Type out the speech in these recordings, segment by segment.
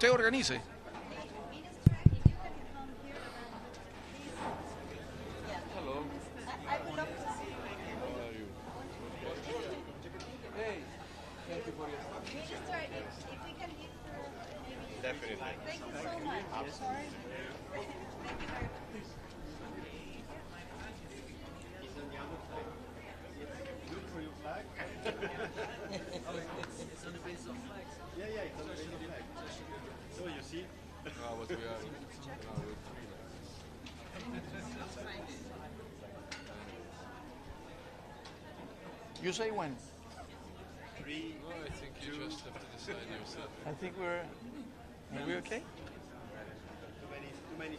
usted organice. You say when? 3. No, I think you just have to decide yourself. I think are we okay? Too many.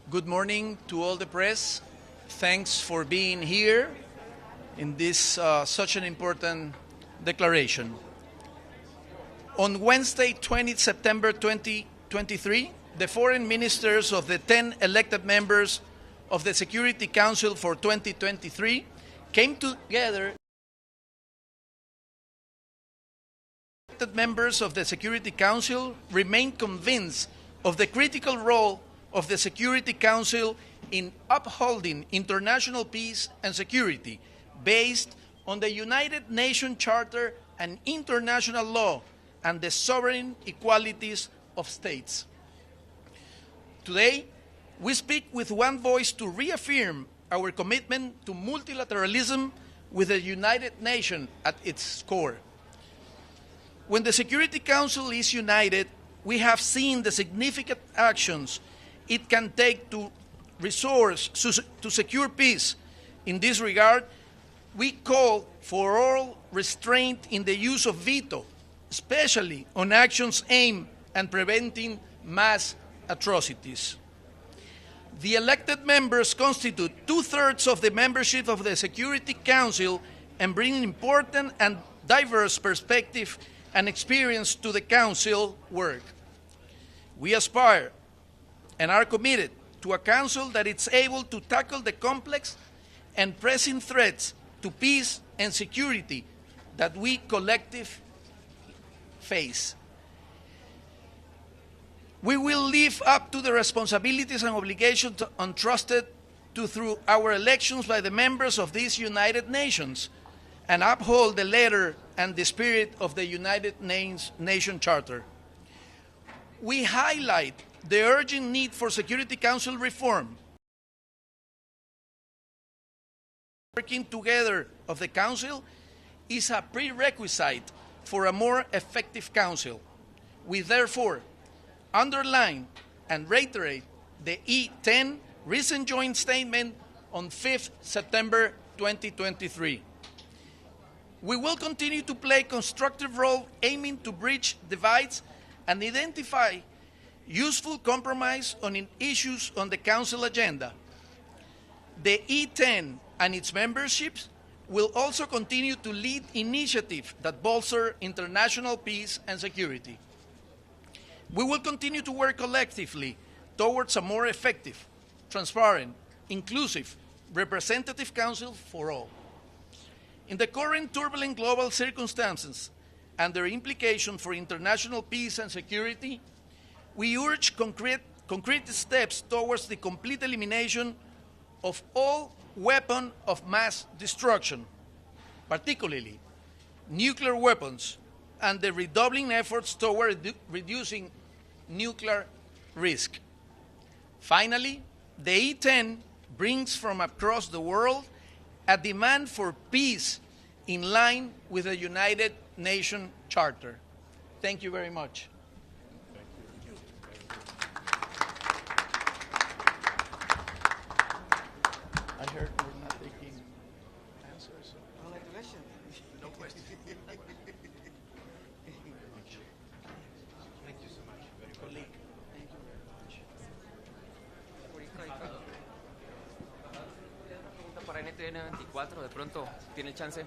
Good morning to all the press. Thanks for being here in this such an important declaration. On Wednesday, 20 September 2023, the foreign ministers of the 10 elected members of the Security Council for 2023 came together. Elected members of the Security Council remain convinced of the critical role of the Security Council in upholding international peace and security based on the United Nations Charter and international law and the sovereign equalities of states. Today, we speak with one voice to reaffirm our commitment to multilateralism with the United Nations at its core. When the Security Council is united, we have seen the significant actions it can take to secure peace. In this regard, we call for all restraint in the use of veto, especially on actions aimed at preventing mass atrocities. The elected members constitute 2/3 of the membership of the Security Council and bring important and diverse perspective and experience to the Council work. We aspire and are committed to a Council that is able to tackle the complex and pressing threats to peace and security that we collectively face. We will live up to the responsibilities and obligations entrusted to through our elections by the members of these United Nations and uphold the letter and the spirit of the United Nations Charter. We highlight the urgent need for Security Council reform. Working together of the Council is a prerequisite for a more effective Council. We therefore underline and reiterate the E10 recent joint statement on 5th September 2023. We will continue to play a constructive role aiming to bridge divides and identify useful compromise on issues on the Council agenda. The E10 and its memberships will also continue to lead initiatives that bolster international peace and security. We will continue to work collectively towards a more effective, transparent, inclusive, representative Council for all. In the current turbulent global circumstances and their implication for international peace and security, we urge concrete steps towards the complete elimination of all weapons of mass destruction, particularly nuclear weapons, and the redoubling efforts toward reducing nuclear risk. Finally, the E10 brings from across the world a demand for peace in line with the United Nations Charter. Thank you very much. I heard we're not taking answers. No question. Thank you so much. Colleague, thank you very much. Para NTN 24, de pronto tiene chance.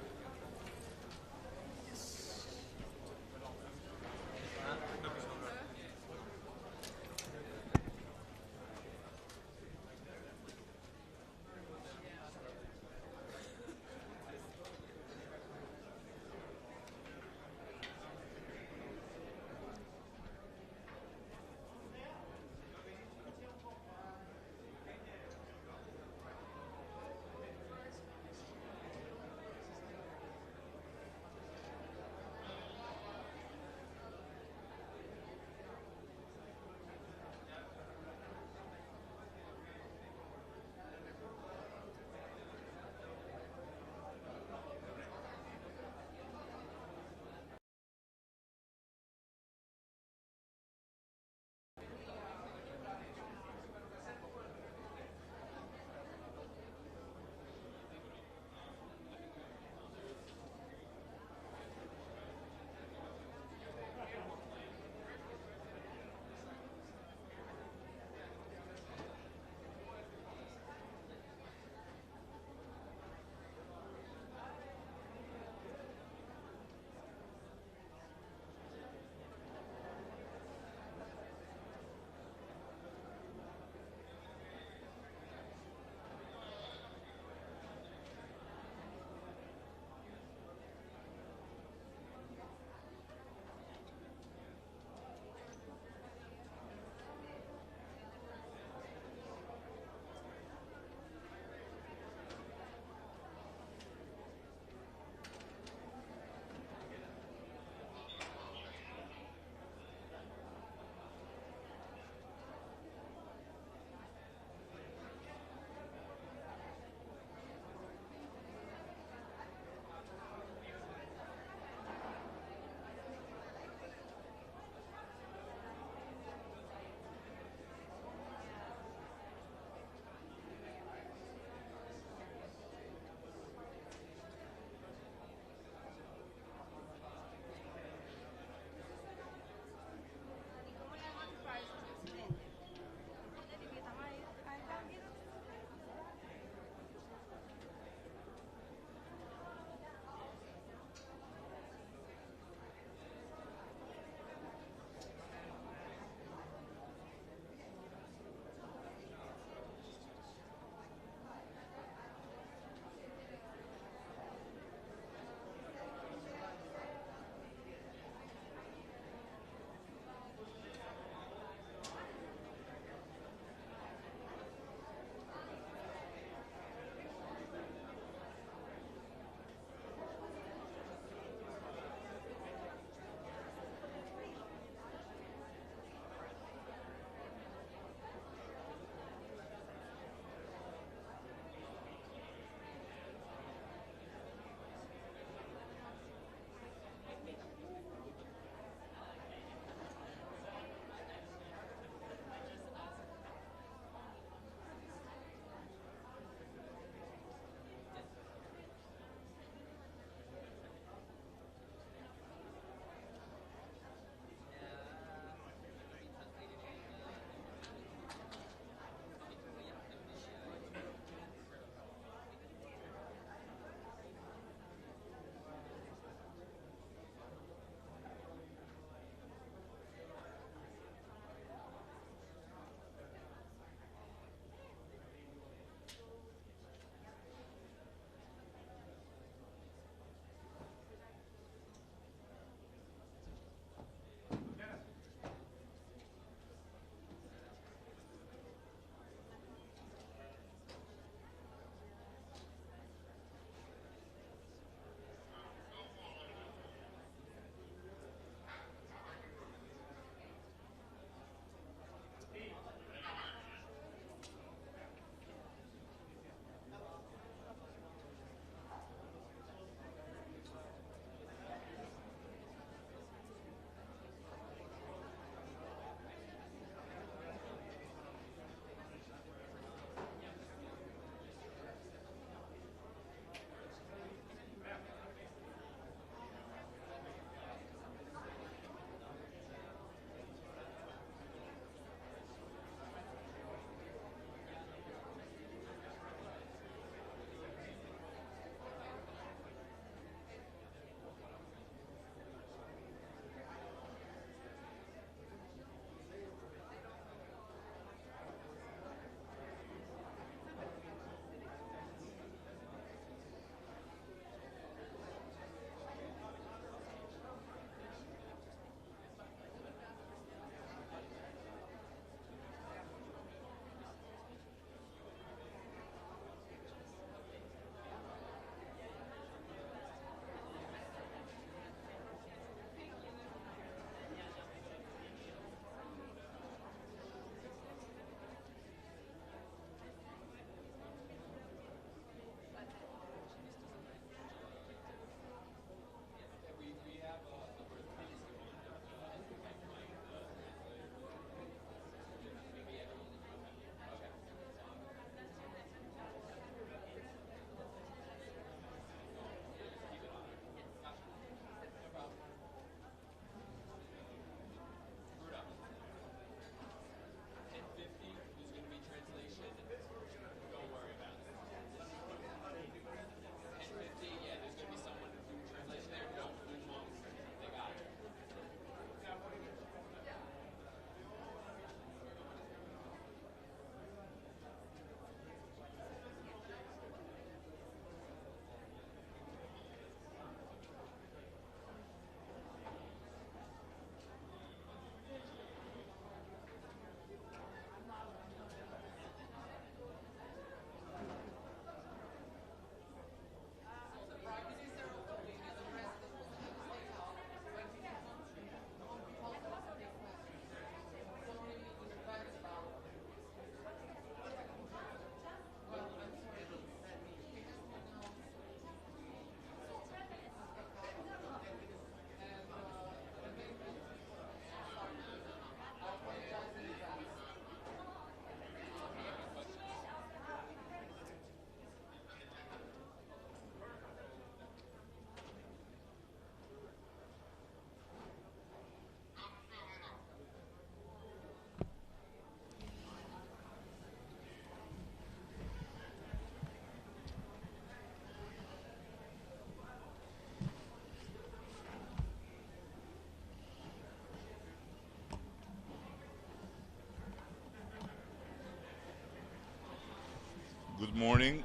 morning.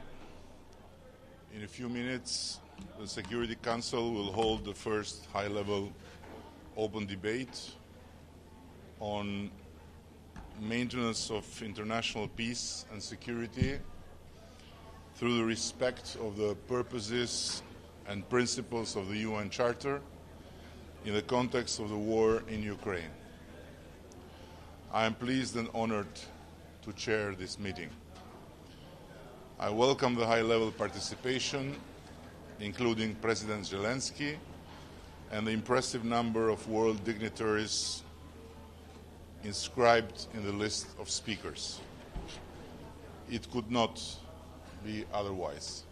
In a few minutes, the Security Council will hold the first high-level open debate on maintenance of international peace and security through the respect of the purposes and principles of the UN Charter in the context of the war in Ukraine. I am pleased and honored to chair this meeting. I welcome the high-level participation, including President Zelensky, and the impressive number of world dignitaries inscribed in the list of speakers. It could not be otherwise.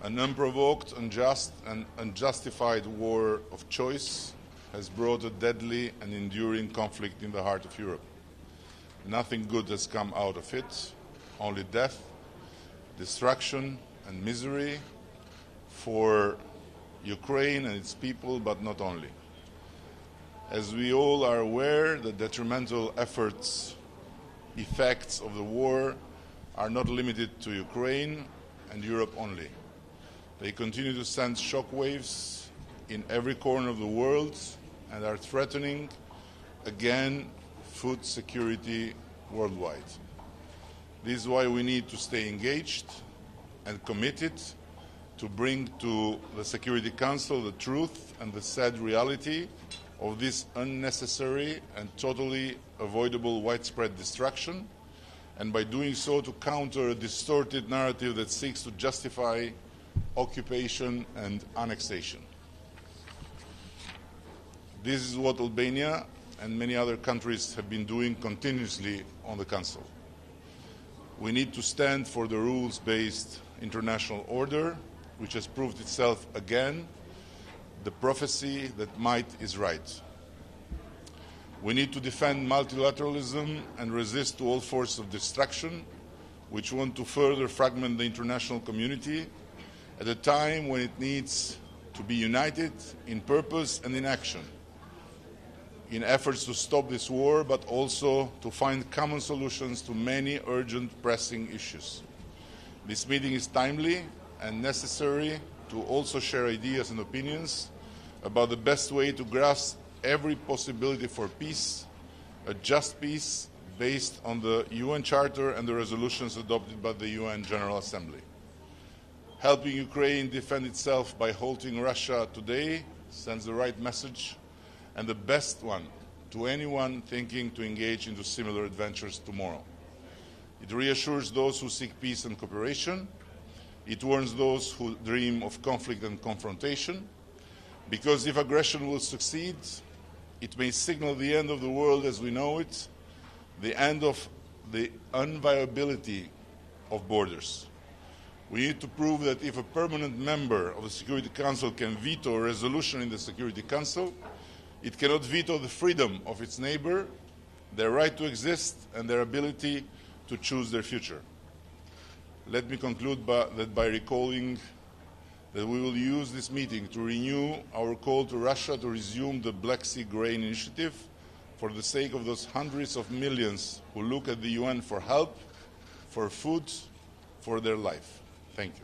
An unprovoked, unjust, and unjustified war of choice has brought a deadly and enduring conflict in the heart of Europe. Nothing good has come out of it, only death, destruction, and misery for Ukraine and its people, but not only. As we all are aware, the detrimental effects of the war are not limited to Ukraine and Europe only. They continue to send shockwaves in every corner of the world and are threatening, again, food security worldwide. This is why we need to stay engaged and committed to bring to the Security Council the truth and the sad reality of this unnecessary and totally avoidable widespread destruction, and by doing so to counter a distorted narrative that seeks to justify occupation and annexation. This is what Albania and many other countries have been doing continuously on the Council. We need to stand for the rules-based international order, which has proved itself again the prophecy that might is right. We need to defend multilateralism and resist to all forces of destruction which want to further fragment the international community at a time when it needs to be united in purpose and in action, in efforts to stop this war, but also to find common solutions to many urgent, pressing issues. This meeting is timely and necessary to also share ideas and opinions about the best way to grasp every possibility for peace, a just peace based on the UN Charter and the resolutions adopted by the UN General Assembly. Helping Ukraine defend itself by halting Russia today sends the right message and the best one to anyone thinking to engage into similar adventures tomorrow. It reassures those who seek peace and cooperation. It warns those who dream of conflict and confrontation, because if aggression will succeed, it may signal the end of the world as we know it, the end of the unviability of borders. We need to prove that if a permanent member of the Security Council can veto a resolution in the Security Council, it cannot veto the freedom of its neighbor, their right to exist, and their ability to choose their future. Let me conclude by recalling that we will use this meeting to renew our call to Russia to resume the Black Sea Grain Initiative for the sake of those hundreds of millions who look at the UN for help, for food, for their life. Thank you.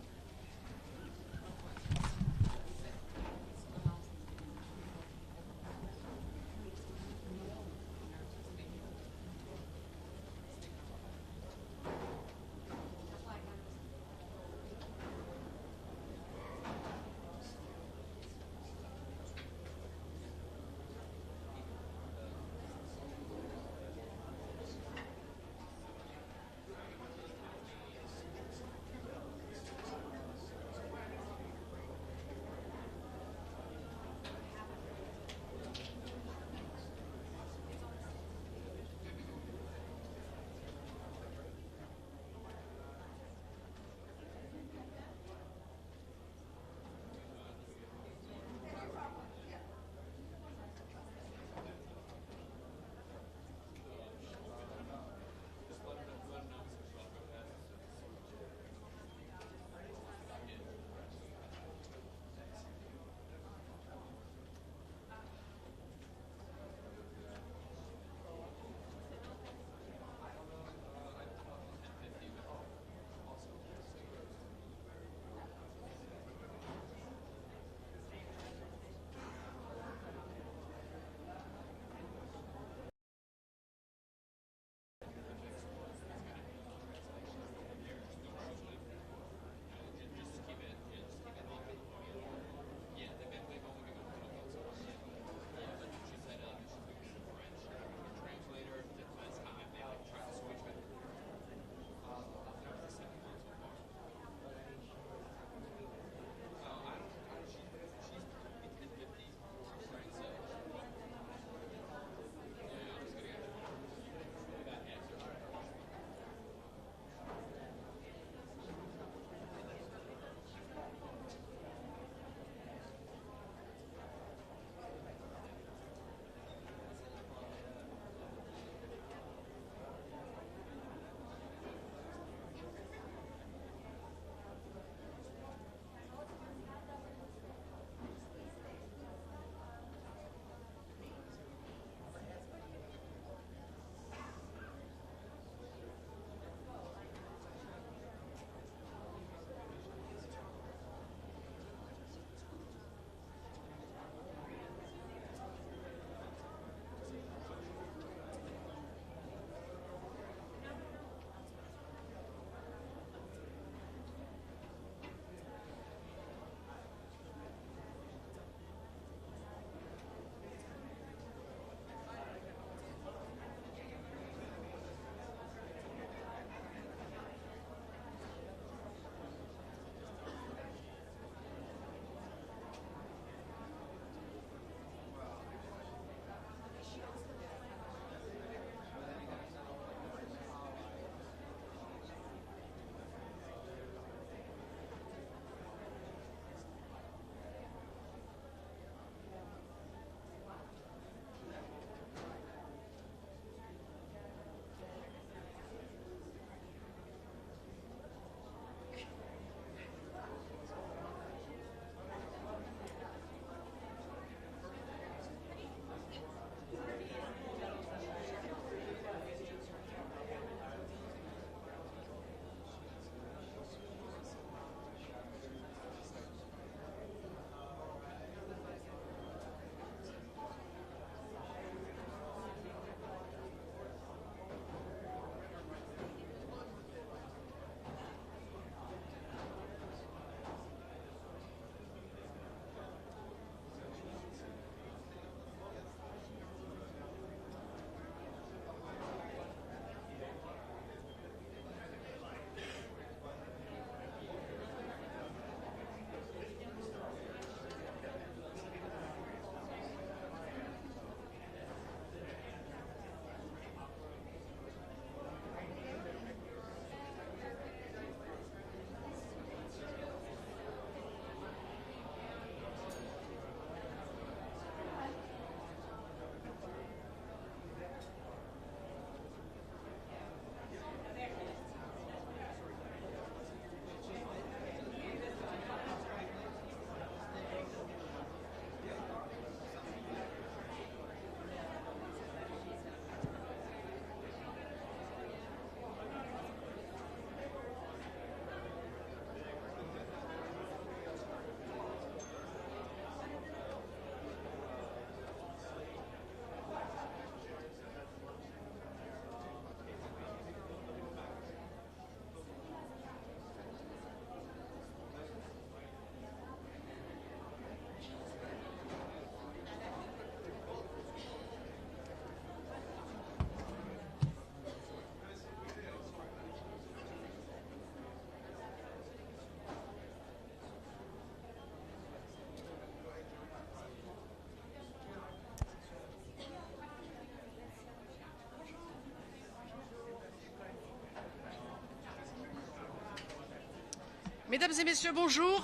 Mesdames et messieurs, bonjour.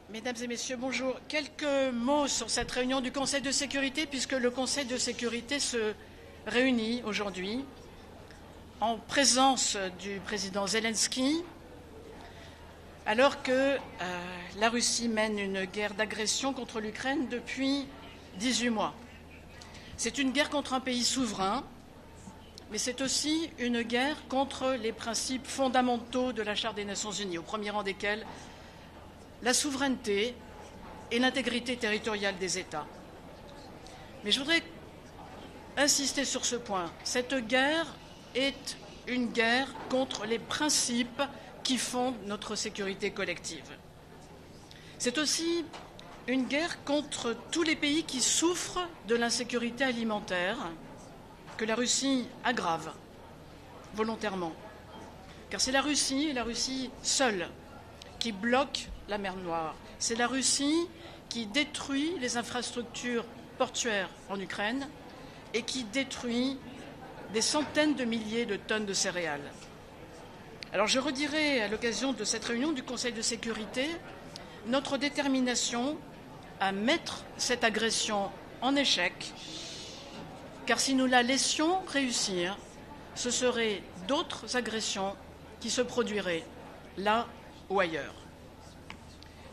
Mesdames et messieurs, bonjour. Quelques mots sur cette réunion du Conseil de sécurité, puisque le Conseil de sécurité se réunit aujourd'hui en présence du président Zelensky, alors que la Russie mène une guerre d'agression contre l'Ukraine depuis 18 mois. C'est une guerre contre un pays souverain, mais c'est aussi une guerre contre les principes fondamentaux de la Charte des Nations Unies, au premier rang desquels la souveraineté et l'intégrité territoriale des États. Mais je voudrais insister sur ce point. Cette guerre est une guerre contre les principes qui fondent notre sécurité collective. C'est aussi une guerre contre tous les pays qui souffrent de l'insécurité alimentaire que la Russie aggrave volontairement. Car c'est la Russie, et la Russie seule, qui bloque la mer Noire. C'est la Russie qui détruit les infrastructures portuaires en Ukraine et qui détruit des centaines de milliers de tonnes de céréales. Alors je redirai à l'occasion de cette réunion du Conseil de sécurité notre détermination à mettre cette agression en échec, car si nous la laissions réussir, ce seraient d'autres agressions qui se produiraient là ou ailleurs.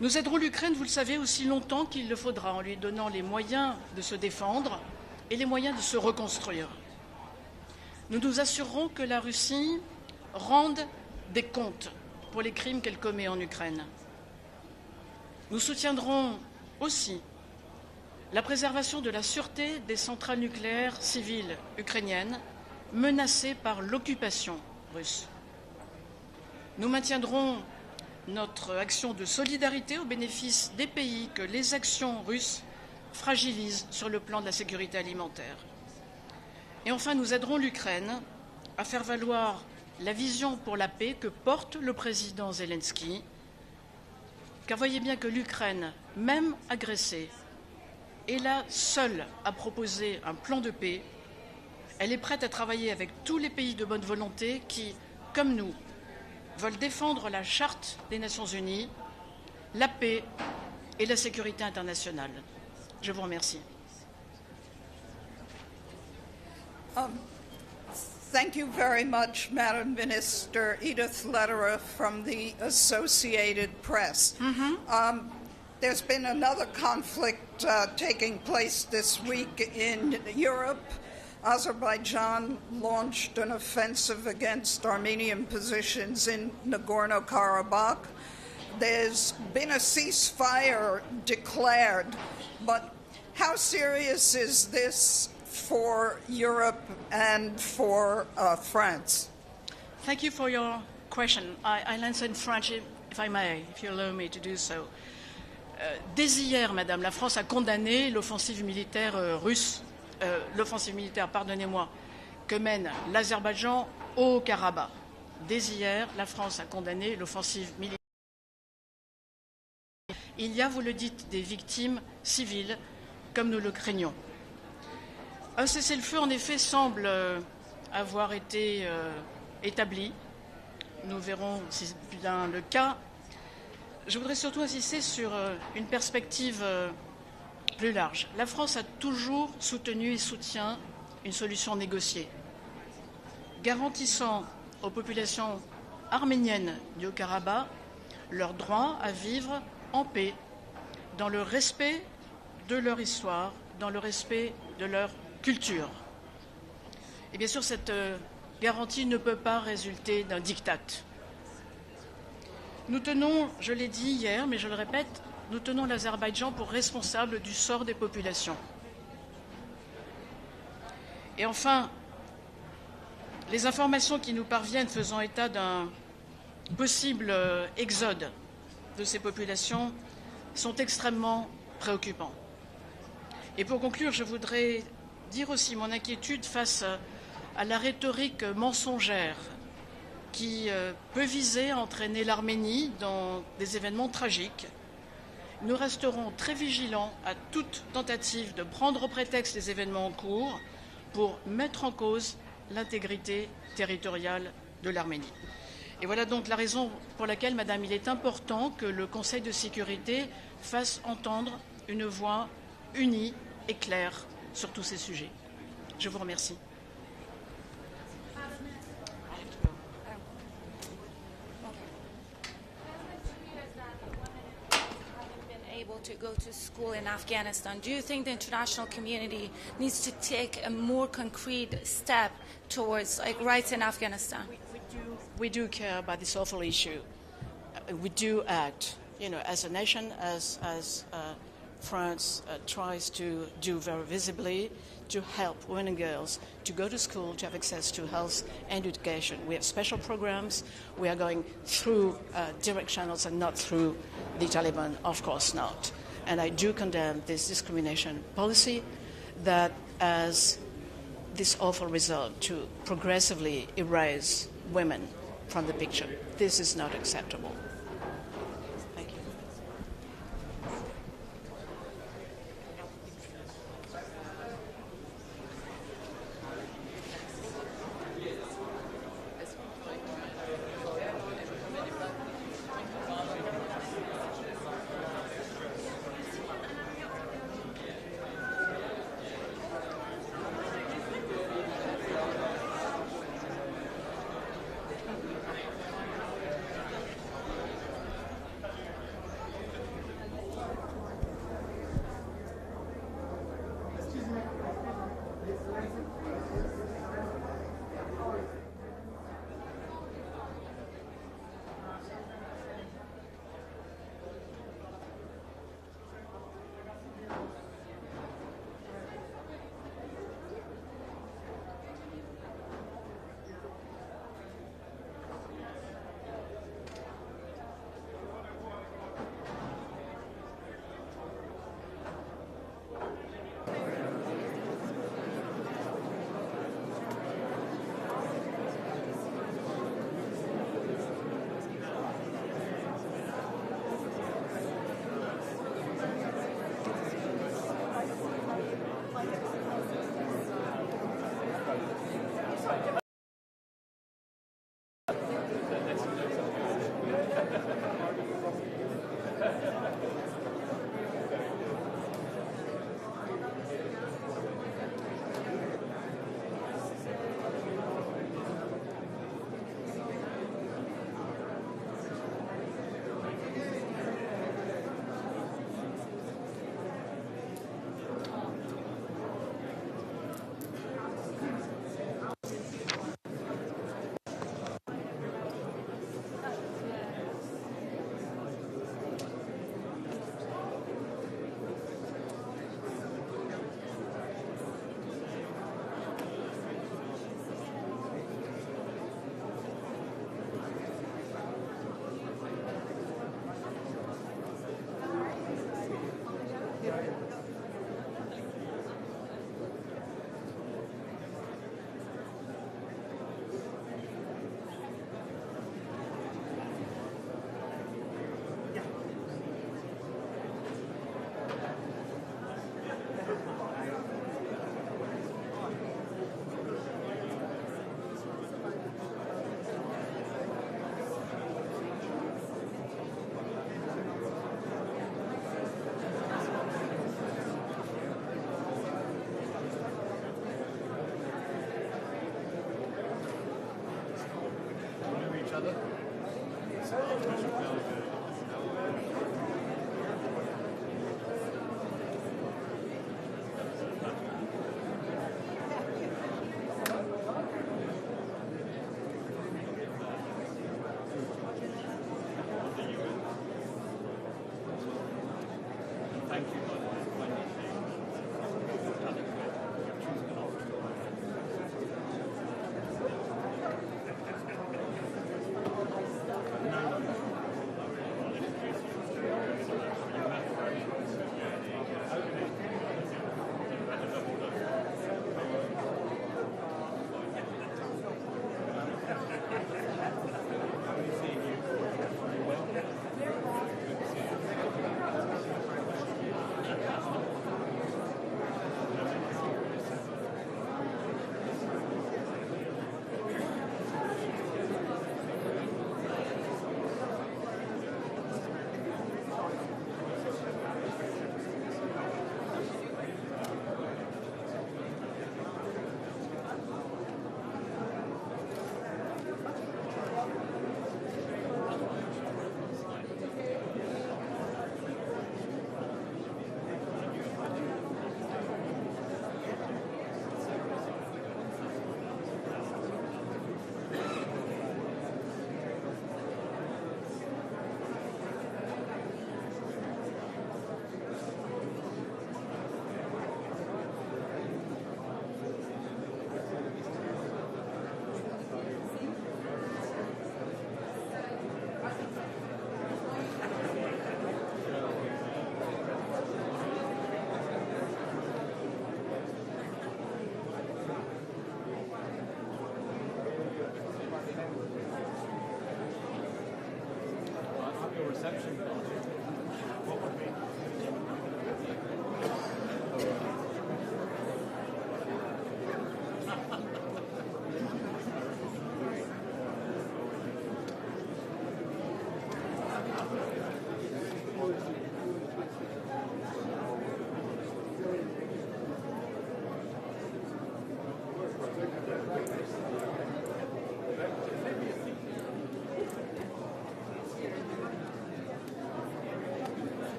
Nous aiderons l'Ukraine, vous le savez, aussi longtemps qu'il le faudra, en lui donnant les moyens de se défendre et les moyens de se reconstruire. Nous nous assurerons que la Russie rende des comptes pour les crimes qu'elle commet en Ukraine. Nous soutiendrons aussi la préservation de la sûreté des centrales nucléaires civiles ukrainiennes menacées par l'occupation russe. Nous maintiendrons notre action de solidarité au bénéfice des pays que les actions russes fragilisent sur le plan de la sécurité alimentaire. Et enfin, nous aiderons l'Ukraine à faire valoir la vision pour la paix que porte le président Zelensky, car voyez bien que l'Ukraine, même agressée, est là seule à proposer un plan de paix. Elle est prête à travailler avec tous les pays de bonne volonté qui, comme nous, veulent défendre la Charte des Nations Unies, la paix et la sécurité internationale. Je vous remercie. Thank you very much, Madam Minister. Edith Lederer from the Associated Press. There's been another conflict taking place this week in Europe. Azerbaijan launched an offensive against Armenian positions in Nagorno-Karabakh. There's been a ceasefire declared, but how serious is this for Europe and for France? Thank you for your question. I'll answer in French, if I may, if you allow me to do so. Dès hier, Madame, la France a condamné l'offensive militaire russe, pardonnez-moi, que mène l'Azerbaïdjan au Haut-Karabakh. Dès hier, la France a condamné l'offensive militaire. Il y a, vous le dites, des victimes civiles, comme nous le craignons. Un cessez-le-feu, en effet, semble avoir été établi. Nous verrons si c'est bien le cas. Je voudrais surtout insister sur une perspective plus large. La France a toujours soutenu et soutient une solution négociée, garantissant aux populations arméniennes du Haut-Karabakh leur droit à vivre en paix, dans le respect de leur histoire, dans le respect de leur culture. Et bien sûr, cette garantie ne peut pas résulter d'un diktat. Nous tenons, je l'ai dit hier, mais je le répète, nous tenons l'Azerbaïdjan pour responsable du sort des populations. Et enfin, les informations qui nous parviennent faisant état d'un possible exode de ces populations sont extrêmement préoccupants. Et pour conclure, je voudrais dire aussi mon inquiétude face à la rhétorique mensongère qui peut viser à entraîner l'Arménie dans des événements tragiques. Nous resterons très vigilants à toute tentative de prendre au prétexte les événements en cours pour mettre en cause l'intégrité territoriale de l'Arménie. Et voilà donc la raison pour laquelle, Madame, il est important que le Conseil de sécurité fasse entendre une voix unie et claire sur tous ces sujets. Je vous remercie. Able to go to school in Afghanistan. Do you think the international community needs to take a more concrete step towards rights in Afghanistan? We do care about this awful issue. We do act, as a nation, as France tries to do very visibly to help women and girls to go to school, to have access to health and education. We have special programs. We are going through direct channels and not through the Taliban, of course not. And I do condemn this discrimination policy that has this awful result to progressively erase women from the picture. This is not acceptable. Thank you.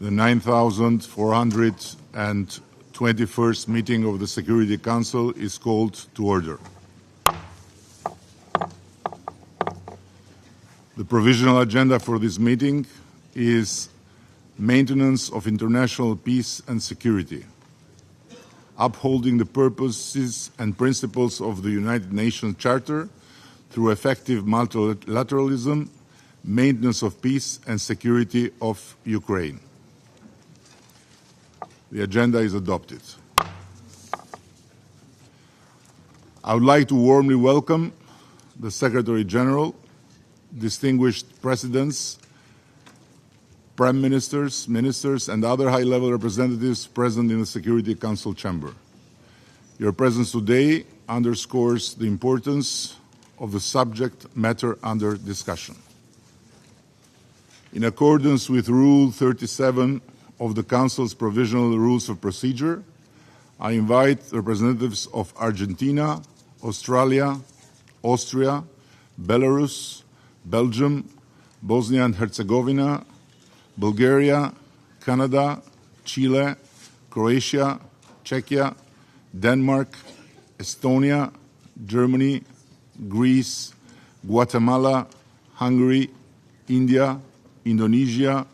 The 9,421st meeting of the Security Council is called to order. The provisional agenda for this meeting is maintenance of international peace and security, upholding the purposes and principles of the United Nations Charter through effective multilateralism, maintenance of peace and security of Ukraine. The agenda is adopted. I would like to warmly welcome the Secretary General, distinguished presidents, prime ministers, ministers, and other high-level representatives present in the Security Council chamber. Your presence today underscores the importance of the subject matter under discussion. In accordance with Rule 37 of the Council's Provisional Rules of Procedure, I invite representatives of Argentina, Australia, Austria, Belarus, Belgium, Bosnia and Herzegovina, Bulgaria, Canada, Chile, Croatia, Czechia, Denmark, Estonia, Germany, Greece, Guatemala, Hungary, India, Indonesia,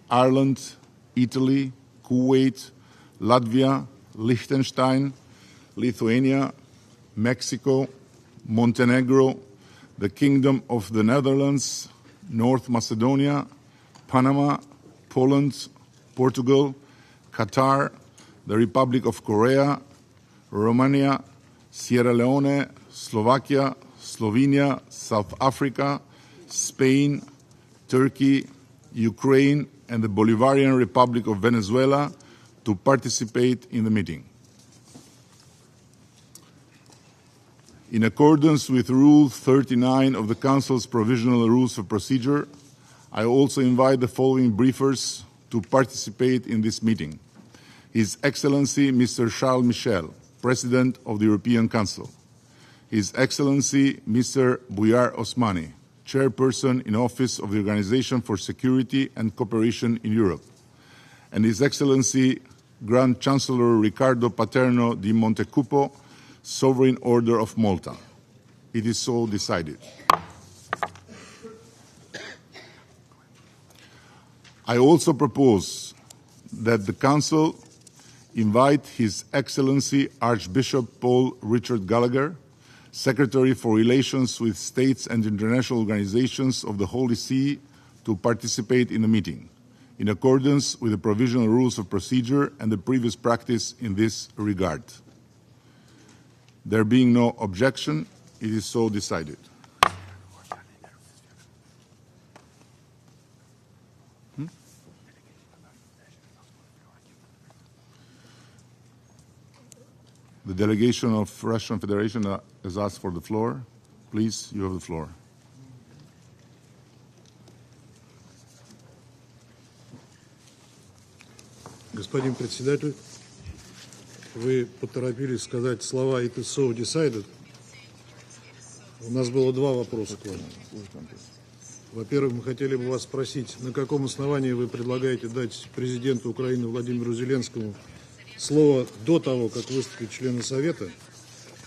Ireland, Italy, Kuwait, Latvia, Liechtenstein, Lithuania, Mexico, Montenegro, the Kingdom of the Netherlands, North Macedonia, Panama, Poland, Portugal, Qatar, the Republic of Korea, Romania, Sierra Leone, Slovakia, Slovenia, South Africa, Spain, Turkey, Ukraine, and the Bolivarian Republic of Venezuela to participate in the meeting. In accordance with Rule 39 of the Council's Provisional Rules of Procedure, I also invite the following briefers to participate in this meeting. His Excellency Mr. Charles Michel, President of the European Council. His Excellency Mr. Bujar Osmani, Chairperson in Office of the Organization for Security and Cooperation in Europe. And His Excellency Grand Chancellor Riccardo Paterno di Montecupo, Sovereign Order of Malta. It is so decided. I also propose that the Council invite His Excellency Archbishop Paul Richard Gallagher, Secretary for Relations with States and International Organizations of the Holy See, to participate in the meeting, in accordance with the Provisional Rules of Procedure and the previous practice in this regard. There being no objection, it is so decided. The delegation of Russian Federation has asked for the floor. Please, you have the floor. Господин председатель, вы поторопились сказать слова «it is so decided». У нас было два вопроса к вам. Во-первых, мы хотели бы вас спросить, на каком основании вы предлагаете дать президенту Украины Владимиру Зеленскому слово до того, как выступят члены Совета,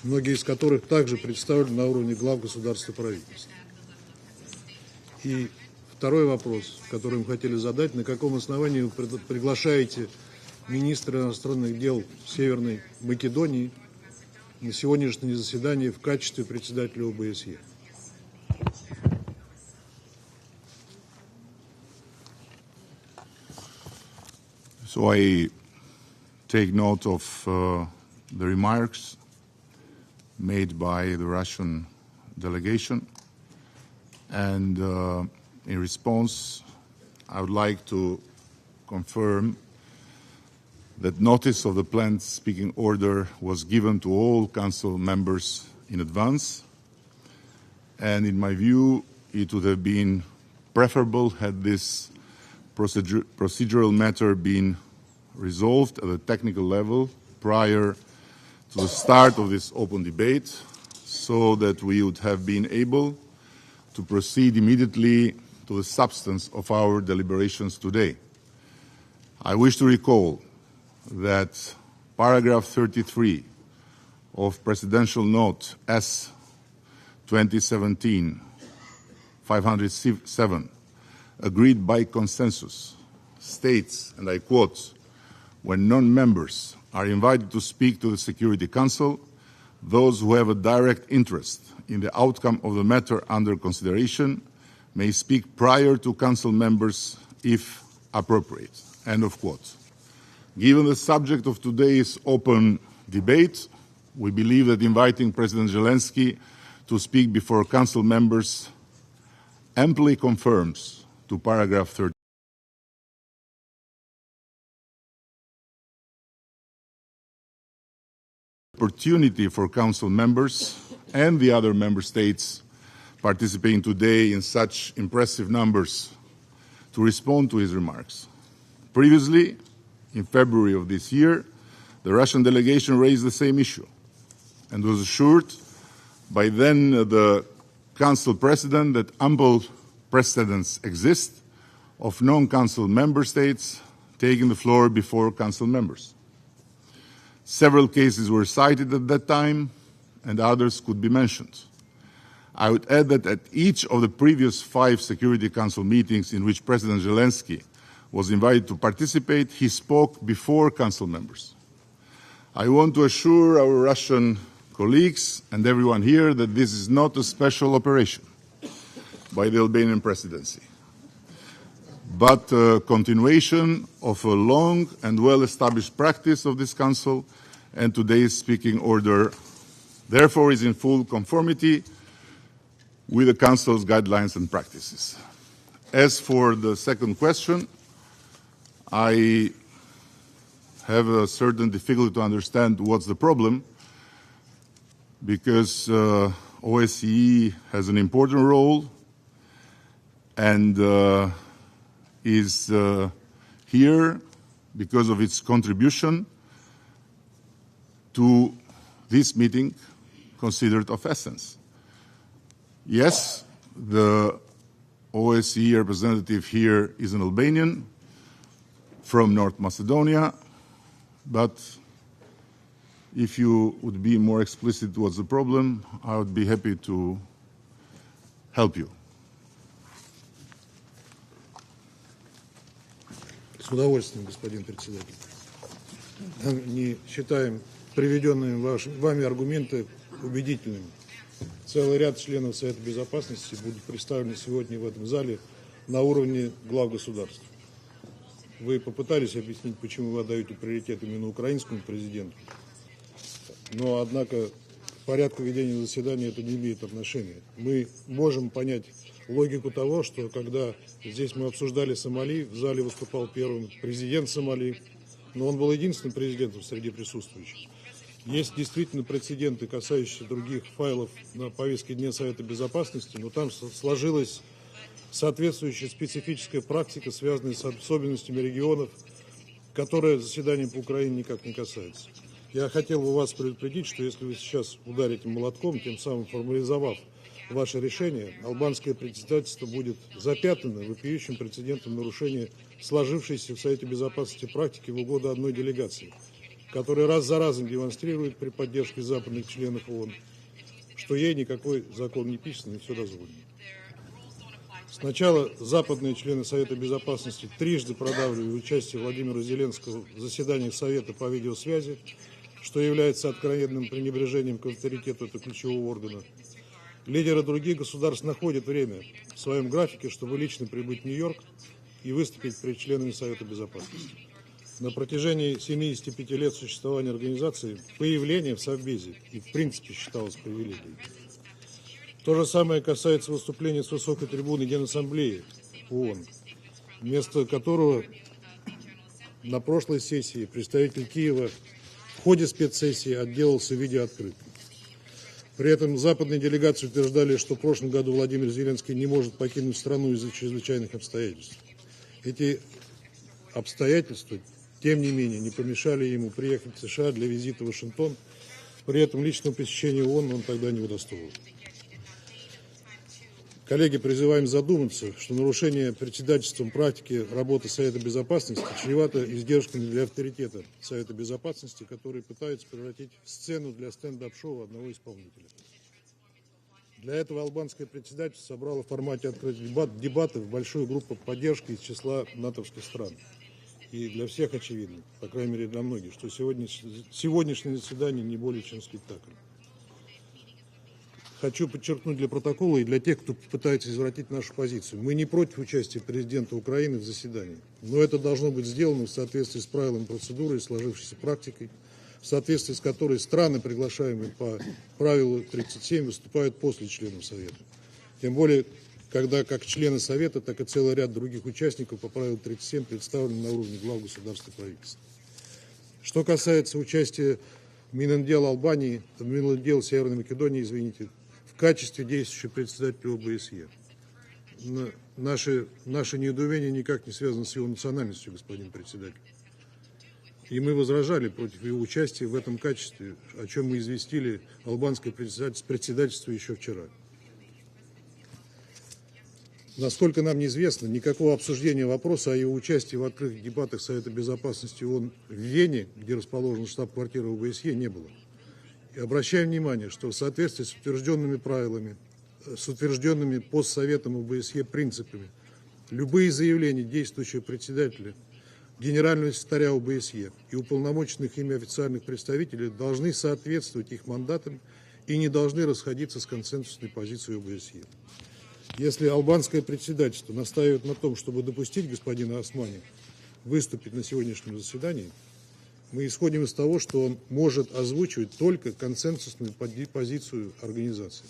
многие из которых также представлены на уровне глав государства и правительства. И второй вопрос, который мы хотели задать, на каком основании вы приглашаете министра иностранных дел Северной Македонии на сегодняшнее заседание в качестве председателя ОБСЕ? So I take note of the remarks made by the Russian delegation, and in response, I would like to confirm that notice of the planned speaking order was given to all Council members in advance, and in my view, it would have been preferable had this procedural matter been resolved at a technical level prior to the start of this open debate, so that we would have been able to proceed immediately to the substance of our deliberations today. I wish to recall that paragraph 33 of Presidential Note S 2017-507, agreed by consensus, states, and I quote, "When non-members are invited to speak to the Security Council, those who have a direct interest in the outcome of the matter under consideration may speak prior to Council members if appropriate." End of quote. Given the subject of today's open debate, we believe that inviting President Zelensky to speak before Council members amply confirms to paragraph 30 opportunity for Council members and the other member states participating today in such impressive numbers to respond to his remarks. Previously, in February of this year, the Russian delegation raised the same issue and was assured by then the Council President that ample precedents exist of non-Council member states taking the floor before Council members. Several cases were cited at that time, and others could be mentioned. I would add that at each of the previous 5 Security Council meetings in which President Zelensky was invited to participate. He spoke before Council members. I want to assure our Russian colleagues and everyone here that this is not a special operation by the Albanian presidency, but a continuation of a long and well-established practice of this Council, and today's speaking order therefore is in full conformity with the Council's guidelines and practices. As for the second question, I have a certain difficulty to understand what's the problem, because OSCE has an important role and is here because of its contribution to this meeting considered of essence. Yes, the OSCE representative here is an Albanian from North Macedonia, but if you would be more explicit what's the problem, I would be happy to help you. С удовольствием, господин председатель. Не считаем приведенные вами аргументы убедительными. Целый ряд членов Совета Безопасности будут представлены сегодня в этом зале на уровне глав государств. Вы попытались объяснить, почему вы отдаете приоритет именно украинскому президенту, но, однако, к порядку ведения заседания это не имеет отношения. Мы можем понять логику того, что когда здесь мы обсуждали Сомали, в зале выступал первым президент Сомали, но он был единственным президентом среди присутствующих. Есть действительно прецеденты, касающиеся других файлов на повестке дня Совета Безопасности, но там сложилась соответствующая специфическая практика, связанная с особенностями регионов, которая заседанием по Украине никак не касается. Я хотел бы вас предупредить, что если вы сейчас ударите молотком, тем самым формализовав ваше решение, албанское председательство будет запятнано вопиющим прецедентом нарушения сложившейся в Совете Безопасности практики в угоду одной делегации, которая раз за разом демонстрирует при поддержке западных членов ООН, что ей никакой закон не писан и все дозволено. Сначала западные члены Совета Безопасности трижды продавливали участие Владимира Зеленского в заседаниях Совета по видеосвязи, что является откровенным пренебрежением к авторитету этого ключевого органа. Лидеры других государств находят время в своем графике, чтобы лично прибыть в Нью-Йорк и выступить перед членами Совета Безопасности. На протяжении 75 лет существования организации появление в Совбезе и в принципе считалось привилегией. То же самое касается выступления с высокой трибуны Генассамблеи ООН, вместо которого на прошлой сессии представитель Киева в ходе спецсессии отделался видеооткрыткой. При этом западные делегации утверждали, что в прошлом году Владимир Зеленский не может покинуть страну из-за чрезвычайных обстоятельств. Эти обстоятельства, тем не менее, не помешали ему приехать в США для визита в Вашингтон. При этом личного посещения ООН он тогда не удостоил. Коллеги, призываем задуматься, что нарушение председательством практики работы Совета Безопасности чревато издержками для авторитета Совета Безопасности, которые пытаются превратить в сцену для стендап-шоу одного исполнителя. Для этого албанское председательство собрало в формате открытых дебатов большую группу поддержки из числа натовских стран. И для всех очевидно, по крайней мере для многих, что сегодняшнее заседание не более чем спектакль. Хочу подчеркнуть для протокола и для тех, кто пытается извратить нашу позицию. Мы не против участия президента Украины в заседании, но это должно быть сделано в соответствии с правилами процедуры и сложившейся практикой, в соответствии с которой страны, приглашаемые по правилу 37, выступают после членов Совета. Тем более, когда как члены Совета, так и целый ряд других участников по правилу 37 представлены на уровне глав государств и правительств. Что касается участия Минотдела Албании, Минотдела Северной Македонии, в качестве действующего председателя ОБСЕ. Наше недоумение никак не связано с его национальностью, господин председатель. И мы возражали против его участия в этом качестве, о чем мы известили албанское председательство еще вчера. Насколько нам неизвестно, никакого обсуждения вопроса о его участии в открытых дебатах Совета Безопасности ООН в Вене, где расположена штаб-квартира ОБСЕ, не было. И обращаем внимание, что в соответствии с утвержденными правилами, с утвержденными постсоветом ОБСЕ принципами Любые заявления действующего председателя, генерального секретаря ОБСЕ и уполномоченных ими официальных представителей должны соответствовать их мандатам и не должны расходиться с консенсусной позицией ОБСЕ. Если албанское председательство настаивает на том, чтобы допустить господина Османи выступить на сегодняшнем заседании, мы исходим из того, что он может озвучивать только консенсусную позицию организации.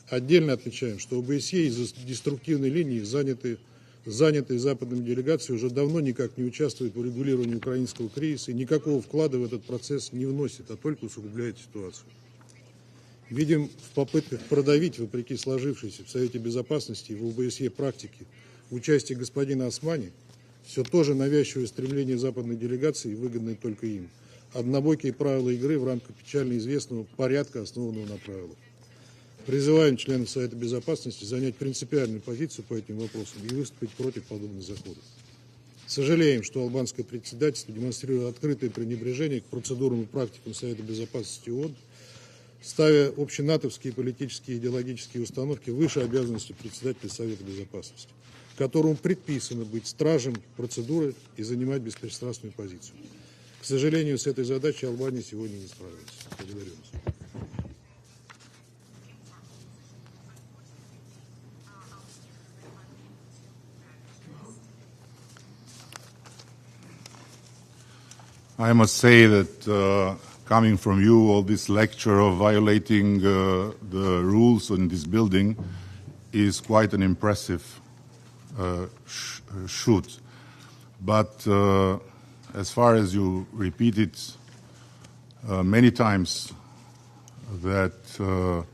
Отдельно отмечаем, что ОБСЕ из-за деструктивной линии, занятой западными делегацией, уже давно никак не участвует в урегулировании украинского кризиса и никакого вклада в этот процесс не вносит, а только усугубляет ситуацию. Видим, в попытках продавить, вопреки сложившейся в Совете Безопасности и в ОБСЕ практике, участие господина Османи, все то же навязчивое стремление западной делегации, выгодное только им. Однобокие правила игры в рамках печально известного порядка, основанного на правилах. Призываем членов Совета Безопасности занять принципиальную позицию по этим вопросам и выступить против подобных заходов. Сожалеем, что албанское председательство демонстрирует открытое пренебрежение к процедурам и практикам Совета Безопасности ООН, ставя общенатовские политические и идеологические установки выше обязанностей председателя Совета Безопасности, которому предписано быть стражем процедуры и занимать беспристрастную позицию. К сожалению, с этой задачей Албания сегодня не справилась. Благодарю вас. I must say that coming from you, all this lecture of violating the rules in this building is quite an impressive shoot. But as far as you repeated many times that the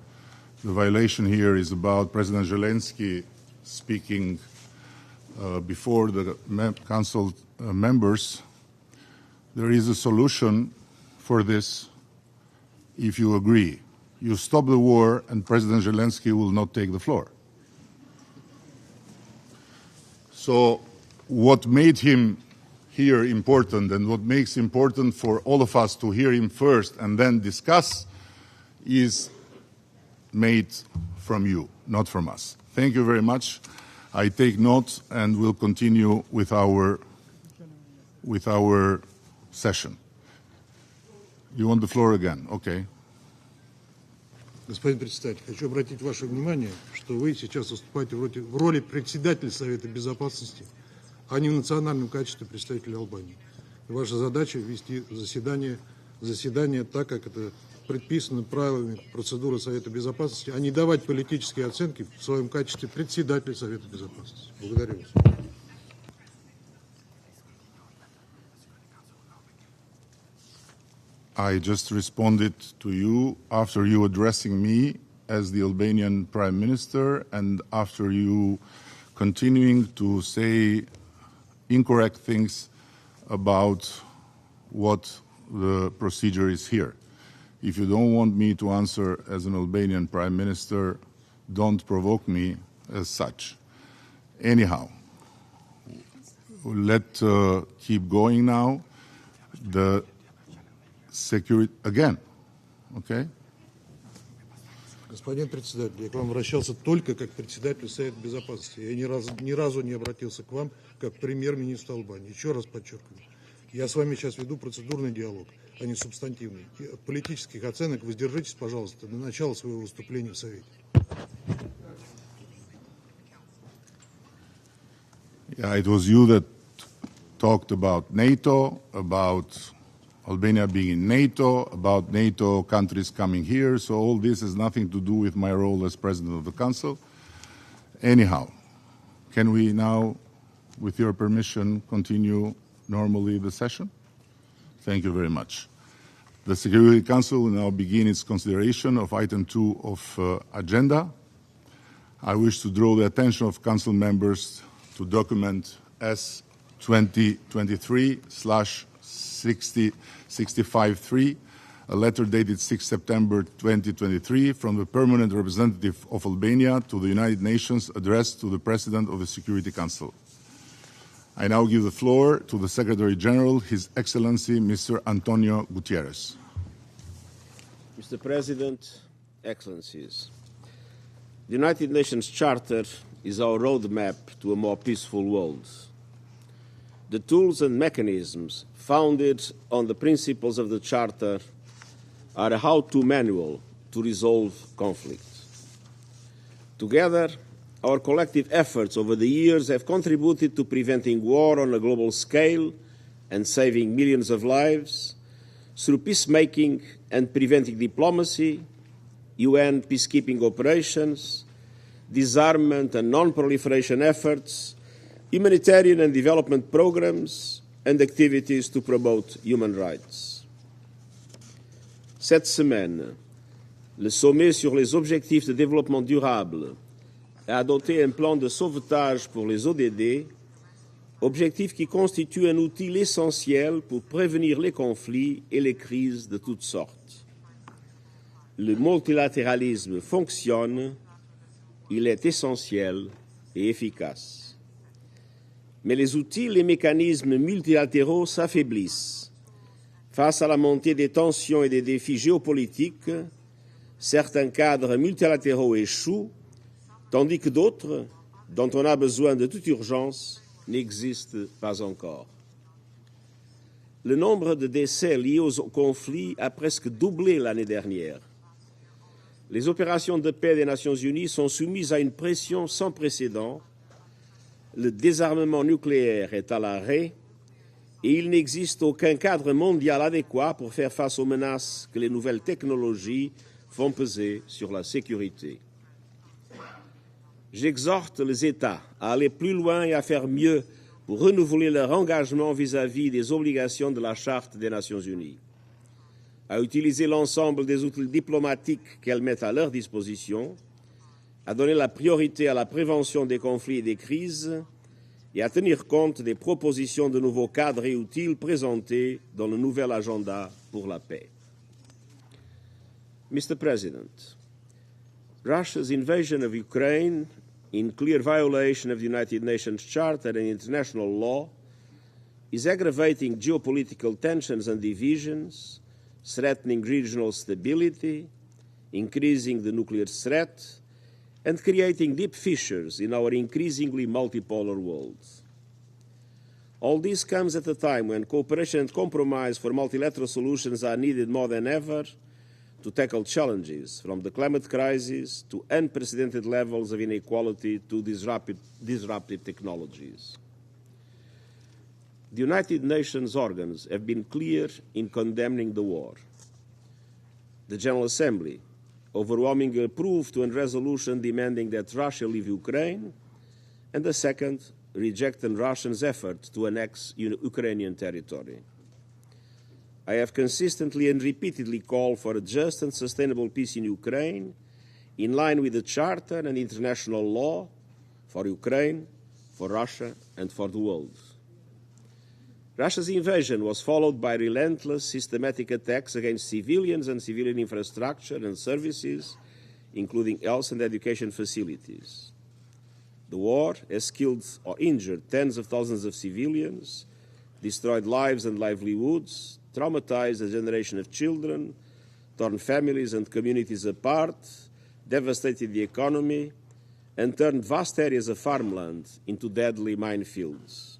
violation here is about President Zelensky speaking before the Council members, there is a solution for this if you agree. You stop the war and President Zelensky will not take the floor. So what made him here important and what makes important for all of us to hear him first and then discuss is made from you, not from us. Thank you very much. I take note and will continue with our session. You want the floor again? Okay. Господин председатель, хочу обратить ваше внимание, что вы сейчас выступаете в роли председателя Совета Безопасности, а не в национальном качестве представителя Албании. Ваша задача вести заседание так, как это предписано правилами процедуры Совета Безопасности, а не давать политические оценки в своем качестве председателя Совета Безопасности. Благодарю вас. I just responded to you after you addressing me as the Albanian Prime Minister and after you continuing to say incorrect things about what the procedure is here. If you don't want me to answer as an Albanian Prime Minister, don't provoke me as such. Anyhow, let's keep going now. The security again, okay? Господин председатель, я к вам обращался только как председатель Совета Безопасности. Я ни разу не обратился к вам как премьер-министр Албании. Еще раз подчеркиваю, я с вами сейчас веду процедурный диалог, а не субстантивный. И от политических оценок воздержитесь, пожалуйста, до начала своего выступления в Совете. Yeah, it was you that talked about NATO, about Albania being in NATO, about NATO countries coming here, so all this has nothing to do with my role as President of the Council. Anyhow, can we now, with your permission, continue normally the session? Thank you very much. The Security Council will now begin its consideration of item 2 of agenda. I wish to draw the attention of Council members to document S2023/65-3, a letter dated 6 September 2023 from the Permanent Representative of Albania to the United Nations addressed to the President of the Security Council. I now give the floor to the Secretary General, His Excellency Mr. Antonio Gutierrez. Mr. President, Excellencies, the United Nations Charter is our roadmap to a more peaceful world. The tools and mechanisms founded on the principles of the Charter are a how-to manual to resolve conflict. Together, our collective efforts over the years have contributed to preventing war on a global scale and saving millions of lives through peacemaking and preventing diplomacy, UN peacekeeping operations, disarmament and non-proliferation efforts, humanitarian and development programs, and activities to promote human rights. Cette semaine, le sommet sur les objectifs de développement durable a adopté un plan de sauvetage pour les ODD, objectif qui constitue un outil essentiel pour prévenir les conflits et les crises de toutes sortes. Le multilatéralisme fonctionne, il est essentiel et efficace. Mais les outils et les mécanismes multilatéraux s'affaiblissent. Face à la montée des tensions et des défis géopolitiques, certains cadres multilatéraux échouent, tandis que d'autres, dont on a besoin de toute urgence, n'existent pas encore. Le nombre de décès liés aux conflits a presque doublé l'année dernière. Les opérations de paix des Nations Unies sont soumises à une pression sans précédent. Le désarmement nucléaire est à l'arrêt et il n'existe aucun cadre mondial adéquat pour faire face aux menaces que les nouvelles technologies font peser sur la sécurité. J'exhorte les États à aller plus loin et à faire mieux pour renouveler leur engagement vis-à-vis des obligations de la Charte des Nations Unies, à utiliser l'ensemble des outils diplomatiques qu'elles mettent à leur disposition, à donner la priorité à la prévention des conflits et des crises et à tenir compte des propositions de nouveaux cadres et outils présentés dans le nouvel agenda pour la paix. Mr. President, Russia's invasion of Ukraine, in clear violation of the United Nations Charter and international law, is aggravating geopolitical tensions and divisions, threatening regional stability, increasing the nuclear threat, and creating deep fissures in our increasingly multipolar world. All this comes at a time when cooperation and compromise for multilateral solutions are needed more than ever to tackle challenges from the climate crisis to unprecedented levels of inequality to disruptive technologies. The United Nations organs have been clear in condemning the war. The General Assembly overwhelmingly approved a resolution demanding that Russia leave Ukraine, and the second rejected Russia's effort to annex Ukrainian territory. I have consistently and repeatedly called for a just and sustainable peace in Ukraine, in line with the Charter and international law, for Ukraine, for Russia, and for the world. Russia's invasion was followed by relentless, systematic attacks against civilians and civilian infrastructure and services, including health and education facilities. The war has killed or injured tens of thousands of civilians, destroyed lives and livelihoods, traumatized a generation of children, torn families and communities apart, devastated the economy, and turned vast areas of farmland into deadly minefields.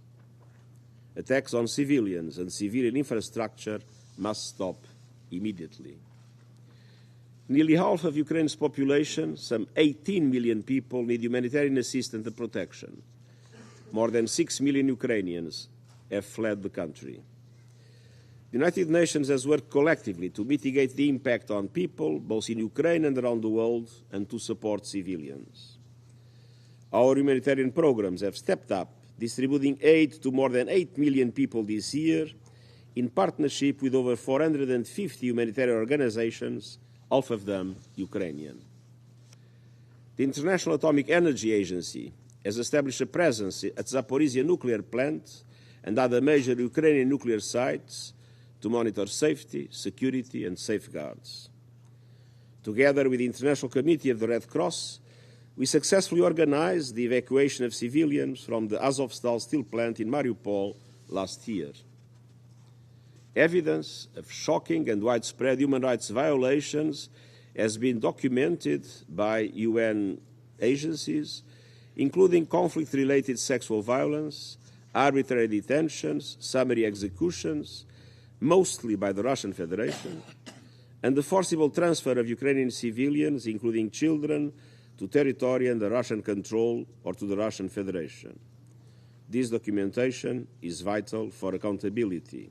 Attacks on civilians and civilian infrastructure must stop immediately. Nearly half of Ukraine's population, some 18 million people, need humanitarian assistance and protection. More than 6 million Ukrainians have fled the country. The United Nations has worked collectively to mitigate the impact on people, both in Ukraine and around the world, and to support civilians. Our humanitarian programs have stepped up, distributing aid to more than 8 million people this year, in partnership with over 450 humanitarian organizations, half of them Ukrainian. The International Atomic Energy Agency has established a presence at Zaporizhia nuclear plant and other major Ukrainian nuclear sites to monitor safety, security, and safeguards. Together with the International Committee of the Red Cross, we successfully organized the evacuation of civilians from the Azovstal steel plant in Mariupol last year. Evidence of shocking and widespread human rights violations has been documented by UN agencies, including conflict-related sexual violence, arbitrary detentions, summary executions, mostly by the Russian Federation, and the forcible transfer of Ukrainian civilians, including children, to territory under Russian control or to the Russian Federation. This documentation is vital for accountability.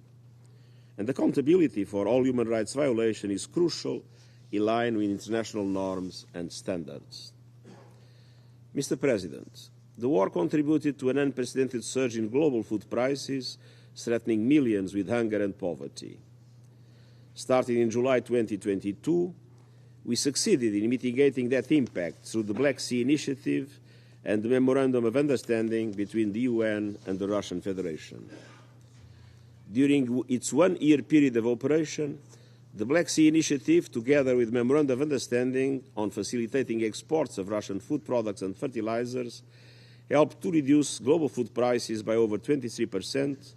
And accountability for all human rights violation is crucial in line with international norms and standards. Mr. President, the war contributed to an unprecedented surge in global food prices, threatening millions with hunger and poverty. Starting in July 2022, we succeeded in mitigating that impact through the Black Sea Initiative and the Memorandum of Understanding between the UN and the Russian Federation. During its one-year period of operation, the Black Sea Initiative, together with Memorandum of Understanding on facilitating exports of Russian food products and fertilizers, helped to reduce global food prices by over 23%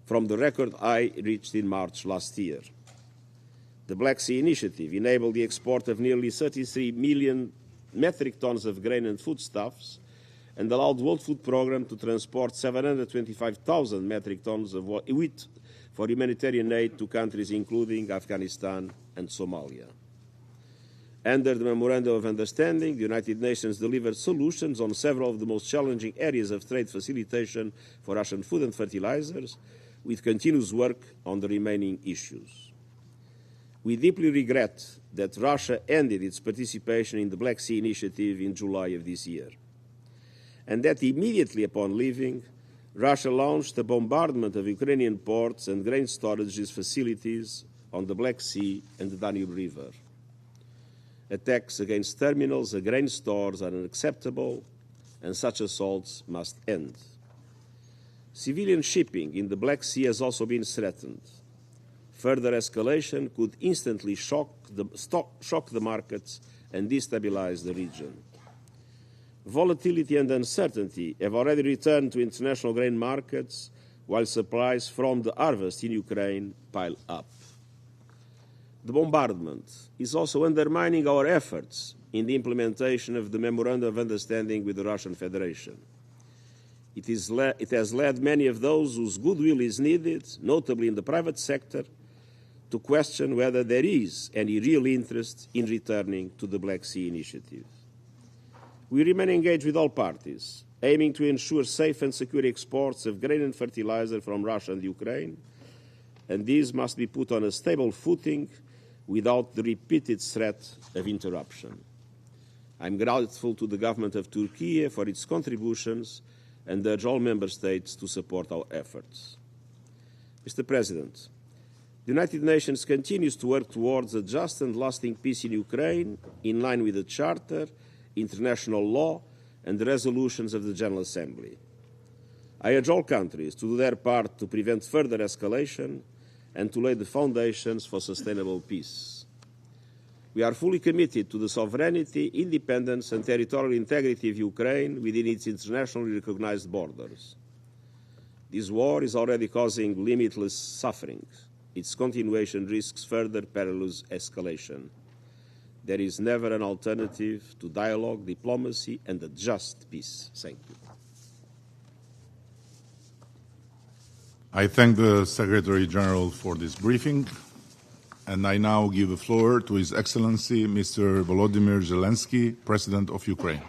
from the record high reached in March last year. The Black Sea Initiative enabled the export of nearly 33 million metric tons of grain and foodstuffs and allowed the World Food Programme to transport 725,000 metric tons of wheat for humanitarian aid to countries including Afghanistan and Somalia. Under the Memorandum of Understanding, the United Nations delivered solutions on several of the most challenging areas of trade facilitation for Russian food and fertilizers, with continuous work on the remaining issues. We deeply regret that Russia ended its participation in the Black Sea Initiative in July of this year, and that immediately upon leaving, Russia launched a bombardment of Ukrainian ports and grain storage facilities on the Black Sea and the Danube River. Attacks against terminals and grain stores are unacceptable, and such assaults must end. Civilian shipping in the Black Sea has also been threatened. Further escalation could instantly shock the markets and destabilize the region. Volatility and uncertainty have already returned to international grain markets, while supplies from the harvest in Ukraine pile up. The bombardment is also undermining our efforts in the implementation of the Memorandum of Understanding with the Russian Federation. It has led many of those whose goodwill is needed, notably in the private sector, to question whether there is any real interest in returning to the Black Sea Initiative. We remain engaged with all parties, aiming to ensure safe and secure exports of grain and fertilizer from Russia and Ukraine, and these must be put on a stable footing without the repeated threat of interruption. I'm grateful to the government of Turkey for its contributions and urge all member states to support our efforts. Mr. President, the United Nations continues to work towards a just and lasting peace in Ukraine, in line with the Charter, international law, and the resolutions of the General Assembly. I urge all countries to do their part to prevent further escalation and to lay the foundations for sustainable peace. We are fully committed to the sovereignty, independence, and territorial integrity of Ukraine within its internationally recognized borders. This war is already causing limitless suffering. Its continuation risks further perilous escalation. There is never an alternative to dialogue, diplomacy, and a just peace. Thank you. I thank the Secretary General for this briefing, and I now give the floor to His Excellency Mr. Volodymyr Zelensky, President of Ukraine.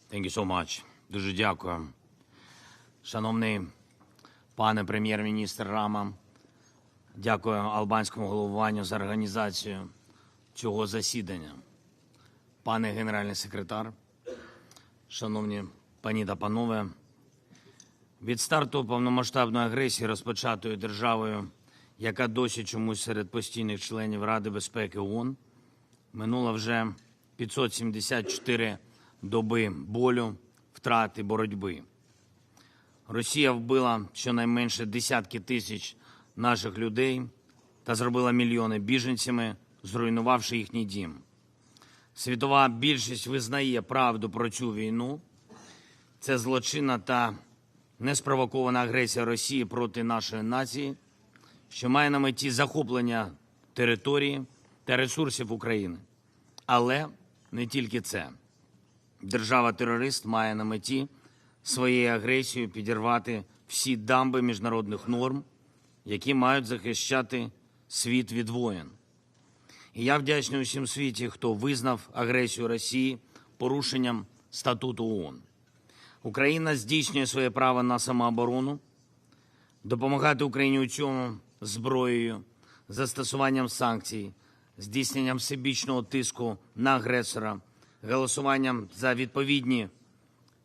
Thank you so much. Дуже дякую. Шановний пане прем'єр-міністр Рама, дякую албанському головуванню за організацію цього засідання. Пане генеральний секретар, шановні пані та панове, від старту повномасштабної агресії, розпочатої державою, яка досі чомусь серед постійних членів Ради безпеки ООН, минуло вже 574 доби болю, втрат і боротьби. Росія вбила щонайменше десятки тисяч наших людей та зробила мільйони біженцями, зруйнувавши їхній дім. Світова більшість визнає правду про цю війну. Це злочинна та неспровокована агресія Росії проти нашої нації, що має на меті захоплення території та ресурсів України, Але не тільки це. Держава-терорист має на меті своєю агресією підірвати всі дамби міжнародних норм, які мають захищати світ від воєн. І я вдячний усім світі, хто визнав агресію Росії порушенням статуту ООН. Україна здійснює своє право на самооборону, допомагати Україні у цьому зброєю, застосуванням санкцій, здійсненням всебічного тиску на агресора, голосуванням за відповідні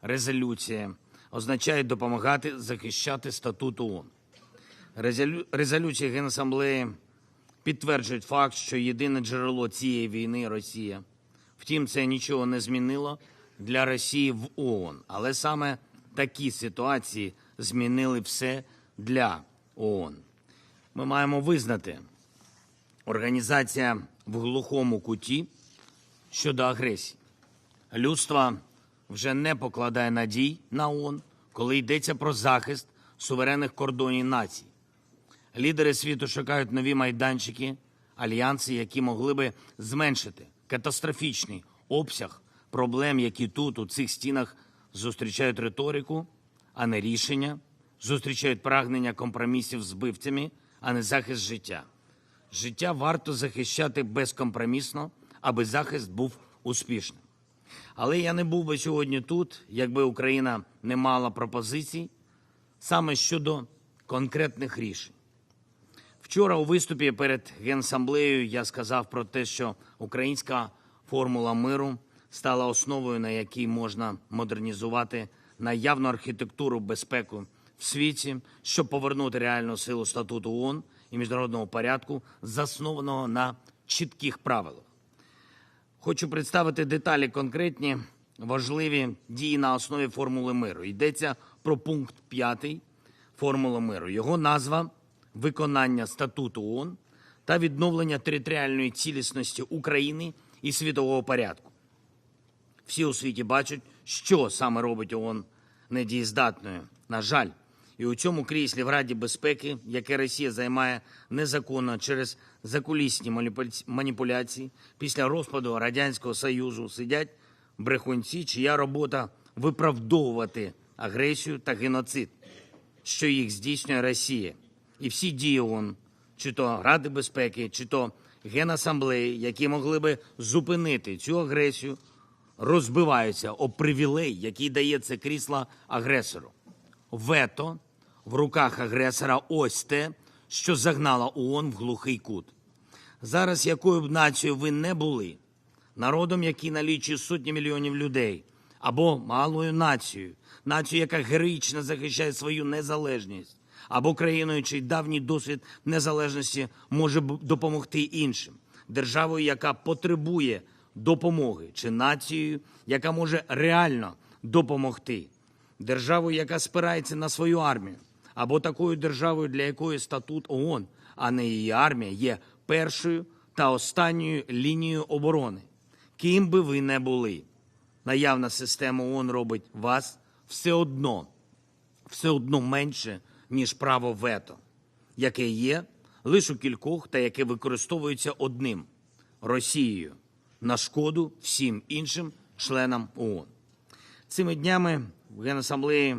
резолюції означає допомагати захищати статут ООН. Резолюції Генасамблеї підтверджують факт, що єдине джерело цієї війни – Росія. Втім, це нічого не змінило для Росії в ООН. Але саме такі ситуації змінили все для ООН. Ми маємо визнати, організація в глухому куті щодо агресії. Людство вже не покладає надій на ООН, коли йдеться про захист суверенних кордонів націй. Лідери світу шукають нові майданчики, альянси, які могли би зменшити катастрофічний обсяг проблем, які тут, у цих стінах, зустрічають риторику, а не рішення, зустрічають прагнення компромісів з вбивцями, а не захист життя. Життя варто захищати безкомпромісно, аби захист був успішним. Але я не був би сьогодні тут, якби Україна не мала пропозицій саме щодо конкретних рішень. Вчора у виступі перед Генасамблеєю я сказав про те, що українська формула миру стала основою, на якій можна модернізувати наявну архітектуру безпеки в світі, щоб повернути реальну силу статуту ООН і міжнародного порядку, заснованого на чітких правилах. Хочу представити деталі конкретні, важливі дії на основі формули миру. Йдеться про пункт 5 формули миру. Його назва – виконання статуту ООН та відновлення територіальної цілісності України і світового порядку. Всі у світі бачать, що саме робить ООН недієздатною. На жаль, і у цьому кріслі в Раді безпеки, яке Росія займає незаконно через закулісні маніпуляції, після розпаду Радянського Союзу сидять брехунці, чия робота виправдовувати агресію та геноцид, що їх здійснює Росія. І всі дії ООН, чи то Ради безпеки, чи то Генасамблеї, які могли би зупинити цю агресію, розбиваються об привілей, який дає це крісло агресору. Вето в руках агресора – ось те, що загнало ООН в глухий кут. Зараз, якою б нацією ви не були, народом, який налічує сотні мільйонів людей, або малою нацією, яка героїчно захищає свою незалежність, або країною, чий давній досвід незалежності може допомогти іншим, державою, яка потребує допомоги, чи нацією, яка може реально допомогти, державою, яка спирається на свою армію, або такою державою, для якої статут ООН, а не її армія, є першою та останньою лінією оборони. Ким би ви не були, наявна система ООН робить вас все одно менше, ніж право вето, яке є лише у кількох та яке використовується одним – Росією, на шкоду всім іншим членам ООН. Цими днями в Генасамблеї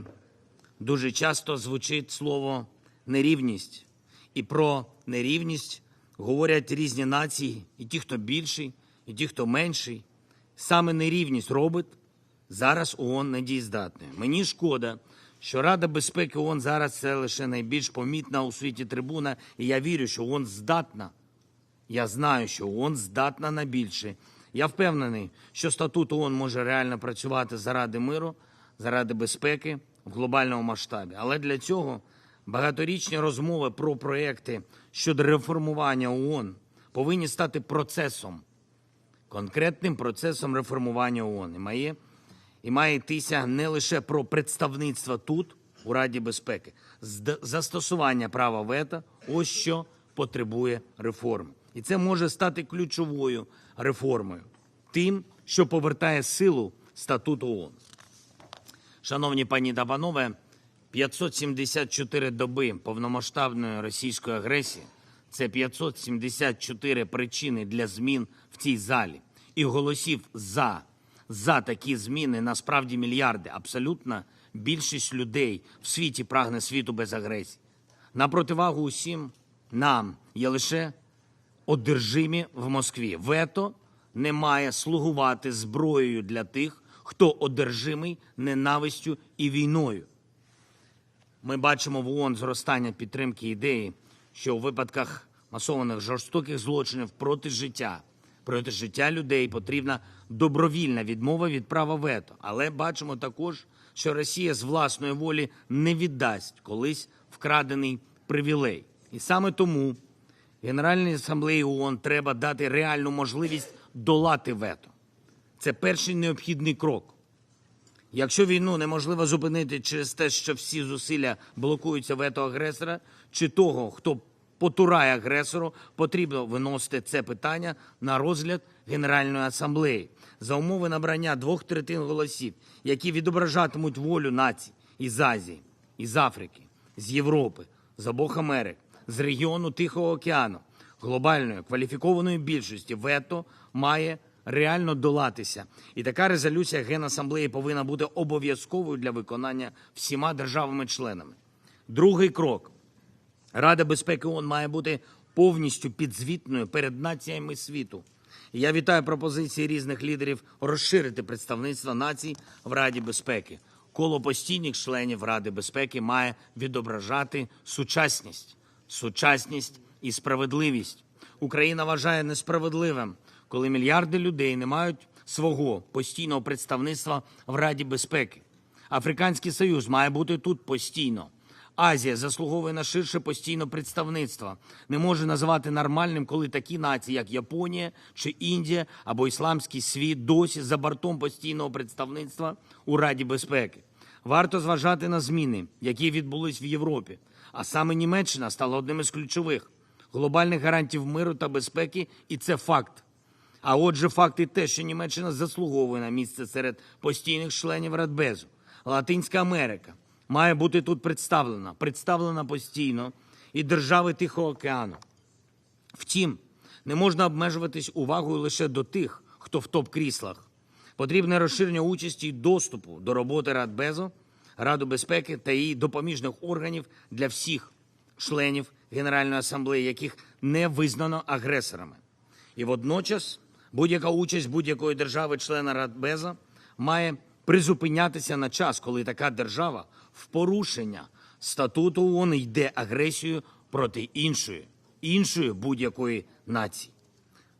дуже часто звучить слово «нерівність». І про нерівність говорять різні нації, і ті, хто більший, і ті, хто менший. Саме нерівність робить зараз ООН недієздатною. Мені шкода, що Рада безпеки ООН зараз – це лише найбільш помітна у світі трибуна, і я вірю, що ООН здатна. Я знаю, що ООН здатна на більше. Я впевнений, що статут ООН може реально працювати заради миру, заради безпеки в глобальному масштабі. Але для цього багаторічні розмови про проекти щодо реформування ООН повинні стати процесом, конкретним процесом реформування ООН. І має йтися не лише про представництво тут, у Раді безпеки. Застосування права вето – ось що потребує реформи. І це може стати ключовою реформою, тим, що повертає силу статуту ООН. Шановні пані та панове, 574 доби повномасштабної російської агресії – це 574 причини для змін в цій залі. І голосів за такі зміни насправді мільярди. Абсолютна більшість людей в світі прагне світу без агресії. На противагу усім нам є лише одержимі в Москві. Вето не має слугувати зброєю для тих, хто одержимий ненавистю і війною. Ми бачимо в ООН зростання підтримки ідеї, що у випадках масованих жорстоких злочинів проти життя людей потрібна добровільна відмова від права вето. Але бачимо також, що Росія з власної волі не віддасть колись вкрадений привілей. І саме тому Генеральній асамблеї ООН треба дати реальну можливість долати вето. Це перший необхідний крок. Якщо війну неможливо зупинити через те, що всі зусилля блокуються вето агресора, чи того, хто потурає агресору, потрібно виносити це питання на розгляд Генеральної асамблеї. За умови набрання 2/3 голосів, які відображатимуть волю націй із Азії, із Африки, з Європи, з обох Америк, з регіону Тихого океану, глобальної кваліфікованої більшості вето має реально долатися. І така резолюція Генасамблеї повинна бути обов'язковою для виконання всіма державами-членами. Другий крок. Рада безпеки ООН має бути повністю підзвітною перед націями світу. І я вітаю пропозиції різних лідерів розширити представництво націй в Раді безпеки. Коло постійних членів Ради безпеки має відображати сучасність і справедливість. Україна вважає несправедливим, коли мільярди людей не мають свого постійного представництва в Раді безпеки. Африканський Союз має бути тут постійно. Азія заслуговує на ширше постійне представництво. Не може називати нормальним, коли такі нації, як Японія чи Індія або ісламський світ досі за бортом постійного представництва у Раді безпеки. Варто зважати на зміни, які відбулись в Європі. А саме Німеччина стала одним із ключових глобальних гарантів миру та безпеки, і це факт. А отже, факт і те, що Німеччина заслуговує на місце серед постійних членів Радбезу. Латинська Америка має бути тут представлена постійно, і держави Тихого океану. Втім, не можна обмежуватись увагою лише до тих, хто в топ-кріслах. Потрібне розширення участі і доступу до роботи Радбезу, Ради безпеки та її допоміжних органів для всіх членів Генеральної асамблеї, яких не визнано агресорами. І водночас будь-яка участь будь-якої держави-члена Радбезу має призупинятися на час, коли така держава в порушення статуту ООН йде агресією проти іншої будь-якої нації.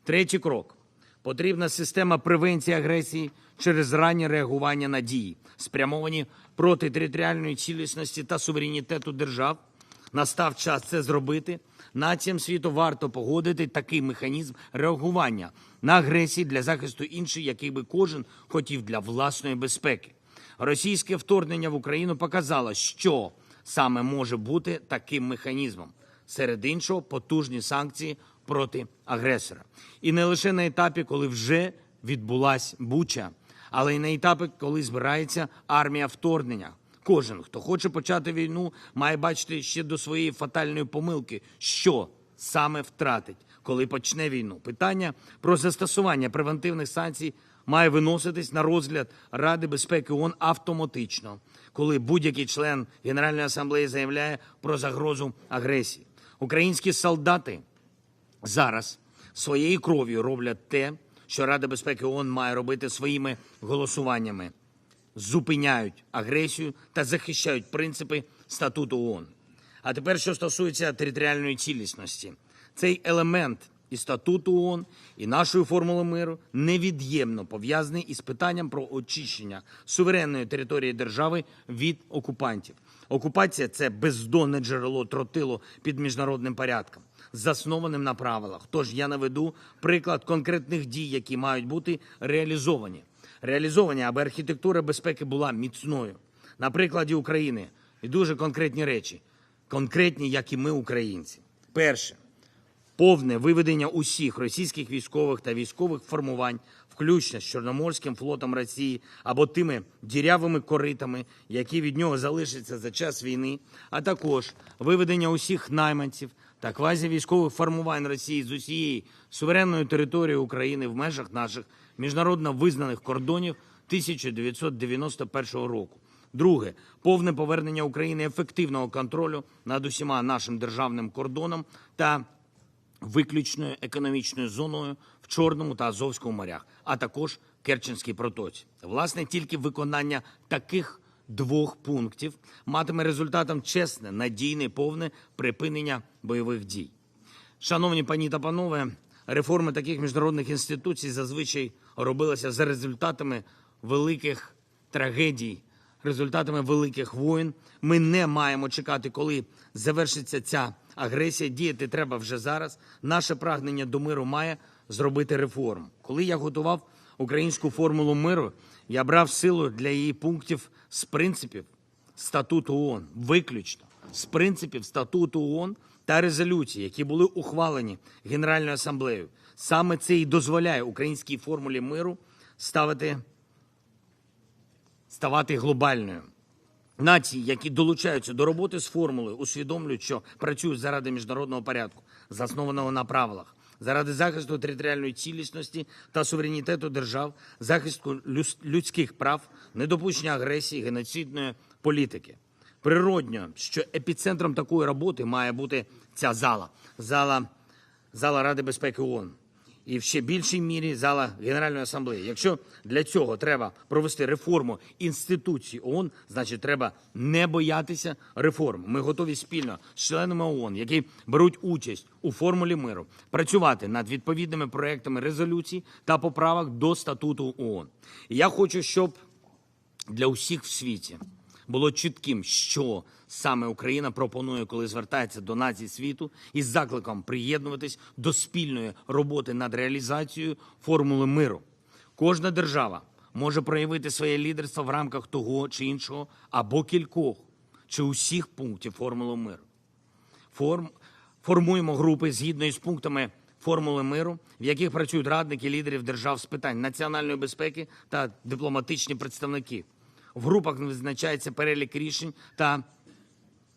Третій крок. Потрібна система превенції агресії через раннє реагування на дії, спрямовані проти територіальної цілісності та суверенітету держав. Настав час це зробити. Націям світу варто погодити такий механізм реагування на агресії для захисту інших, який би кожен хотів для власної безпеки. Російське вторгнення в Україну показало, що саме може бути таким механізмом. Серед іншого, потужні санкції проти агресора. І не лише на етапі, коли вже відбулась Буча, але й на етапі, коли збирається армія вторгнення. Кожен, хто хоче почати війну, має бачити ще до своєї фатальної помилки, що саме втратить, коли почне війну. Питання про застосування превентивних санкцій має виноситись на розгляд Ради безпеки ООН автоматично, коли будь-який член Генеральної асамблеї заявляє про загрозу агресії. Українські солдати зараз своєю кров'ю роблять те, що Рада безпеки ООН має робити своїми голосуваннями. Зупиняють агресію та захищають принципи статуту ООН. А тепер, що стосується територіальної цілісності. Цей елемент і статуту ООН, і нашої формули миру невід'ємно пов'язаний із питанням про очищення суверенної території держави від окупантів. Окупація – це бездонне джерело тротилу під міжнародним порядком, заснованим на правилах. Тож я наведу приклад конкретних дій, які мають бути реалізовані, аби архітектура безпеки була міцною. На прикладі України і дуже конкретні речі, конкретні, як і ми, українці. Перше. Повне виведення усіх російських військових та військових формувань, включно з Чорноморським флотом Росії або тими дірявими коритами, які від нього залишаться за час війни, а також виведення усіх найманців та квазівійськових формувань Росії з усієї суверенної території України в межах наших міжнародно визнаних кордонів 1991 року. Друге – повне повернення України ефективного контролю над усіма нашим державним кордоном та виключною економічною зоною в Чорному та Азовському морях, а також Керченській протоці. Власне, тільки виконання таких двох пунктів матиме результатом чесне, надійне і повне припинення бойових дій. Шановні пані та панове, реформи таких міжнародних інституцій зазвичай робилися за результатами великих трагедій, результатами великих воєн. Ми не маємо чекати, коли завершиться ця агресія. Діяти треба вже зараз. Наше прагнення до миру має зробити реформу. Коли я готував українську формулу миру, я брав силу для її пунктів з принципів Статуту ООН, виключно з принципів Статуту ООН та резолюцій, які були ухвалені Генеральною асамблеєю. Саме це і дозволяє українській формулі миру ставати глобальною. Нації, які долучаються до роботи з формулою, усвідомлюють, що працюють заради міжнародного порядку, заснованого на правилах, заради захисту територіальної цілісності та суверенітету держав, захисту людських прав, недопущення агресії, геноцидної політики. Природньо, що епіцентром такої роботи має бути ця зала Ради безпеки ООН. І в ще більшій мірі зала Генеральної асамблеї. Якщо для цього треба провести реформу інституцій ООН, значить треба не боятися реформ. Ми готові спільно з членами ООН, які беруть участь у формулі миру, працювати над відповідними проектами резолюцій та поправок до Статуту ООН. І я хочу, щоб для усіх в світі було чітким, що саме Україна пропонує, коли звертається до націй світу із закликом приєднуватись до спільної роботи над реалізацією формули миру. Кожна держава може проявити своє лідерство в рамках того чи іншого або кількох чи усіх пунктів формули миру. Формуємо групи згідно із пунктами формули миру, в яких працюють радники лідерів держав з питань національної безпеки та дипломатичні представники. В групах визначається перелік рішень та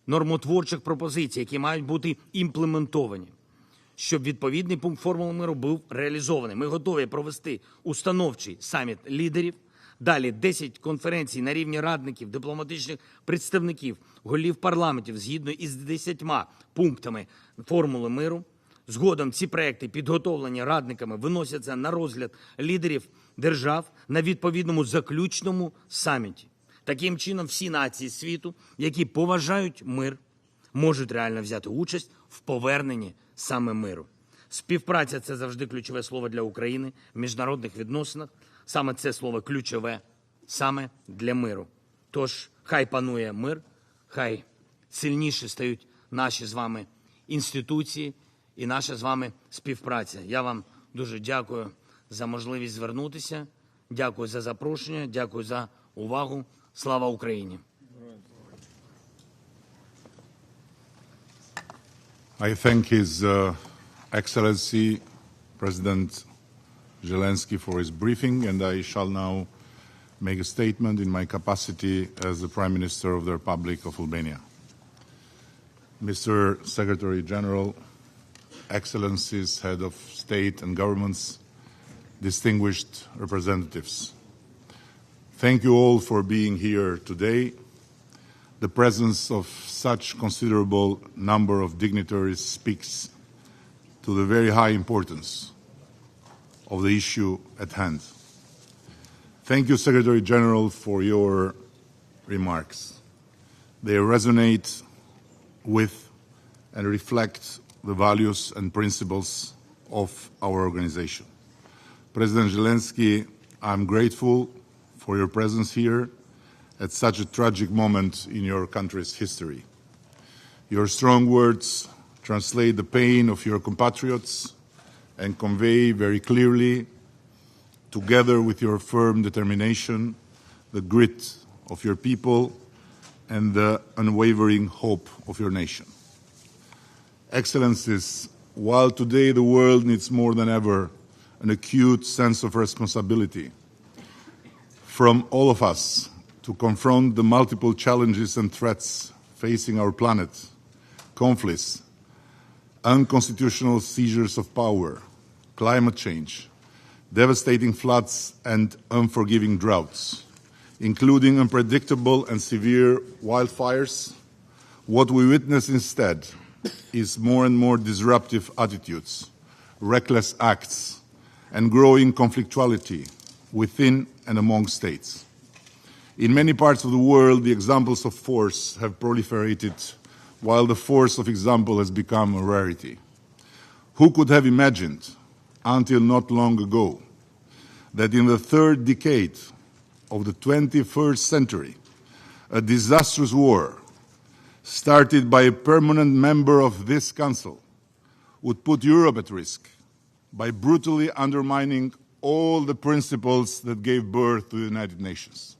нормотворчих пропозицій, які мають бути імплементовані, щоб відповідний пункт формули миру був реалізований. Ми готові провести установчий саміт лідерів, далі 10 конференцій на рівні радників, дипломатичних представників, голів парламентів згідно із 10 пунктами формули миру. Згодом ці проекти, підготовлені радниками, виносяться на розгляд лідерів держав на відповідному заключному саміті. Таким чином, всі нації світу, які поважають мир, можуть реально взяти участь в поверненні саме миру. Співпраця – це завжди ключове слово для України в міжнародних відносинах. Саме це слово ключове саме для миру. Тож, хай панує мир, хай сильніше стають наші з вами інституції і наша з вами співпраця. Я вам дуже дякую за можливість звернутися, дякую за запрошення, дякую за увагу. Слава Україні! I thank His Excellency President Zelensky for his briefing, and I shall now make a statement in my capacity as the Prime Minister of the Republic of Albania. Mr. Secretary General, Excellencies, Head of State and Governments, distinguished representatives, thank you all for being here today. The presence of such considerable number of dignitaries speaks to the very high importance of the issue at hand. Thank you, Secretary General, for your remarks. They resonate with and reflect the values and principles of our organization. President Zelensky, I'm grateful for your presence here at such a tragic moment in your country's history. Your strong words translate the pain of your compatriots and convey very clearly, together with your firm determination, the grit of your people and the unwavering hope of your nation. Excellencies, while today the world needs more than ever an acute sense of responsibility from all of us to confront the multiple challenges and threats facing our planet, conflicts, unconstitutional seizures of power, climate change, devastating floods and unforgiving droughts, including unpredictable and severe wildfires. What we witness instead is more and more disruptive attitudes, reckless acts, and growing conflictuality within and among states. In many parts of the world, the examples of force have proliferated, while the force of example has become a rarity. Who could have imagined, until not long ago, that in the third decade of the 21st century, a disastrous war started by a permanent member of this Council would put Europe at risk by brutally undermining all the principles that gave birth to the United Nations?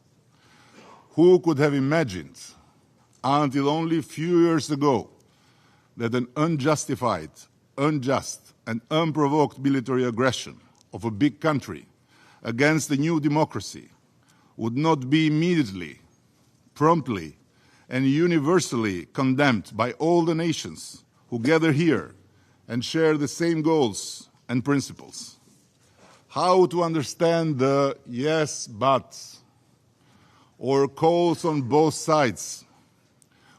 Who could have imagined, until only a few years ago, that an unjustified, unjust, and unprovoked military aggression of a big country against a new democracy would not be immediately, promptly, and universally condemned by all the nations who gather here and share the same goals and principles? How to understand the yes, buts, or calls on both sides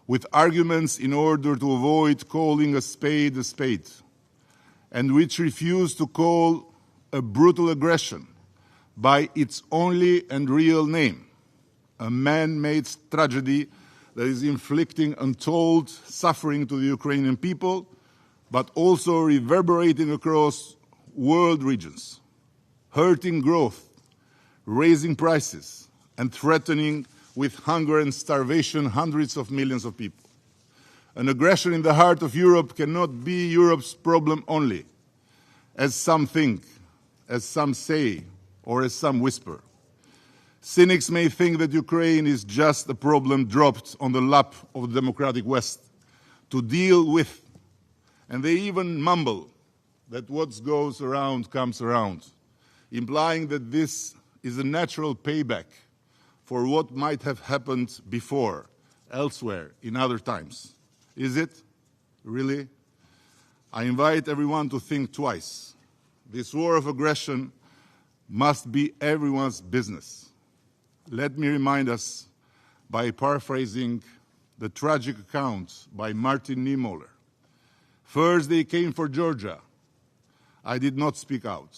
with arguments in order to avoid calling a spade, and which refuse to call a brutal aggression by its only and real name, a man-made tragedy that is inflicting untold suffering to the Ukrainian people, but also reverberating across world regions, hurting growth, raising prices, and threatening with hunger and starvation hundreds of millions of people. An aggression in the heart of Europe cannot be Europe's problem only, as some think, as some say, or as some whisper. Cynics may think that Ukraine is just a problem dropped on the lap of the democratic West to deal with, and they even mumble that what goes around comes around, implying that this is a natural payback for what might have happened before, elsewhere, in other times. Is it? Really? I invite everyone to think twice. This war of aggression must be everyone's business. Let me remind us by paraphrasing the tragic account by Martin Niemöller. First they came for Georgia. I did not speak out.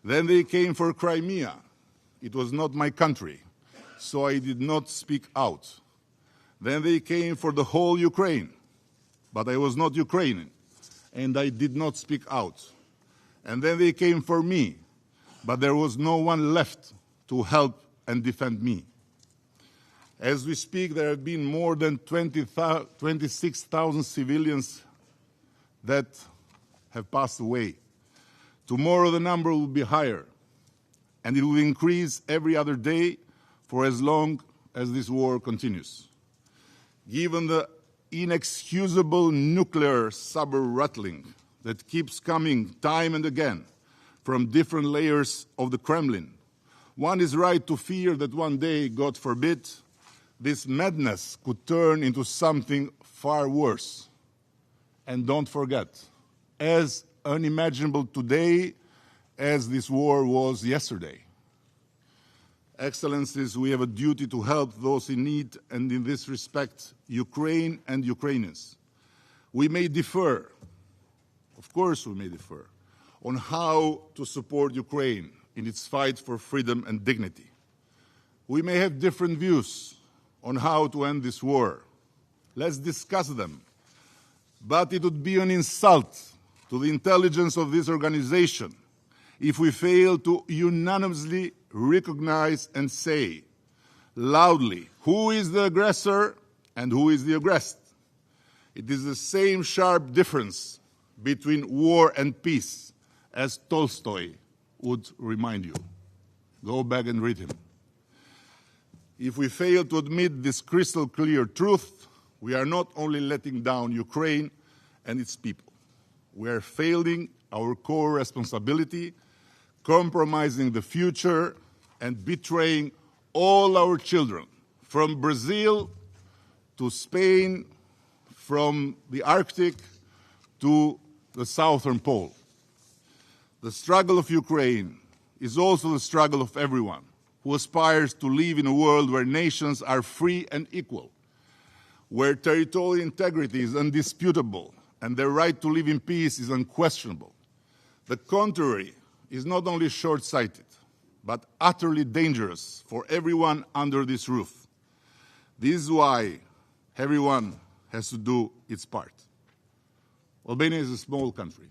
Then they came for Crimea. It was not my country, so I did not speak out. Then they came for the whole Ukraine, but I was not Ukrainian, and I did not speak out. And then they came for me, but there was no one left to help and defend me. As we speak, there have been more than 26,000 civilians that have passed away. Tomorrow the number will be higher, and it will increase every other day for as long as this war continues. Given the inexcusable nuclear saber rattling that keeps coming time and again from different layers of the Kremlin, one is right to fear that one day, God forbid, this madness could turn into something far worse. And don't forget, as unimaginable today as this war was yesterday. Excellencies, we have a duty to help those in need, and in this respect, Ukraine and Ukrainians. We may differ, of course we may differ, on how to support Ukraine in its fight for freedom and dignity. We may have different views on how to end this war. Let's discuss them. But it would be an insult to the intelligence of this organization if we fail to unanimously recognize and say loudly who is the aggressor and who is the aggressed. It is the same sharp difference between war and peace as Tolstoy would remind you. Go back and read him. If we fail to admit this crystal clear truth, we are not only letting down Ukraine and its people, we are failing our core responsibility, compromising the future, and betraying all our children, from Brazil to Spain, from the Arctic to the Southern Pole. The struggle of Ukraine is also the struggle of everyone who aspires to live in a world where nations are free and equal, where territorial integrity is undisputable and their right to live in peace is unquestionable. The contrary is not only short-sighted, but utterly dangerous for everyone under this roof. This is why everyone has to do its part. Albania is a small country.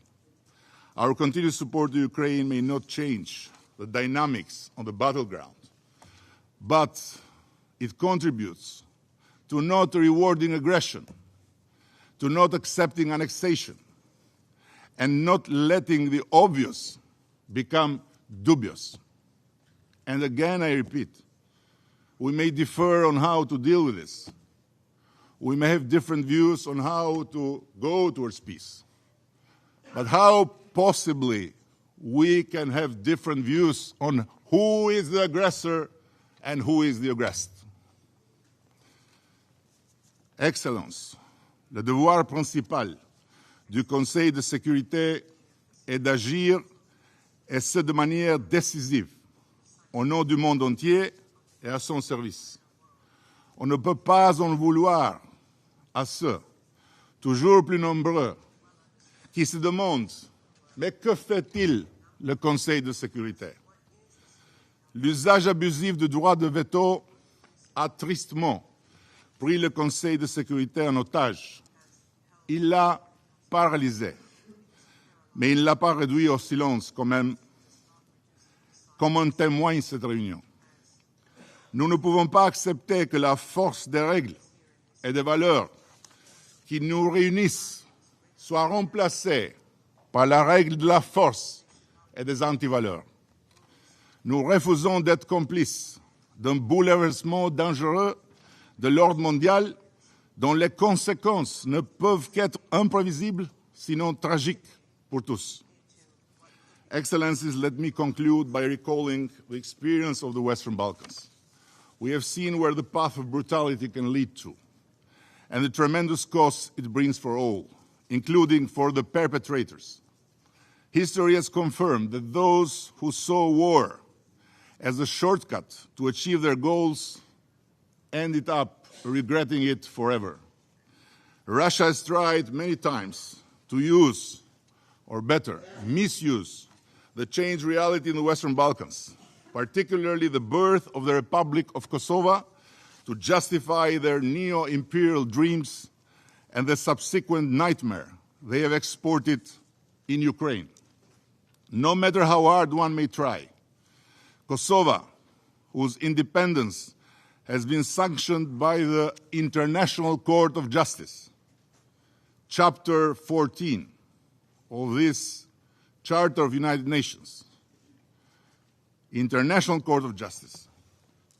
Our continued support to Ukraine may not change the dynamics on the battleground, but it contributes to not rewarding aggression, to not accepting annexation, and not letting the obvious become dubious. And again, I repeat, we may differ on how to deal with this. We may have different views on how to go towards peace. But how possibly we can have different views on who is the aggressor and who is the aggressed? Excellence, le devoir principal du Conseil de sécurité est d'agir, et ce de manière décisive, au nom du monde entier et à son service. On ne peut pas en vouloir à ceux, toujours plus nombreux, qui se demandent « Mais que fait-il le Conseil de sécurité ?» L'usage abusif du droit de veto a tristement pris le Conseil de sécurité en otage. Il l'a paralysé, mais il ne l'a pas réduit au silence quand même, comme en témoigne cette réunion. Nous ne pouvons pas accepter que la force des règles et des valeurs qui nous réunissent soit remplacée par la règle de la force et des antivaleurs. Nous refusons d'être complices d'un bouleversement dangereux de l'ordre mondial dont les conséquences ne peuvent qu'être imprévisibles, sinon tragiques pour tous. Excellencies, let me conclude by recalling the experience of the Western Balkans. We have seen where the path of brutality can lead to, and the tremendous costs it brings for all, including for the perpetrators. History has confirmed that those who saw war as a shortcut to achieve their goals ended up regretting it forever. Russia has tried many times to use, or better, misuse, the changed reality in the Western Balkans, particularly the birth of the Republic of Kosovo, to justify their neo-imperial dreams and the subsequent nightmare they have exported in Ukraine. No matter how hard one may try, Kosovo, whose independence has been sanctioned by the International Court of Justice, Chapter 14 of this Charter of United Nations, International Court of Justice,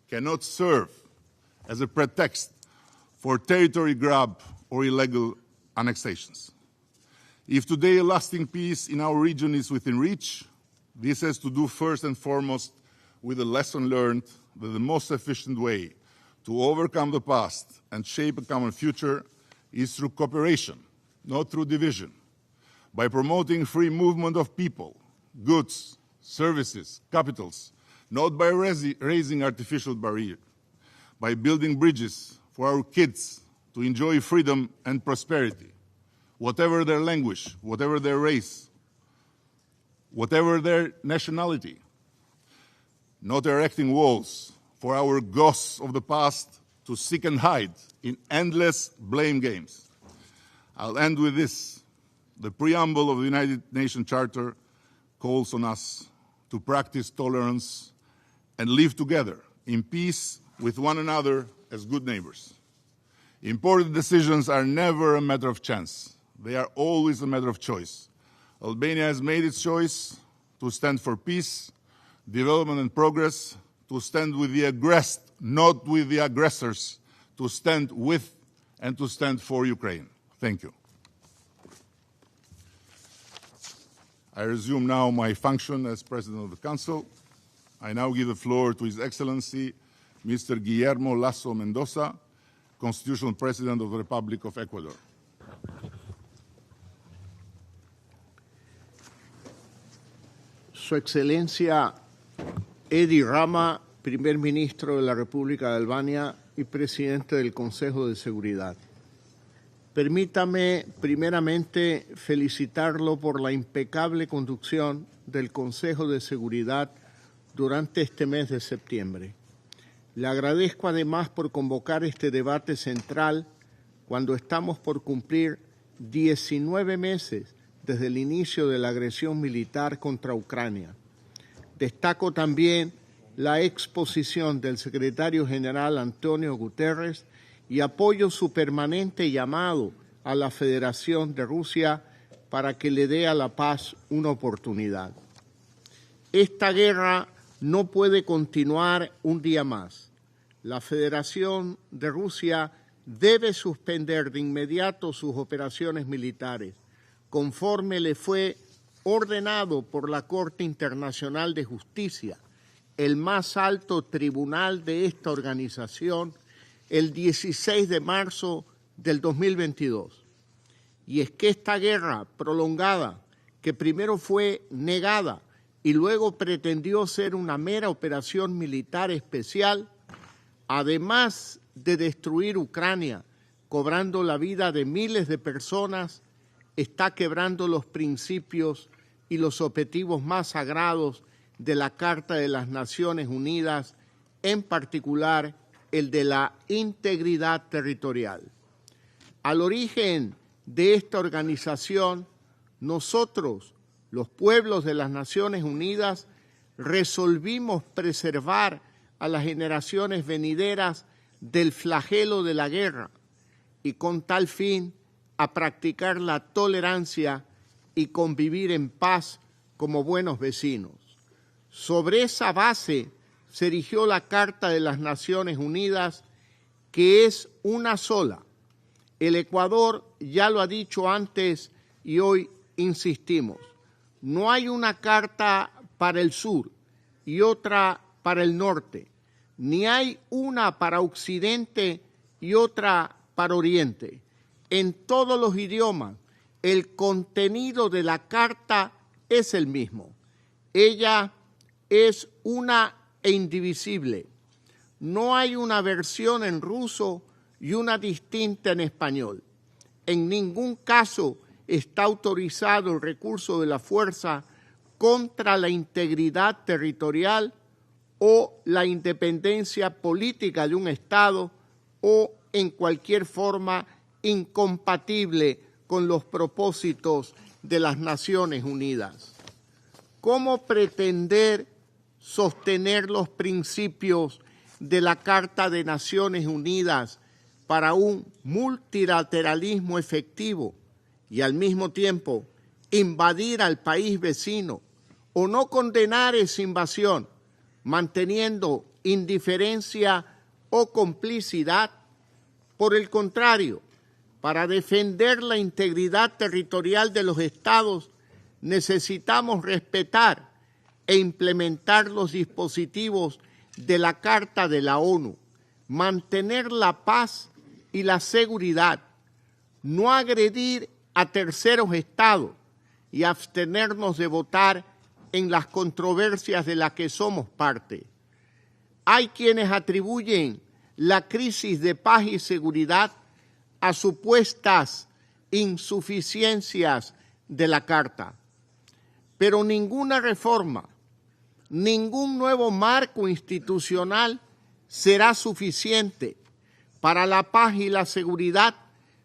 cannot serve as a pretext for territory grab or illegal annexations. If today a lasting peace in our region is within reach, this has to do first and foremost with the lesson learned that the most efficient way to overcome the past and shape a common future is through cooperation, not through division, by promoting free movement of people, goods, services, capitals, not by raising artificial barriers, by building bridges for our kids to enjoy freedom and prosperity, whatever their language, whatever their race, whatever their nationality, not erecting walls for our ghosts of the past to seek and hide in endless blame games. I'll end with this. The preamble of the United Nations Charter calls on us to practice tolerance and live together in peace with one another as good neighbors. Important decisions are never a matter of chance. They are always a matter of choice. Albania has made its choice to stand for peace, development and progress, to stand with the aggressed, not with the aggressors, to stand with and to stand for Ukraine. Thank you. I resume now my function as President of the Council. I now give the floor to His Excellency, Mr. Guillermo Lasso Mendoza, Constitutional President of the Republic of Ecuador. Su Excelencia, Edi Rama, primer ministro de la República de Albania y presidente del Consejo de Seguridad. Permítame primeramente felicitarlo por la impecable conducción del Consejo de Seguridad durante este mes de septiembre. Le agradezco además por convocar este debate central cuando estamos por cumplir 19 meses desde el inicio de la agresión militar contra Ucrania. Destaco también la exposición del secretario general Antonio Guterres y apoyo su permanente llamado a la Federación de Rusia para que le dé a la paz una oportunidad. Esta guerra no puede continuar un día más. La Federación de Rusia debe suspender de inmediato sus operaciones militares, conforme le fue ordenado por la Corte Internacional de Justicia, el más alto tribunal de esta organización, el 16 de marzo del 2022. Y es que esta guerra prolongada, que primero fue negada y luego pretendió ser una mera operación militar especial, además de destruir Ucrania, cobrando la vida de miles de personas, está quebrando los principios y los objetivos más sagrados de la Carta de las Naciones Unidas, en particular el de la integridad territorial. Al origen de esta organización, nosotros, los pueblos de las Naciones Unidas, resolvimos preservar a las generaciones venideras del flagelo de la guerra y con tal fin a practicar la tolerancia y convivir en paz como buenos vecinos. Sobre esa base se erigió la Carta de las Naciones Unidas, que es una sola. El Ecuador ya lo ha dicho antes y hoy insistimos. No hay una carta para el sur y otra para el norte, ni hay una para Occidente y otra para Oriente. En todos los idiomas, el contenido de la carta es el mismo. Ella es una e indivisible. No hay una versión en ruso y una distinta en español. En ningún caso está autorizado el recurso de la fuerza contra la integridad territorial o la independencia política de un Estado o en cualquier forma incompatible con los propósitos de las Naciones Unidas. ¿Cómo pretender sostener los principios de la Carta de Naciones Unidas para un multilateralismo efectivo y al mismo tiempo invadir al país vecino o no condenar esa invasión, manteniendo indiferencia o complicidad? Por el contrario, para defender la integridad territorial de los estados necesitamos respetar e implementar los dispositivos de la Carta de la ONU, mantener la paz y la seguridad, no agredir a terceros estados y abstenernos de votar en las controversias de las que somos parte. Hay quienes atribuyen la crisis de paz y seguridad a supuestas insuficiencias de la Carta. Pero ninguna reforma, ningún nuevo marco institucional será suficiente para la paz y la seguridad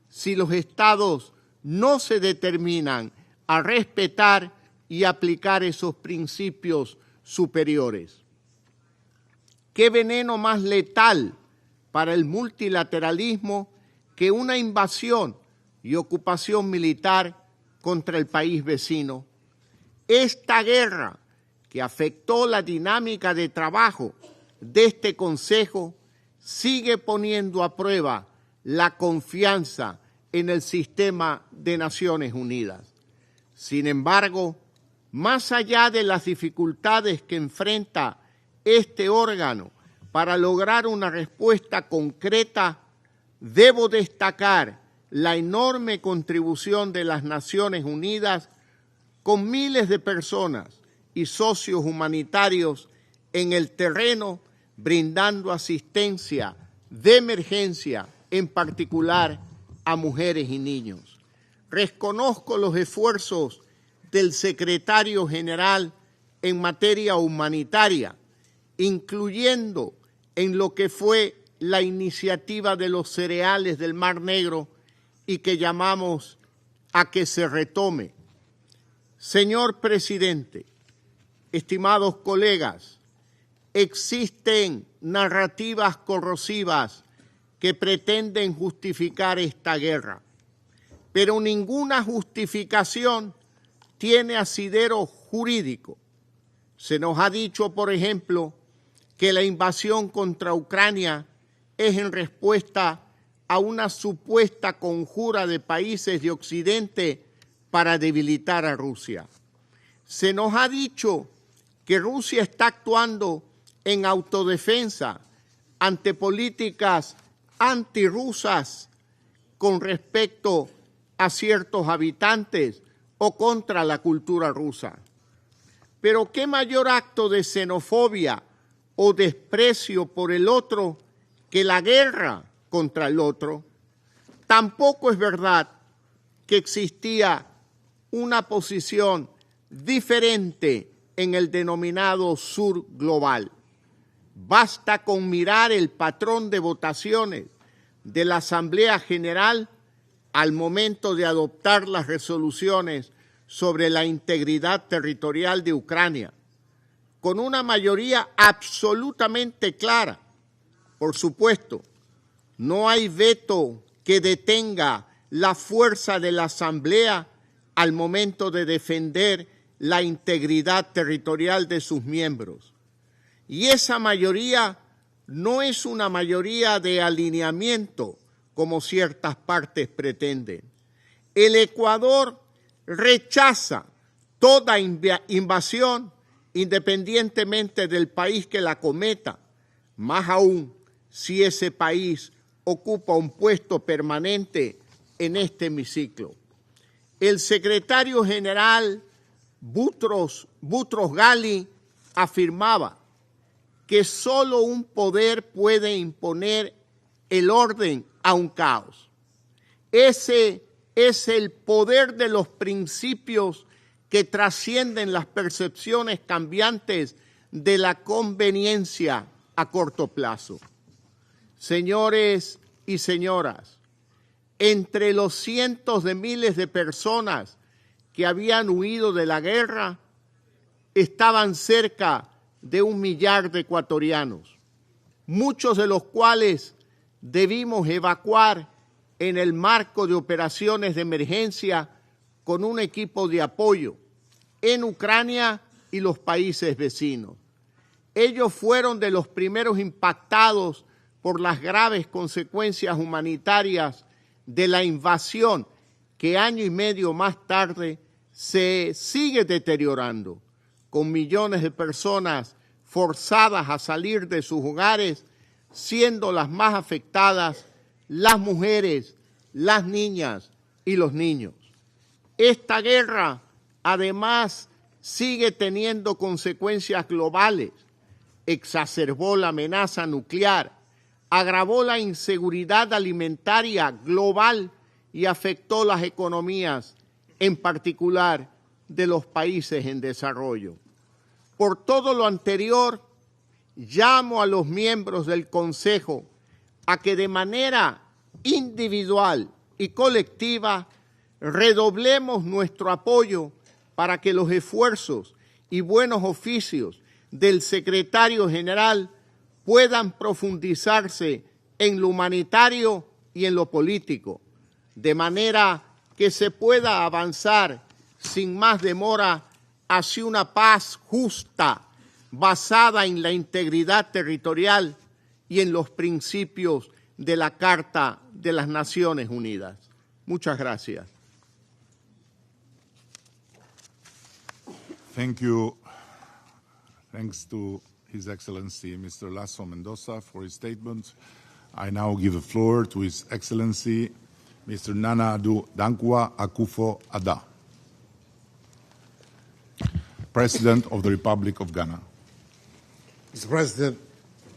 si los estados no se determinan a respetar y aplicar esos principios superiores. ¿Qué veneno más letal para el multilateralismo que una invasión y ocupación militar contra el país vecino? Esta guerra, que afectó la dinámica de trabajo de este Consejo, sigue poniendo a prueba la confianza en el sistema de Naciones Unidas. Sin embargo, más allá de las dificultades que enfrenta este órgano para lograr una respuesta concreta, debo destacar la enorme contribución de las Naciones Unidas con miles de personas y socios humanitarios en el terreno, brindando asistencia de emergencia, en particular a mujeres y niños. Reconozco los esfuerzos del secretario general en materia humanitaria, incluyendo en lo que fue la iniciativa de los cereales del Mar Negro y que llamamos a que se retome. Señor presidente, estimados colegas, existen narrativas corrosivas que pretenden justificar esta guerra, pero ninguna justificación tiene asidero jurídico. Se nos ha dicho, por ejemplo, que la invasión contra Ucrania es en respuesta a una supuesta conjura de países de Occidente para debilitar a Rusia. Se nos ha dicho que Rusia está actuando en autodefensa ante políticas antirrusas con respecto a ciertos habitantes o contra la cultura rusa. Pero ¿qué mayor acto de xenofobia o desprecio por el otro que la guerra contra el otro? Tampoco es verdad que existía una posición diferente en el denominado sur global. Basta con mirar el patrón de votaciones de la Asamblea General al momento de adoptar las resoluciones sobre la integridad territorial de Ucrania, con una mayoría absolutamente clara. Por supuesto, no hay veto que detenga la fuerza de la Asamblea al momento de defender la integridad territorial de sus miembros. Y esa mayoría no es una mayoría de alineamiento, como ciertas partes pretenden. El Ecuador rechaza toda invasión, independientemente del país que la cometa, más aún si ese país ocupa un puesto permanente en este hemiciclo. El secretario general Boutros Ghali afirmaba que solo un poder puede imponer el orden a un caos. Ese es el poder de los principios que trascienden las percepciones cambiantes de la conveniencia a corto plazo. Señores y señoras, entre los cientos de miles de personas que habían huido de la guerra, estaban cerca de 1 millar de ecuatorianos, muchos de los cuales debimos evacuar en el marco de operaciones de emergencia con un equipo de apoyo en Ucrania y los países vecinos. Ellos fueron de los primeros impactados por las graves consecuencias humanitarias de la invasión que año y medio más tarde se sigue deteriorando, con millones de personas forzadas a salir de sus hogares, siendo las más afectadas las mujeres, las niñas y los niños. Esta guerra, además, sigue teniendo consecuencias globales. Exacerbó la amenaza nuclear, agravó la inseguridad alimentaria global y afectó las economías, en particular de los países en desarrollo. Por todo lo anterior, llamo a los miembros del Consejo a que de manera individual y colectiva redoblemos nuestro apoyo para que los esfuerzos y buenos oficios del secretario general puedan profundizarse en lo humanitario y en lo político, de manera que se pueda avanzar sin más demora hacia una paz justa, basada en la integridad territorial y en los principios de la Carta de las Naciones Unidas. Muchas gracias. Thank you. Thanks to His Excellency Mr. Lasso Mendoza for his statement. I now give the floor to His Excellency Mr. Nana Addo Dankwa Akufo-Addo, President of the Republic of Ghana. Mr. President,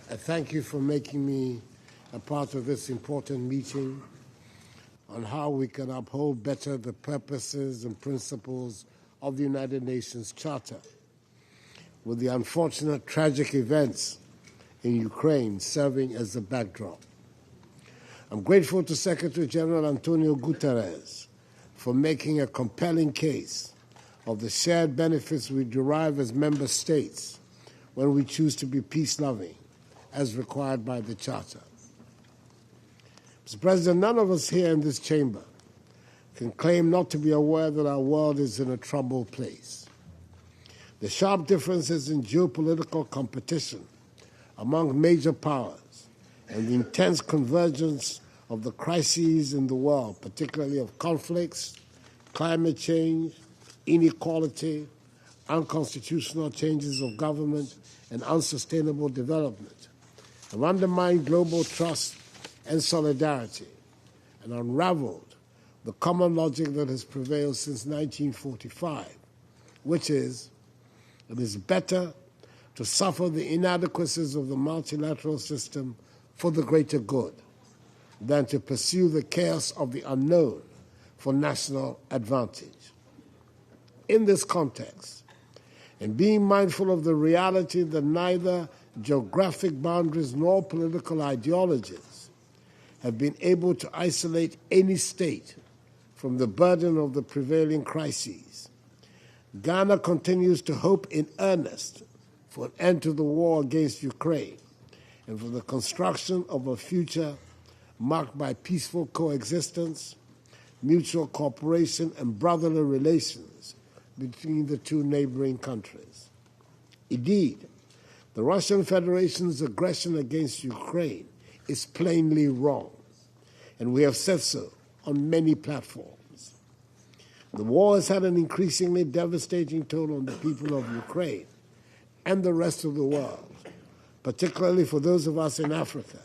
I thank you for making me a part of this important meeting on how we can uphold better the purposes and principles of the United Nations Charter, with the unfortunate tragic events in Ukraine serving as the backdrop. I'm grateful to Secretary General Antonio Guterres for making a compelling case of the shared benefits we derive as member states when we choose to be peace-loving, as required by the Charter. Mr. President, none of us here in this chamber can claim not to be aware that our world is in a troubled place. The sharp differences in geopolitical competition among major powers and the intense convergence of the crises in the world, particularly of conflicts, climate change, inequality, unconstitutional changes of government, and unsustainable development, have undermined global trust and solidarity and unraveled the common logic that has prevailed since 1945, which is, it is better to suffer the inadequacies of the multilateral system for the greater good than to pursue the chaos of the unknown for national advantage. In this context, and being mindful of the reality that neither geographic boundaries nor political ideologies have been able to isolate any state from the burden of the prevailing crises, Ghana continues to hope in earnest for an end to the war against Ukraine and for the construction of a future marked by peaceful coexistence, mutual cooperation, and brotherly relations between the two neighboring countries. Indeed, the Russian Federation's aggression against Ukraine is plainly wrong, and we have said so on many platforms. The war has had an increasingly devastating toll on the people of Ukraine and the rest of the world, particularly for those of us in Africa,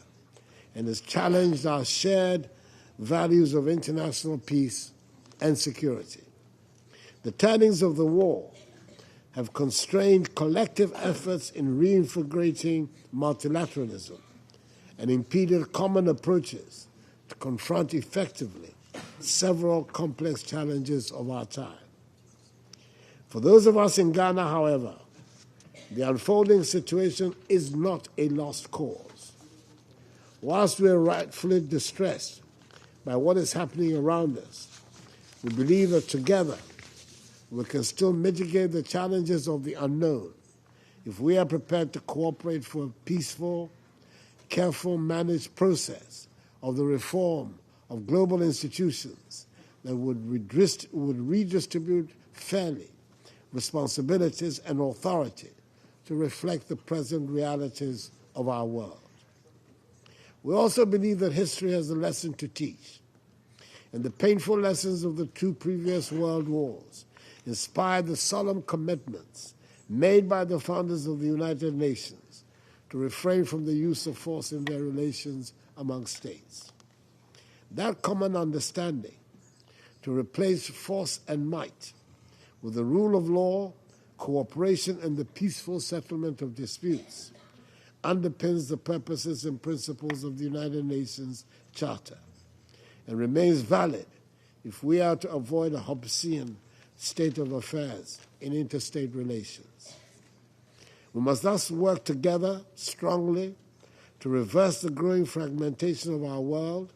and has challenged our shared values of international peace and security. The turnings of the war have constrained collective efforts in reinvigorating multilateralism and impeded common approaches to confront effectively several complex challenges of our time. For those of us in Ghana, however, the unfolding situation is not a lost cause. Whilst we are rightfully distressed by what is happening around us, we believe that together we can still mitigate the challenges of the unknown if we are prepared to cooperate for a peaceful, careful, managed process of the reform of global institutions that would redistribute fairly responsibilities and authority to reflect the present realities of our world. We also believe that history has a lesson to teach, and the painful lessons of the two previous world wars inspired the solemn commitments made by the founders of the United Nations to refrain from the use of force in their relations among states. That common understanding to replace force and might with the rule of law, cooperation, and the peaceful settlement of disputes underpins the purposes and principles of the United Nations Charter and remains valid if we are to avoid a Hobbesian state of affairs in interstate relations. We must thus work together strongly to reverse the growing fragmentation of our world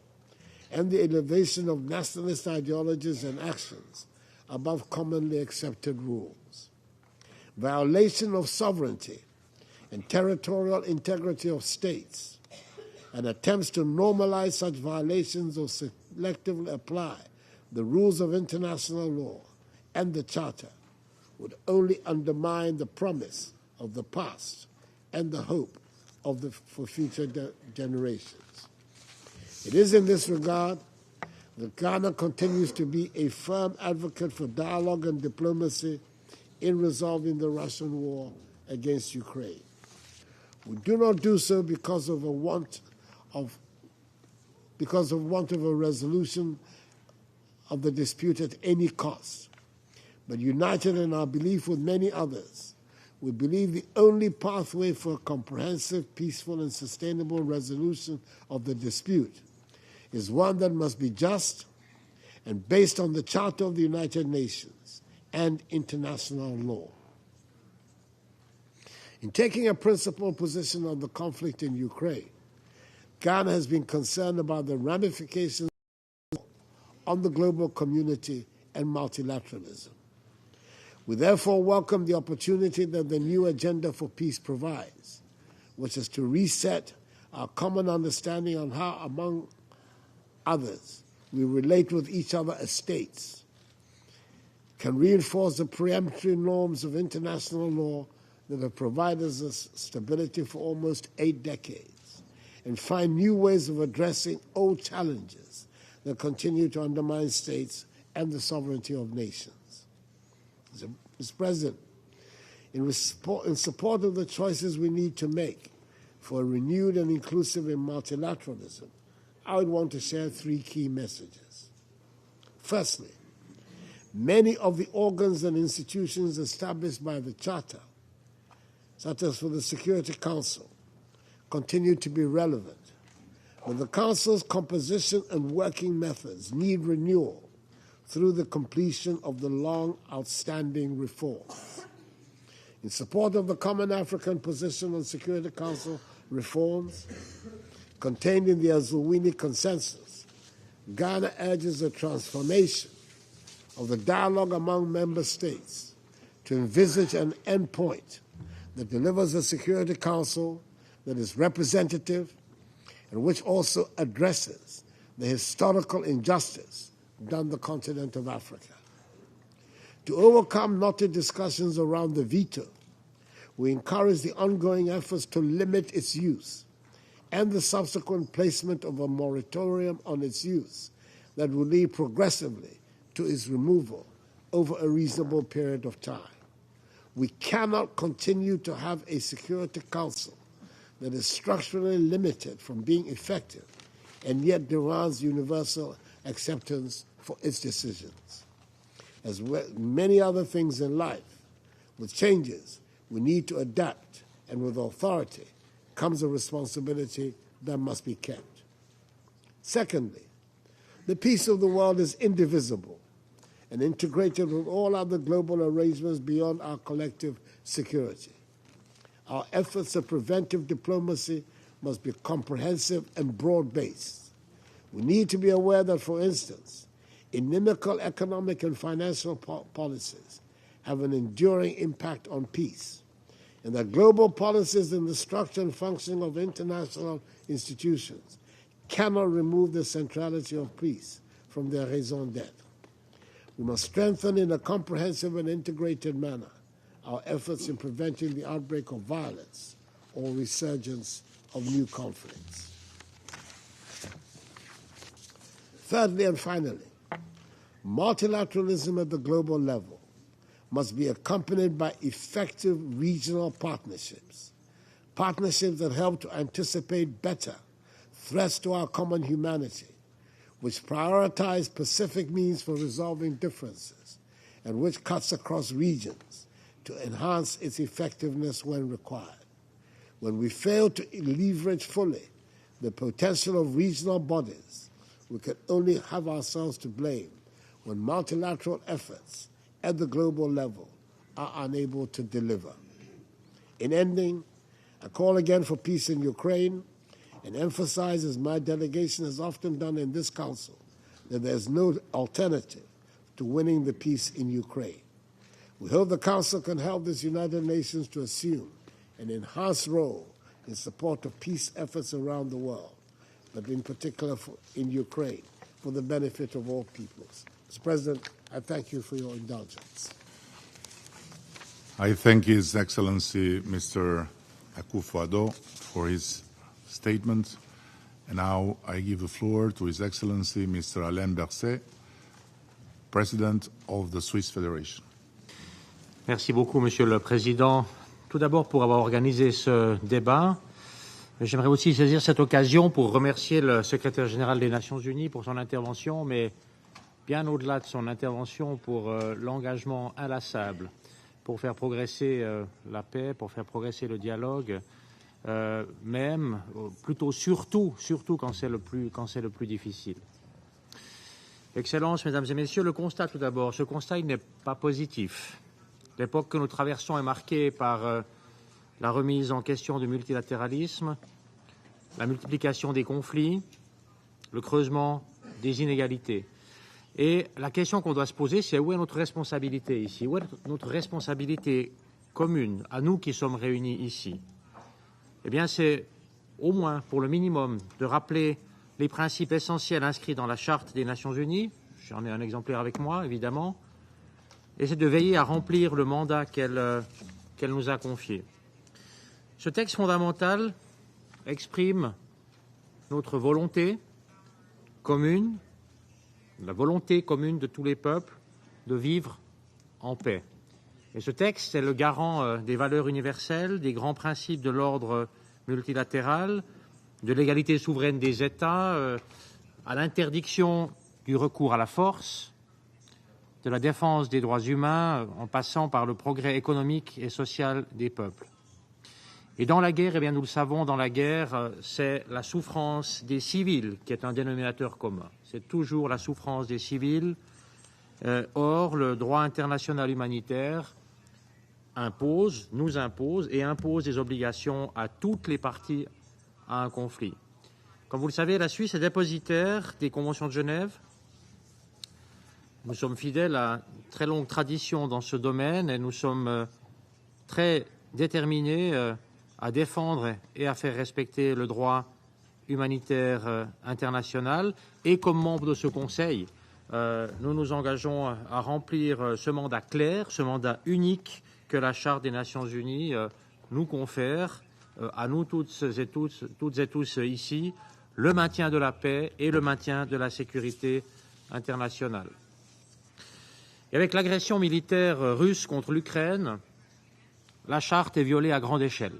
and the elevation of nationalist ideologies and actions above commonly accepted rules. Violation of sovereignty and territorial integrity of states and attempts to normalize such violations or selectively apply the rules of international law and the Charter would only undermine the promise of the past and the hope of for future generations. It is in this regard that Ghana continues to be a firm advocate for dialogue and diplomacy in resolving the Russian war against Ukraine. We do not do so because of want of a resolution of the dispute at any cost, but united in our belief with many others we believe the only pathway for a comprehensive, peaceful, and sustainable resolution of the dispute is one that must be just and based on the Charter of the United Nations and international law. In taking a principled position on the conflict in Ukraine, Ghana has been concerned about the ramifications on the global community and multilateralism. We therefore welcome the opportunity that the new agenda for peace provides, which is to reset our common understanding on how, among others, we relate with each other as states, can reinforce the preemptory norms of international law that have provided us stability for almost 8 decades, and find new ways of addressing old challenges that continue to undermine states and the sovereignty of nations. Mr. President, in support of the choices we need to make for a renewed and inclusive and multilateralism, I would want to share 3 key messages. Firstly, many of the organs and institutions established by the Charter, such as for the Security Council, continue to be relevant, but the Council's composition and working methods need renewal through the completion of the long outstanding reforms. In support of the Common African Position on Security Council reforms contained in the Azulwini Consensus, Ghana urges a transformation of the dialogue among member states to envisage an endpoint that delivers a Security Council that is representative and which also addresses the historical injustice done the continent of Africa. To overcome knotty discussions around the veto, we encourage the ongoing efforts to limit its use and the subsequent placement of a moratorium on its use that will lead progressively to its removal over a reasonable period of time. We cannot continue to have a Security Council that is structurally limited from being effective and yet demands universal acceptance for its decisions. As with many other things in life, with changes, we need to adapt, and with authority comes a responsibility that must be kept. Secondly, the peace of the world is indivisible and integrated with all other global arrangements beyond our collective security. Our efforts of preventive diplomacy must be comprehensive and broad-based. We need to be aware that, for instance, inimical economic and financial policies have an enduring impact on peace, and that global policies in the structure and functioning of international institutions cannot remove the centrality of peace from their raison d'etre. We must strengthen in a comprehensive and integrated manner our efforts in preventing the outbreak of violence or resurgence of new conflicts. Thirdly and finally, multilateralism at the global level must be accompanied by effective regional partnerships, partnerships that help to anticipate better threats to our common humanity, which prioritize specific means for resolving differences, and which cuts across regions to enhance its effectiveness when required. When we fail to leverage fully the potential of regional bodies, we can only have ourselves to blame when multilateral efforts at the global level are unable to deliver. In ending, I call again for peace in Ukraine and emphasize, as my delegation has often done in this Council, that there is no alternative to winning the peace in Ukraine. We hope the Council can help this United Nations to assume an enhanced role in support of peace efforts around the world, but in particular in Ukraine, for the benefit of all peoples. Mr. President, I thank you for your indulgence. I thank His Excellency Mr. Akufo-Addo for his statement. And now I give the floor to His Excellency Mr. Alain Berset, President of the Swiss Federation. Merci beaucoup, Monsieur le Président. Tout d'abord, pour avoir organisé ce débat, j'aimerais aussi saisir cette occasion pour remercier le secrétaire général des Nations Unies pour son intervention, mais bien au-delà de son intervention, pour l'engagement inlassable pour faire progresser la paix, pour faire progresser le dialogue, même, plutôt surtout quand c'est le plus difficile. Excellences, Mesdames et Messieurs, le constat tout d'abord. Ce constat, il n'est pas positif. L'époque que nous traversons est marquée par la remise en question du multilatéralisme, la multiplication des conflits, le creusement des inégalités. Et la question qu'on doit se poser, c'est où est notre responsabilité ici? Où est notre responsabilité commune, à nous qui sommes réunis ici? Eh bien, c'est au moins, pour le minimum, de rappeler les principes essentiels inscrits dans la Charte des Nations Unies. J'en ai un exemplaire avec moi, évidemment. Et c'est de veiller à remplir le mandat qu'elle nous a confié. Ce texte fondamental exprime notre volonté commune, la volonté commune de tous les peuples de vivre en paix. Et ce texte est le garant des valeurs universelles, des grands principes de l'ordre multilatéral, de l'égalité souveraine des États, à l'interdiction du recours à la force, de la défense des droits humains, en passant par le progrès économique et social des peuples. Et dans la guerre, eh bien, nous le savons, dans la guerre, c'est la souffrance des civils qui est un dénominateur commun. C'est toujours la souffrance des civils. Or, le droit international humanitaire nous impose des obligations à toutes les parties à un conflit. Comme vous le savez, la Suisse est dépositaire des conventions de Genève. Nous sommes fidèles à une très longue tradition dans ce domaine et nous sommes très déterminés à défendre et à faire respecter le droit humanitaire international. Et comme membre de ce Conseil, nous nous engageons à remplir ce mandat clair, ce mandat unique que la Charte des Nations Unies nous confère, à nous toutes et tous ici, le maintien de la paix et le maintien de la sécurité internationale. Et avec l'agression militaire russe contre l'Ukraine, la Charte est violée à grande échelle.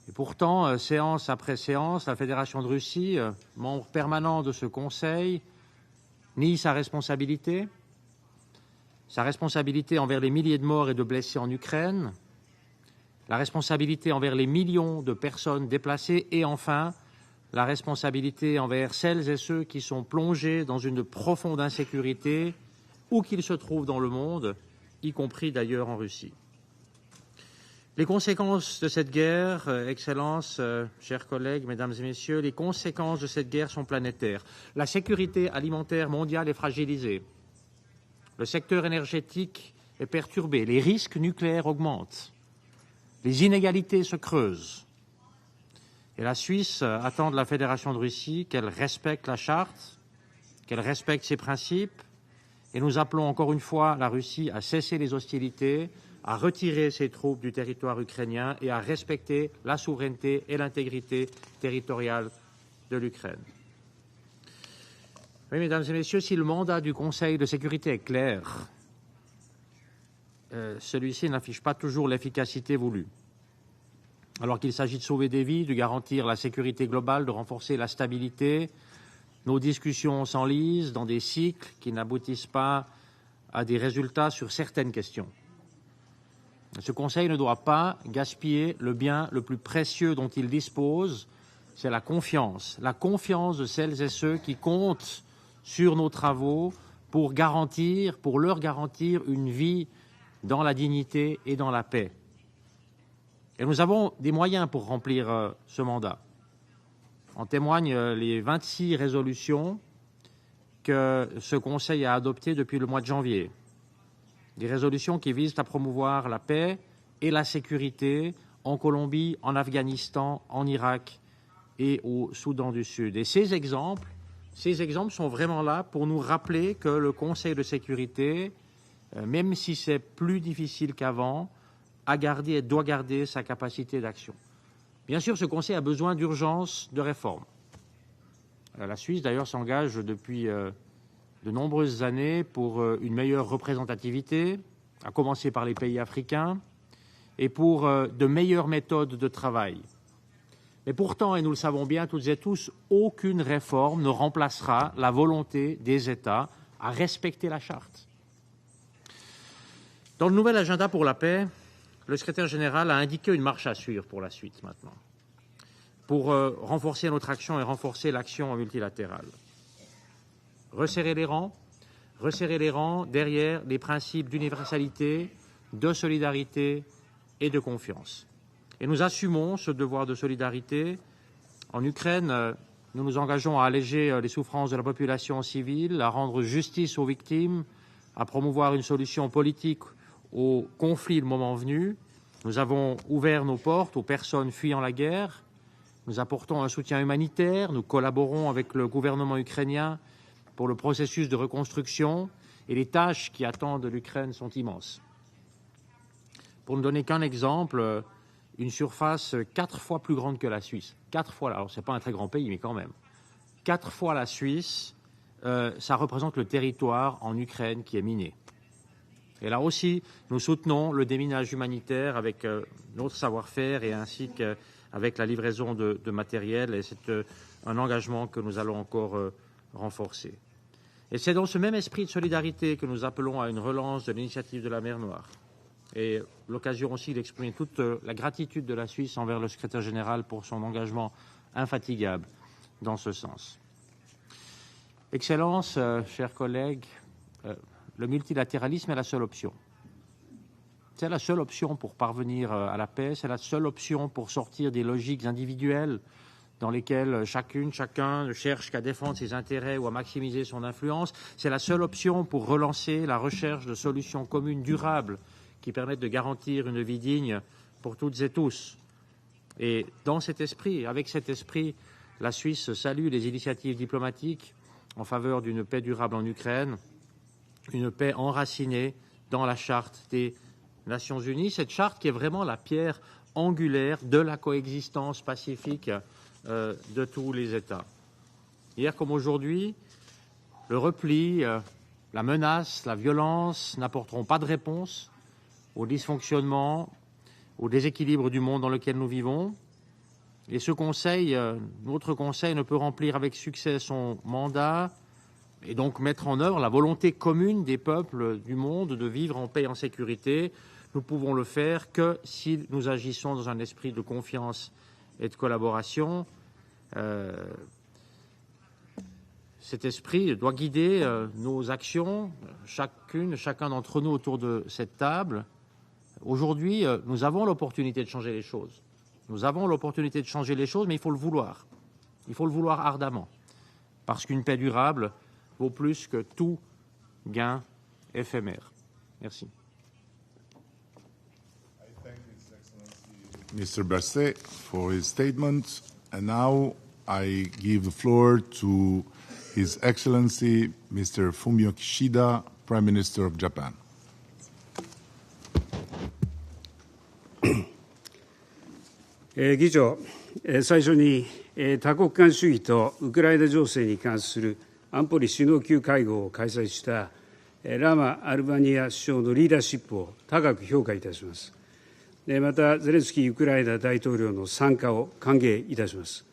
Et pourtant, séance après séance, la Fédération de Russie, membre permanent de ce Conseil, nie sa responsabilité envers les milliers de morts et de blessés en Ukraine, la responsabilité envers les millions de personnes déplacées et enfin, la responsabilité envers celles et ceux qui sont plongés dans une profonde insécurité où qu'ils se trouvent dans le monde, y compris d'ailleurs en Russie. Les conséquences de cette guerre, Excellences, chers collègues, Mesdames et Messieurs, les conséquences de cette guerre sont planétaires. La sécurité alimentaire mondiale est fragilisée. Le secteur énergétique est perturbé. Les risques nucléaires augmentent. Les inégalités se creusent. Et la Suisse attend de la Fédération de Russie qu'elle respecte la Charte, qu'elle respecte ses principes. Et nous appelons encore une fois la Russie à cesser les hostilités, à retirer ses troupes du territoire ukrainien et à respecter la souveraineté et l'intégrité territoriale de l'Ukraine. Oui, Mesdames et Messieurs, si le mandat du Conseil de sécurité est clair, celui-ci n'affiche pas toujours l'efficacité voulue. Alors qu'il s'agit de sauver des vies, de garantir la sécurité globale, de renforcer la stabilité, nos discussions s'enlisent dans des cycles qui n'aboutissent pas à des résultats sur certaines questions. Ce Conseil ne doit pas gaspiller le bien le plus précieux dont il dispose, c'est la confiance de celles et ceux qui comptent sur nos travaux pour leur garantir une vie dans la dignité et dans la paix. Et nous avons des moyens pour remplir ce mandat. En témoignent les 26 résolutions que ce Conseil a adoptées depuis le mois de janvier. Des résolutions qui visent à promouvoir la paix et la sécurité en Colombie, en Afghanistan, en Irak et au Soudan du Sud. Et ces exemples sont vraiment là pour nous rappeler que le Conseil de sécurité, même si c'est plus difficile qu'avant, a gardé et doit garder sa capacité d'action. Bien sûr, ce Conseil a besoin d'urgence de réforme. La Suisse, d'ailleurs, s'engage depuis de nombreuses années pour une meilleure représentativité, à commencer par les pays africains, et pour de meilleures méthodes de travail. Mais pourtant, et nous le savons bien toutes et tous, aucune réforme ne remplacera la volonté des États à respecter la Charte. Dans le nouvel agenda pour la paix, le secrétaire général a indiqué une marche à suivre pour la suite maintenant, pour renforcer notre action et renforcer l'action multilatérale. Resserrer les rangs derrière les principes d'universalité, de solidarité et de confiance. Et nous assumons ce devoir de solidarité. En Ukraine, nous nous engageons à alléger les souffrances de la population civile, à rendre justice aux victimes, à promouvoir une solution politique au conflit le moment venu. Nous avons ouvert nos portes aux personnes fuyant la guerre. Nous apportons un soutien humanitaire. Nous collaborons avec le gouvernement ukrainien pour le processus de reconstruction. Et les tâches qui attendent l'Ukraine sont immenses. Pour ne donner qu'un exemple, une surface 4 fois plus grande que la Suisse. 4 fois, alors ce n'est pas un très grand pays, mais quand même. 4 fois la Suisse, ça représente le territoire en Ukraine qui est miné. Et là aussi, nous soutenons le déminage humanitaire avec notre savoir-faire et ainsi qu'avec la livraison de matériel. Et c'est un engagement que nous allons encore renforcer. Et c'est dans ce même esprit de solidarité que nous appelons à une relance de l'initiative de la mer Noire. Et l'occasion aussi d'exprimer toute la gratitude de la Suisse envers le secrétaire général pour son engagement infatigable dans ce sens. Excellences, chers collègues, le multilatéralisme est la seule option. C'est la seule option pour parvenir à la paix, c'est la seule option pour sortir des logiques individuelles dans lesquelles chacun ne cherche qu'à défendre ses intérêts ou à maximiser son influence. C'est la seule option pour relancer la recherche de solutions communes durables qui permettent de garantir une vie digne pour toutes et tous. Et dans cet esprit, avec cet esprit, la Suisse salue les initiatives diplomatiques en faveur d'une paix durable en Ukraine, une paix enracinée dans la charte des Nations Unies, cette charte qui est vraiment la pierre angulaire de la coexistence pacifique de tous les États. Hier comme aujourd'hui, le repli, la menace, la violence n'apporteront pas de réponse au dysfonctionnement, au déséquilibre du monde dans lequel nous vivons. Et ce Conseil, notre Conseil, ne peut remplir avec succès son mandat et donc mettre en œuvre la volonté commune des peuples du monde de vivre en paix et en sécurité. Nous pouvons le faire que si nous agissons dans un esprit de confiance et de collaboration. Cet esprit doit guider nos actions, chacun d'entre nous autour de cette table. Aujourd'hui, nous avons l'opportunité de changer les choses. Nous avons l'opportunité de changer les choses, mais il faut le vouloir. Il faut le vouloir ardemment. Parce qu'une paix durable vaut plus que tout gain éphémère. Merci. Mr. Berset for his statement. And now I give the floor to His Excellency Mr. Fumio Kishida, Prime Minister of Japan. 議長、最初に多国間主義とウクライナ情勢に関する安保理首脳級会合を開催したラマ・アルバニア首相のリーダーシップを高く評価いたします。また、ゼレンスキーウクライナ大統領の参加を歓迎いたします。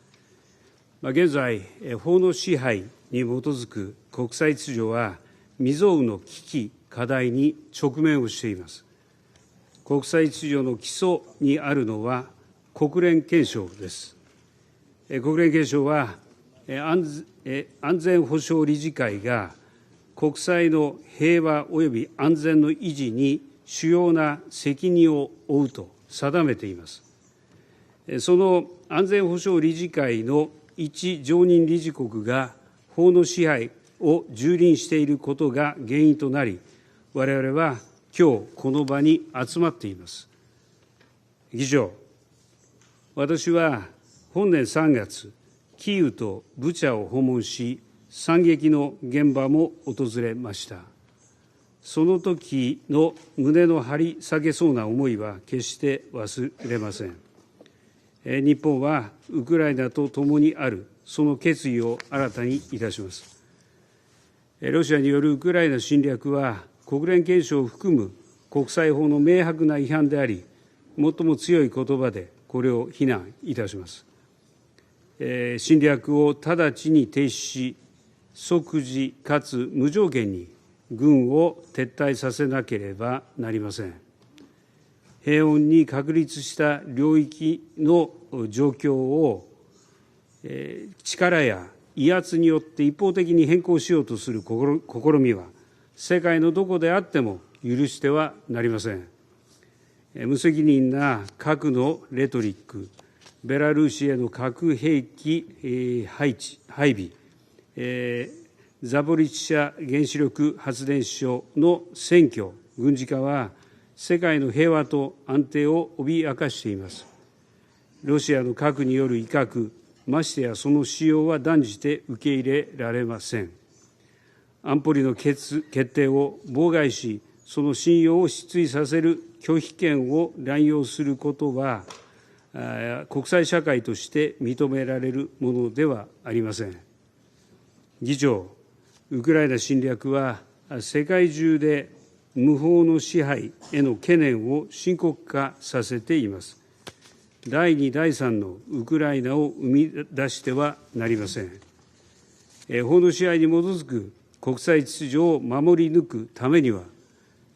現在、法の支配に基づく国際秩序は未曾有の危機、課題に直面をしています。国際秩序の基礎にあるのは国連憲章です。国連憲章は安全保障理事会が国際の平和及び安全の維持に主要な責任を負うと定めています。その安全保障理事会の一常任理事国が法の支配を蹂躙していることが原因となり、我々は今日この場に集まっています。議長、私は本年3月、キーウとブチャを訪問し、惨劇の現場も訪れました。その時の胸の張り裂けそうな思いは決して忘れません。日本はウクライナと共にある、その決意を新たにいたします。ロシアによるウクライナ侵略は、国連憲章を含む国際法の明白な違反であり、最も強い言葉でこれを非難いたします。侵略を直ちに停止し、即時かつ無条件に軍を撤退させなければなりません。平穏に確立した領域の状況を力や威圧によって一方的に変更しようとする試みは、世界のどこであっても許してはなりません。無責任な核のレトリック、ベラルーシへの核兵器配備、ザポリッチャ原子力発電所の占拠、軍事化は世界の平和と安定を脅かしています。ロシアの核による威嚇、ましてやその使用は断じて受け入れられません。安保理の決定を妨害し、その信用を失墜させる拒否権を乱用することは、国際社会として認められるものではありません。議長、ウクライナ侵略は世界中で無法の支配への懸念を深刻化させています。第2、第3のウクライナを生み出してはなりません。法の支配に基づく国際秩序を守り抜くためには、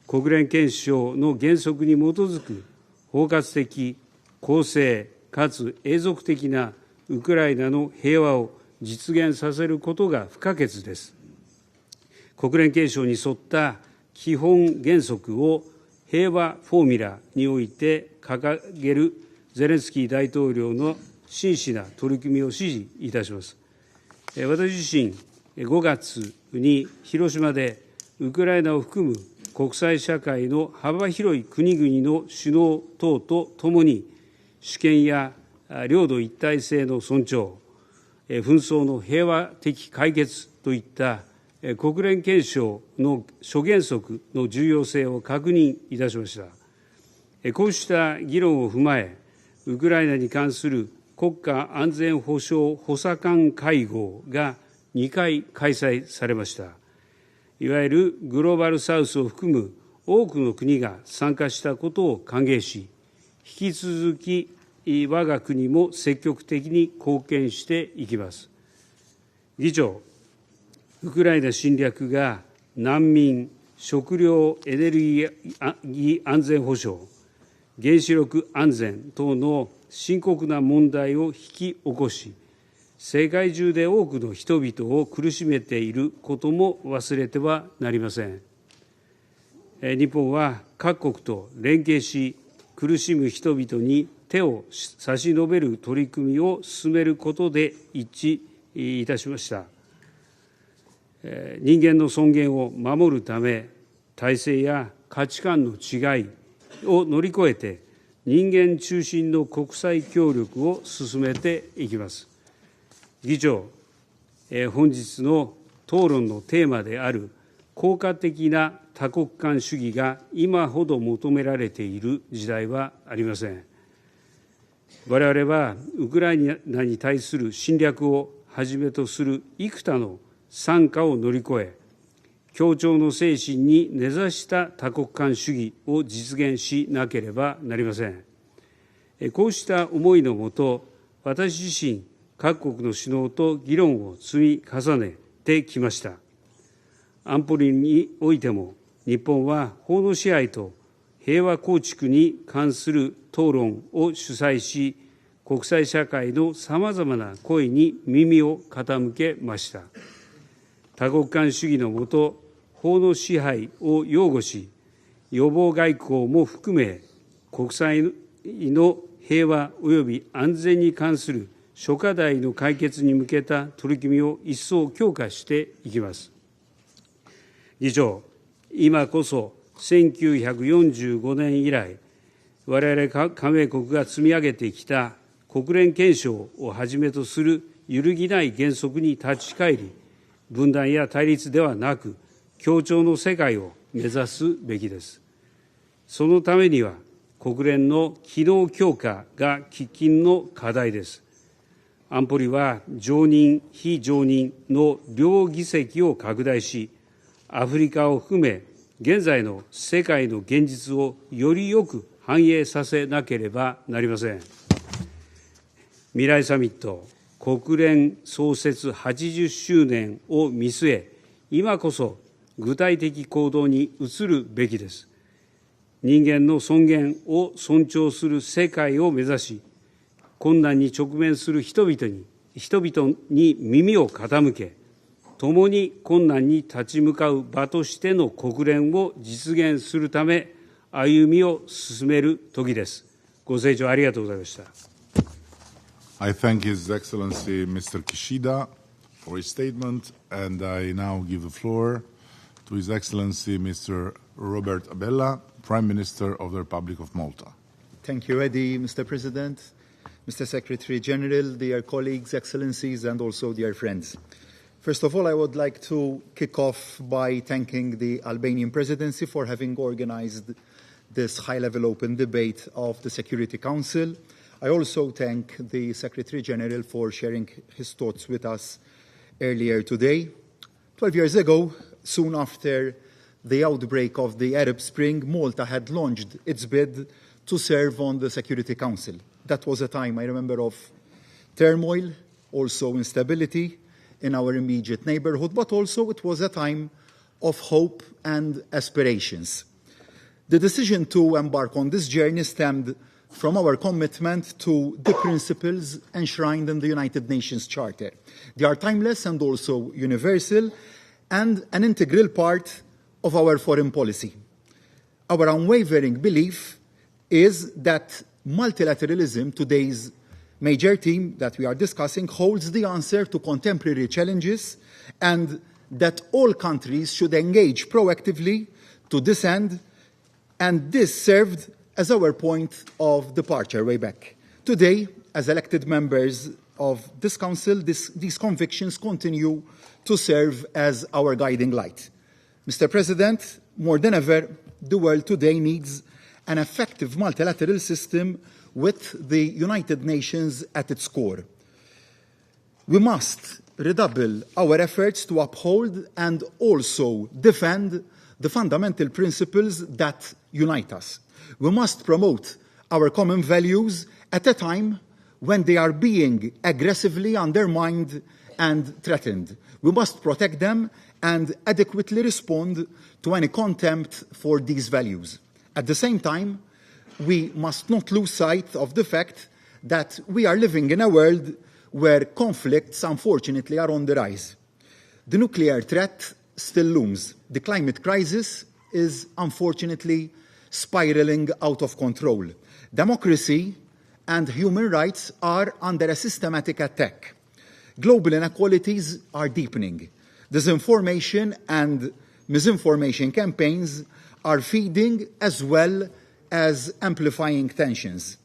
国連憲章の原則に基づく包括的、公正かつ永続的なウクライナの平和を実現させることが不可欠です。国連憲章に沿った基本原則を平和フォーミュラにおいて掲げるゼレンスキー大統領の真摯な取り組みを支持いたします。私自身、5月に広島でウクライナを含む国際社会の幅広い国々の首脳等とともに、主権や領土一体性の尊重、紛争の平和的解決といった国連憲章の諸原則の重要性を確認いたしました。こうした議論を踏まえ、ウクライナに関する国家安全保障補佐官会合が2回開催されました。いわゆるグローバルサウスを含む多くの国が参加したことを歓迎し、引き続き我が国も積極的に貢献していきます。議長、ウクライナ侵略が難民、食料エネルギー安全保障、原子力安全等の深刻な問題を引き起こし、世界中で多くの人々を苦しめていることも忘れてはなりません。日本は各国と連携し、苦しむ人々に手を差し伸べる取り組みを進めることで一致いたしました。人間の尊厳を守るため、体制や価値観の違いを乗り越えて、人間中心の国際協力を進めていきます。議長、本日の討論のテーマである効果的な多国間主義が今ほど求められている時代はありません。我々はウクライナに対する侵略をはじめとする幾多の惨禍を乗り越え、協調の精神に根ざした多国間主義を実現しなければなりません。こうした思いのもと、私自身、各国の首脳と議論を積み重ねてきました。安保理においても、日本は法の支配と平和構築に関する討論を主催し、国際社会のさまざまな声に耳を傾けました。多国間主義のもと、法の支配を擁護し、予防外交も含め、国際の平和及び安全に関する諸課題の解決に向けた取り組みを一層強化していきます。議長、今こそ1945年以来、我々加盟国が積み上げてきた国連憲章をはじめとする揺るぎない原則に立ち返り、分断や対立ではなく、協調の世界を目指すべきです。そのためには、国連の機能強化が喫緊の課題です。安保理は常任、非常任の両議席を拡大し、アフリカを含め、現在の世界の現実をよりよく反映させなければなりません。未来サミット、国連創設80周年を見据え、今こそ具体的行動に移るべきです。人間の尊厳を尊重する世界を目指し、困難に直面する人々に耳を傾け、共に困難に立ち向かう場としての国連を実現するため、歩みを進める時です。ご清聴ありがとうございました。I thank His Excellency Mr. Kishida for his statement, and I now give the floor to His Excellency Mr. Robert Abella, Prime Minister of the Republic of Malta. Thank you, Eddie, Mr. President, Mr. Secretary General, dear colleagues, excellencies, and also dear friends. First of all, I would like to kick off by thanking the Albanian presidency for having organized this high-level open debate of the Security Council. I also thank the Secretary General for sharing his thoughts with us earlier today. 12 years ago, soon after the outbreak of the Arab Spring, Malta had launched its bid to serve on the Security Council. That was a time, I remember, of turmoil, also instability in our immediate neighborhood, but also it was a time of hope and aspirations. The decision to embark on this journey stemmed from our commitment to the principles enshrined in the United Nations Charter. They are timeless and also universal and an integral part of our foreign policy. Our unwavering belief is that multilateralism, today's major theme that we are discussing, holds the answer to contemporary challenges, and that all countries should engage proactively to this end, and this served as our point of departure way back. Today, as elected members of this Council, these convictions continue to serve as our guiding light. Mr. President, more than ever, the world today needs an effective multilateral system with the United Nations at its core. We must redouble our efforts to uphold and also defend the fundamental principles that unite us. We must promote our common values at a time when they are being aggressively undermined and threatened. We must protect them and adequately respond to any contempt for these values. At the same time, we must not lose sight of the fact that we are living in a world where conflicts, unfortunately, are on the rise. The nuclear threat still looms. The climate crisis is, unfortunately, spiraling out of control. Democracy and human rights are under a systematic attack. Global inequalities are deepening. Disinformation and misinformation campaigns are feeding as well as amplifying tensions.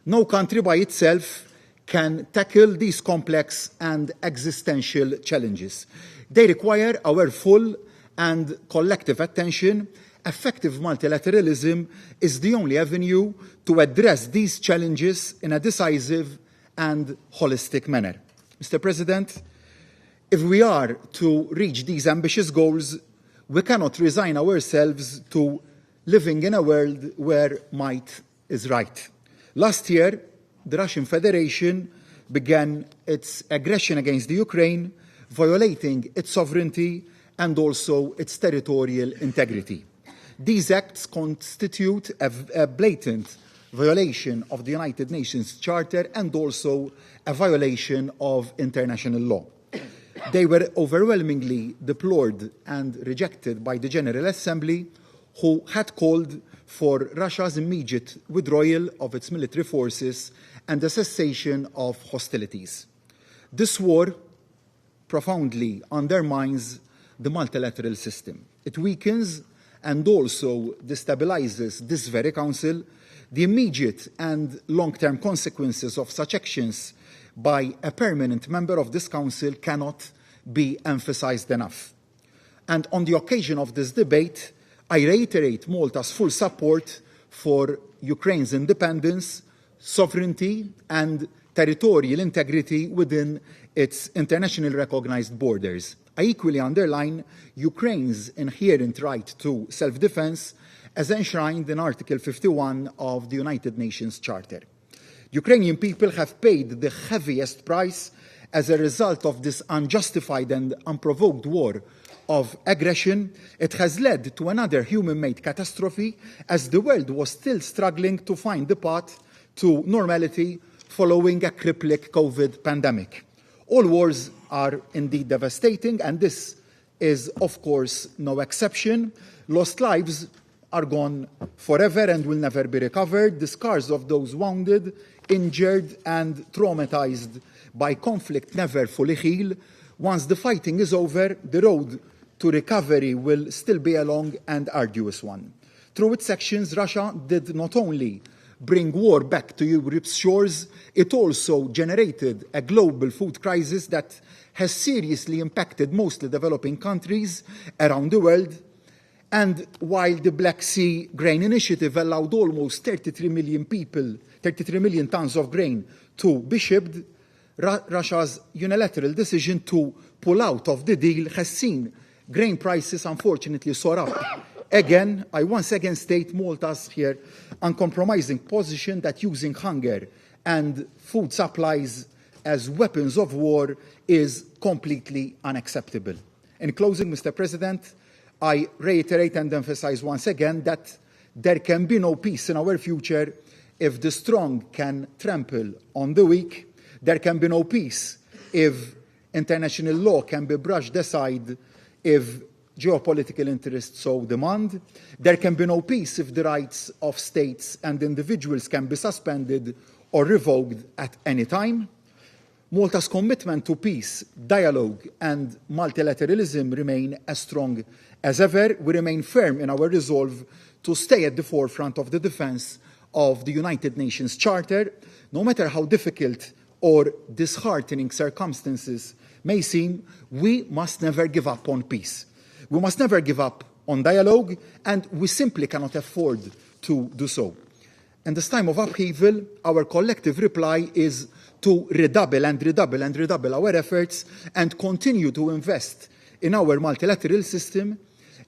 No country by itself can tackle these complex and existential challenges. They require our full and collective attention. Effective multilateralism is the only avenue to address these challenges in a decisive and holistic manner. Mr. President, if we are to reach these ambitious goals, we cannot resign ourselves to living in a world where might is right. Last year, the Russian Federation began its aggression against the Ukraine, violating its sovereignty and also its territorial integrity. These acts constitute a blatant violation of the United Nations Charter and also a violation of international law. They were overwhelmingly deplored and rejected by the General Assembly, who had called for Russia's immediate withdrawal of its military forces and the cessation of hostilities. This war profoundly undermines the multilateral system. It weakens and also destabilizes this very Council. The immediate and long-term consequences of such actions by a permanent member of this Council cannot be emphasized enough. And on the occasion of this debate, I reiterate Malta's full support for Ukraine's independence, sovereignty, and territorial integrity within its internationally recognized borders. I equally underline Ukraine's inherent right to self-defense as enshrined in Article 51 of the United Nations Charter. Ukrainian people have paid the heaviest price as a result of this unjustified and unprovoked war of aggression, it has led to another human-made catastrophe as the world was still struggling to find the path to normality following a crippling COVID pandemic. All wars are indeed devastating, and this is, of course, no exception. Lost lives are gone forever and will never be recovered. The scars of those wounded, injured, and traumatized by conflict never fully heal. Once the fighting is over, the road to recovery will still be a long and arduous one. Through its actions, Russia did not only bring war back to Europe's shores, it also generated a global food crisis that has seriously impacted mostly developing countries around the world. And while the Black Sea Grain Initiative allowed almost 33 million tons of grain to be shipped, Russia's unilateral decision to pull out of the deal has seen grain prices unfortunately soar up. Again, I once again state Malta's here uncompromising position that using hunger and food supplies as weapons of war is completely unacceptable. In closing, Mr. President, I reiterate and emphasize once again that there can be no peace in our future if the strong can trample on the weak. There can be no peace if international law can be brushed aside, if geopolitical interests so demand. There can be no peace if the rights of states and individuals can be suspended or revoked at any time. Malta's commitment to peace, dialogue, and multilateralism remain as strong as ever. We remain firm in our resolve to stay at the forefront of the defense of the United Nations Charter. No matter how difficult or disheartening circumstances may seem, we must never give up on peace. We must never give up on dialogue, and we simply cannot afford to do so. In this time of upheaval, our collective reply is to redouble our efforts and continue to invest in our multilateral system.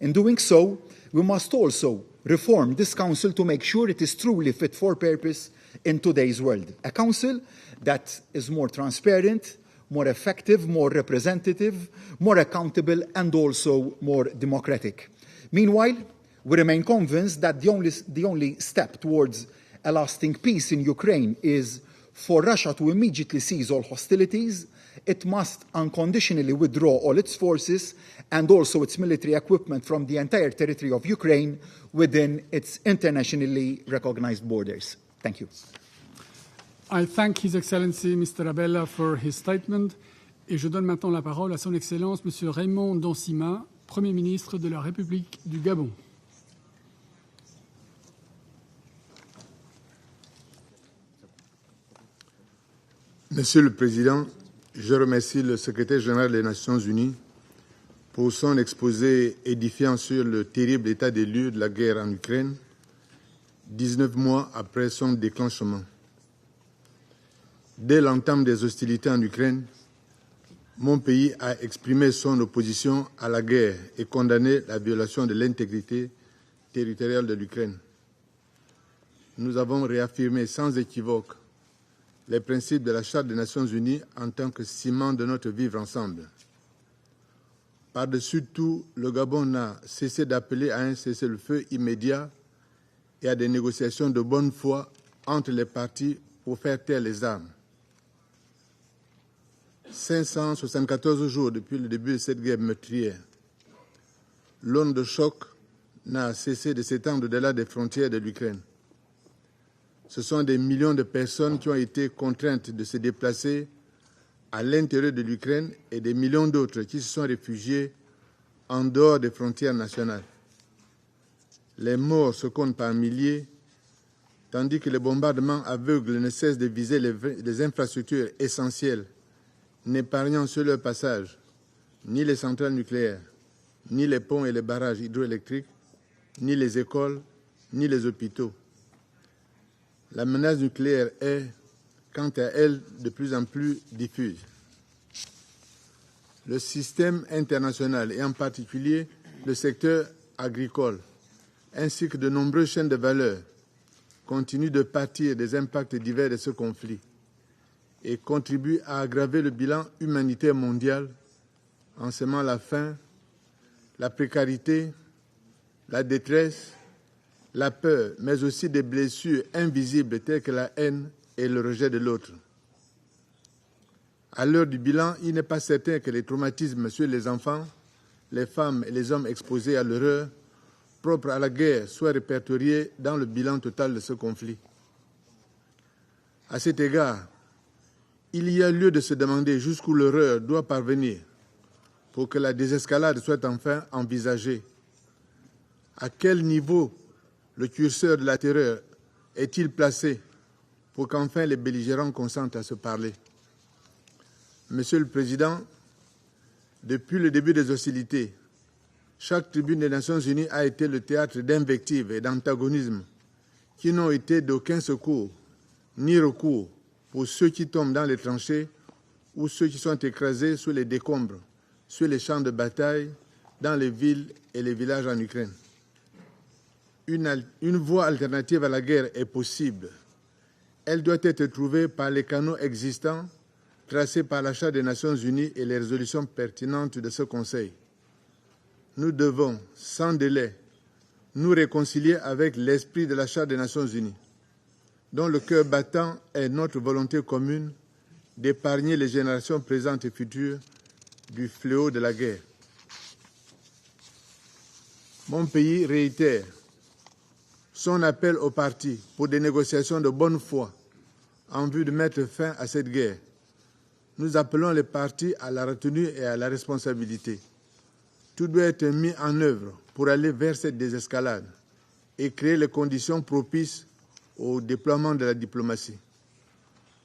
In doing so, we must also reform this council to make sure it is truly fit for purpose in today's world. A council that is more transparent, more effective, more representative, more accountable, and also more democratic. Meanwhile, we remain convinced that the only step towards a lasting peace in Ukraine is for Russia to immediately cease all hostilities. It must unconditionally withdraw all its forces and also its military equipment from the entire territory of Ukraine within its internationally recognized borders. Thank you. I thank His Excellency Mr. Abella for his statement. Et je donne maintenant la parole à Son Excellence Monsieur Raymond Dansima, Premier ministre de la République du Gabon. Monsieur le Président, je remercie le Secrétaire général des Nations Unies pour son exposé édifiant sur le terrible état des lieux de la guerre en Ukraine, 19 mois après son déclenchement. Dès l'entame des hostilités en Ukraine, mon pays a exprimé son opposition à la guerre et condamné la violation de l'intégrité territoriale de l'Ukraine. Nous avons réaffirmé sans équivoque les principes de la Charte des Nations Unies en tant que ciment de notre vivre ensemble. Par-dessus tout, le Gabon n'a cessé d'appeler à un cessez-le-feu immédiat et à des négociations de bonne foi entre les parties pour faire taire les armes. 574 jours depuis le début de cette guerre meurtrière, l'onde de choc n'a cessé de s'étendre au-delà des frontières de l'Ukraine. Ce sont des millions de personnes qui ont été contraintes de se déplacer à l'intérieur de l'Ukraine et des millions d'autres qui se sont réfugiés en dehors des frontières nationales. Les morts se comptent par milliers, tandis que les bombardements aveugles ne cessent de viser les infrastructures essentielles, n'épargnant sur leur passage ni les centrales nucléaires, ni les ponts et les barrages hydroélectriques, ni les écoles, ni les hôpitaux. La menace nucléaire est, quant à elle, de plus en plus diffuse. Le système international, et en particulier le secteur agricole, ainsi que de nombreuses chaînes de valeur, continuent de pâtir des impacts divers de ce conflit et contribuent à aggraver le bilan humanitaire mondial en semant la faim, la précarité, la détresse, la peur, mais aussi des blessures invisibles telles que la haine et le rejet de l'autre. À l'heure du bilan, il n'est pas certain que les traumatismes sur les enfants, les femmes et les hommes exposés à l'horreur propre à la guerre soient répertoriés dans le bilan total de ce conflit. À cet égard, il y a lieu de se demander jusqu'où l'horreur doit parvenir pour que la désescalade soit enfin envisagée. À quel niveau le curseur de la terreur est-il placé pour qu'enfin les belligérants consentent à se parler? Monsieur le Président, depuis le début des hostilités, chaque tribune des Nations Unies a été le théâtre d'invectives et d'antagonismes qui n'ont été d'aucun secours ni recours pour ceux qui tombent dans les tranchées ou ceux qui sont écrasés sous les décombres, sur les champs de bataille, dans les villes et les villages en Ukraine. Une voie alternative à la guerre est possible. Elle doit être trouvée par les canaux existants tracés par la Charte des Nations Unies et les résolutions pertinentes de ce Conseil. Nous devons, sans délai, nous réconcilier avec l'esprit de la Charte des Nations Unies, dont le cœur battant est notre volonté commune d'épargner les générations présentes et futures du fléau de la guerre. Mon pays réitère son appel aux partis pour des négociations de bonne foi en vue de mettre fin à cette guerre. Nous appelons les partis à la retenue et à la responsabilité. Tout doit être mis en œuvre pour aller vers cette désescalade et créer les conditions propices au déploiement de la diplomatie.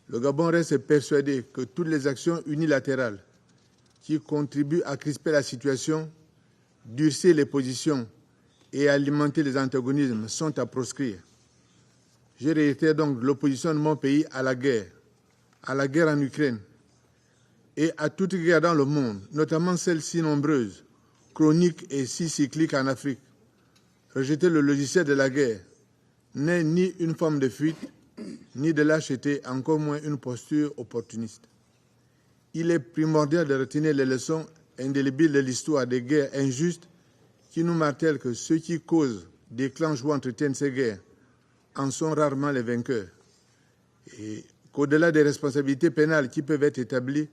Le Gabon reste persuadé que toutes les actions unilatérales qui contribuent à crisper la situation, durcir les positions et alimenter les antagonismes sont à proscrire. Je réitère donc l'opposition de mon pays à la guerre en Ukraine et à toute guerre dans le monde, notamment celles si nombreuses, chroniques et si cycliques en Afrique. Rejeter le logiciel de la guerre n'est ni une forme de fuite, ni de lâcheté, encore moins une posture opportuniste. Il est primordial de retenir les leçons indélébiles de l'histoire des guerres injustes qui nous martèlent que ceux qui causent, déclenchent ou entretiennent ces guerres en sont rarement les vainqueurs. Et qu'au-delà des responsabilités pénales qui peuvent être établies,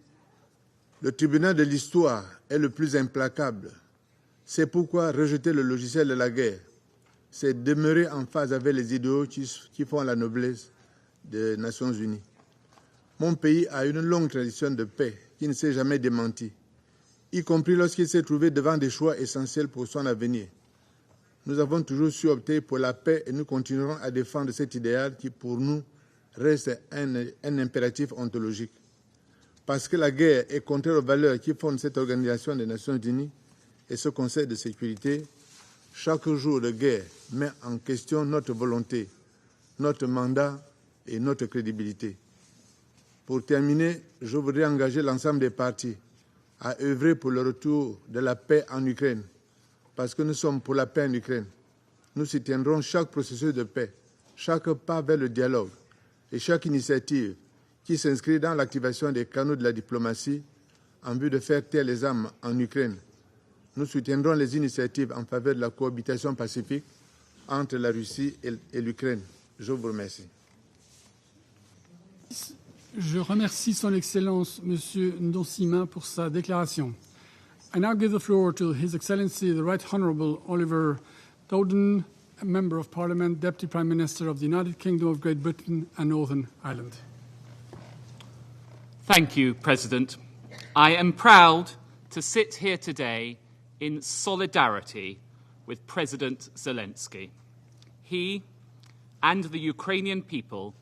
le tribunal de l'histoire est le plus implacable. C'est pourquoi rejeter le logiciel de la guerre, c'est demeurer en phase avec les idéaux qui font la noblesse des Nations Unies. Mon pays a une longue tradition de paix qui ne s'est jamais démentie, y compris lorsqu'il s'est trouvé devant des choix essentiels pour son avenir. Nous avons toujours su opter pour la paix et nous continuerons à défendre cet idéal qui, pour nous, reste un impératif ontologique. Parce que la guerre est contraire aux valeurs qui fondent cette organisation des Nations Unies et ce Conseil de sécurité, chaque jour de guerre met en question notre volonté, notre mandat et notre crédibilité. Pour terminer, je voudrais engager l'ensemble des partis à œuvrer pour le retour de la paix en Ukraine, parce que nous sommes pour la paix en Ukraine. Nous soutiendrons chaque processus de paix, chaque pas vers le dialogue et chaque initiative qui s'inscrit dans l'activation des canaux de la diplomatie en vue de faire taire les armes en Ukraine. Nous soutiendrons les initiatives en faveur de la cohabitation pacifique entre la Russie et l'Ukraine. Je vous remercie. Je remercie Son Excellence M. Ndonsima pour sa déclaration. I now give the floor to His Excellency the Right Honourable Oliver Dowden, a Member of Parliament, Deputy Prime Minister of the United Kingdom of Great Britain and Northern Ireland. Thank you, President. I am proud to sit here today in solidarity with President Zelensky. He and the Ukrainian people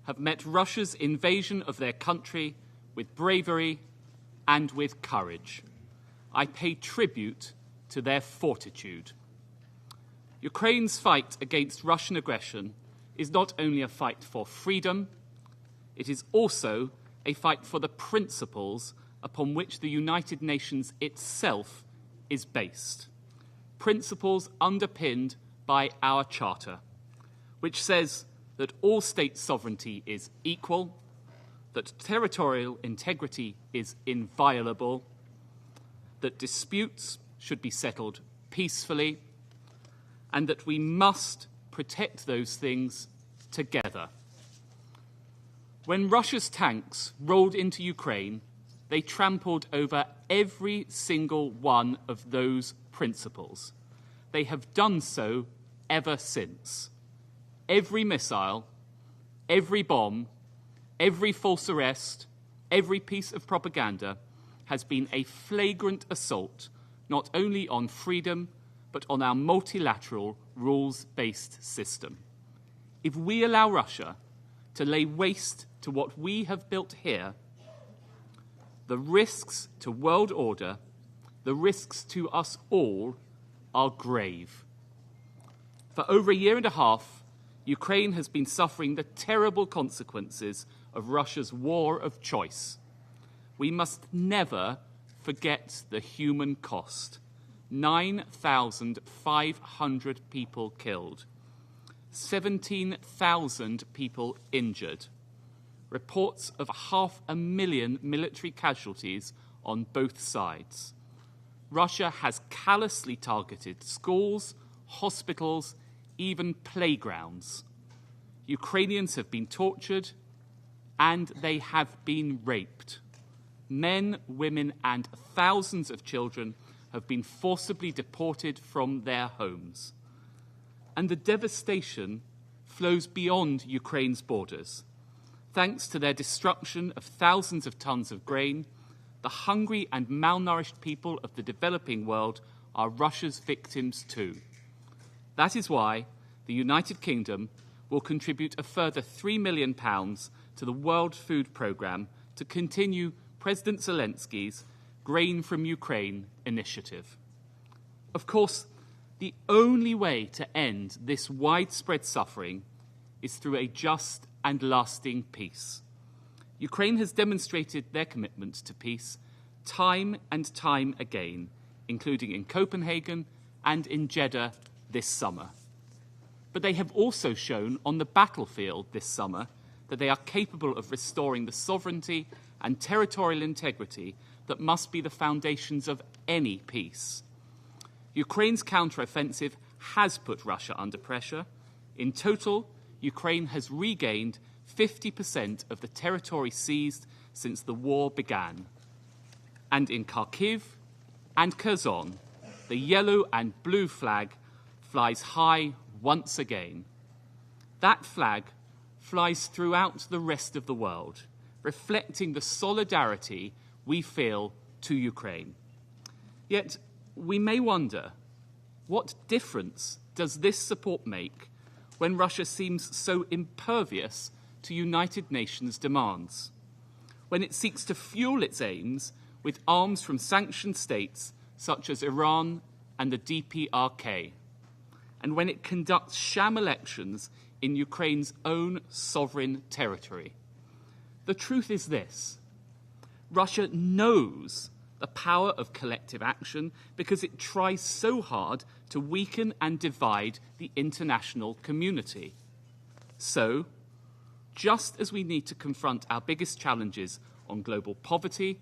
have met Russia's invasion of their country with bravery and with courage. I pay tribute to their fortitude. Ukraine's fight against Russian aggression is not only a fight for freedom, it is also a fight for the principles upon which the United Nations itself is based. Principles underpinned by our Charter, which says that all state sovereignty is equal, that territorial integrity is inviolable, that disputes should be settled peacefully, and that we must protect those things together. When Russia's tanks rolled into Ukraine, they trampled over every single one of those principles. They have done so ever since. Every missile, every bomb, every false arrest, every piece of propaganda has been a flagrant assault not only on freedom, but on our multilateral, rules-based system. If we allow Russia to lay waste to what we have built here, the risks to world order, the risks to us all, are grave. For over a year and a half, Ukraine has been suffering the terrible consequences of Russia's war of choice. We must never forget the human cost. 9,500 people killed, 17,000 people injured, reports of 500,000 military casualties on both sides. Russia has callously targeted schools, hospitals, even playgrounds. Ukrainians have been tortured and they have been raped. Men, women, and thousands of children have been forcibly deported from their homes. And the devastation flows beyond Ukraine's borders. Thanks to their destruction of thousands of tons of grain, the hungry and malnourished people of the developing world are Russia's victims too. That is why the United Kingdom will contribute a further £3 million to the World Food Programme to continue President Zelensky's Grain from Ukraine initiative. Of course, the only way to end this widespread suffering is through a just and lasting peace. Ukraine has demonstrated their commitment to peace time and time again, including in Copenhagen and in Jeddah this summer. But they have also shown on the battlefield this summer that they are capable of restoring the sovereignty and territorial integrity that must be the foundations of any peace. Ukraine's counteroffensive has put Russia under pressure. In total, Ukraine has regained 50% of the territory seized since the war began. And in Kharkiv and Kherson, the yellow and blue flag flies high once again. That flag flies throughout the rest of the world, reflecting the solidarity we feel to Ukraine. Yet, we may wonder, what difference does this support make when Russia seems so impervious to United Nations demands? When it seeks to fuel its aims with arms from sanctioned states such as Iran and the DPRK, and when it conducts sham elections in Ukraine's own sovereign territory. The truth is this: Russia knows the power of collective action because it tries so hard to weaken and divide the international community. So, just as we need to confront our biggest challenges on global poverty,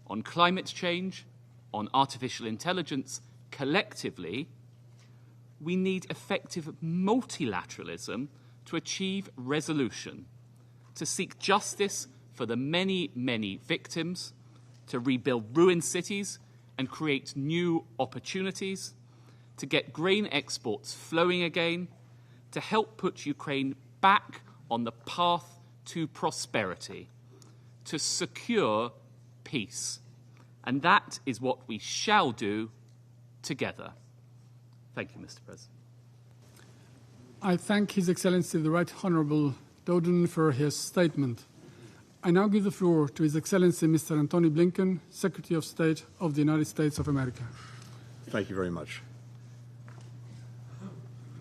on climate change, on artificial intelligence collectively, we need effective multilateralism to achieve resolution, to seek justice for the many, many victims, to rebuild ruined cities and create new opportunities, to get grain exports flowing again, to help put Ukraine back on the path to prosperity, to secure peace. And that is what we shall do together. Thank you, Mr. President. I thank His Excellency the Right Honourable Dowden for his statement. I now give the floor to His Excellency Mr. Antony Blinken, Secretary of State of the United States of America. Thank you very much.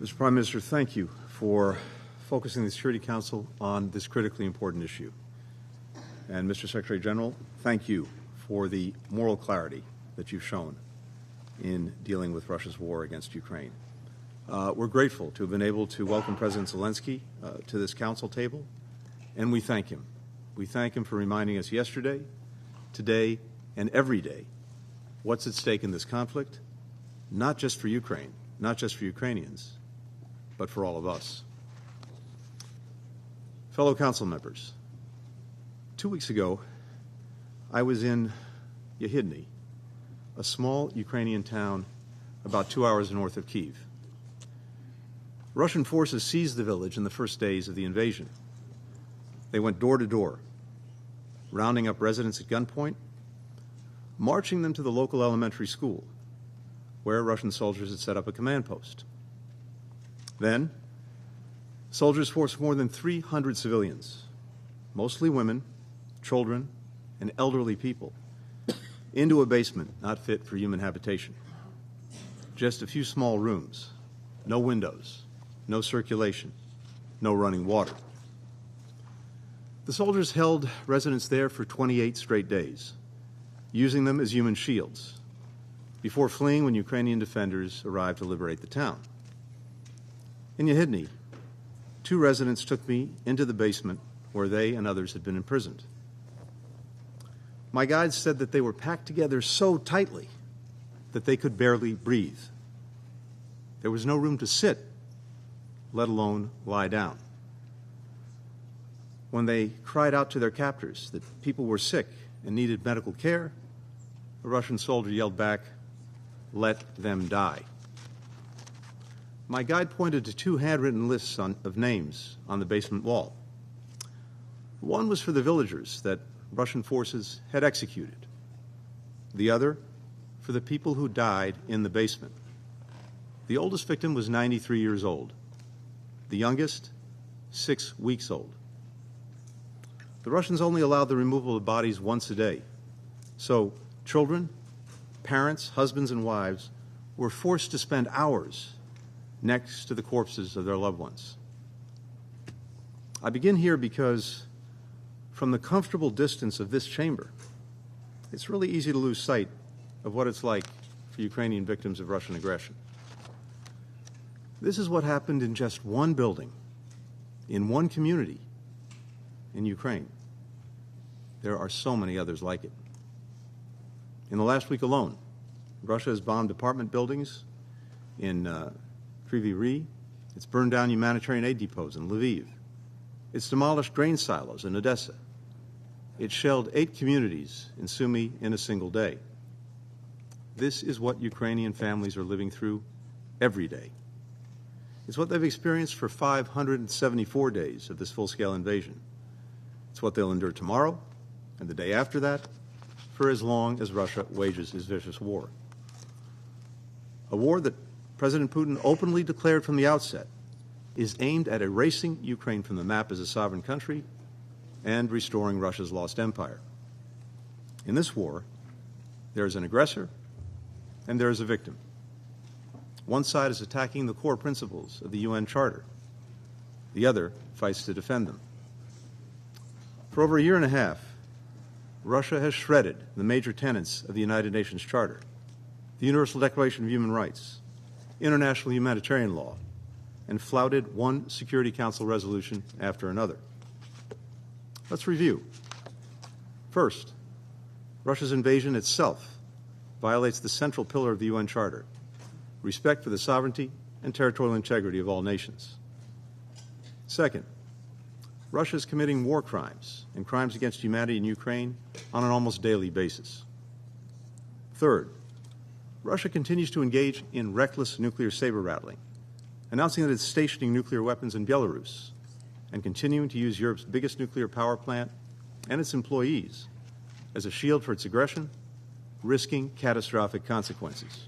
Mr. Prime Minister, thank you for focusing the Security Council on this critically important issue. And Mr. Secretary General, thank you for the moral clarity that you've shown in dealing with Russia's war against Ukraine. We're grateful to have been able to welcome President Zelensky to this council table, and we thank him. We thank him for reminding us yesterday, today, and every day what's at stake in this conflict not just for Ukraine, not just for Ukrainians, but for all of us. Fellow council members, 2 weeks ago, I was in Yehidny, a small Ukrainian town about 2 hours north of Kyiv. Russian forces seized the village in the first days of the invasion. They went door to door, rounding up residents at gunpoint, marching them to the local elementary school, where Russian soldiers had set up a command post. Then, soldiers forced more than 300 civilians, mostly women, children, and elderly people, into a basement not fit for human habitation. Just a few small rooms, no windows, no circulation, no running water. The soldiers held residents there for 28 straight days, using them as human shields, before fleeing when Ukrainian defenders arrived to liberate the town. In Yehidny, 2 residents took me into the basement where they and others had been imprisoned. My guides said that they were packed together so tightly that they could barely breathe. There was no room to sit, let alone lie down. When they cried out to their captors that people were sick and needed medical care, a Russian soldier yelled back, "Let them die." My guide pointed to 2 handwritten lists of names on the basement wall. One was for the villagers that Russian forces had executed. The other for the people who died in the basement. The oldest victim was 93 years old. The youngest, 6 weeks old. The Russians only allowed the removal of bodies once a day. So children, parents, husbands, and wives were forced to spend hours next to the corpses of their loved ones. I begin here because from the comfortable distance of this chamber, it's really easy to lose sight of what it's like for Ukrainian victims of Russian aggression. This is what happened in just one building, in one community in Ukraine. There are so many others like it. In the last week alone, Russia has bombed apartment buildings in Kryvyi Rih. It's burned down humanitarian aid depots in Lviv. It's demolished grain silos in Odessa. It shelled 8 communities in Sumy in a single day. This is what Ukrainian families are living through every day. It's what they've experienced for 574 days of this full-scale invasion. It's what they'll endure tomorrow and the day after that, for as long as Russia wages his vicious war. A war that President Putin openly declared from the outset is aimed at erasing Ukraine from the map as a sovereign country and restoring Russia's lost empire. In this war, there is an aggressor and there is a victim. One side is attacking the core principles of the UN Charter. The other fights to defend them. For over a year and a half, Russia has shredded the major tenets of the United Nations Charter, the Universal Declaration of Human Rights, international humanitarian law, and flouted one Security Council resolution after another. Let's review. First, Russia's invasion itself violates the central pillar of the UN Charter, respect for the sovereignty and territorial integrity of all nations. Second, Russia is committing war crimes and crimes against humanity in Ukraine on an almost daily basis. Third, Russia continues to engage in reckless nuclear saber-rattling, announcing that it's stationing nuclear weapons in Belarus and continuing to use Europe's biggest nuclear power plant and its employees as a shield for its aggression, risking catastrophic consequences.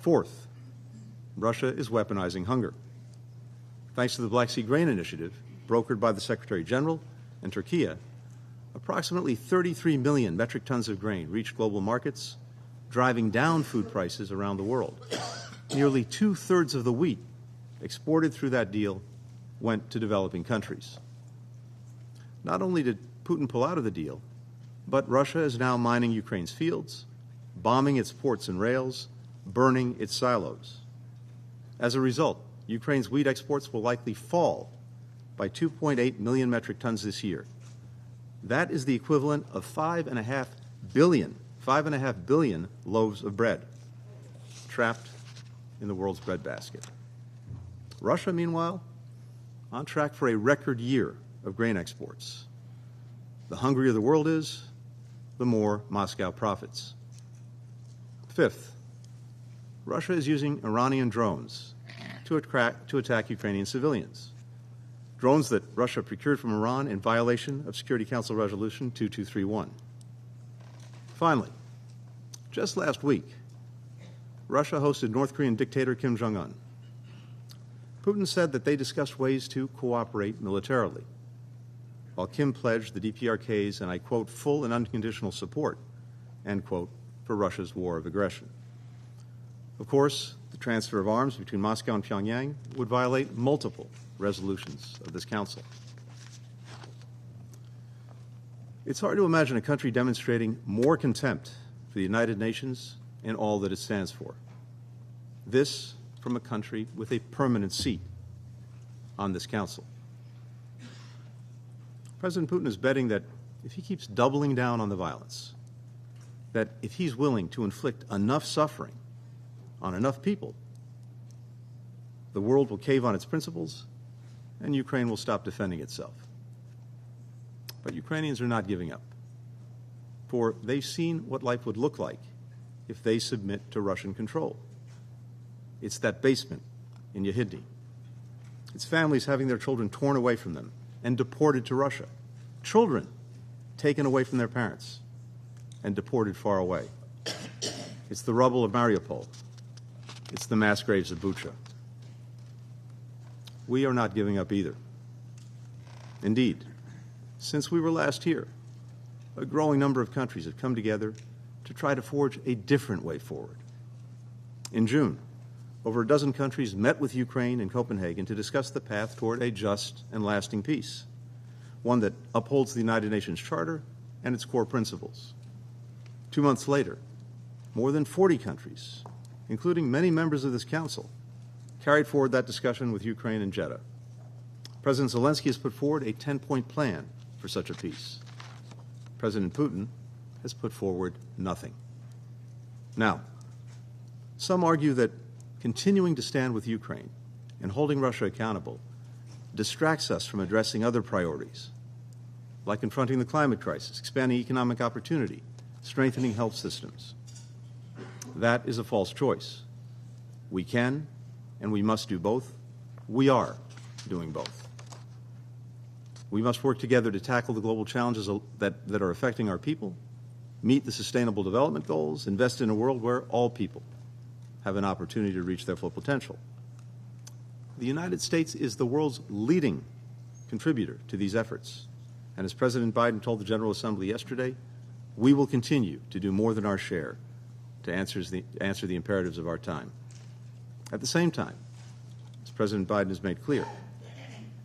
Fourth, Russia is weaponizing hunger. Thanks to the Black Sea Grain Initiative, brokered by the Secretary General and Turkey, approximately 33 million metric tons of grain reached global markets, driving down food prices around the world. Nearly 2/3 of the wheat exported through that deal went to developing countries. Not only did Putin pull out of the deal, but Russia is now mining Ukraine's fields, bombing its ports and rails, burning its silos. As a result, Ukraine's wheat exports will likely fall by 2.8 million metric tons this year. That is the equivalent of 5.5 billion loaves of bread. trapped in the world's breadbasket. Russia, meanwhile, on track for a record year of grain exports. The hungrier the world is, the more Moscow profits. Fifth, Russia is using Iranian drones to attack Ukrainian civilians. Drones that Russia procured from Iran in violation of Security Council Resolution 2231. Finally, just last week, Russia hosted North Korean dictator Kim Jong-un. Putin said that they discussed ways to cooperate militarily, while Kim pledged the DPRK's, and I quote, full and unconditional support, end quote, for Russia's war of aggression. Of course, the transfer of arms between Moscow and Pyongyang would violate multiple resolutions of this council. It's hard to imagine a country demonstrating more contempt for the United Nations and all that it stands for. This from a country with a permanent seat on this council. President Putin is betting that if he keeps doubling down on the violence, that if he's willing to inflict enough suffering on enough people, the world will cave on its principles and Ukraine will stop defending itself. But Ukrainians are not giving up, for they've seen what life would look like if they submit to Russian control. It's that basement in Yehidny. It's families having their children torn away from them and deported to Russia. Children taken away from their parents and deported far away. It's the rubble of Mariupol. It's the mass graves of Bucha. We are not giving up either. Indeed, since we were last here, a growing number of countries have come together to try to forge a different way forward. In June, over a dozen countries met with Ukraine in Copenhagen to discuss the path toward a just and lasting peace, one that upholds the United Nations Charter and its core principles. 2 months later, more than 40 countries, including many members of this council, carried forward that discussion with Ukraine and Jeddah. President Zelensky has put forward a 10-point plan for such a peace. President Putin has put forward nothing. Now, some argue that continuing to stand with Ukraine and holding Russia accountable distracts us from addressing other priorities, like confronting the climate crisis, expanding economic opportunity, strengthening health systems. That is a false choice. We can and we must do both. We are doing both. We must work together to tackle the global challenges that are affecting our people, meet the Sustainable Development Goals, invest in a world where all people have an opportunity to reach their full potential. The United States is the world's leading contributor to these efforts. And as President Biden told the General Assembly yesterday, we will continue to do more than our share to answer the imperatives of our time. At the same time, as President Biden has made clear,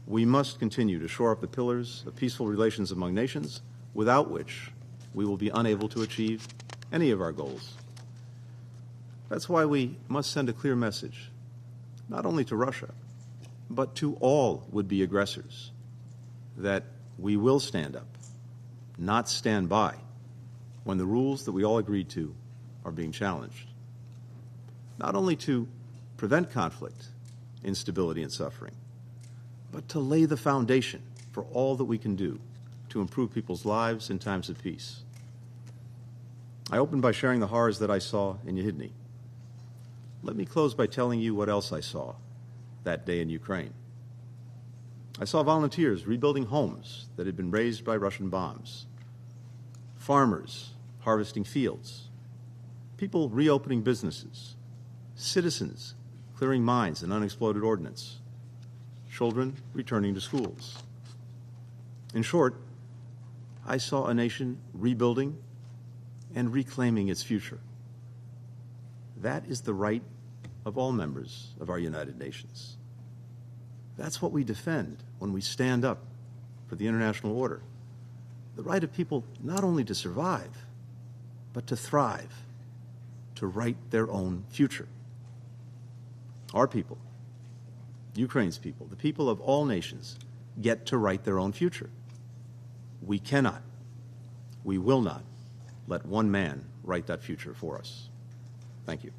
we must continue to shore up the pillars of peaceful relations among nations, without which we will be unable to achieve any of our goals. That's why we must send a clear message, not only to Russia, but to all would-be aggressors, that we will stand up, not stand by, when the rules that we all agreed to are being challenged. Not only to prevent conflict, instability, and suffering, but to lay the foundation for all that we can do to improve people's lives in times of peace. I opened by sharing the horrors that I saw in Yehidny. Let me close by telling you what else I saw that day in Ukraine. I saw volunteers rebuilding homes that had been razed by Russian bombs, farmers harvesting fields, people reopening businesses, citizens clearing mines and unexploded ordnance, children returning to schools. In short, I saw a nation rebuilding and reclaiming its future. That is the right of all members of our United Nations. That's what we defend when we stand up for the international order. The right of people not only to survive, but to thrive, to write their own future. Our people, Ukraine's people, the people of all nations, get to write their own future. We cannot, we will not let one man write that future for us. Thank you.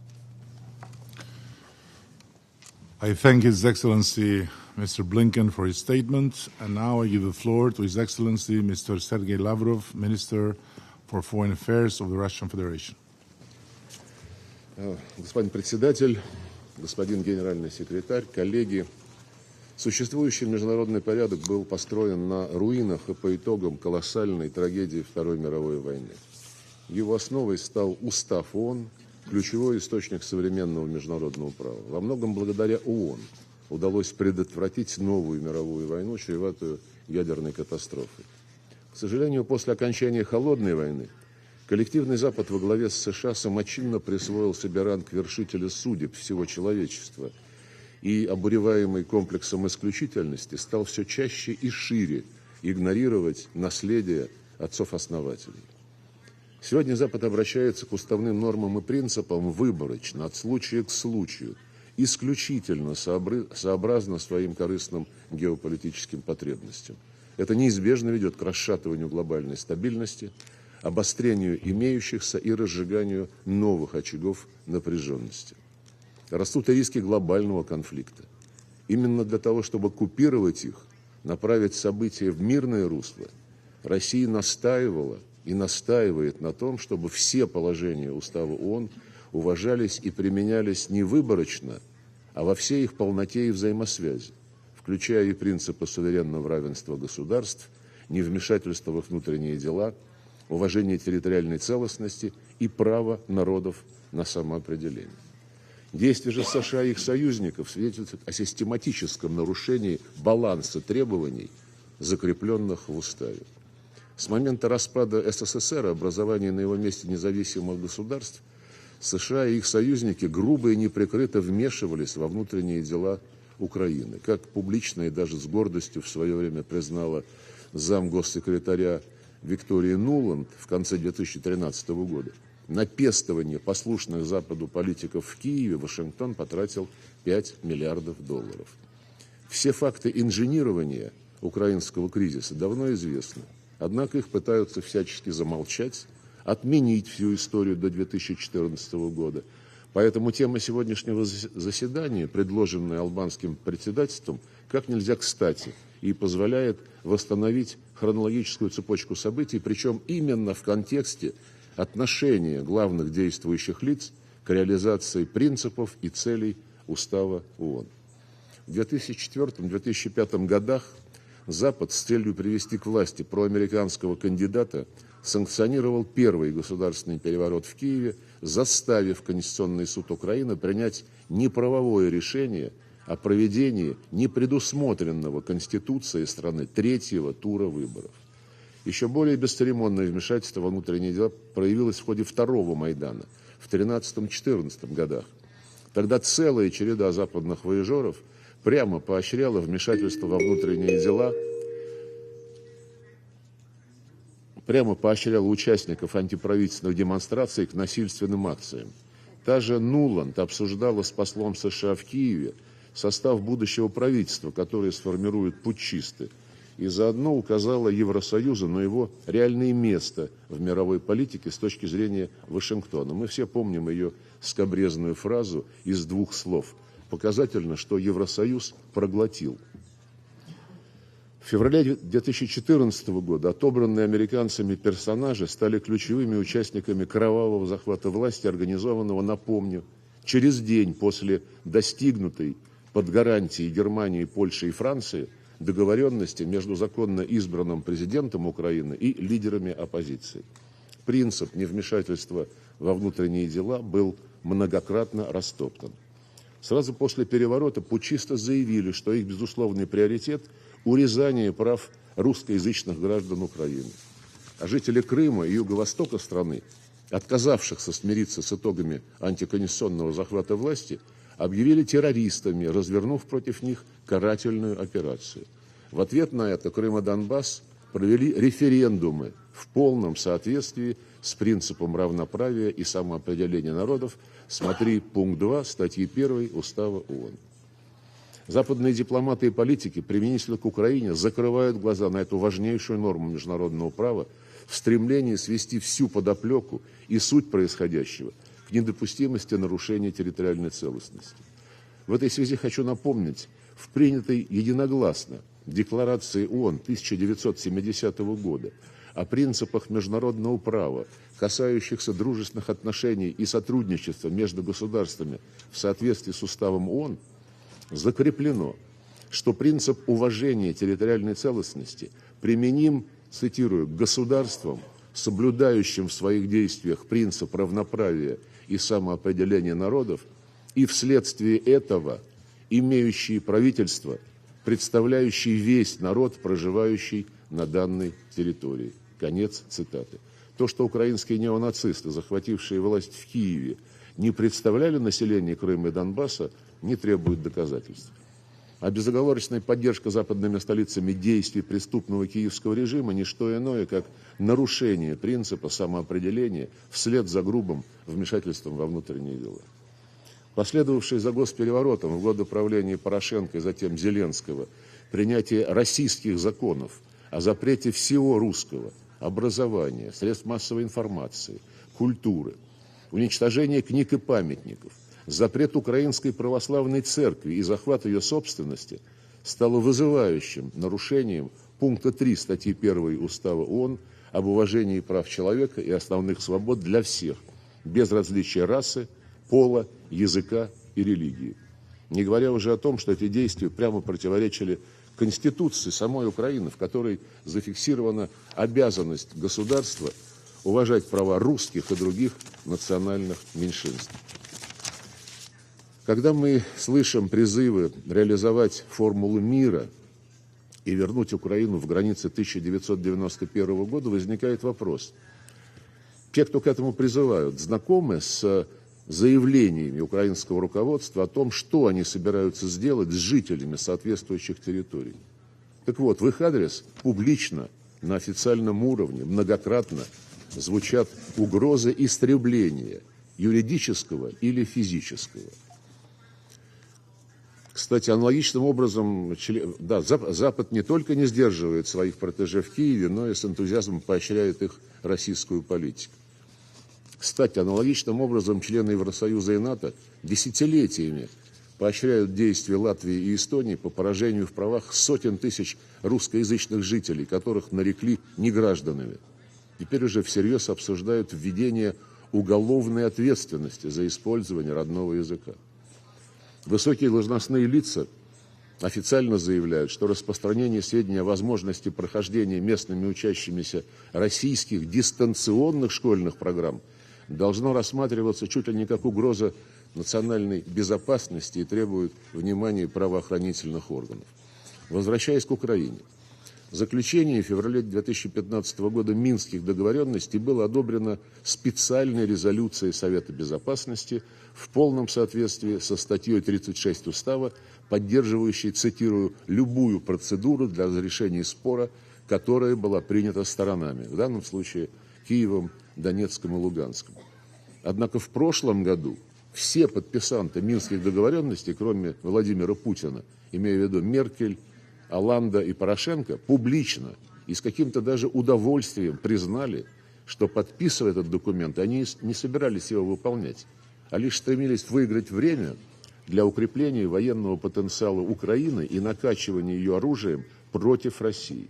I thank His Excellency Mr. Blinken for his statement, and now I give the floor to His Excellency Mr. Sergei Lavrov, Minister for Foreign Affairs of the Russian Federation. Господин председатель, господин генеральный секретарь, коллеги, существующий международный порядок был построен на руинах и по итогам колоссальной трагедии Второй мировой войны. Его основой стал Устав ООН, ключевой источник современного международного права. Во многом благодаря ООН удалось предотвратить новую мировую войну, чреватую ядерной катастрофой. К сожалению, после окончания Холодной войны коллективный Запад во главе с США самочинно присвоил себе ранг вершителя судеб всего человечества и, обуреваемый комплексом исключительности, стал все чаще и шире игнорировать наследие отцов-основателей. Сегодня Запад обращается к уставным нормам и принципам выборочно, от случая к случаю, исключительно сообразно своим корыстным геополитическим потребностям. Это неизбежно ведет к расшатыванию глобальной стабильности, обострению имеющихся и разжиганию новых очагов напряженности. Растут и риски глобального конфликта. Именно для того, чтобы купировать их, направить события в мирное русло, Россия настаивала и настаивает на том, чтобы все положения Устава ООН уважались и применялись не выборочно, а во всей их полноте и взаимосвязи, включая и принципы суверенного равенства государств, невмешательства во внутренние дела, уважение территориальной целостности и право народов на самоопределение. Действия же США и их союзников свидетельствуют о систематическом нарушении баланса требований, закрепленных в Уставе. С момента распада СССР и образования на его месте независимых государств США и их союзники грубо и неприкрыто вмешивались во внутренние дела Украины, как публично и даже с гордостью в свое время признала замгоссекретаря Виктория Нуланд в конце 2013 года. На пестование послушных Западу политиков в Киеве Вашингтон потратил $5 миллиардов. Все факты инжинирования украинского кризиса давно известны. Однако их пытаются всячески замолчать, отменить всю историю до 2014 года. Поэтому тема сегодняшнего заседания, предложенная албанским председательством, как нельзя кстати и позволяет восстановить хронологическую цепочку событий, причем именно в контексте отношения главных действующих лиц к реализации принципов и целей Устава ООН. В 2004-2005 годах Запад с целью привести к власти проамериканского кандидата санкционировал первый государственный переворот в Киеве, заставив Конституционный суд Украины принять неправовое решение о проведении непредусмотренного Конституцией страны третьего тура выборов. Еще более бесцеремонное вмешательство во внутренние дела проявилось в ходе второго Майдана в 2013-2014 годах. Тогда целая череда западных вояжеров прямо поощряла вмешательство во внутренние дела, прямо поощряла участников антиправительственных демонстраций к насильственным акциям. Та же Нуланд обсуждала с послом США в Киеве состав будущего правительства, которое сформируют путчисты, и заодно указала Евросоюзу на его реальное место в мировой политике с точки зрения Вашингтона. Мы все помним ее скабрезную фразу из двух слов. Показательно, что Евросоюз проглотил. В феврале 2014 года отобранные американцами персонажи стали ключевыми участниками кровавого захвата власти, организованного, напомню, через день после достигнутой под гарантией Германии, Польши и Франции договоренности между законно избранным президентом Украины и лидерами оппозиции. Принцип невмешательства во внутренние дела был многократно растоптан. Сразу после переворота путчисты заявили, что их безусловный приоритет – урезание прав русскоязычных граждан Украины. А жители Крыма и юго-востока страны, отказавшихся смириться с итогами антиконституционного захвата власти, объявили террористами, развернув против них карательную операцию. В ответ на это Крым и Донбасс провели референдумы в полном соответствии с принципом равноправия и самоопределения народов. Смотри пункт 2 статьи 1 Устава ООН. Западные дипломаты и политики, применительно к Украине, закрывают глаза на эту важнейшую норму международного права в стремлении свести всю подоплеку и суть происходящего к недопустимости нарушения территориальной целостности. В этой связи хочу напомнить, в принятой единогласно Декларации ООН 1970 года о принципах международного права, касающихся дружественных отношений и сотрудничества между государствами в соответствии с Уставом ООН, закреплено, что принцип уважения территориальной целостности применим, цитирую, к государствам, соблюдающим в своих действиях принцип равноправия и самоопределения народов, и вследствие этого имеющие правительство, представляющие весь народ, проживающий на данной территории. Конец цитаты. То, что украинские неонацисты, захватившие власть в Киеве, не представляли население Крыма и Донбасса, не требует доказательств. А безоговорочная поддержка западными столицами действий преступного киевского режима – не что иное, как нарушение принципа самоопределения вслед за грубым вмешательством во внутренние дела. Последовавшее за госпереворотом в годы правления Порошенко и затем Зеленского принятие российских законов о запрете всего русского – образования, средств массовой информации, культуры, уничтожение книг и памятников, запрет Украинской православной церкви и захват ее собственности стало вызывающим нарушением пункта 3 статьи 1 Устава ООН об уважении прав человека и основных свобод для всех, без различия расы, пола, языка и религии. Не говоря уже о том, что эти действия прямо противоречили Конституции самой Украины, в которой зафиксирована обязанность государства уважать права русских и других национальных меньшинств. Когда мы слышим призывы реализовать формулу мира и вернуть Украину в границы 1991 года, возникает вопрос. Те, кто к этому призывают, знакомы с заявлениями украинского руководства о том, что они собираются сделать с жителями соответствующих территорий. Так вот, в их адрес публично, на официальном уровне, многократно звучат угрозы истребления юридического или физического. Кстати, аналогичным образом Запад не только не сдерживает своих протеже в Киеве, но и с энтузиазмом поощряет их российскую политику. Кстати, аналогичным образом члены Евросоюза и НАТО десятилетиями поощряют действия Латвии и Эстонии по поражению в правах сотен тысяч русскоязычных жителей, которых нарекли негражданами. Теперь уже всерьез обсуждают введение уголовной ответственности за использование родного языка. Высокие должностные лица официально заявляют, что распространение сведений о возможности прохождения местными учащимися российских дистанционных школьных программ должно рассматриваться чуть ли не как угроза национальной безопасности и требует внимания правоохранительных органов. Возвращаясь к Украине. В заключении в феврале 2015 года Минских договоренностей было одобрено специальной резолюцией Совета Безопасности в полном соответствии со статьей 36 Устава, поддерживающей, цитирую, любую процедуру для разрешения спора, которая была принята сторонами, в данном случае Киевом, Донецком и Луганском. Однако в прошлом году все подписанты Минских договоренностей, кроме Владимира Путина, имея в виду Меркель, Оланда и Порошенко, публично и с каким-то даже удовольствием признали, что, подписывая этот документ, они не собирались его выполнять, а лишь стремились выиграть время для укрепления военного потенциала Украины и накачивания ее оружием против России.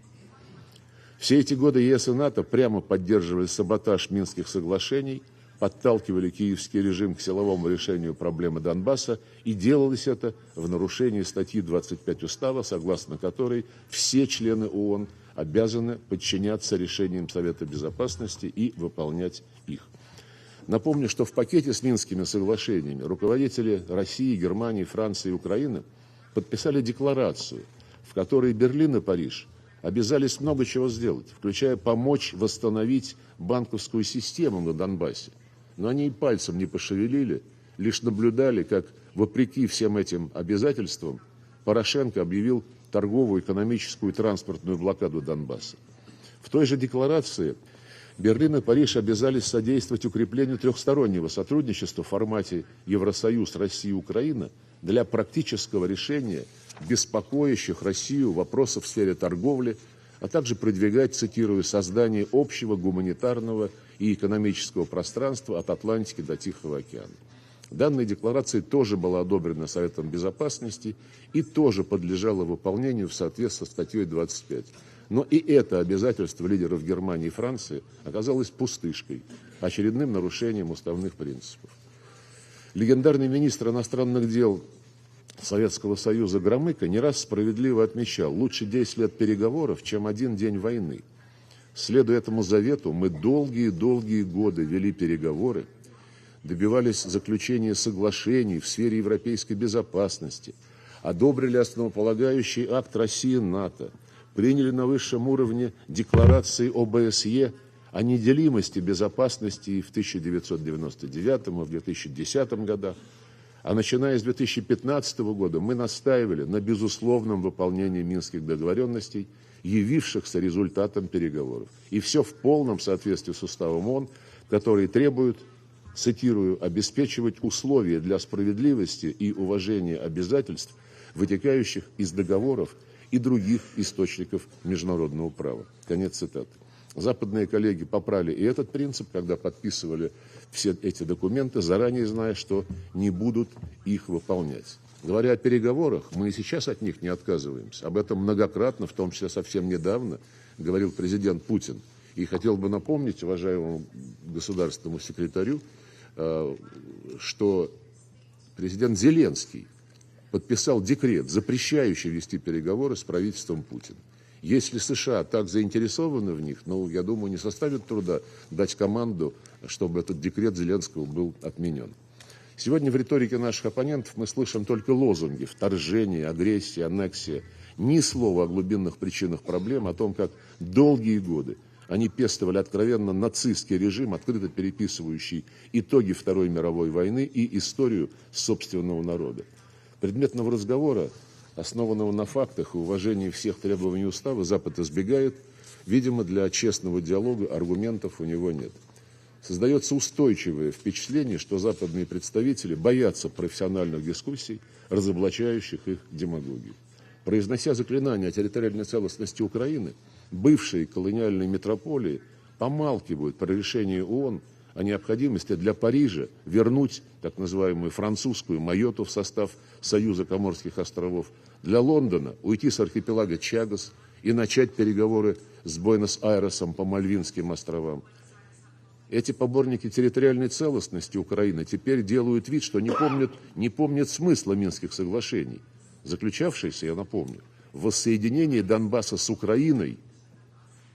Все эти годы ЕС и НАТО прямо поддерживали саботаж Минских соглашений, подталкивали киевский режим к силовому решению проблемы Донбасса, и делалось это в нарушении статьи 25 Устава, согласно которой все члены ООН обязаны подчиняться решениям Совета Безопасности и выполнять их. Напомню, что в пакете с Минскими соглашениями руководители России, Германии, Франции и Украины подписали декларацию, в которой Берлин и Париж обязались много чего сделать, включая помочь восстановить банковскую систему на Донбассе. Но они и пальцем не пошевелили, лишь наблюдали, как, вопреки всем этим обязательствам, Порошенко объявил торговую, экономическую и транспортную блокаду Донбасса. В той же декларации Берлин и Париж обязались содействовать укреплению трехстороннего сотрудничества в формате Евросоюз, Россия и Украина для практического решения беспокоящих Россию вопросов в сфере торговли, а также продвигать, цитирую, создание общего гуманитарного и экономического пространства от Атлантики до Тихого океана. Данная декларация тоже была одобрена Советом Безопасности и тоже подлежала выполнению в соответствии с статьей 25. Но и это обязательство лидеров Германии и Франции оказалось пустышкой, очередным нарушением уставных принципов. Легендарный министр иностранных дел Советского Союза Громыко не раз справедливо отмечал: лучше 10 лет переговоров, чем 1 день войны. Следуя этому завету, мы долгие годы вели переговоры, добивались заключения соглашений в сфере европейской безопасности, одобрили основополагающий акт России НАТО, приняли на высшем уровне декларации ОБСЕ о неделимости безопасности и в 1999 и в 2010 годах. А начиная с 2015 года мы настаивали на безусловном выполнении Минских договоренностей, явившихся результатом переговоров. И все в полном соответствии с уставом ООН, который требует, цитирую, обеспечивать условия для справедливости и уважения обязательств, вытекающих из договоров и других источников международного права. Конец цитаты. Западные коллеги попрали и этот принцип, когда подписывали все эти документы, заранее зная, что не будут их выполнять. Говоря о переговорах, мы и сейчас от них не отказываемся. Об этом многократно, в том числе совсем недавно, говорил президент Путин. И хотел бы напомнить уважаемому государственному секретарю, что президент Зеленский подписал декрет, запрещающий вести переговоры с правительством Путина. Если США так заинтересованы в них, я думаю, не составит труда дать команду, чтобы этот декрет Зеленского был отменен. Сегодня в риторике наших оппонентов мы слышим только лозунги: вторжение, агрессия, аннексия. Ни слова о глубинных причинах проблем, о том, как долгие годы они пестовали откровенно нацистский режим, открыто переписывающий итоги Второй мировой войны и историю собственного народа. Предметного разговора, основанного на фактах и уважении всех требований устава, Запад избегает. Видимо, для честного диалога аргументов у него нет. Создается устойчивое впечатление, что западные представители боятся профессиональных дискуссий, разоблачающих их демагогию. Произнося заклинания о территориальной целостности Украины, бывшие колониальные метрополии помалкивают про решение ООН о необходимости для Парижа вернуть так называемую французскую Майоту в состав Союза Коморских островов, для Лондона уйти с архипелага Чагос и начать переговоры с Буэнос-Айресом по Мальвинским островам. Эти поборники территориальной целостности Украины теперь делают вид, что не помнят смысла Минских соглашений, заключавшихся, я напомню, в воссоединении Донбасса с Украиной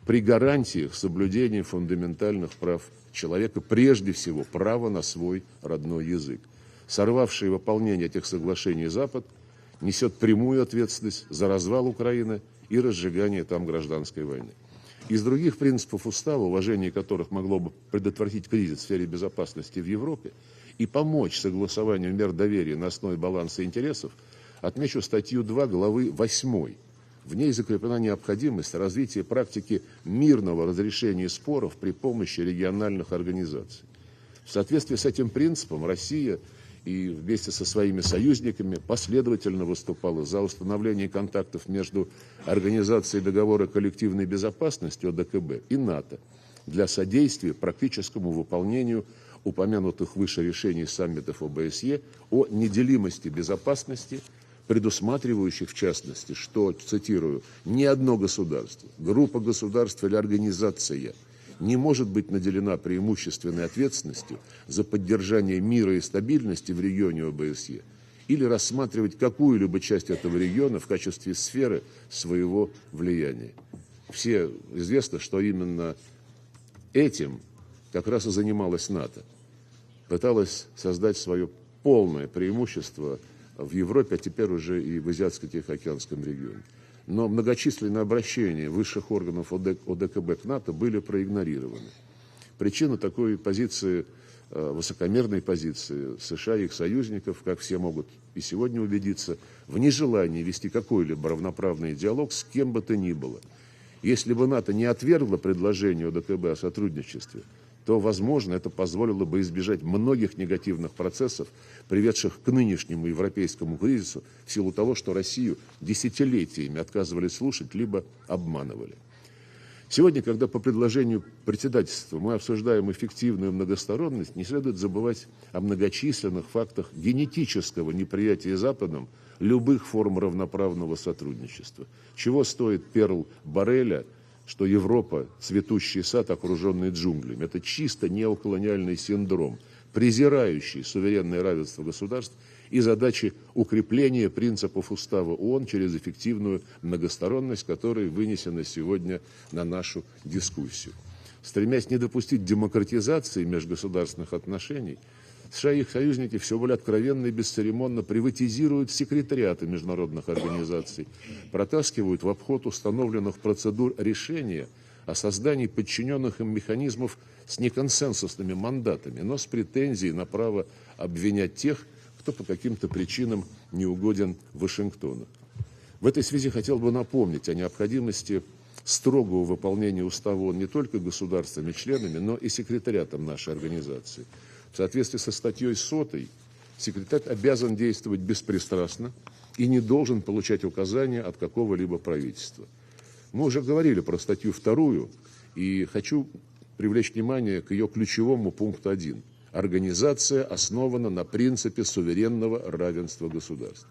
при гарантиях соблюдения фундаментальных прав человека, прежде всего права на свой родной язык. Сорвавший выполнение этих соглашений Запад несет прямую ответственность за развал Украины и разжигание там гражданской войны. Из других принципов устава, уважение которых могло бы предотвратить кризис в сфере безопасности в Европе и помочь согласованию мер доверия на основе баланса интересов, отмечу статью 2 главы 8. В ней закреплена необходимость развития практики мирного разрешения споров при помощи региональных организаций. В соответствии с этим принципом Россия и вместе со своими союзниками последовательно выступала за установление контактов между Организацией договора коллективной безопасности ОДКБ и НАТО для содействия практическому выполнению упомянутых выше решений саммитов ОБСЕ о неделимости безопасности, предусматривающих в частности, что, цитирую, «ни одно государство, группа государств или организация не может быть наделена преимущественной ответственностью за поддержание мира и стабильности в регионе ОБСЕ или рассматривать какую-либо часть этого региона в качестве сферы своего влияния». Все известно, что именно этим как раз и занималась НАТО. Пыталась создать свое полное преимущество в Европе, а теперь уже и в Азиатско-Тихоокеанском регионе. Но многочисленные обращения высших органов ОДКБ к НАТО были проигнорированы. Причина такой позиции, высокомерной позиции США и их союзников, как все могут и сегодня убедиться, в нежелании вести какой-либо равноправный диалог с кем бы то ни было. Если бы НАТО не отвергло предложение ОДКБ о сотрудничестве, то, возможно, это позволило бы избежать многих негативных процессов, приведших к нынешнему европейскому кризису, в силу того, что Россию десятилетиями отказывались слушать, либо обманывали. Сегодня, когда по предложению председательства мы обсуждаем эффективную многосторонность, не следует забывать о многочисленных фактах генетического неприятия Западом любых форм равноправного сотрудничества. Чего стоит перл Борреля, что Европа – цветущий сад, окруженный джунглями. Это чисто неоколониальный синдром, презирающий суверенное равенство государств и задачи укрепления принципов Устава ООН через эффективную многосторонность, которая вынесена сегодня на нашу дискуссию. Стремясь не допустить демократизации межгосударственных отношений, США и их союзники все более откровенно и бесцеремонно приватизируют секретариаты международных организаций, протаскивают в обход установленных процедур решения о создании подчиненных им механизмов с неконсенсусными мандатами, но с претензией на право обвинять тех, кто по каким-то причинам не угоден Вашингтону. В этой связи хотел бы напомнить о необходимости строгого выполнения Устава ООН не только государствами-членами, но и секретариатом нашей организации. В соответствии со статьей 100 секретарь обязан действовать беспристрастно и не должен получать указания от какого-либо правительства. Мы уже говорили про статью 2, и хочу привлечь внимание к ее ключевому пункту 1. Организация основана на принципе суверенного равенства государств.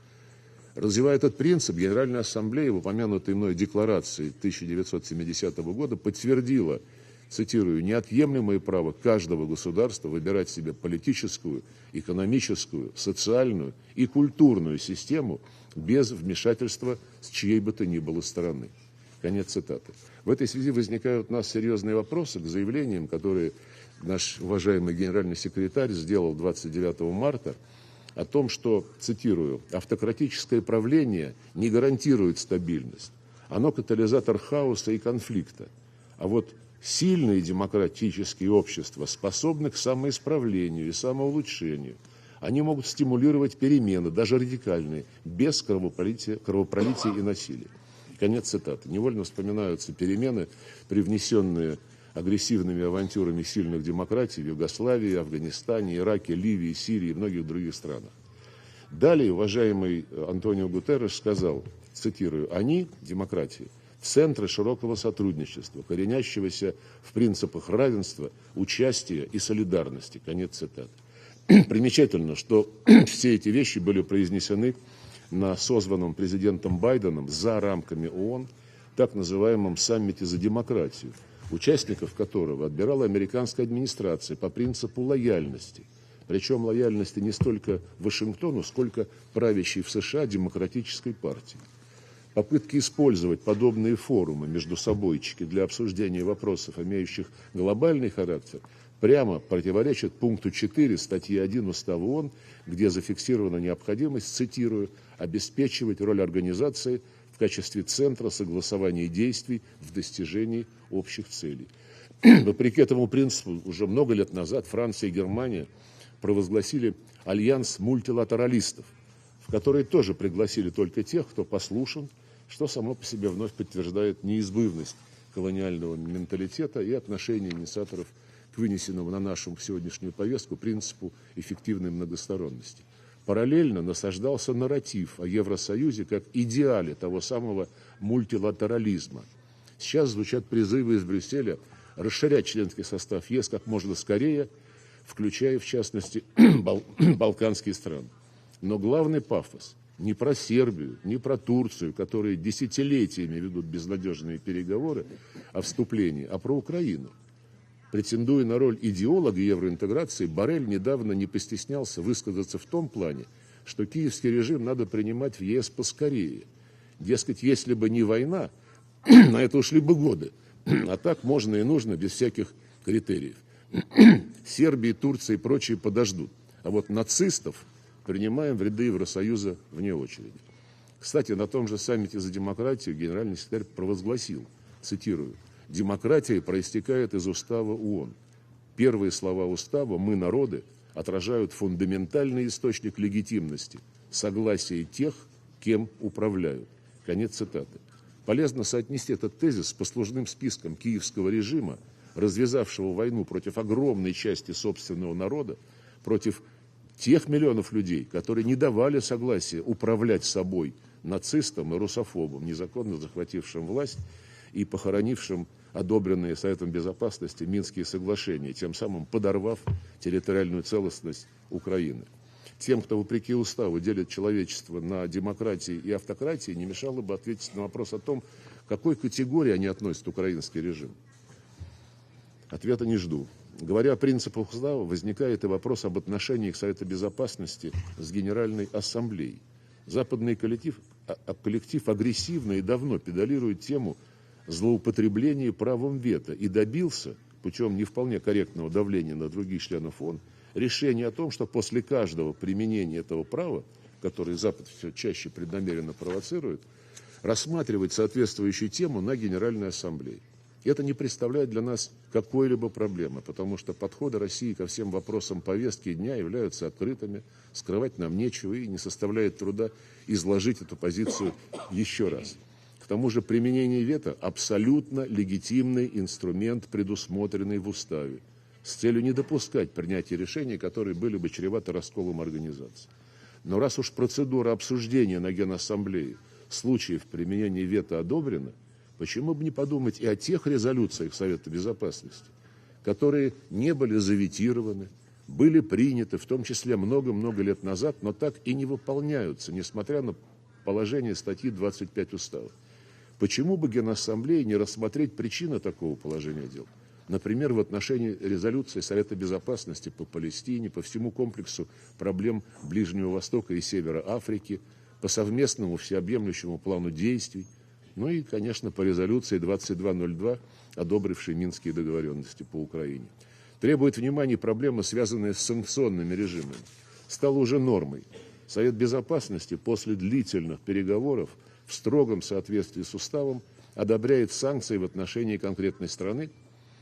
Развивая этот принцип, Генеральная Ассамблея в упомянутой мной декларации 1970 года подтвердила, цитирую, «неотъемлемое право каждого государства выбирать себе политическую, экономическую, социальную и культурную систему без вмешательства с чьей бы то ни было стороны». Конец цитаты. В этой связи возникают у нас серьезные вопросы к заявлениям, которые наш уважаемый генеральный секретарь сделал 29 марта о том, что, цитирую, «автократическое правление не гарантирует стабильность. Оно катализатор хаоса и конфликта. А вот сильные демократические общества способны к самоисправлению и самоулучшению. Они могут стимулировать перемены, даже радикальные, без кровопролития и насилия». Конец цитаты. Невольно вспоминаются перемены, привнесенные агрессивными авантюрами сильных демократий в Югославии, Афганистане, Ираке, Ливии, Сирии и многих других странах. Далее уважаемый Антонио Гутерреш сказал, цитирую, «они, демократии, центры широкого сотрудничества, коренящегося в принципах равенства, участия и солидарности». Конец цитаты. Примечательно, что все эти вещи были произнесены на созванном президентом Байденом за рамками ООН так называемом саммите за демократию, участников которого отбирала американская администрация по принципу лояльности. Причем лояльности не столько Вашингтону, сколько правящей в США демократической партии. Попытки использовать подобные форумы между собойчики для обсуждения вопросов, имеющих глобальный характер, прямо противоречат пункту 4 статьи 1 Устава ООН, где зафиксирована необходимость, цитирую, обеспечивать роль организации в качестве центра согласования действий в достижении общих целей. Вопреки этому принципу, уже много лет назад Франция и Германия провозгласили альянс мультилатералистов, в который тоже пригласили только тех, кто послушен, что само по себе вновь подтверждает неизбывность колониального менталитета и отношения инициаторов к вынесенному на нашу сегодняшнюю повестку принципу эффективной многосторонности. Параллельно насаждался нарратив о Евросоюзе как идеале того самого мультилатерализма. Сейчас звучат призывы из Брюсселя расширять членский состав ЕС как можно скорее, включая, в частности, балканские страны. Но главный пафос не про Сербию, не про Турцию, которые десятилетиями ведут безнадежные переговоры о вступлении, а про Украину. Претендуя на роль идеолога евроинтеграции, Боррель недавно не постеснялся высказаться в том плане, что киевский режим надо принимать в ЕС поскорее. Дескать, если бы не война, на это ушли бы годы. А так можно и нужно, без всяких критериев. Сербия, Турция и прочие подождут. А вот нацистов принимаем в ряды Евросоюза вне очереди. Кстати, на том же саммите за демократию генеральный секретарь провозгласил, цитирую, «Демократия проистекает из устава ООН. Первые слова устава «мы народы» отражают фундаментальный источник легитимности – согласие тех, кем управляют». Конец цитаты. Полезно соотнести этот тезис с послужным списком киевского режима, развязавшего войну против огромной части собственного народа, против тех миллионов людей, которые не давали согласия управлять собой нацистам и русофобам, незаконно захватившим власть и похоронившим одобренные Советом Безопасности Минские соглашения, тем самым подорвав территориальную целостность Украины. Тем, кто вопреки уставу делит человечество на демократии и автократии, не мешало бы ответить на вопрос о том, к какой категории они относят украинский режим. Ответа не жду. Говоря о принципах устава, возникает и вопрос об отношениях Совета Безопасности с Генеральной Ассамблеей. Западный коллектив агрессивно и давно педалирует тему злоупотребления правом вето и добился, путем не вполне корректного давления на других членов ООН, решение о том, что после каждого применения этого права, которое Запад все чаще преднамеренно провоцирует, рассматривать соответствующую тему на Генеральной Ассамблее. Это не представляет для нас какой-либо проблемы, потому что подходы России ко всем вопросам повестки дня являются открытыми, скрывать нам нечего и не составляет труда изложить эту позицию еще раз. К тому же применение вето – абсолютно легитимный инструмент, предусмотренный в Уставе, с целью не допускать принятия решений, которые были бы чреваты расколом организации. Но раз уж процедура обсуждения на Генассамблее случаев применения вето одобрена, почему бы не подумать и о тех резолюциях Совета Безопасности, которые не были заветированы, были приняты, в том числе много-много лет назад, но так и не выполняются, несмотря на положение статьи 25 Устава. Почему бы Генассамблее не рассмотреть причины такого положения дел? Например, в отношении резолюции Совета Безопасности по Палестине, по всему комплексу проблем Ближнего Востока и Севера Африки, по совместному всеобъемлющему плану действий, ну и, конечно, по резолюции 2202, одобрившей Минские договоренности по Украине. Требует внимания проблемы, связанные с санкционными режимами. Стало уже нормой. Совет Безопасности после длительных переговоров в строгом соответствии с уставом одобряет санкции в отношении конкретной страны,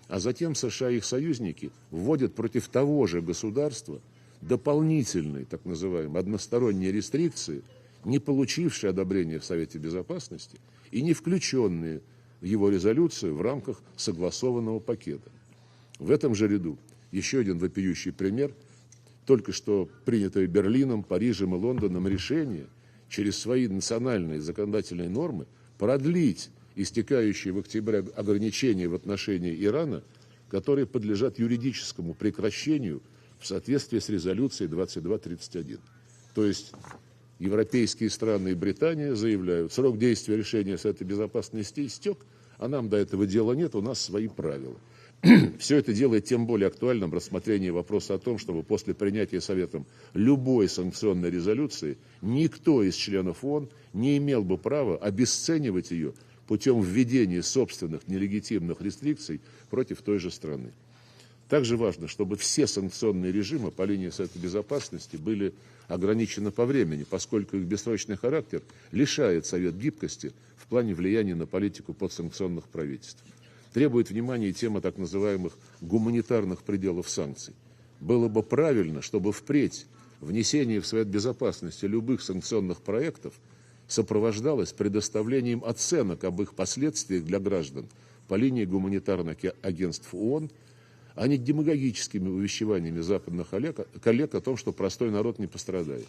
а затем США и их союзники вводят против того же государства дополнительные, так называемые, односторонние рестрикции, не получившие одобрения в Совете Безопасности и не включенные в его резолюцию в рамках согласованного пакета. В этом же ряду еще один вопиющий пример, только что принятое Берлином, Парижем и Лондоном решение через свои национальные законодательные нормы продлить истекающие в октябре ограничения в отношении Ирана, которые подлежат юридическому прекращению в соответствии с резолюцией 2231. То есть европейские страны и Британия заявляют, срок действия решения Совета Безопасности истек, а нам до этого дела нет, у нас свои правила. Все это делает тем более актуальным рассмотрение вопроса о том, чтобы после принятия Советом любой санкционной резолюции никто из членов ООН не имел бы права обесценивать ее путем введения собственных нелегитимных рестрикций против той же страны. Также важно, чтобы все санкционные режимы по линии Совета Безопасности были ограничены по времени, поскольку их бессрочный характер лишает Совет гибкости в плане влияния на политику подсанкционных правительств. Требует внимания и тема так называемых гуманитарных пределов санкций. Было бы правильно, чтобы впредь внесение в Совет Безопасности любых санкционных проектов сопровождалось предоставлением оценок об их последствиях для граждан по линии гуманитарных агентств ООН, а не демагогическими увещеваниями западных коллег о том, что простой народ не пострадает.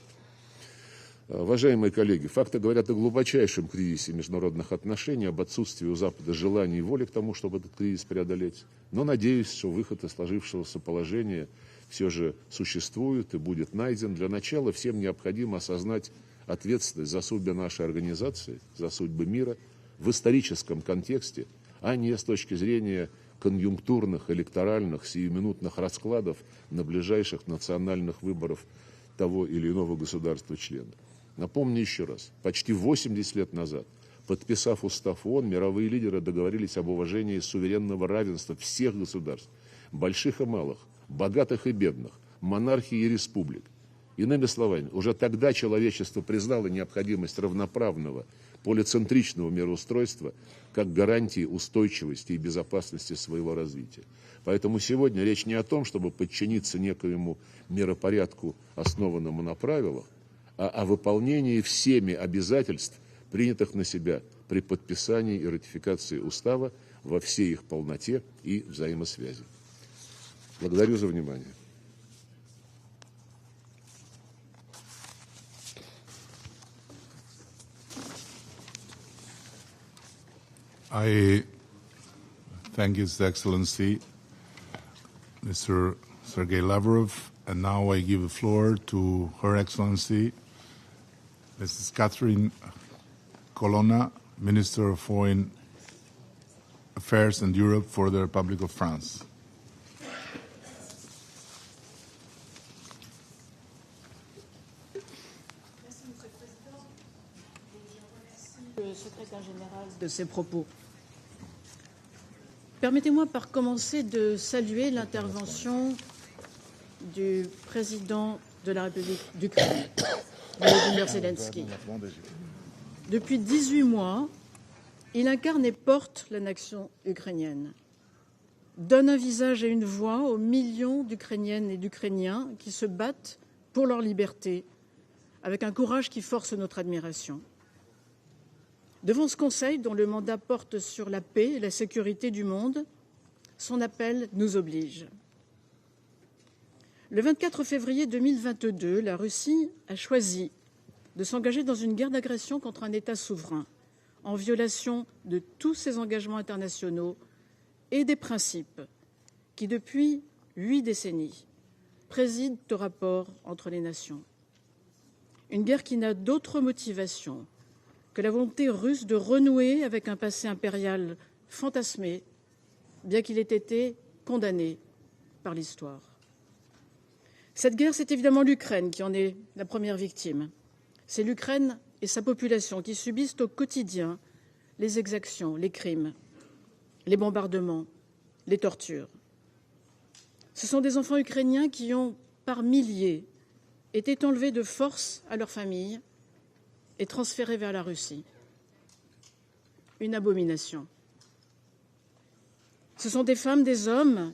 Уважаемые коллеги, факты говорят о глубочайшем кризисе международных отношений, об отсутствии у Запада желания и воли к тому, чтобы этот кризис преодолеть. Но надеюсь, что выход из сложившегося положения все же существует и будет найден. Для начала всем необходимо осознать ответственность за судьбы нашей организации, за судьбы мира в историческом контексте, а не с точки зрения конъюнктурных, электоральных, сиюминутных раскладов на ближайших национальных выборах того или иного государства-члена. Напомню еще раз, почти 80 лет назад, подписав устав ООН, мировые лидеры договорились об уважении суверенного равенства всех государств, больших и малых, богатых и бедных, монархий и республик. Иными словами, уже тогда человечество признало необходимость равноправного, полицентричного мироустройства как гарантии устойчивости и безопасности своего развития. Поэтому сегодня речь не о том, чтобы подчиниться некоему миропорядку, основанному на правилах, а о выполнении всеми обязательств, принятых на себя при подписании и ратификации устава во всей их полноте и взаимосвязи. Благодарю за внимание. I thank His Excellency, Mr. Sergei Lavrov, and now I give the floor to Her Excellency, Mrs. Catherine Colonna, Minister of Foreign Affairs and Europe for the Republic of France. Merci, Monsieur le Président. Je remercie le secrétaire général de ses propos. Permettez-moi par commencer de saluer l'intervention du président de la République d'Ukraine, Volodymyr Zelensky. Depuis 18 mois, il incarne et porte la nation ukrainienne, donne un visage et une voix aux millions d'Ukrainiennes et d'Ukrainiens qui se battent pour leur liberté, avec un courage qui force notre admiration. Devant ce Conseil, dont le mandat porte sur la paix et la sécurité du monde, son appel nous oblige. Le 24 février 2022, la Russie a choisi de s'engager dans une guerre d'agression contre un État souverain, en violation de tous ses engagements internationaux et des principes qui, depuis 8 décennies, président au rapport entre les nations. Une guerre qui n'a d'autre motivation que la volonté russe de renouer avec un passé impérial fantasmé, bien qu'il ait été condamné par l'histoire. Cette guerre, c'est évidemment l'Ukraine qui en est la première victime. C'est l'Ukraine et sa population qui subissent au quotidien les exactions, les crimes, les bombardements, les tortures. Ce sont des enfants ukrainiens qui ont, par milliers, été enlevés de force à leurs familles et transférés vers la Russie. Une abomination. Ce sont des femmes, des hommes,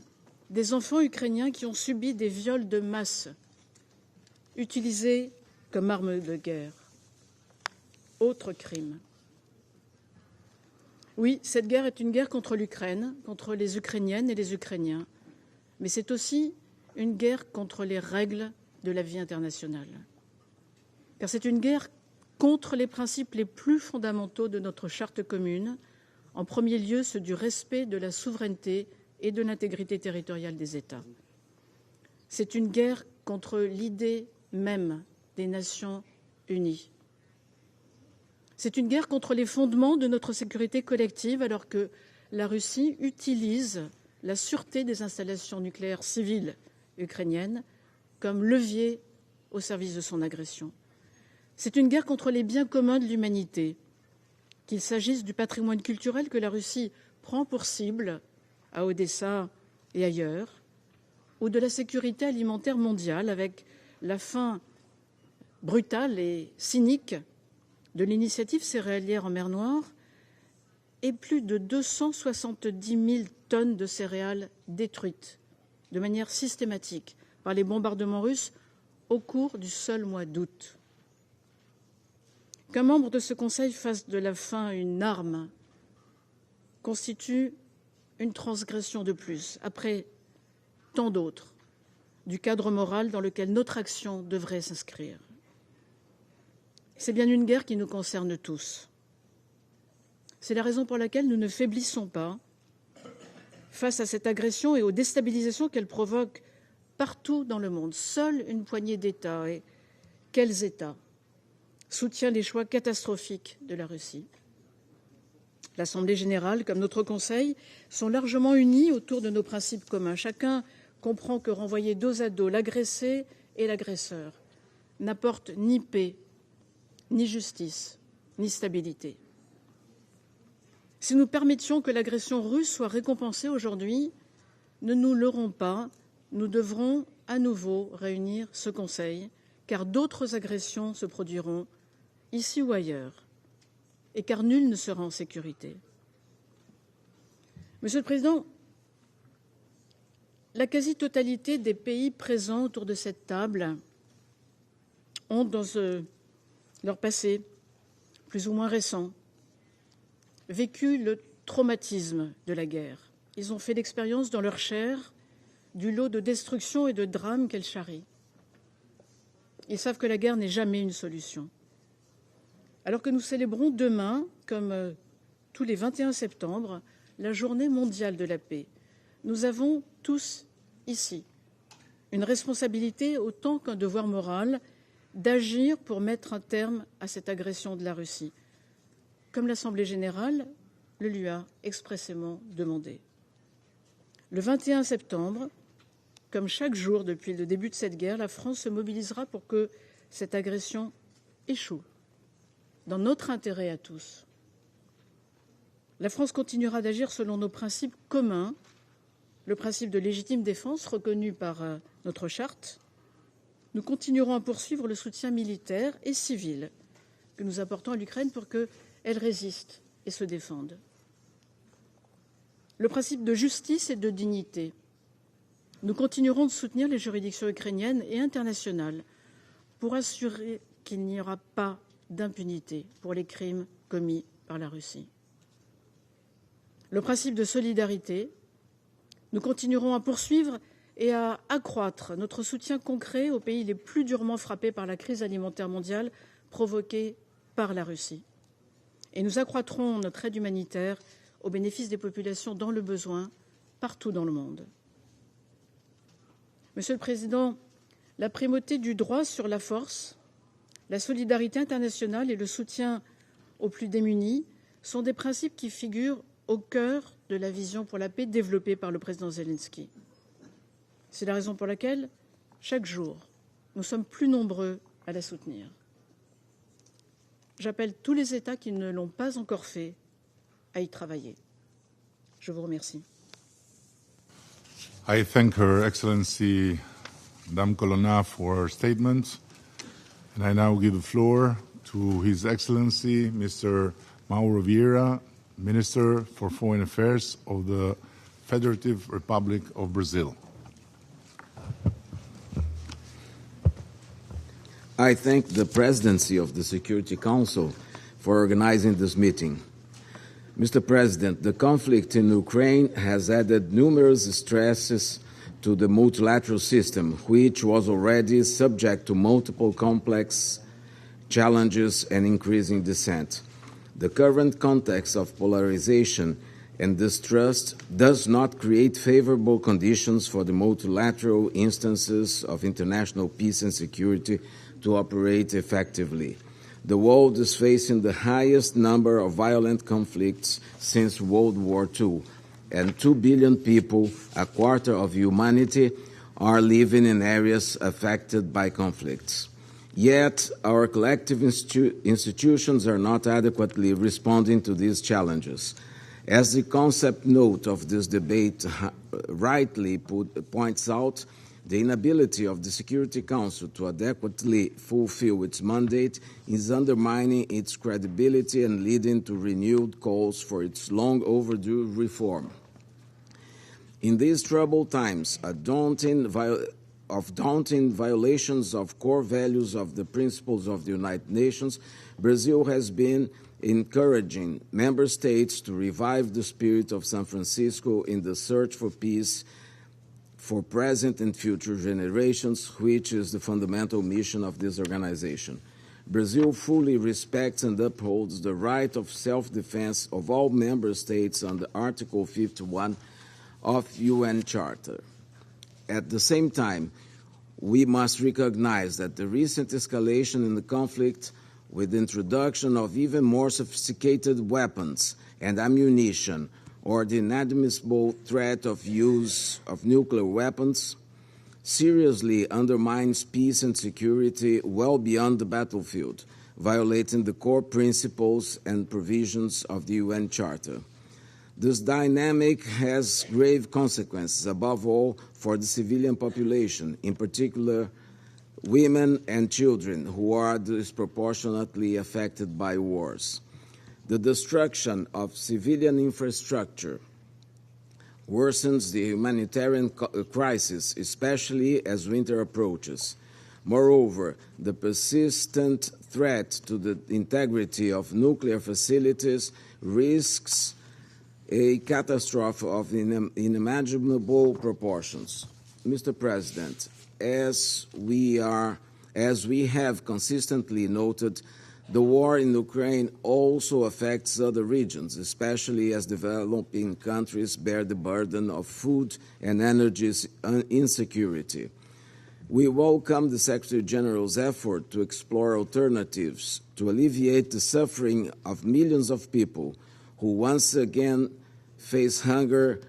des enfants ukrainiens qui ont subi des viols de masse, utilisés comme arme de guerre. Autre crime. Oui, cette guerre est une guerre contre l'Ukraine, contre les Ukrainiennes et les Ukrainiens, mais c'est aussi une guerre contre les règles de la vie internationale. Car c'est une guerre contre les principes les plus fondamentaux de notre charte commune, en premier lieu ceux du respect de la souveraineté et de l'intégrité territoriale des États. C'est une guerre contre l'idée même des Nations unies. C'est une guerre contre les fondements de notre sécurité collective, alors que la Russie utilise la sûreté des installations nucléaires civiles ukrainiennes comme levier au service de son agression. C'est une guerre contre les biens communs de l'humanité, qu'il s'agisse du patrimoine culturel que la Russie prend pour cible à Odessa et ailleurs, ou de la sécurité alimentaire mondiale avec la fin brutale et cynique de l'initiative céréalière en mer Noire et plus de 270 000 tonnes de céréales détruites de manière systématique par les bombardements russes au cours du seul mois d'août. Qu'un membre de ce Conseil fasse de la faim une arme constitue une transgression de plus, après tant d'autres, du cadre moral dans lequel notre action devrait s'inscrire. C'est bien une guerre qui nous concerne tous. C'est la raison pour laquelle nous ne faiblissons pas face à cette agression et aux déstabilisations qu'elle provoque partout dans le monde. Seule une poignée d'États, et quels États, soutient les choix catastrophiques de la Russie. L'Assemblée générale, comme notre Conseil, sont largement unis autour de nos principes communs. Chacun comprend que renvoyer dos à dos l'agressé et l'agresseur n'apporte ni paix, ni justice, ni stabilité. Si nous permettions que l'agression russe soit récompensée aujourd'hui, ne nous leurrons pas, nous devrons à nouveau réunir ce Conseil, car d'autres agressions se produiront, ici ou ailleurs, et car nul ne sera en sécurité. Monsieur le Président, la quasi-totalité des pays présents autour de cette table ont, dans leur passé, plus ou moins récent, vécu le traumatisme de la guerre. Ils ont fait l'expérience dans leur chair du lot de destruction et de drames qu'elle charrie. Ils savent que la guerre n'est jamais une solution. Alors que nous célébrons demain, comme tous les 21 septembre, la Journée mondiale de la paix, nous avons tous ici une responsabilité autant qu'un devoir moral d'agir pour mettre un terme à cette agression de la Russie, comme l'Assemblée générale le lui a expressément demandé. Le 21 septembre, comme chaque jour depuis le début de cette guerre, la France se mobilisera pour que cette agression échoue, dans notre intérêt à tous. La France continuera d'agir selon nos principes communs, le principe de légitime défense reconnu par notre charte. Nous continuerons à poursuivre le soutien militaire et civil que nous apportons à l'Ukraine pour qu'elle résiste et se défende. Le principe de justice et de dignité. Nous continuerons de soutenir les juridictions ukrainiennes et internationales pour assurer qu'il n'y aura pas d'impunité pour les crimes commis par la Russie. Le principe de solidarité. Nous continuerons à poursuivre et à accroître notre soutien concret aux pays les plus durement frappés par la crise alimentaire mondiale provoquée par la Russie. Et nous accroîtrons notre aide humanitaire au bénéfice des populations dans le besoin partout dans le monde. Monsieur le Président, la primauté du droit sur la force, la solidarité internationale et le soutien aux plus démunis sont des principes qui figurent au cœur de la vision pour la paix développée par le président Zelensky. C'est la raison pour laquelle, chaque jour, nous sommes plus nombreux à la soutenir. J'appelle tous les États qui ne l'ont pas encore fait à y travailler. Je vous remercie. I thank Her Excellency Madame Colonna for her statement, and I now give the floor to His Excellency Mr. Mauro Vieira, Minister for Foreign Affairs of the Federative Republic of Brazil. I thank the Presidency of the Security Council for organizing this meeting. Mr. President, the conflict in Ukraine has added numerous stresses to the multilateral system, which was already subject to multiple complex challenges and increasing dissent. The current context of polarization and distrust does not create favorable conditions for the multilateral instances of international peace and security to operate effectively. The world is facing the highest number of violent conflicts since World War II, and 2 billion people, a quarter of humanity, are living in areas affected by conflicts. Yet, our collective institutions are not adequately responding to these challenges. As the concept note of this debate rightly points out, the inability of the Security Council to adequately fulfill its mandate is undermining its credibility and leading to renewed calls for its long overdue reform. In these troubled times, daunting violations of core values of the principles of the United Nations, Brazil has been encouraging member states to revive the spirit of San Francisco in the search for peace for present and future generations, which is the fundamental mission of this organization. Brazil fully respects and upholds the right of self-defense of all member states under Article 51 of UN Charter. At the same time, we must recognize that the recent escalation in the conflict, with the introduction of even more sophisticated weapons and ammunition, or the inadmissible threat of use of nuclear weapons, seriously undermines peace and security well beyond the battlefield, violating the core principles and provisions of the UN Charter. This dynamic has grave consequences, above all for the civilian population, in particular women and children, who are disproportionately affected by wars. The destruction of civilian infrastructure worsens the humanitarian crisis, especially as winter approaches. Moreover, the persistent threat to the integrity of nuclear facilities risks a catastrophe of unimaginable proportions. Mr. President, as we have consistently noted, The war in Ukraine also affects other regions, especially as developing countries bear the burden of food and energy insecurity. We welcome the Secretary General's effort to explore alternatives to alleviate the suffering of millions of people who once again face hunger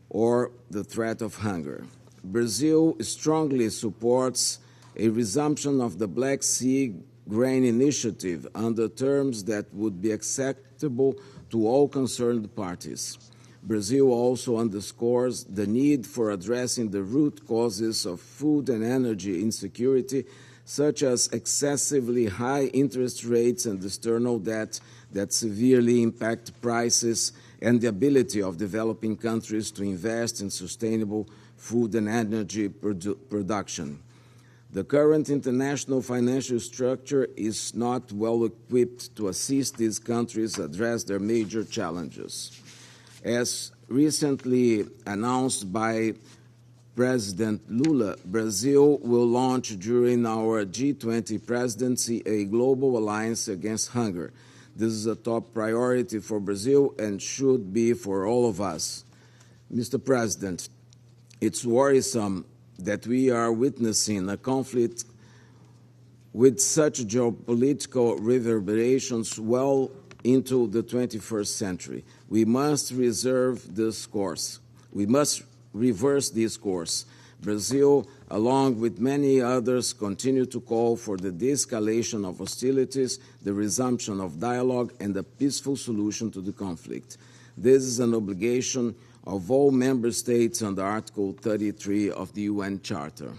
or the threat of hunger. Brazil strongly supports a resumption of the Black Sea Grain Initiative under terms that would be acceptable to all concerned parties. Brazil also underscores the need for addressing the root causes of food and energy insecurity, such as excessively high interest rates and external debt that severely impact prices and the ability of developing countries to invest in sustainable food and energy production. The current international financial structure is not well equipped to assist these countries address their major challenges. As recently announced by President Lula, Brazil will launch during our G20 presidency a global alliance against hunger. This is a top priority for Brazil and should be for all of us. Mr. President, it's worrisome that we are witnessing a conflict with such geopolitical reverberations well into the 21st century. We must reserve this course. We must reverse this course. Brazil, along with many others, continue to call for the de-escalation of hostilities, the resumption of dialogue, and a peaceful solution to the conflict. This is an obligation of all member states under Article 33 of the UN Charter.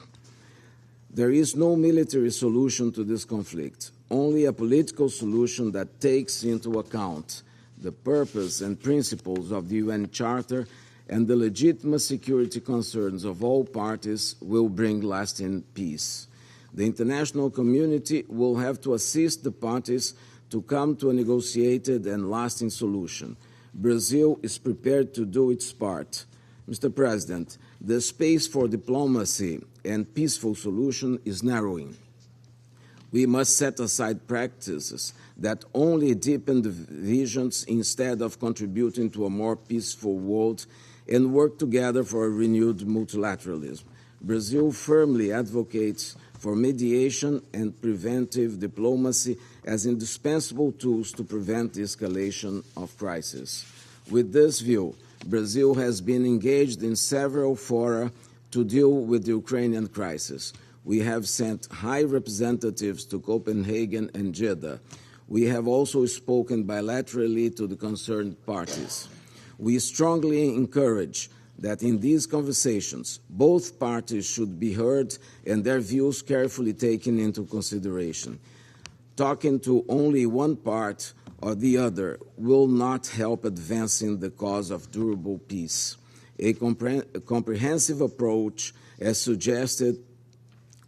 There is no military solution to this conflict, only a political solution that takes into account the purpose and principles of the UN Charter and the legitimate security concerns of all parties will bring lasting peace. The international community will have to assist the parties to come to a negotiated and lasting solution. Brazil is prepared to do its part. Mr. President, the space for diplomacy and peaceful solution is narrowing. We must set aside practices that only deepen divisions instead of contributing to a more peaceful world and work together for a renewed multilateralism. Brazil firmly advocates for mediation and preventive diplomacy as indispensable tools to prevent the escalation of crisis. With this view, Brazil has been engaged in several fora to deal with the Ukrainian crisis. We have sent high representatives to Copenhagen and Jeddah. We have also spoken bilaterally to the concerned parties. We strongly encourage that in these conversations, both parties should be heard and their views carefully taken into consideration. Talking to only one part or the other will not help advancing the cause of durable peace. A comprehensive approach, as suggested,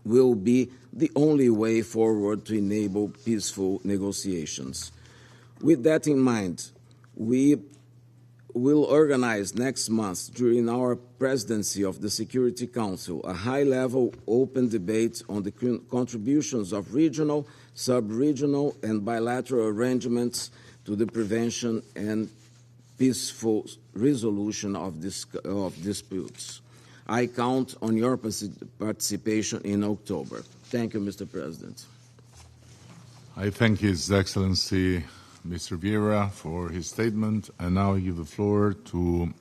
will be the only way forward to enable peaceful negotiations. With that in mind, we will organize next month, during our presidency of the Security Council, a high-level open debate on the contributions of regional, sub-regional, and bilateral arrangements to the prevention and peaceful resolution of disputes. I count on your participation in October. Thank you, Mr. President. I thank His Excellency Mr. Vieira for his statement, and now I give the floor to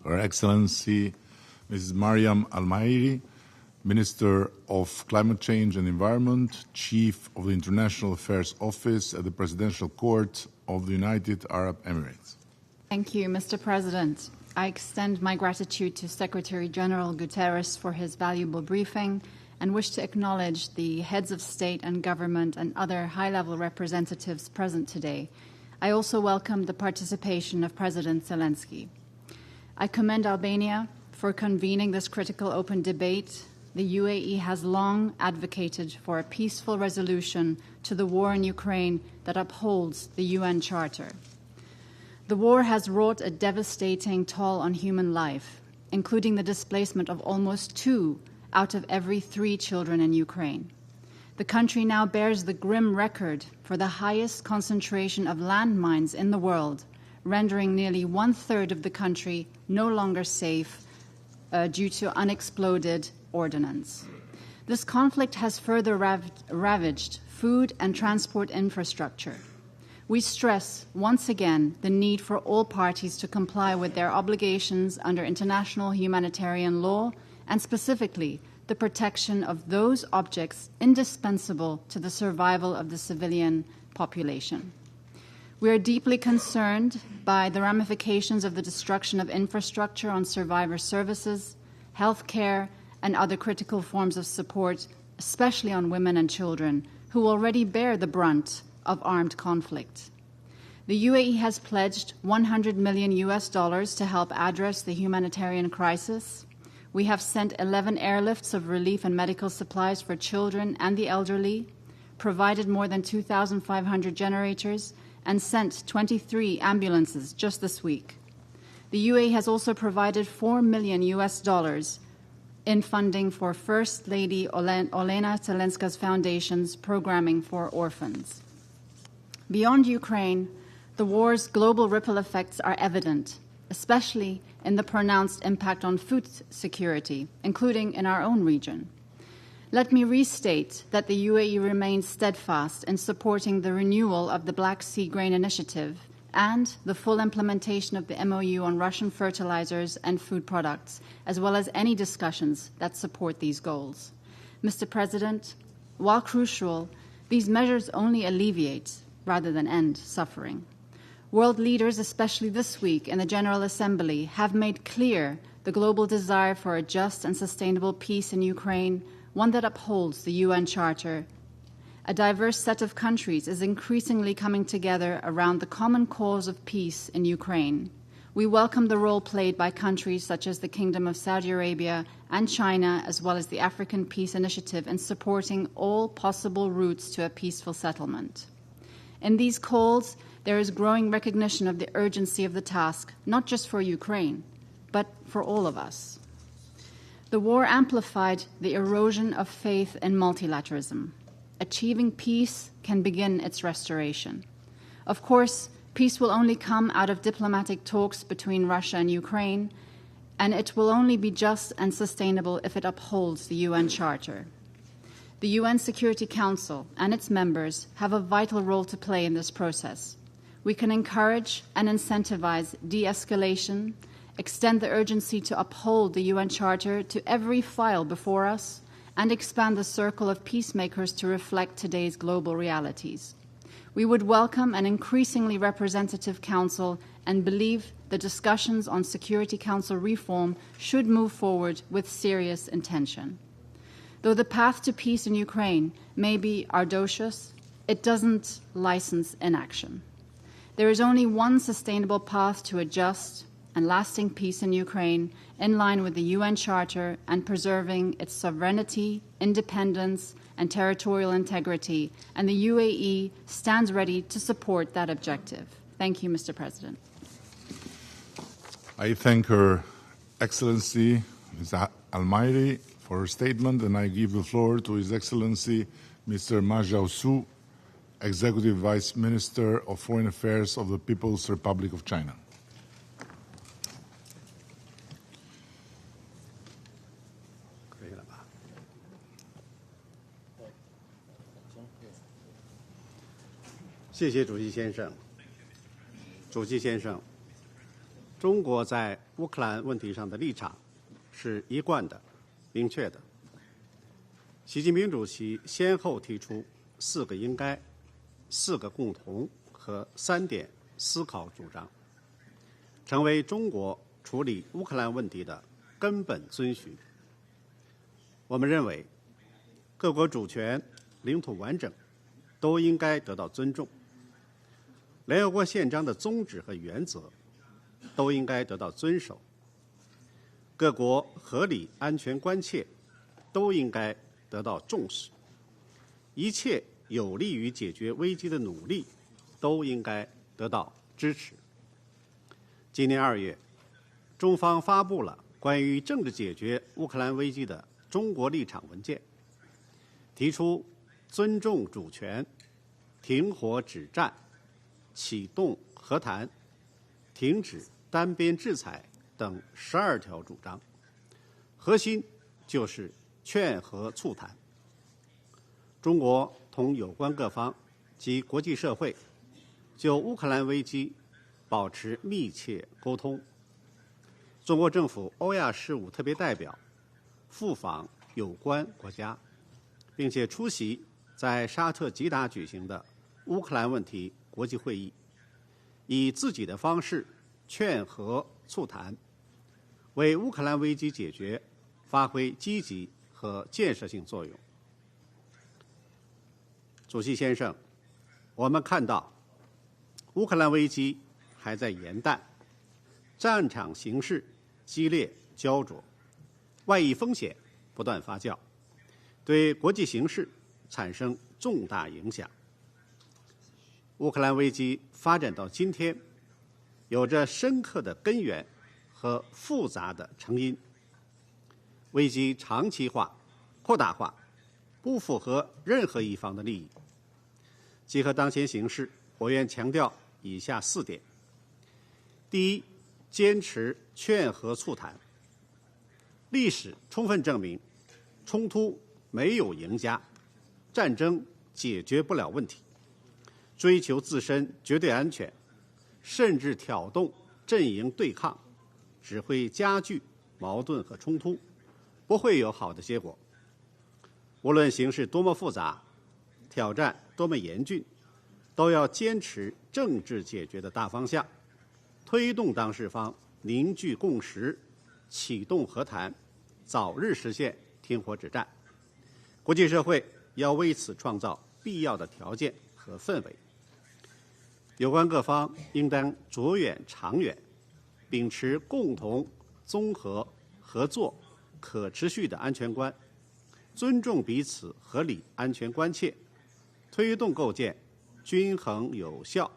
Her Excellency Mrs. Mariam Al-Mahiri, Minister of Climate Change and Environment, Chief of the International Affairs Office at the Presidential Court of the United Arab Emirates. Thank you, Mr. President. I extend my gratitude to Secretary General Guterres for his valuable briefing and wish to acknowledge the heads of state and government and other high-level representatives present today. I also welcome the participation of President Zelensky. I commend Albania for convening this critical open debate. The UAE has long advocated for a peaceful resolution to the war in Ukraine that upholds the UN Charter. The war has wrought a devastating toll on human life, including the displacement of almost 2 out of every 3 children in Ukraine. The country now bears the grim record for the highest concentration of landmines in the world, rendering nearly 1/3 of the country no longer safe due to unexploded ordnance. This conflict has further ravaged food and transport infrastructure. We stress once again the need for all parties to comply with their obligations under international humanitarian law and specifically the protection of those objects indispensable to the survival of the civilian population. We are deeply concerned by the ramifications of the destruction of infrastructure on survivor services, health care, and other critical forms of support, especially on women and children, who already bear the brunt of armed conflict. The UAE has pledged $100 million to help address the humanitarian crisis. We have sent 11 airlifts of relief and medical supplies for children and the elderly, provided more than 2,500 generators, and sent 23 ambulances just this week. The UAE has also provided $4 million in funding for First Lady Olena Zelenska's foundation's programming for orphans. Beyond Ukraine, the war's global ripple effects are evident, especially in the pronounced impact on food security, including in our own region. Let me restate that the UAE remains steadfast in supporting the renewal of the Black Sea Grain Initiative and the full implementation of the MOU on Russian fertilizers and food products, as well as any discussions that support these goals. Mr. President, while crucial, these measures only alleviate rather than end suffering. World leaders, especially this week in the General Assembly, have made clear the global desire for a just and sustainable peace in Ukraine, one that upholds the UN Charter. A diverse set of countries is increasingly coming together around the common cause of peace in Ukraine. We welcome the role played by countries such as the Kingdom of Saudi Arabia and China, as well as the African Peace Initiative, in supporting all possible routes to a peaceful settlement. In these calls, there is growing recognition of the urgency of the task, not just for Ukraine, but for all of us. The war amplified the erosion of faith in multilateralism. Achieving peace can begin its restoration. Of course, peace will only come out of diplomatic talks between Russia and Ukraine, and it will only be just and sustainable if it upholds the UN Charter. The UN Security Council and its members have a vital role to play in this process. We can encourage and incentivize de-escalation, extend the urgency to uphold the UN Charter to every file before us, and expand the circle of peacemakers to reflect today's global realities. We would welcome an increasingly representative council and believe the discussions on Security Council reform should move forward with serious intention. Though the path to peace in Ukraine may be arduous, it doesn't license inaction. There is only one sustainable path to a just and lasting peace in Ukraine, in line with the UN Charter and preserving its sovereignty, independence, and territorial integrity, and the UAE stands ready to support that objective. Thank you, Mr. President. I thank Her Excellency, Ms. Almairi, for her statement, and I give the floor to His Excellency, Mr. Ma Jiaosu, Executive Vice Minister of Foreign Affairs of the People's Republic of China. 谢谢主席先生。主席先生，中国在乌克兰问题上的立场是一贯的、明确的。习近平主席先后提出4个应该、4个共同和3点思考主张，成为中国处理乌克兰问题的根本遵循。我们认为，各国主权、领土完整都应该得到尊重。联合国宪章的宗旨和原则都应该得到遵守，各国合理安全关切都应该得到重视，一切有利于解决危机的努力都应该得到支持。今年2月，中方发布了关于政治解决乌克兰危机的中国立场文件，提出尊重主权、停火止战、启动和谈、停止单边制裁等12条主张，核心就是劝和促谈。中国同有关各方及国际社会就乌克兰危机保持密切沟通。中国政府欧亚事务特别代表赴访有关国家，并且出席在沙特吉达举行的乌克兰问题国际会议，以自己的方式劝和促谈，为乌克兰危机解决发挥积极和建设性作用。主席先生，我们看到乌克兰危机还在延宕，战场形势激烈焦灼，外溢风险不断发酵，对国际形势产生重大影响。乌克兰危机发展到今天，有着深刻的根源和复杂的成因。危机长期化、扩大化，不符合任何一方的利益。结合当前形势，我愿强调以下4点：第一，坚持劝和促谈。历史充分证明，冲突没有赢家，战争解决不了问题。追求自身绝对安全，甚至挑动阵营对抗，只会加剧矛盾和冲突，不会有好的结果。无论形势多么复杂，挑战多么严峻，都要坚持政治解决的大方向，推动当事方凝聚共识，启动和谈，早日实现停火止战。国际社会要为此创造必要的条件和氛围。有关各方应当着眼长远，秉持共同、综合、合作、可持续的安全观，尊重彼此合理安全关切，推动构建均衡有效、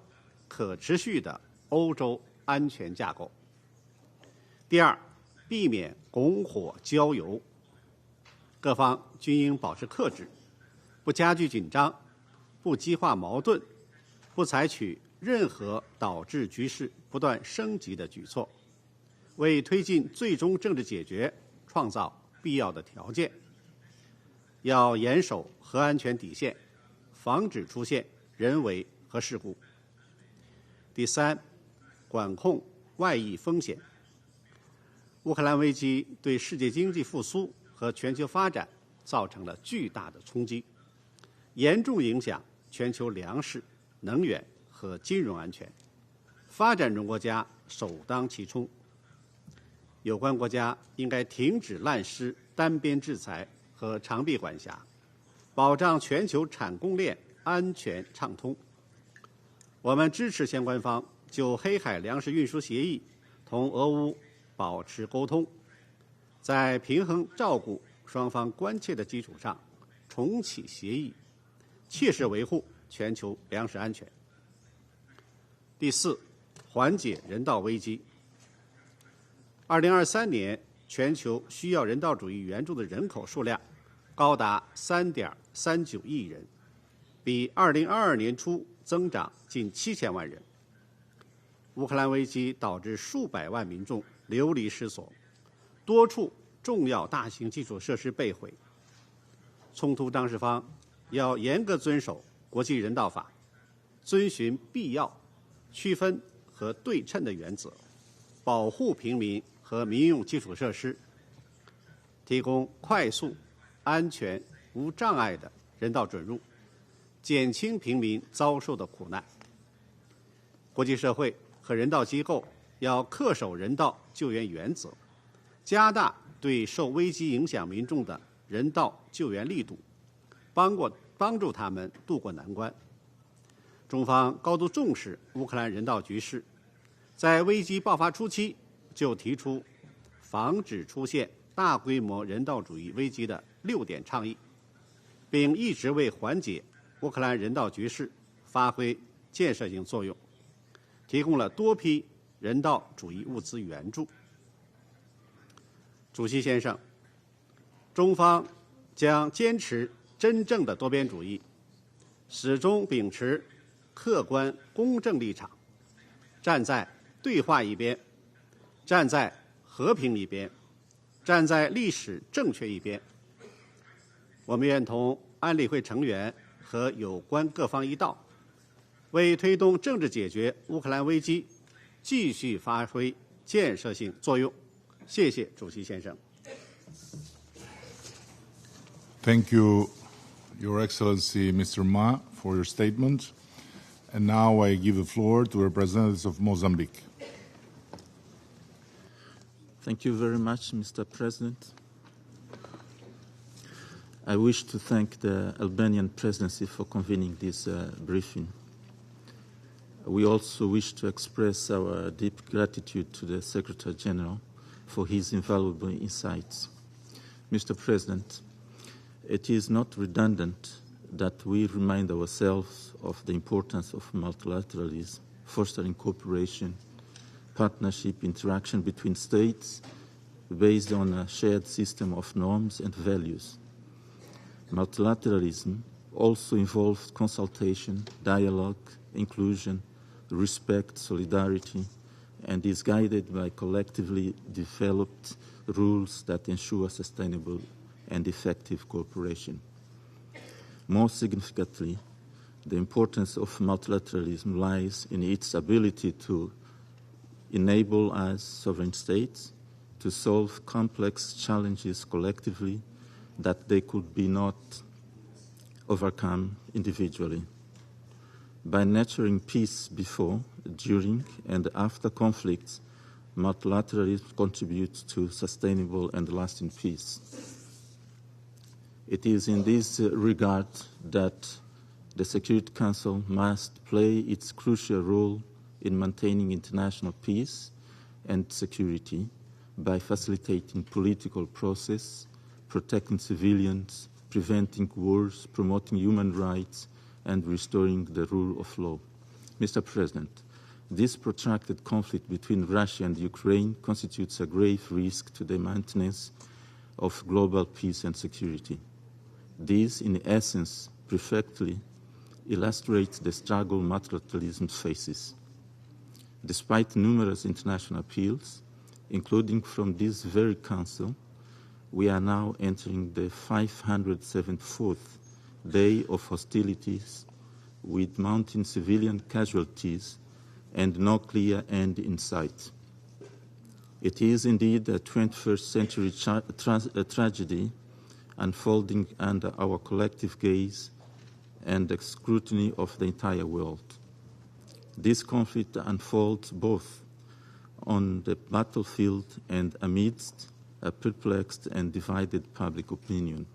可持续的欧洲安全架构。第二，避免拱火浇油，各方均应保持克制，不加剧紧张，不激化矛盾，不采取任何导致局势不断升级的举措，为推进最终政治解决创造必要的条件。要严守核安全底线，防止出现人为和事故。第三，管控外溢风险。乌克兰危机对世界经济复苏和全球发展造成了巨大的冲击，严重影响全球粮食、能源和金融安全，发展中国家首当其冲。有关国家应该停止滥施单边制裁和长臂管辖，保障全球产供链安全畅通。我们支持相关方就黑海粮食运输协议同俄乌保持沟通，在平衡照顾双方关切的基础上重启协议，切实维护全球粮食安全。第四，缓解人道危机。2023年，全球需要人道主义援助的人口数量高达3.39亿人，比2022年初增长近7000万人。乌克兰危机导致数百万民众流离失所，多处重要大型基础设施被毁。冲突当事方要严格遵守国际人道法，遵循必要、区分和对称的原则，保护平民和民用基础设施，提供快速、安全、无障碍的人道准入，减轻平民遭受的苦难。国际社会和人道机构要恪守人道救援原则，加大对受危机影响民众的人道救援力度，帮助他们渡过难关。中方高度重视乌克兰人道局势，在危机爆发初期就提出防止出现大规模人道主义危机的6点倡议，并一直为缓解乌克兰人道局势发挥建设性作用，提供了多批人道主义物资援助。主席先生，中方将坚持真正的多边主义，始终秉持客观公正立场，站在对话一边，站在和平一边，站在历史正确一边。我们愿同安理会成员和有关各方一道，为推动政治解决乌克兰危机继续发挥建设性作用。谢谢主席先生。Thank you, Your Excellency, Mr. Ma, for your statement. And now I give the floor to representatives of Mozambique. Thank you very much, Mr. President. I wish to thank the Albanian presidency for convening this briefing. We also wish to express our deep gratitude to the Secretary General for his invaluable insights. Mr. President, it is not redundant that we remind ourselves of the importance of multilateralism, fostering cooperation, partnership, interaction between states based on a shared system of norms and values. Multilateralism also involves consultation, dialogue, inclusion, respect, solidarity, and is guided by collectively developed rules that ensure sustainable and effective cooperation. More significantly, the importance of multilateralism lies in its ability to enable us, sovereign states, to solve complex challenges collectively that they could be not overcome individually. By nurturing peace before, during, and after conflicts, multilateralism contributes to sustainable and lasting peace. It is in this regard that the Security Council must play its crucial role in maintaining international peace and security by facilitating political process, protecting civilians, preventing wars, promoting human rights, and restoring the rule of law. Mr. President, this protracted conflict between Russia and Ukraine constitutes a grave risk to the maintenance of global peace and security. This, in essence, perfectly illustrates the struggle multilateralism faces. Despite numerous international appeals, including from this very Council, we are now entering the 574th day of hostilities with mounting civilian casualties and no clear end in sight. It is indeed a 21st century tragedy unfolding under our collective gaze and the scrutiny of the entire world. This conflict unfolds both on the battlefield and amidst a perplexed and divided public opinion,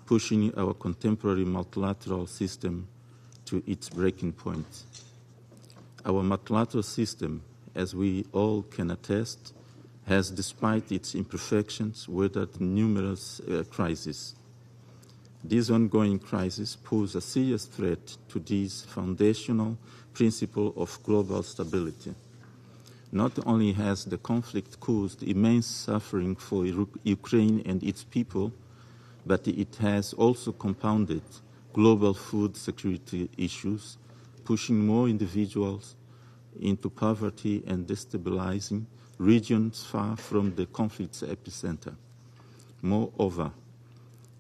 pushing our contemporary multilateral system to its breaking point. Our multilateral system, as we all can attest, has, despite its imperfections, weathered numerous crises. This ongoing crisis pose a serious threat to this foundational principle of global stability. Not only has the conflict caused immense suffering for Ukraine and its people, but it has also compounded global food security issues, pushing more individuals into poverty and destabilizing regions far from the conflict's epicenter. Moreover,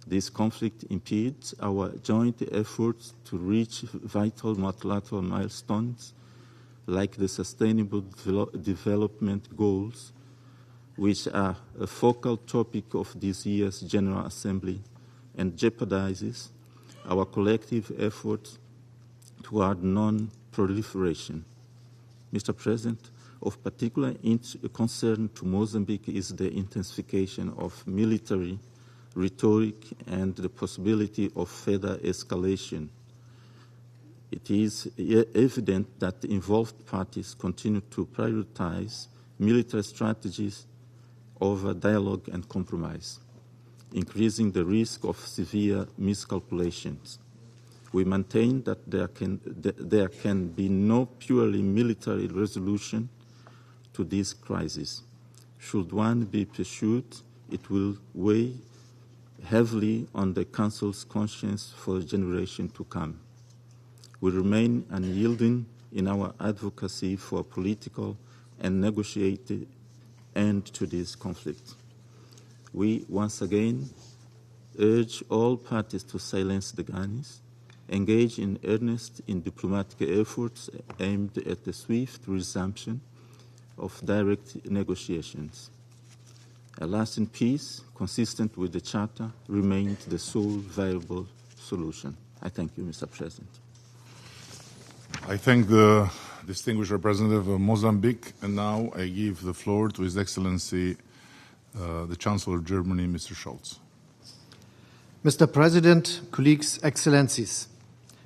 this conflict impedes our joint efforts to reach vital multilateral milestones like the Sustainable Development Goals, which are a focal topic of this year's General Assembly, and jeopardizes our collective efforts toward non-proliferation. Mr. President, of particular concern to Mozambique is the intensification of military rhetoric and the possibility of further escalation. It is evident that involved parties continue to prioritize military strategies over dialogue and compromise, increasing the risk of severe miscalculations. We maintain that there can be no purely military resolution to this crisis. Should one be pursued, it will weigh heavily on the Council's conscience for a generation to come. We remain unyielding in our advocacy for a political and negotiated end to this conflict. We once again urge all parties to silence the guns, engage in earnest in diplomatic efforts aimed at the swift resumption of direct negotiations. A lasting peace, consistent with the Charter, remains the sole viable solution. I thank you, Mr. President. I thank the distinguished representative of Mozambique, and now I give the floor to His Excellency, the Chancellor of Germany, Mr. Scholz. Mr. President, colleagues, excellencies,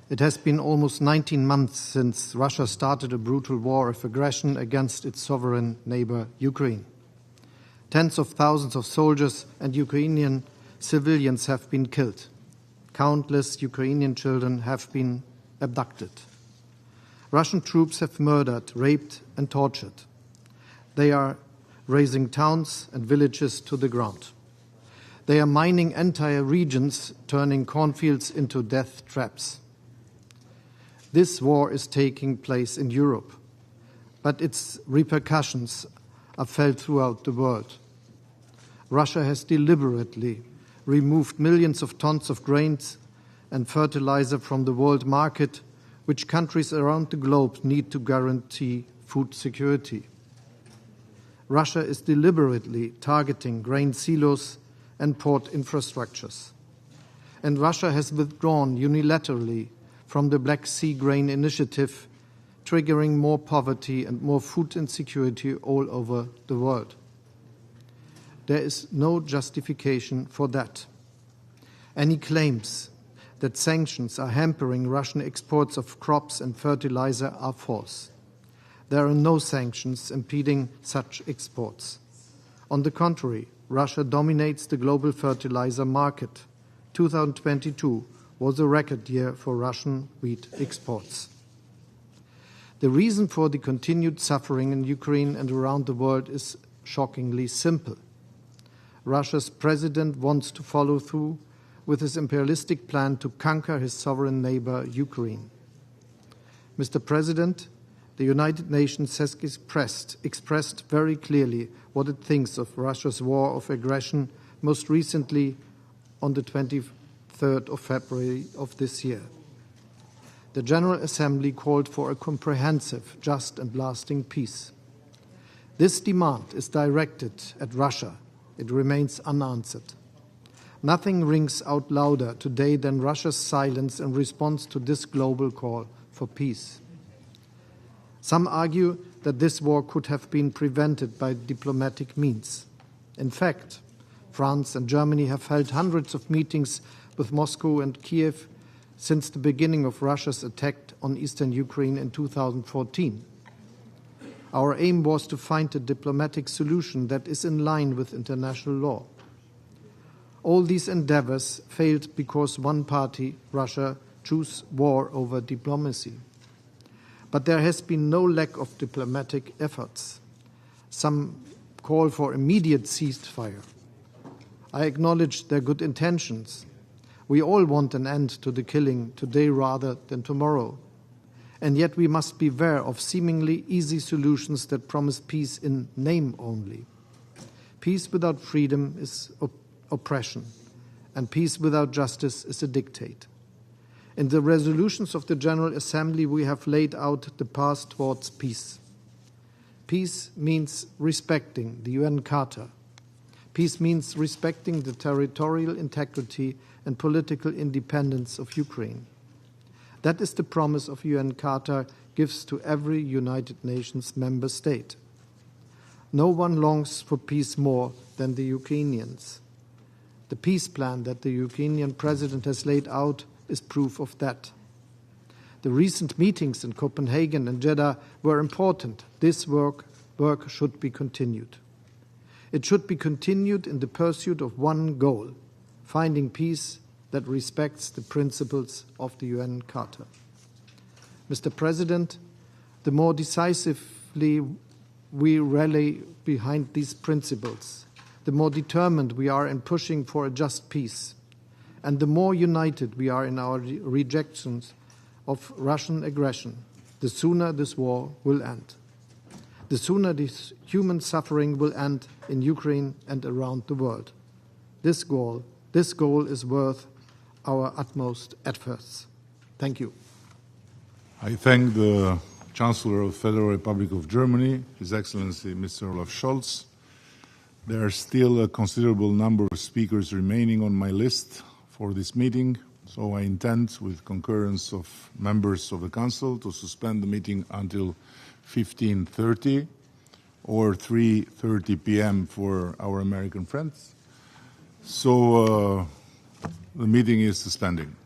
it has been almost 19 months since Russia started a brutal war of aggression against its sovereign neighbor, Ukraine. Tens of thousands of soldiers and Ukrainian civilians have been killed. Countless Ukrainian children have been abducted. Russian troops have murdered, raped, and tortured. They are razing towns and villages to the ground. They are mining entire regions, turning cornfields into death traps. This war is taking place in Europe, but its repercussions are felt throughout the world. Russia has deliberately removed millions of tons of grains and fertilizer from the world market, which countries around the globe need to guarantee food security. Russia is deliberately targeting grain silos and port infrastructures. And Russia has withdrawn unilaterally from the Black Sea Grain Initiative, triggering more poverty and more food insecurity all over the world. There is no justification for that. Any claims that sanctions are hampering Russian exports of crops and fertilizer are false. There are no sanctions impeding such exports. On the contrary, Russia dominates the global fertilizer market. 2022 was a record year for Russian wheat exports. The reason for the continued suffering in Ukraine and around the world is shockingly simple. Russia's president wants to follow through with his imperialistic plan to conquer his sovereign neighbor, Ukraine. Mr. President, the United Nations has expressed very clearly what it thinks of Russia's war of aggression, most recently on the 23rd of February of this year. The General Assembly called for a comprehensive, just and lasting peace. This demand is directed at Russia. It remains unanswered. Nothing rings out louder today than Russia's silence in response to this global call for peace. Some argue that this war could have been prevented by diplomatic means. In fact, France and Germany have held hundreds of meetings with Moscow and Kiev since the beginning of Russia's attack on eastern Ukraine in 2014. Our aim was to find a diplomatic solution that is in line with international law. All these endeavors failed because one party, Russia, chose war over diplomacy. But there has been no lack of diplomatic efforts. Some call for immediate ceasefire. I acknowledge their good intentions. We all want an end to the killing today rather than tomorrow. And yet we must beware of seemingly easy solutions that promise peace in name only. Peace without freedom is oppression, and peace without justice is a dictate. In the resolutions of the General Assembly, we have laid out the path towards peace. Peace means respecting the UN Charter. Peace means respecting the territorial integrity and political independence of Ukraine. That is the promise of UN Charter gives to every United Nations member state. No one longs for peace more than the Ukrainians. The peace plan that the Ukrainian president has laid out is proof of that. The recent meetings in Copenhagen and Jeddah were important. This work should be continued. It should be continued in the pursuit of one goal, finding peace that respects the principles of the UN Charter. Mr. President, the more decisively we rally behind these principles, the more determined we are in pushing for a just peace, and the more united we are in our rejections of Russian aggression, the sooner this war will end. The sooner this human suffering will end in Ukraine and around the world. This goal is worth our utmost efforts. Thank you. I thank the Chancellor of the Federal Republic of Germany, His Excellency Mr. Olaf Scholz. There are still a considerable number of speakers remaining on my list for this meeting, so I intend, with concurrence of members of the Council, to suspend the meeting until 15:30 or 3:30 p.m. for our American friends. So the meeting is suspending.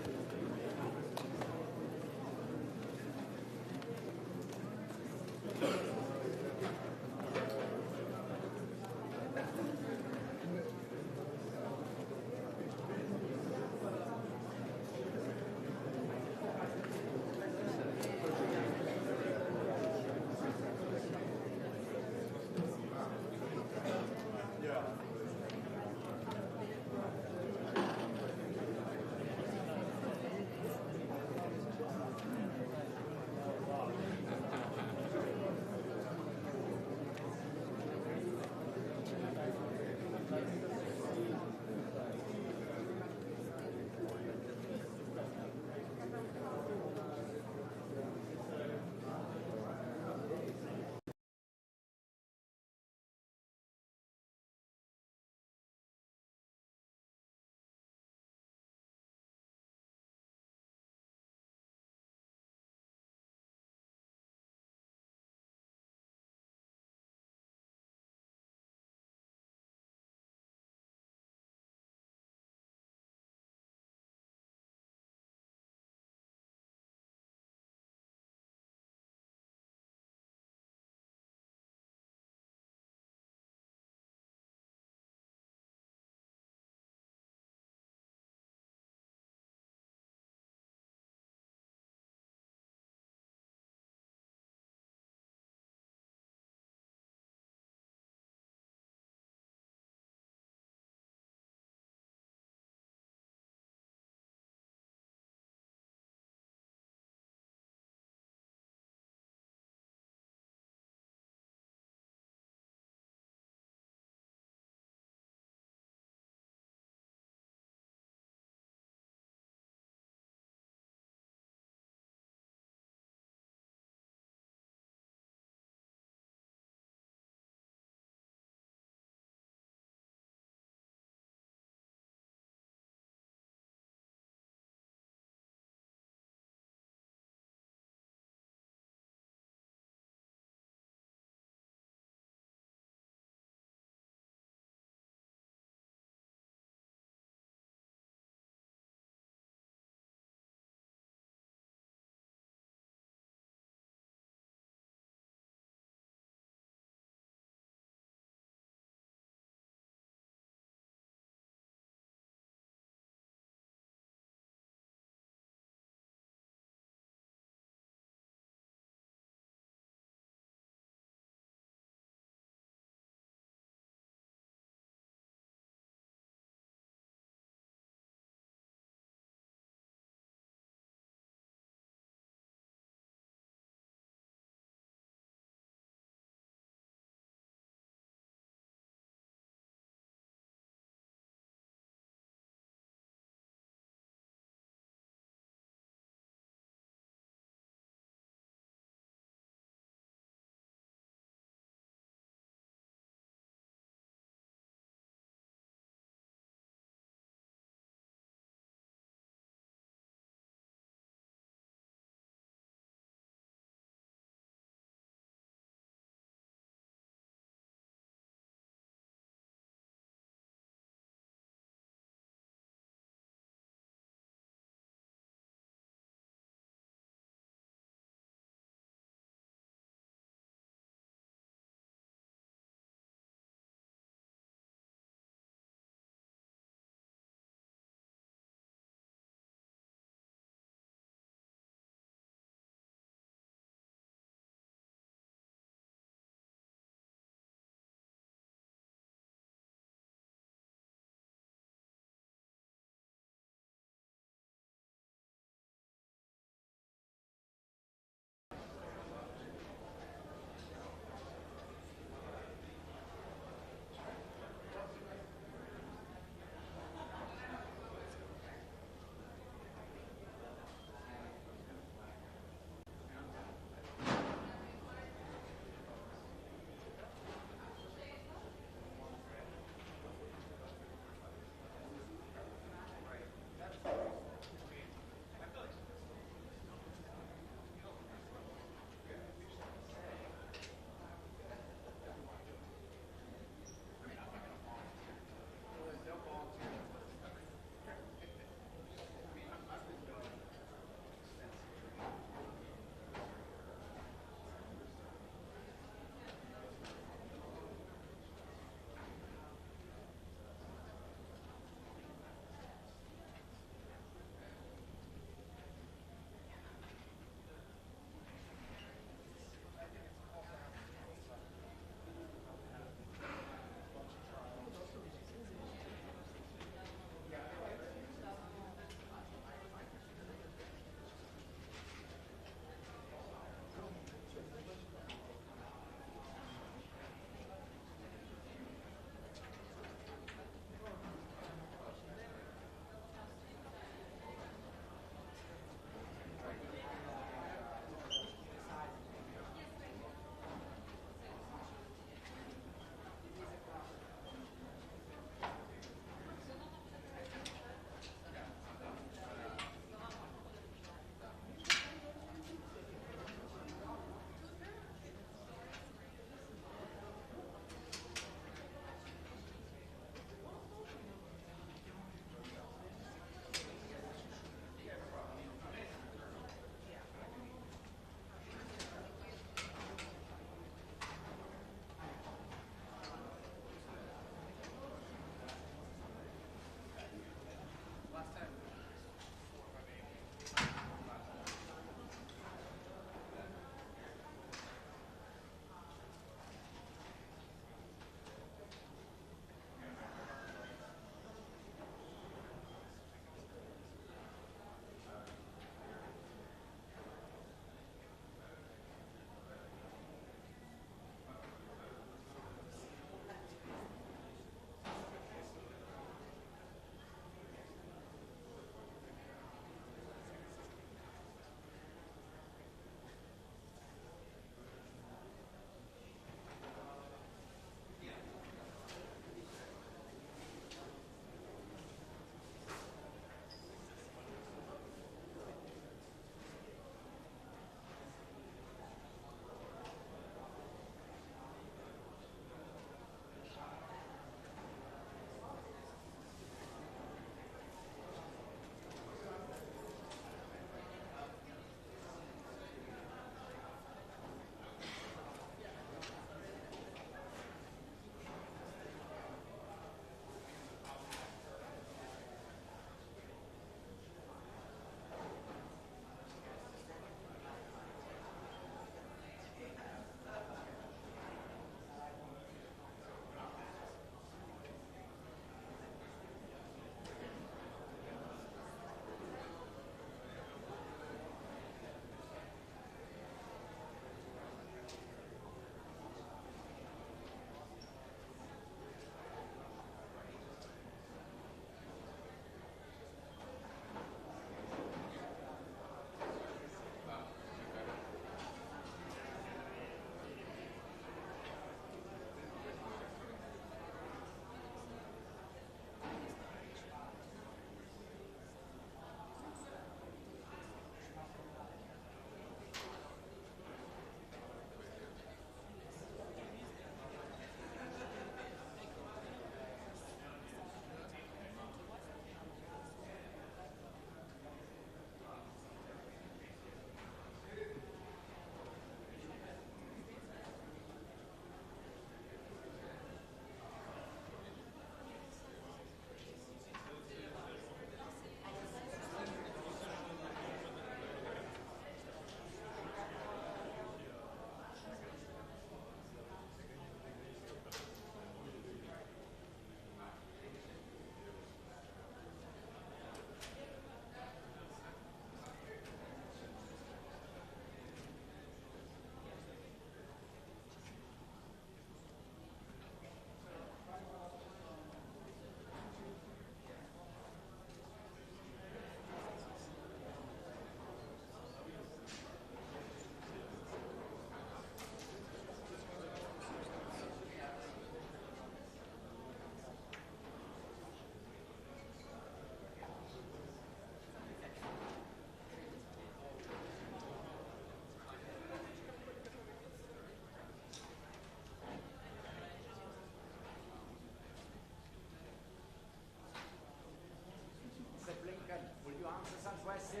question.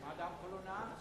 Madame Colonna.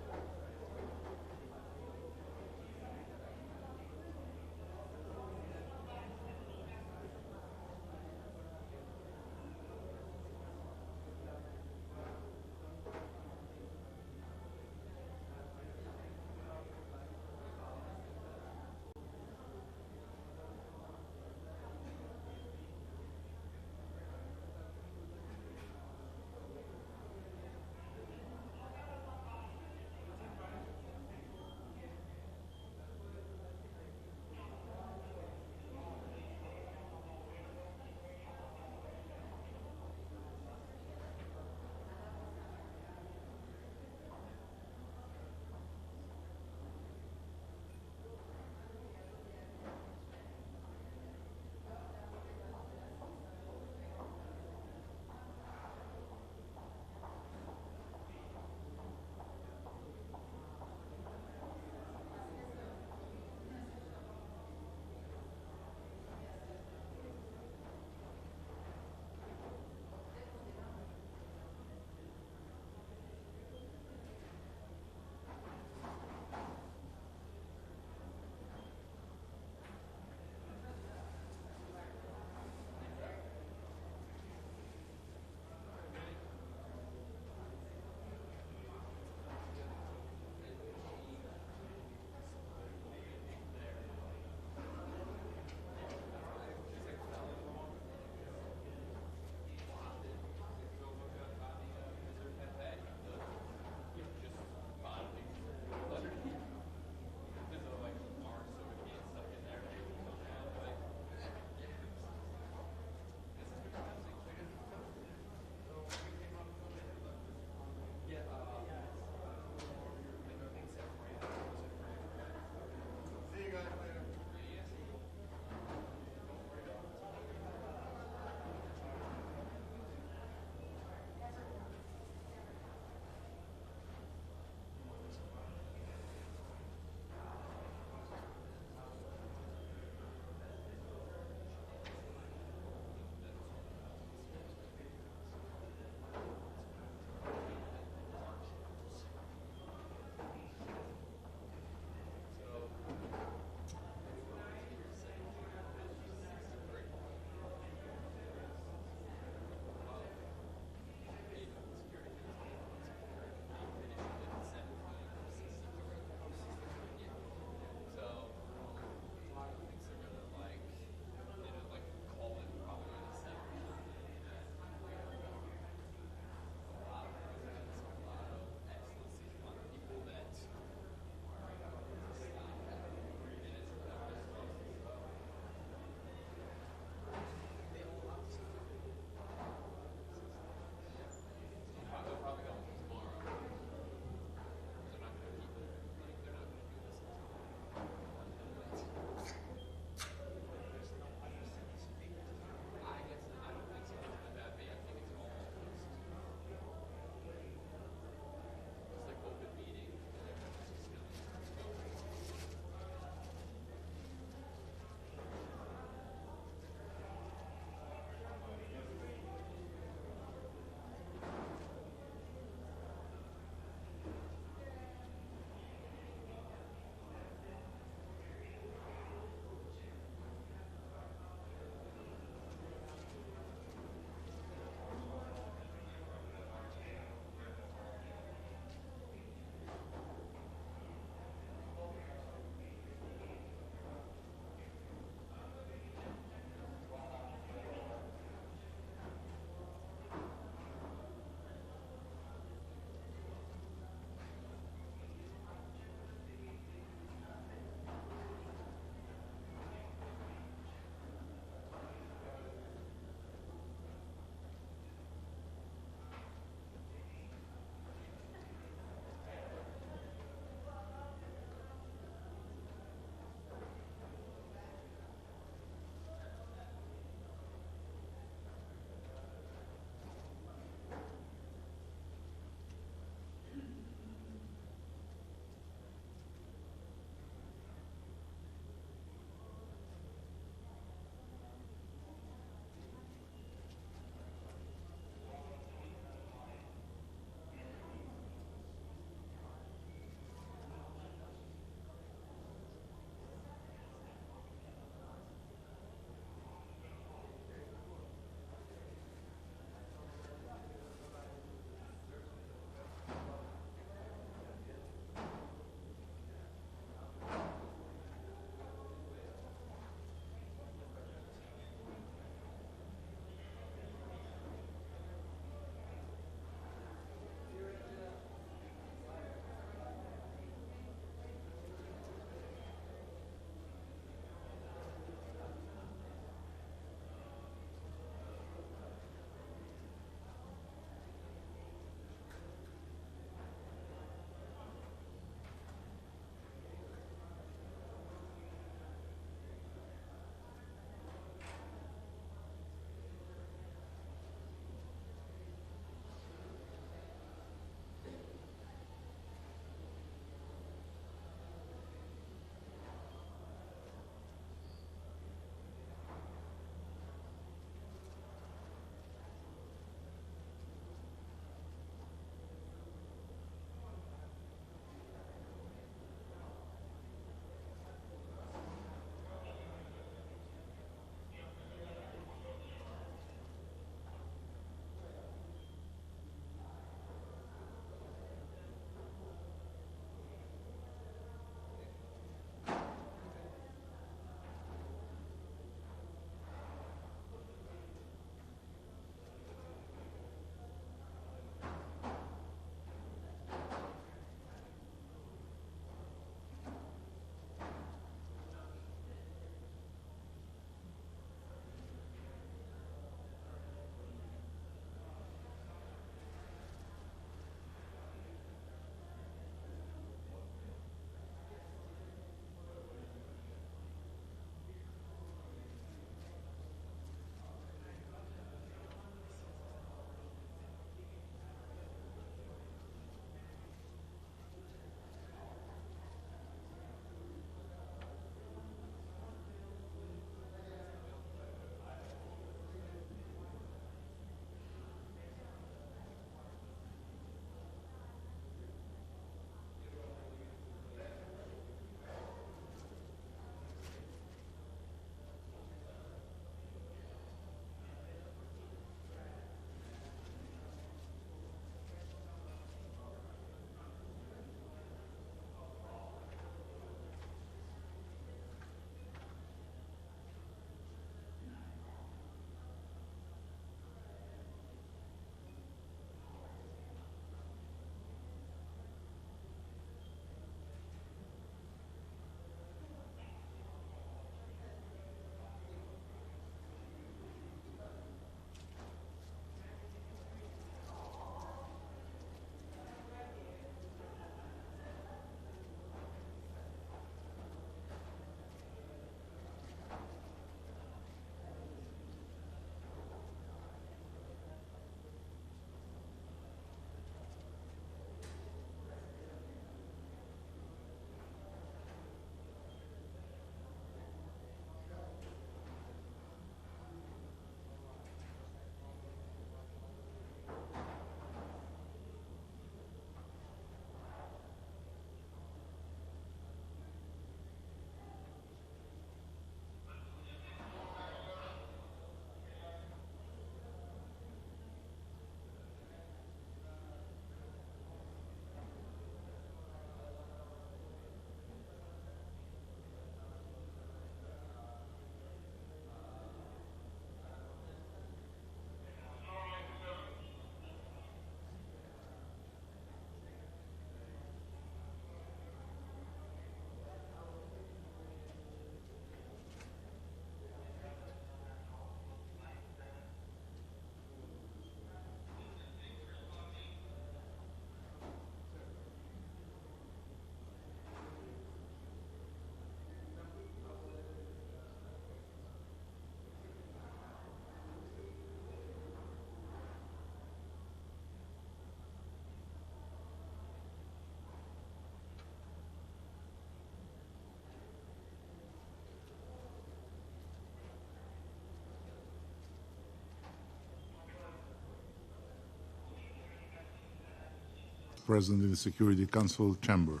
present in the Security Council chamber.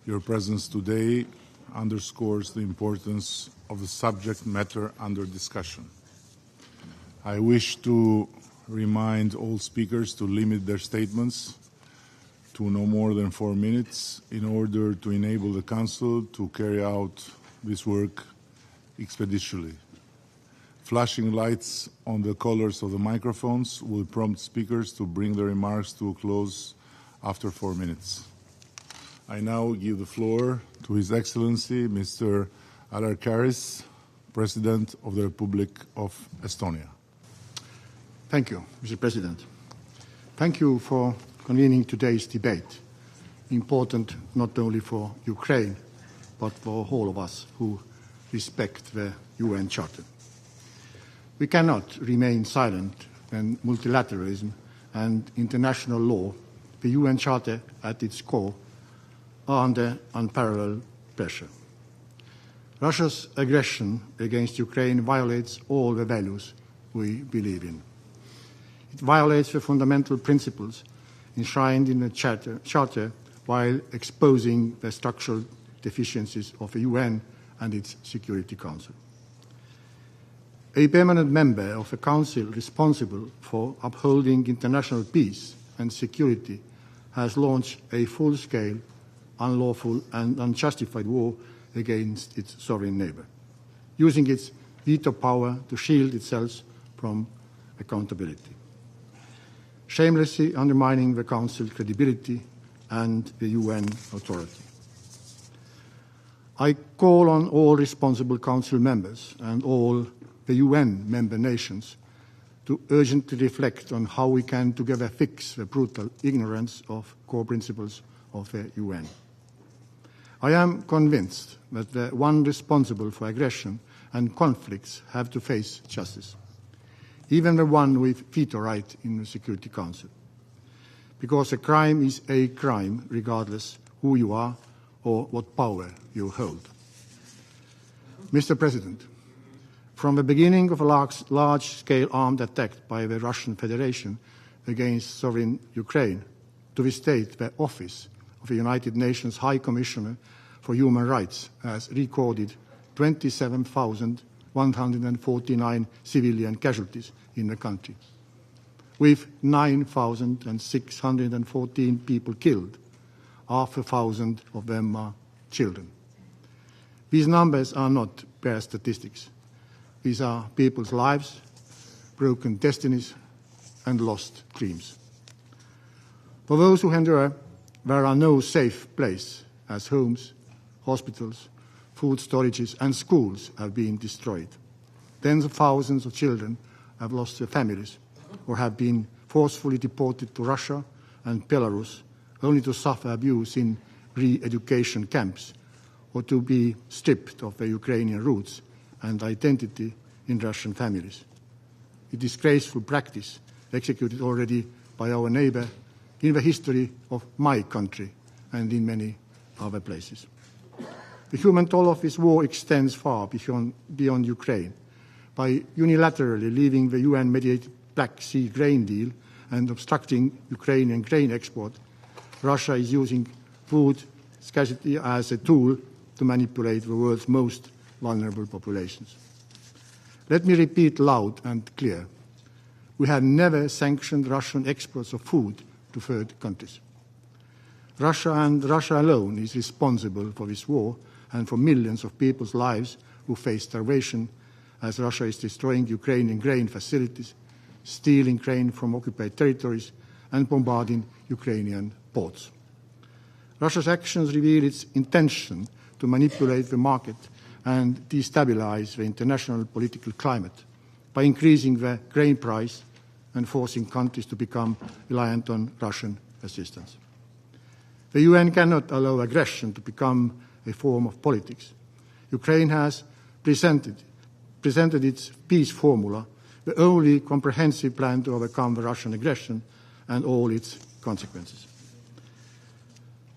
Your presence today underscores the importance of the subject matter under discussion. I wish to remind all speakers to limit their statements to no more than 4 minutes in order to enable the Council to carry out this work expeditiously. Flashing lights on the colors of the microphones will prompt speakers to bring their remarks to a close after 4 minutes. I now give the floor to His Excellency Mr. Alarkaris, President of the Republic of Estonia. Thank you, Mr. President. Thank you for convening today's debate, important not only for Ukraine, but for all of us who respect the UN Charter. We cannot remain silent when multilateralism and international law, the UN Charter at its core, are under unparalleled pressure. Russia's aggression against Ukraine violates all the values we believe in. It violates the fundamental principles enshrined in the Charter while exposing the structural deficiencies of the UN and its Security Council. A permanent member of the Council responsible for upholding international peace and security has launched a full-scale, unlawful and unjustified war against its sovereign neighbor, using its veto power to shield itself from accountability, shamelessly undermining the Council's credibility and the UN authority. I call on all responsible Council members and all the UN member nations to urgently reflect on how we can together fix the brutal ignorance of core principles of the UN. I am convinced that the one responsible for aggression and conflicts have to face justice, even the one with veto right in the Security Council, because a crime is a crime regardless who you are or what power you hold. Mr. President, from the beginning of a large-scale armed attack by the Russian Federation against sovereign Ukraine to this date, the office of the United Nations High Commissioner for Human Rights has recorded 27,149 civilian casualties in the country, with 9,614 people killed. 500,000 of them are children. These numbers are not bare statistics. These are people's lives, broken destinies, and lost dreams. For those who endure, there are no safe places, as homes, hospitals, food storages, and schools have been destroyed. Tens of thousands of children have lost their families or have been forcefully deported to Russia and Belarus, only to suffer abuse in re-education camps or to be stripped of their Ukrainian roots and identity in Russian families. A disgraceful practice executed already by our neighbor in the history of my country and in many other places. The human toll of this war extends far beyond Ukraine. By unilaterally leaving the UN-mediated Black Sea grain deal and obstructing Ukrainian grain export, Russia is using food scarcity as a tool to manipulate the world's most vulnerable populations. Let me repeat loud and clear. We have never sanctioned Russian exports of food to third countries. Russia and Russia alone is responsible for this war and for millions of people's lives who face starvation as Russia is destroying Ukrainian grain facilities, stealing grain from occupied territories, and bombarding Ukrainian ports. Russia's actions reveal its intention to manipulate the market and destabilize the international political climate by increasing the grain price and forcing countries to become reliant on Russian assistance. The UN cannot allow aggression to become a form of politics. Ukraine has presented its peace formula, the only comprehensive plan to overcome the Russian aggression and all its consequences.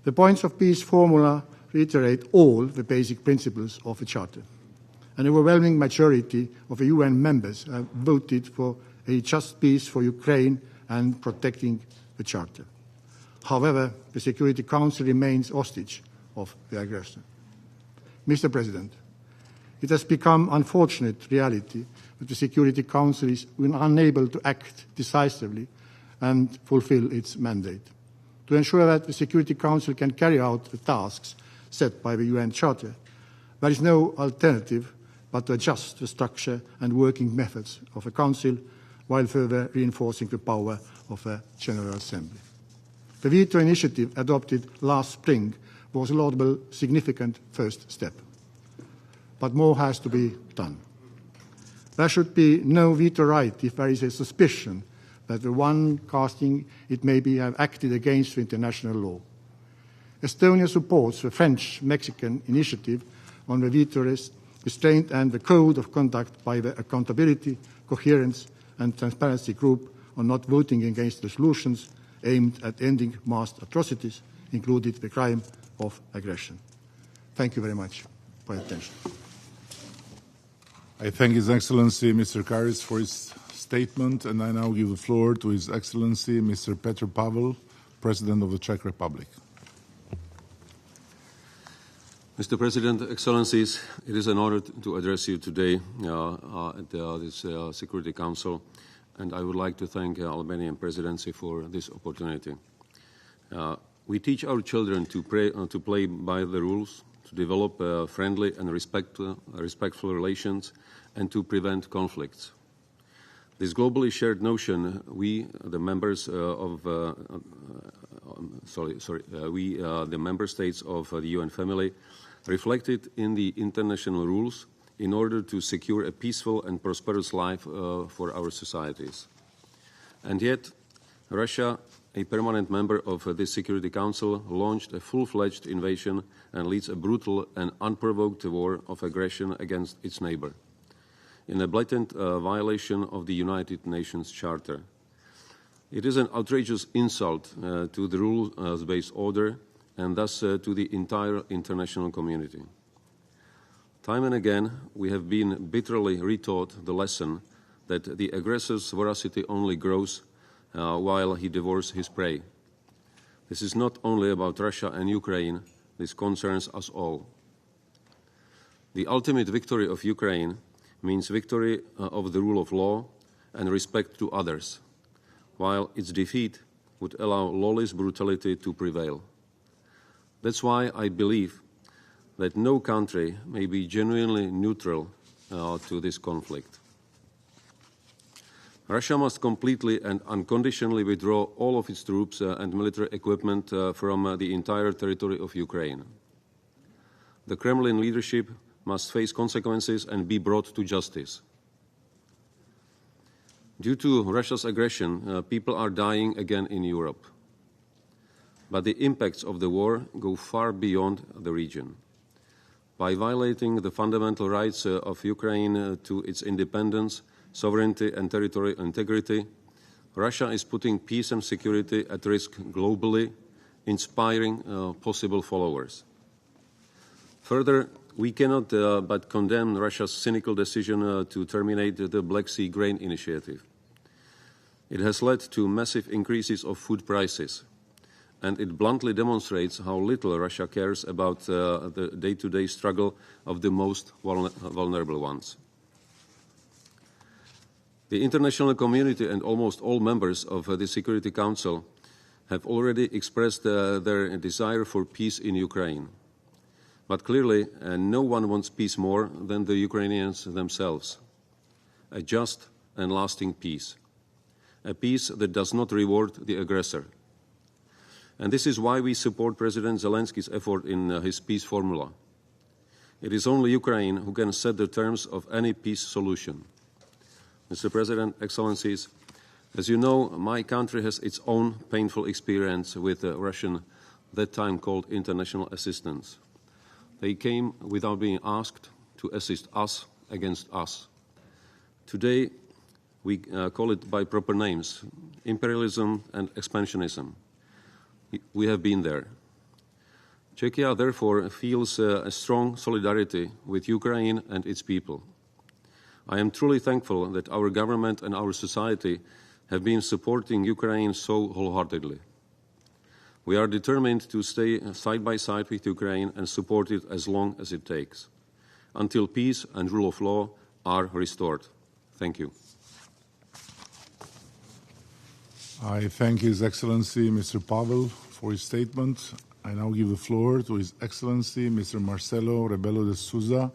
The points of peace formula reiterate all the basic principles of the Charter. An overwhelming majority of the UN members have voted for a just peace for Ukraine and protecting the Charter. However, the Security Council remains hostage of the aggression. Mr. President, it has become an unfortunate reality that the Security Council is unable to act decisively and fulfill its mandate. To ensure that the Security Council can carry out the tasks set by the UN Charter, there is no alternative but to adjust the structure and working methods of the Council while further reinforcing the power of the General Assembly. The veto initiative adopted last spring was a laudable, significant first step. But more has to be done. There should be no veto right if there is a suspicion that the one casting it may be have acted against the international law. Estonia supports the French-Mexican initiative on the veto restraint and the code of conduct by the Accountability, Coherence and Transparency Group on not voting against resolutions aimed at ending mass atrocities, including the crime of aggression. Thank you very much for your attention. I thank His Excellency Mr. Karis for his statement, and I now give the floor to His Excellency Mr. Petr Pavel, President of the Czech Republic. Mr. President, Excellencies, it is an honor to address you today at this Security Council, and I would like to thank the Albanian Presidency for this opportunity. We teach our children to play by the rules, to develop friendly and respectful relations, and to prevent conflicts. This globally shared notion, we, the members the member states of the UN family, reflected in the international rules in order to secure a peaceful and prosperous life for our societies. And yet, Russia, a permanent member of this Security Council, launched a full-fledged invasion and leads a brutal and unprovoked war of aggression against its neighbor, in a blatant violation of the United Nations Charter. It is an outrageous insult to the rules-based order and thus to the entire international community. Time and again, we have been bitterly retaught the lesson that the aggressor's voracity only grows while he devours his prey. This is not only about Russia and Ukraine, this concerns us all. The ultimate victory of Ukraine means victory of the rule of law and respect to others, while its defeat would allow lawless brutality to prevail. That's why I believe that no country may be genuinely neutral to this conflict. Russia must completely and unconditionally withdraw all of its troops and military equipment from the entire territory of Ukraine. The Kremlin leadership must face consequences and be brought to justice. Due to Russia's aggression, people are dying again in Europe. But the impacts of the war go far beyond the region. By violating the fundamental rights of Ukraine to its independence, sovereignty and territorial integrity, Russia is putting peace and security at risk globally, inspiring possible followers. Further, we cannot but condemn Russia's cynical decision to terminate the Black Sea grain initiative. It has led to massive increases of food prices, and it bluntly demonstrates how little Russia cares about the day-to-day struggle of the most vulnerable ones. The international community and almost all members of the Security Council have already expressed their desire for peace in Ukraine. But clearly, no one wants peace more than the Ukrainians themselves. A just and lasting peace. A peace that does not reward the aggressor. And this is why we support President Zelensky's effort in his peace formula. It is only Ukraine who can set the terms of any peace solution. Mr. President, Excellencies, as you know, my country has its own painful experience with Russian, that time called international assistance. They came without being asked to assist us against us. Today, we call it by proper names, imperialism and expansionism. We have been there. Czechia, therefore, feels a strong solidarity with Ukraine and its people. I am truly thankful that our government and our society have been supporting Ukraine so wholeheartedly. We are determined to stay side by side with Ukraine and support it as long as it takes, until peace and rule of law are restored. Thank you. I thank His Excellency Mr. Pavel for his statement. I now give the floor to His Excellency Mr. Marcelo Rebelo de Sousa,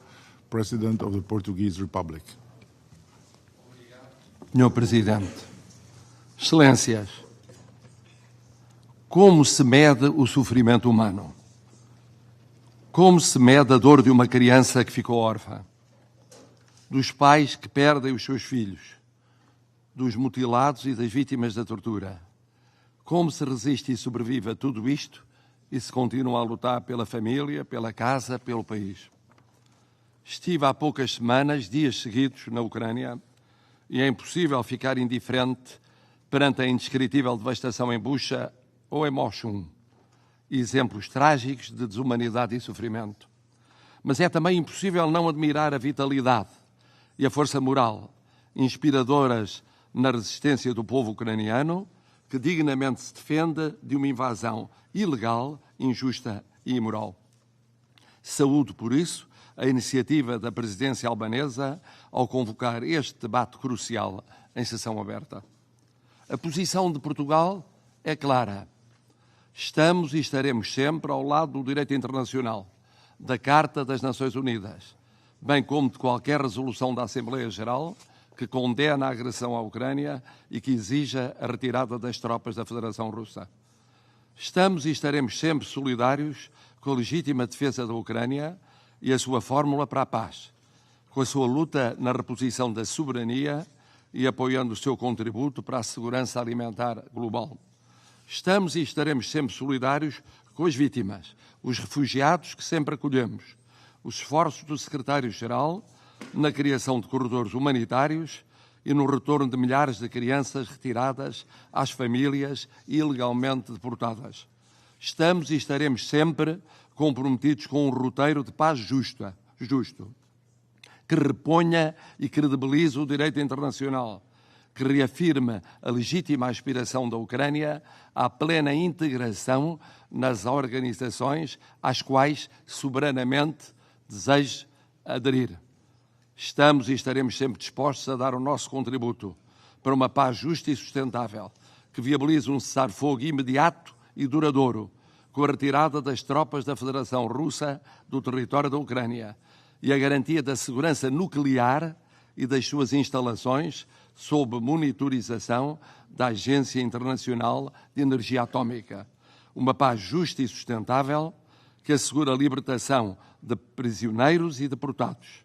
President of the Portuguese Republic. Senhor Presidente, Excelências, como se mede o sofrimento humano? Como se mede a dor de uma criança que ficou órfã? Dos pais que perdem os seus filhos? Dos mutilados e das vítimas da tortura? Como se resiste e sobrevive a tudo isto e se continua a lutar pela família, pela casa, pelo país? Estive há poucas semanas, dias seguidos, na Ucrânia, e é impossível ficar indiferente perante a indescritível devastação em Bucha ou em Moshun, exemplos trágicos de desumanidade e sofrimento. Mas é também impossível não admirar a vitalidade e a força moral inspiradoras na resistência do povo ucraniano, que dignamente se defende de uma invasão ilegal, injusta e imoral. Saúdo, por isso, a iniciativa da presidência albanesa ao convocar este debate crucial em sessão aberta. A posição de Portugal é clara. Estamos e estaremos sempre ao lado do direito internacional, da Carta das Nações Unidas, bem como de qualquer resolução da Assembleia Geral que condena a agressão à Ucrânia e que exija a retirada das tropas da Federação Russa. Estamos e estaremos sempre solidários com a legítima defesa da Ucrânia e a sua fórmula para a paz, com a sua luta na reposição da soberania e apoiando o seu contributo para a segurança alimentar global. Estamos e estaremos sempre solidários com as vítimas, os refugiados que sempre acolhemos, os esforços do Secretário-Geral na criação de corredores humanitários e no retorno de milhares de crianças retiradas às famílias ilegalmente deportadas. Estamos e estaremos sempre comprometidos com um roteiro de paz justo, que reponha e credibilize o direito internacional, que reafirme a legítima aspiração da Ucrânia à plena integração nas organizações às quais soberanamente deseja aderir. Estamos e estaremos sempre dispostos a dar o nosso contributo para uma paz justa e sustentável, que viabilize um cessar-fogo imediato e duradouro, com a retirada das tropas da Federação Russa do território da Ucrânia e a garantia da segurança nuclear e das suas instalações sob monitorização da Agência Internacional de Energia Atómica. Uma paz justa e sustentável que assegura a libertação de prisioneiros e deportados,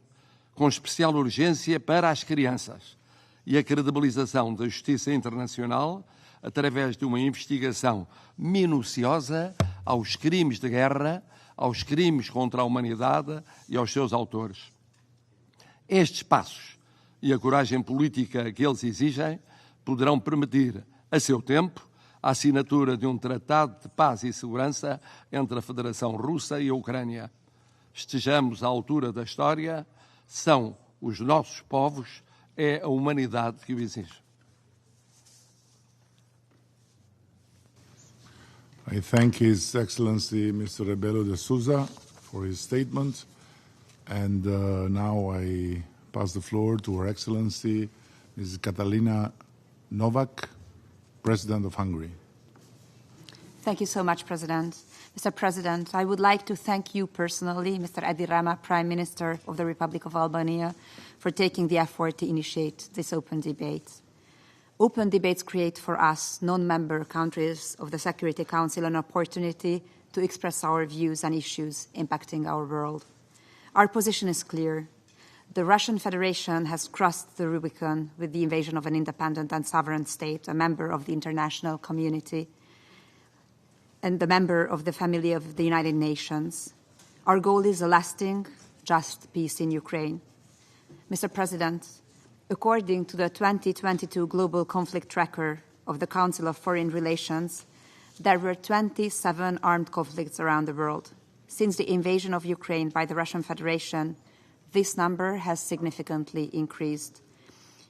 com especial urgência para as crianças, e a credibilização da justiça internacional através de uma investigação minuciosa aos crimes de guerra, aos crimes contra a humanidade e aos seus autores. Estes passos e a coragem política que eles exigem poderão permitir, a seu tempo, a assinatura de um tratado de paz e segurança entre a Federação Russa e a Ucrânia. Estejamos à altura da história, são os nossos povos, é a humanidade que o exige. I thank His Excellency Mr. Rebelo de Sousa for his statement. And now I pass the floor to Her Excellency Mrs. Katalina Novak, President of Hungary. Thank you so much, President. Mr. President, I would like to thank you personally, Mr. Edi Rama, Prime Minister of the Republic of Albania, for taking the effort to initiate this open debate. Open debates create for us, non-member countries of the Security Council, an opportunity to express our views on issues impacting our world. Our position is clear. The Russian Federation has crossed the Rubicon with the invasion of an independent and sovereign state, a member of the international community, and the member of the family of the United Nations. Our goal is a lasting, just peace in Ukraine. Mr. President, according to the 2022 Global Conflict Tracker of the Council of Foreign Relations, there were 27 armed conflicts around the world. Since the invasion of Ukraine by the Russian Federation, this number has significantly increased.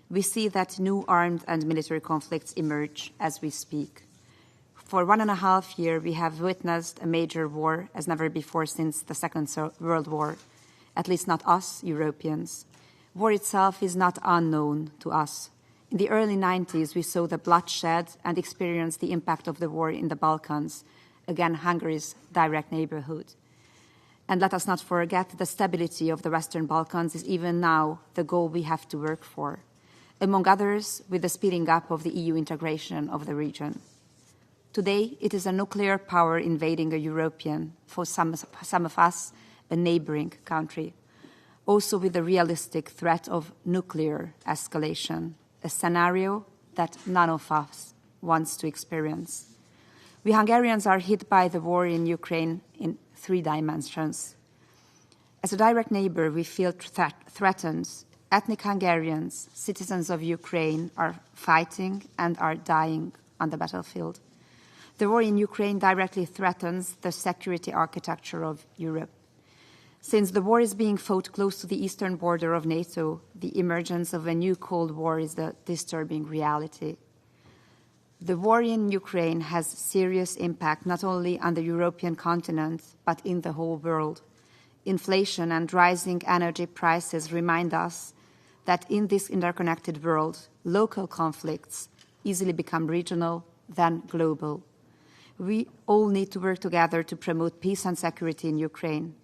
We see that new armed and military conflicts emerge as we speak. For 1.5 years, we have witnessed a major war as never before since the Second World War, at least not us, Europeans. War itself is not unknown to us. In the early 90s, we saw the bloodshed and experienced the impact of the war in the Balkans, again, Hungary's direct neighborhood. And let us not forget the stability of the Western Balkans is even now the goal we have to work for, among others, with the speeding up of the EU integration of the region. Today, it is a nuclear power invading a European, for some of us, a neighboring country, also with the realistic threat of nuclear escalation, a scenario that none of us wants to experience. We Hungarians are hit by the war in Ukraine in 3 dimensions. As a direct neighbor, we feel threatened. Ethnic Hungarians, citizens of Ukraine, are fighting and are dying on the battlefield. The war in Ukraine directly threatens the security architecture of Europe. Since the war is being fought close to the eastern border of NATO, the emergence of a new Cold War is a disturbing reality. The war in Ukraine has serious impact not only on the European continent, but in the whole world. Inflation and rising energy prices remind us that in this interconnected world, local conflicts easily become regional, then global. We all need to work together to promote peace and security in Ukraine.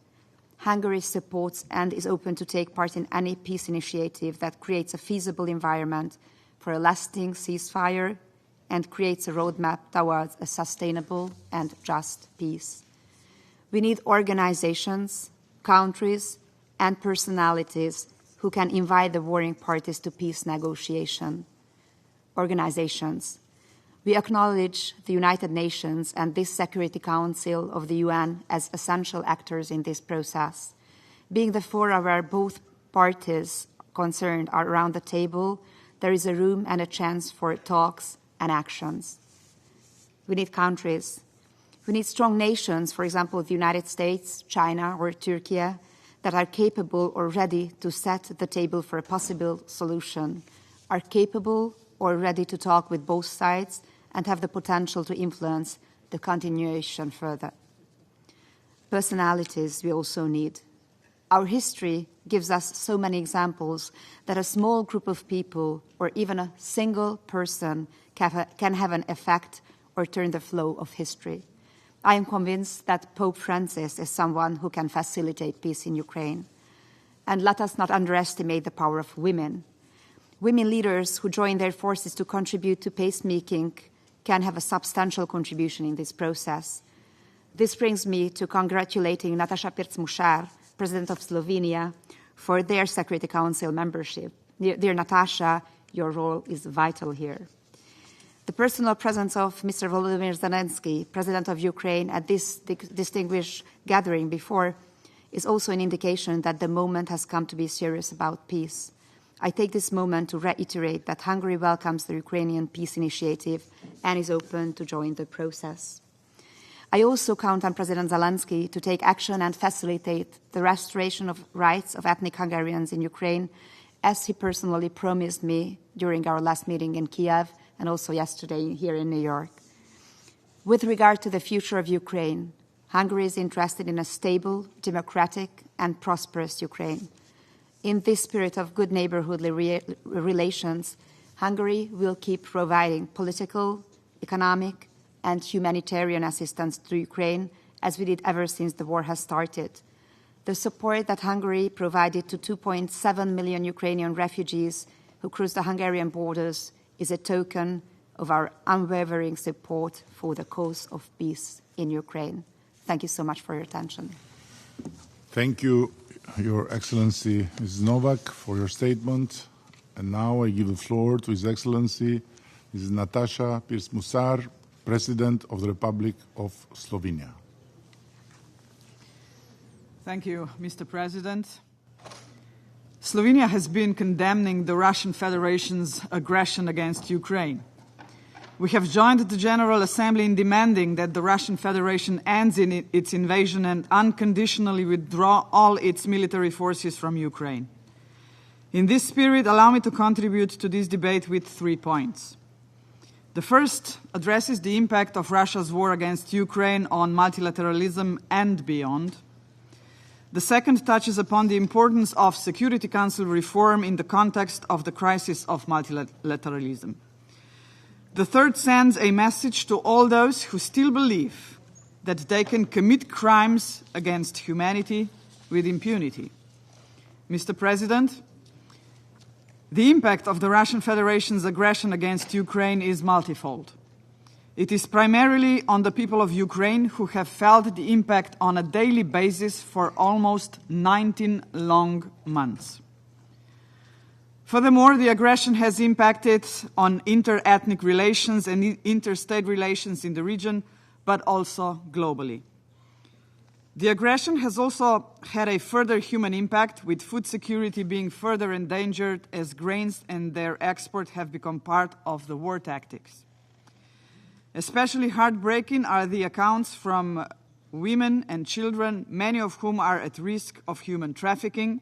Hungary supports and is open to take part in any peace initiative that creates a feasible environment for a lasting ceasefire and creates a roadmap towards a sustainable and just peace. We need organizations, countries, and personalities who can invite the warring parties to peace negotiation. Organizations. We acknowledge the United Nations and this Security Council of the UN as essential actors in this process. Being the fora where both parties concerned are around the table, there is a room and a chance for talks and actions. We need countries. We need strong nations, for example, the United States, China, or Turkey, that are capable or ready to set the table for a possible solution, are capable or ready to talk with both sides, and have the potential to influence the continuation further. Personalities we also need. Our history gives us so many examples that a small group of people or even a single person can have an effect or turn the flow of history. I am convinced that Pope Francis is someone who can facilitate peace in Ukraine. And let us not underestimate the power of women. Women leaders who join their forces to contribute to peacemaking can have a substantial contribution in this process. This brings me to congratulating Nataša Pirc-Musar, President of Slovenia, for their Security Council membership. Dear Natasha, your role is vital here. The personal presence of Mr. Volodymyr Zelensky, President of Ukraine, at this distinguished gathering before is also an indication that the moment has come to be serious about peace. I take this moment to reiterate that Hungary welcomes the Ukrainian peace initiative and is open to join the process. I also count on President Zelensky to take action and facilitate the restoration of rights of ethnic Hungarians in Ukraine, as he personally promised me during our last meeting in Kiev and also yesterday here in New York. With regard to the future of Ukraine, Hungary is interested in a stable, democratic, and prosperous Ukraine. In this spirit of good neighborhoodly relations, Hungary will keep providing political, economic, and humanitarian assistance to Ukraine, as we did ever since the war has started. The support that Hungary provided to 2.7 million Ukrainian refugees who crossed the Hungarian borders is a token of our unwavering support for the cause of peace in Ukraine. Thank you so much for your attention. Thank you, Your Excellency Ms. Novak, for your statement. And now I give the floor to His Excellency Ms. Nataša Pirc-Musar, President of the Republic of Slovenia. Thank you, Mr. President. Slovenia has been condemning the Russian Federation's aggression against Ukraine. We have joined the General Assembly in demanding that the Russian Federation ends in its invasion and unconditionally withdraw all its military forces from Ukraine. In this spirit, allow me to contribute to this debate with 3 points. The first addresses the impact of Russia's war against Ukraine on multilateralism and beyond. The second touches upon the importance of Security Council reform in the context of the crisis of multilateralism. The third sends a message to all those who still believe that they can commit crimes against humanity with impunity. Mr. President, the impact of the Russian Federation's aggression against Ukraine is multifold. It is primarily on the people of Ukraine who have felt the impact on a daily basis for almost 19 long months. Furthermore, the aggression has impacted on inter-ethnic relations and interstate relations in the region, but also globally. The aggression has also had a further human impact, with food security being further endangered as grains and their export have become part of the war tactics. Especially heartbreaking are the accounts from women and children, many of whom are at risk of human trafficking,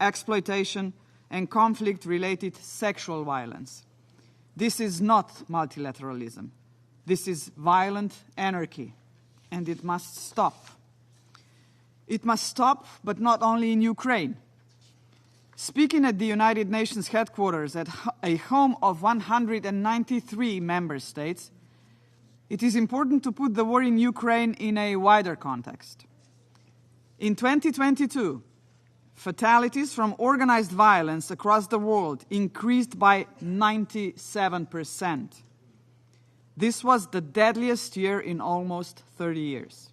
exploitation, and conflict-related sexual violence. This is not multilateralism. This is violent anarchy, and it must stop. It must stop, but not only in Ukraine. Speaking at the United Nations headquarters at a home of 193 member states, it is important to put the war in Ukraine in a wider context. In 2022, fatalities from organized violence across the world increased by 97%. This was the deadliest year in almost 30 years.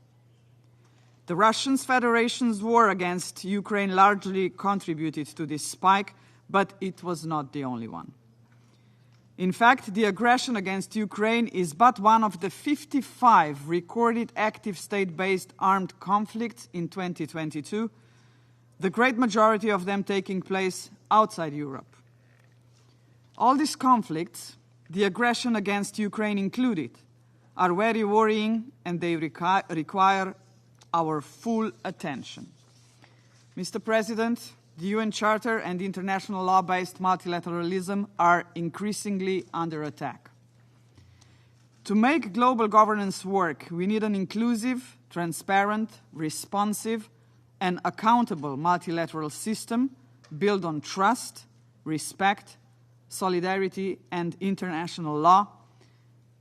The Russian Federation's war against Ukraine largely contributed to this spike, but it was not the only one. In fact, the aggression against Ukraine is but one of the 55 recorded active state-based armed conflicts in 2022, the great majority of them taking place outside Europe. All these conflicts, the aggression against Ukraine included, are very worrying, and they require our full attention. Mr. President, the UN Charter and international law-based multilateralism are increasingly under attack. To make global governance work, we need an inclusive, transparent, responsive, and accountable multilateral system built on trust, respect, solidarity, and international law,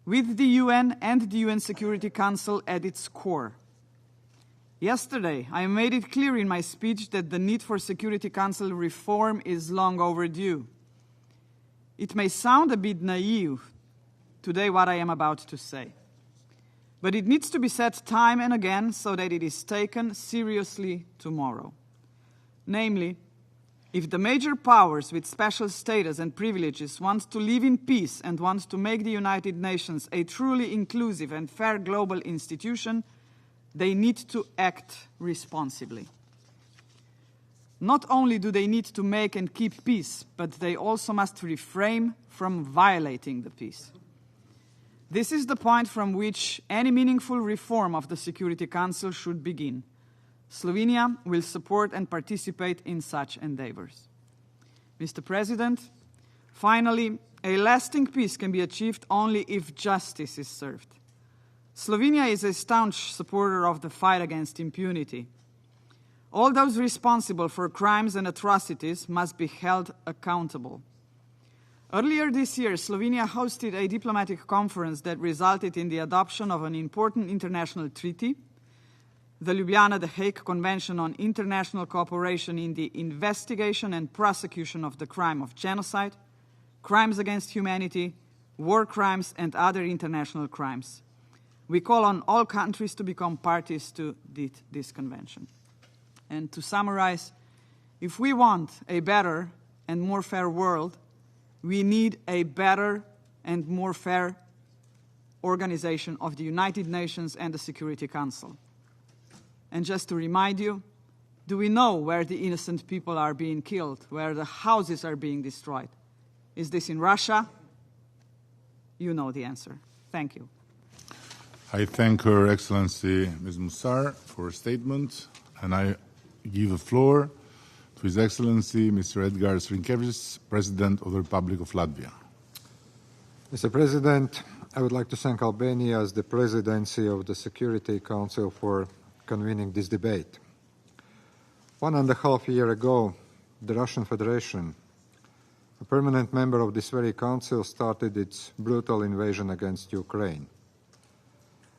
with the UN and the UN Security Council at its core. Yesterday, I made it clear in my speech that the need for Security Council reform is long overdue. It may sound a bit naive today what I am about to say, but it needs to be said time and again so that it is taken seriously tomorrow. Namely, if the major powers with special status and privileges want to live in peace and want to make the United Nations a truly inclusive and fair global institution, they need to act responsibly. Not only do they need to make and keep peace, but they also must refrain from violating the peace. This is the point from which any meaningful reform of the Security Council should begin. Slovenia will support and participate in such endeavors. Mr. President, finally, a lasting peace can be achieved only if justice is served. Slovenia is a staunch supporter of the fight against impunity. All those responsible for crimes and atrocities must be held accountable. Earlier this year, Slovenia hosted a diplomatic conference that resulted in the adoption of an important international treaty, the Ljubljana-The Hague Convention on International Cooperation in the Investigation and Prosecution of the Crime of Genocide, Crimes against Humanity, War Crimes, and other international crimes. We call on all countries to become parties to this convention. And to summarize, if we want a better and more fair world, we need a better and more fair organization of the United Nations and the Security Council. And just to remind you, do we know where the innocent people are being killed, where the houses are being destroyed? Is this in Russia? You know the answer. Thank you. I thank Her Excellency Ms. Musar for her statement, and I give the floor to His Excellency Mr. Edgars Rinkēvičs, President of the Republic of Latvia. Mr. President, I would like to thank Albania as the presidency of the Security Council for convening this debate. 1.5 years ago, the Russian Federation, a permanent member of this very council, started its brutal invasion against Ukraine.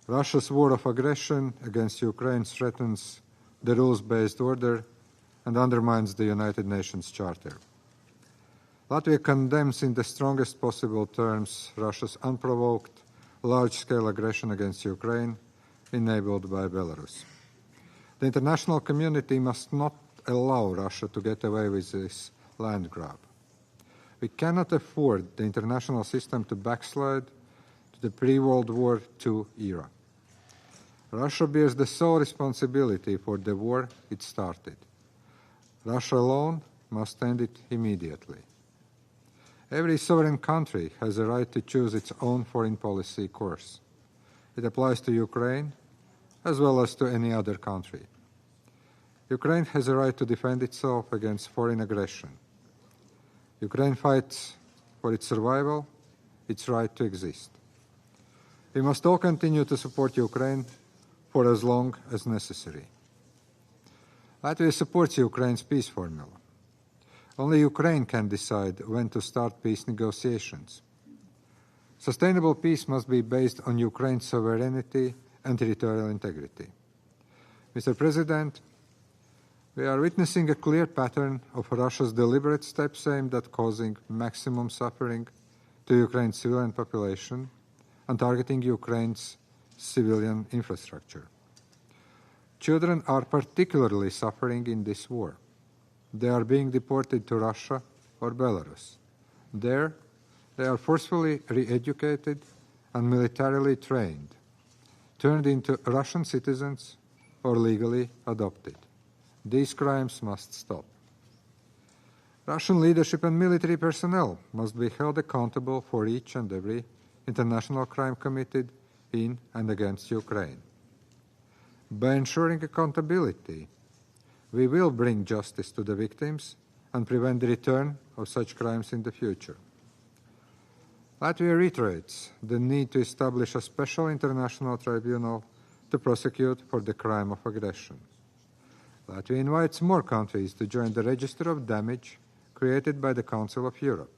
Russia's war of aggression against Ukraine threatens the rules-based order and undermines the United Nations Charter. Latvia condemns in the strongest possible terms Russia's unprovoked, large-scale aggression against Ukraine, enabled by Belarus. The international community must not allow Russia to get away with this land grab. We cannot afford the international system to backslide to the pre-World War II era. Russia bears the sole responsibility for the war it started. Russia alone must end it immediately. Every sovereign country has a right to choose its own foreign policy course. It applies to Ukraine as well as to any other country. Ukraine has a right to defend itself against foreign aggression. Ukraine fights for its survival, its right to exist. We must all continue to support Ukraine for as long as necessary. Latvia supports Ukraine's peace formula. Only Ukraine can decide when to start peace negotiations. Sustainable peace must be based on Ukraine's sovereignty and territorial integrity. Mr. President, we are witnessing a clear pattern of Russia's deliberate steps aimed at causing maximum suffering to Ukraine's civilian population and targeting Ukraine's civilian infrastructure. Children are particularly suffering in this war. They are being deported to Russia or Belarus. There, they are forcefully re-educated and militarily trained, turned into Russian citizens or legally adopted. These crimes must stop. Russian leadership and military personnel must be held accountable for each and every international crime committed in and against Ukraine. By ensuring accountability, we will bring justice to the victims and prevent the return of such crimes in the future. Latvia reiterates the need to establish a special international tribunal to prosecute for the crime of aggression. Latvia invites more countries to join the register of damage created by the Council of Europe.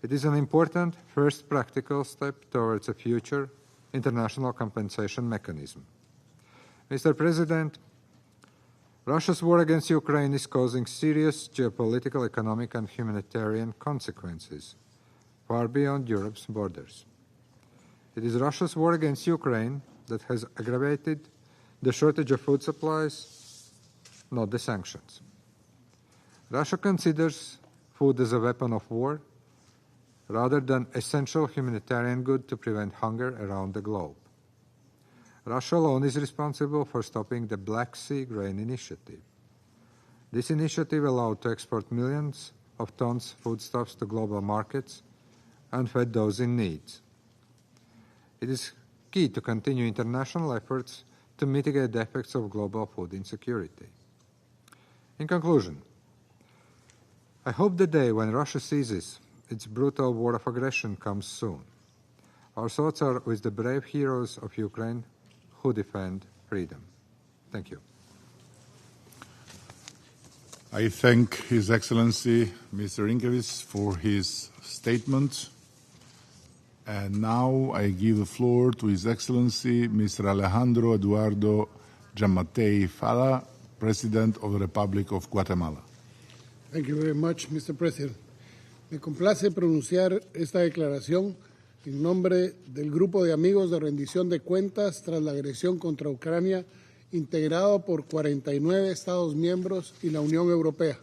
It is an important first practical step towards a future international compensation mechanism. Mr. President, Russia's war against Ukraine is causing serious geopolitical, economic, and humanitarian consequences far beyond Europe's borders. It is Russia's war against Ukraine that has aggravated the shortage of food supplies, not the sanctions. Russia considers food as a weapon of war rather than essential humanitarian good to prevent hunger around the globe. Russia alone is responsible for stopping the Black Sea Grain Initiative. This initiative allowed to export millions of tons of foodstuffs to global markets and fed those in need. It is key to continue international efforts to mitigate the effects of global food insecurity. In conclusion, I hope the day when Russia ceases its brutal war of aggression comes soon. Our thoughts are with the brave heroes of Ukraine who defend freedom. Thank you. I thank His Excellency Mr. Rinkevics for his statement. And now I give the floor to His Excellency Mr. Alejandro Eduardo Giammattei Fala, President of the Republic of Guatemala. Thank you very much, Mr. President. Me complace pronunciar esta declaración en nombre del Grupo de Amigos de Rendición de Cuentas tras la agresión contra Ucrania, integrado por 49 Estados miembros y la Unión Europea.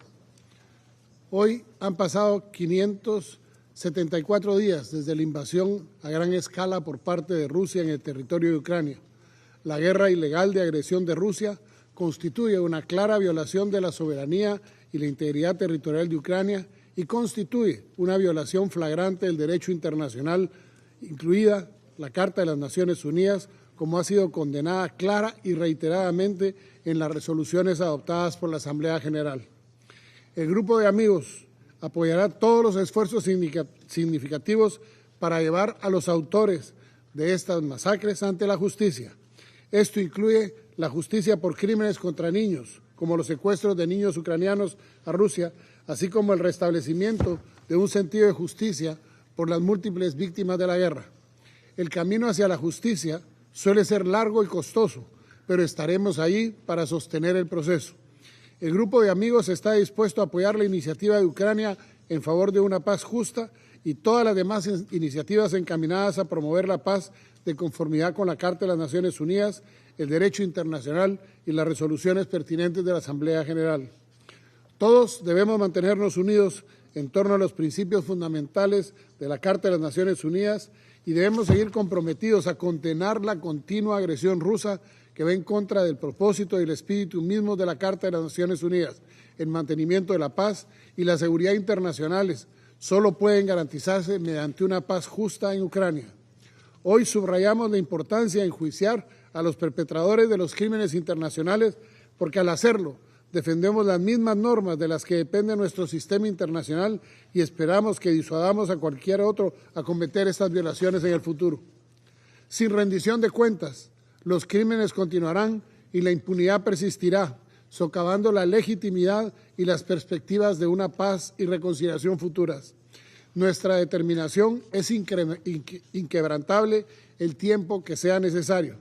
Hoy han pasado 574 días desde la invasión a gran escala por parte de Rusia en el territorio de Ucrania. La guerra ilegal de agresión de Rusia constituye una clara violación de la soberanía y la integridad territorial de Ucrania y constituye una violación flagrante del derecho internacional, incluida la Carta de las Naciones Unidas, como ha sido condenada clara y reiteradamente en las resoluciones adoptadas por la Asamblea General. El Grupo de Amigos apoyará todos los esfuerzos significativos para llevar a los autores de estas masacres ante la justicia. Esto incluye la justicia por crímenes contra niños, como los secuestros de niños ucranianos a Rusia, así como el restablecimiento de un sentido de justicia por las múltiples víctimas de la guerra. El camino hacia la justicia suele ser largo y costoso, pero estaremos ahí para sostener el proceso. El grupo de amigos está dispuesto a apoyar la iniciativa de Ucrania en favor de una paz justa y todas las demás iniciativas encaminadas a promover la paz de conformidad con la Carta de las Naciones Unidas, el derecho internacional y las resoluciones pertinentes de la Asamblea General. Todos debemos mantenernos unidos en torno a los principios fundamentales de la Carta de las Naciones Unidas y debemos seguir comprometidos a condenar la continua agresión rusa que va en contra del propósito y el espíritu mismo de la Carta de las Naciones Unidas. El mantenimiento de la paz y la seguridad internacionales solo pueden garantizarse mediante una paz justa en Ucrania. Hoy subrayamos la importancia de enjuiciar a los perpetradores de los crímenes internacionales porque al hacerlo defendemos las mismas normas de las que depende nuestro sistema internacional y esperamos que disuadamos a cualquier otro a cometer estas violaciones en el futuro. Sin rendición de cuentas, los crímenes continuarán y la impunidad persistirá, socavando la legitimidad y las perspectivas de una paz y reconciliación futuras. Nuestra determinación es inquebrantable el tiempo que sea necesario.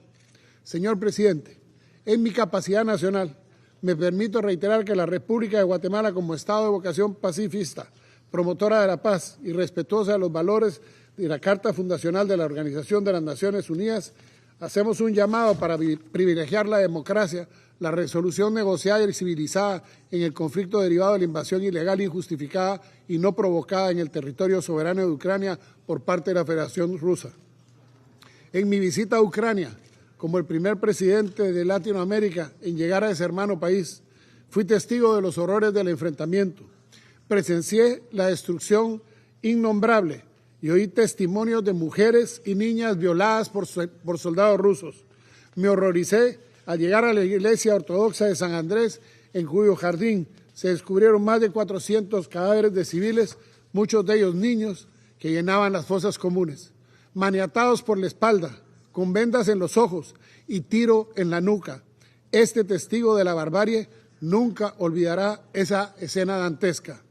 Señor presidente, en mi capacidad nacional, me permito reiterar que la República de Guatemala, como Estado de vocación pacifista, promotora de la paz y respetuosa de los valores de la Carta Fundacional de la Organización de las Naciones Unidas, hacemos un llamado para privilegiar la democracia, la resolución negociada y civilizada en el conflicto derivado de la invasión ilegal, injustificada y no provocada en el territorio soberano de Ucrania por parte de la Federación Rusa. En mi visita a Ucrania, como el primer presidente de Latinoamérica en llegar a ese hermano país, fui testigo de los horrores del enfrentamiento. Presencié la destrucción innombrable y oí testimonios de mujeres y niñas violadas por soldados rusos. Me horroricé al llegar a la iglesia ortodoxa de San Andrés, en cuyo jardín se descubrieron más de 400 cadáveres de civiles, muchos de ellos niños, que llenaban las fosas comunes, maniatados por la espalda, con vendas en los ojos y tiro en la nuca. Este testigo de la barbarie nunca olvidará esa escena dantesca.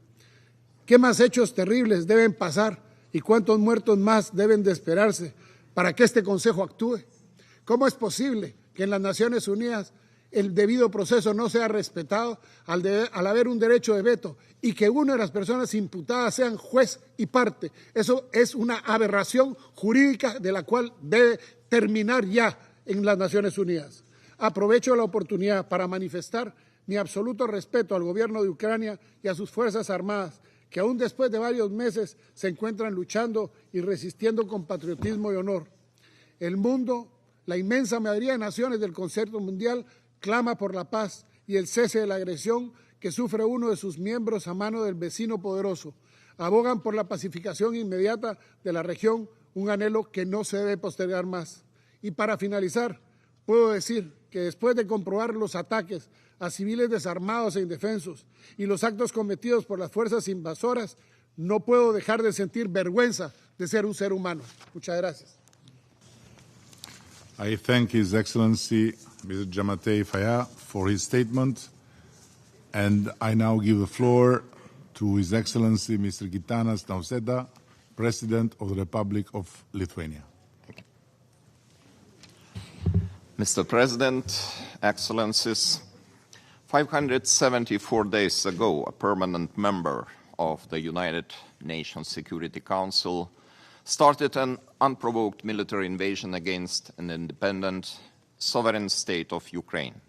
¿Qué más hechos terribles deben pasar y cuántos muertos más deben de esperarse para que este Consejo actúe? ¿Cómo es posible que en las Naciones Unidas el debido proceso no sea respetado al haber un derecho de veto y que una de las personas imputadas sean juez y parte? Eso es una aberración jurídica de la cual debe terminar ya en las Naciones Unidas. Aprovecho la oportunidad para manifestar mi absoluto respeto al gobierno de Ucrania y a sus Fuerzas Armadas, que aún después de varios meses se encuentran luchando y resistiendo con patriotismo y honor. El mundo, la inmensa mayoría de naciones del Consejo Mundial, clama por la paz y el cese de la agresión que sufre uno de sus miembros a mano del vecino poderoso. Abogan por la pacificación inmediata de la región, un anhelo que no se debe postergar más. Y para finalizar, puedo decir que después de comprobar los ataques a civiles desarmados e indefensos y los actos cometidos por las fuerzas invasoras, no puedo dejar de sentir vergüenza de ser un ser humano. Muchas gracias. I thank His Excellency Mr. Jamatei Faya for his statement, and I now give the floor to His Excellency Mr. Gitanas Nausėda, President of the Republic of Lithuania. Mr. President, Excellencies, 574 days ago, a permanent member of the United Nations Security Council started an unprovoked military invasion against an independent, sovereign state of Ukraine.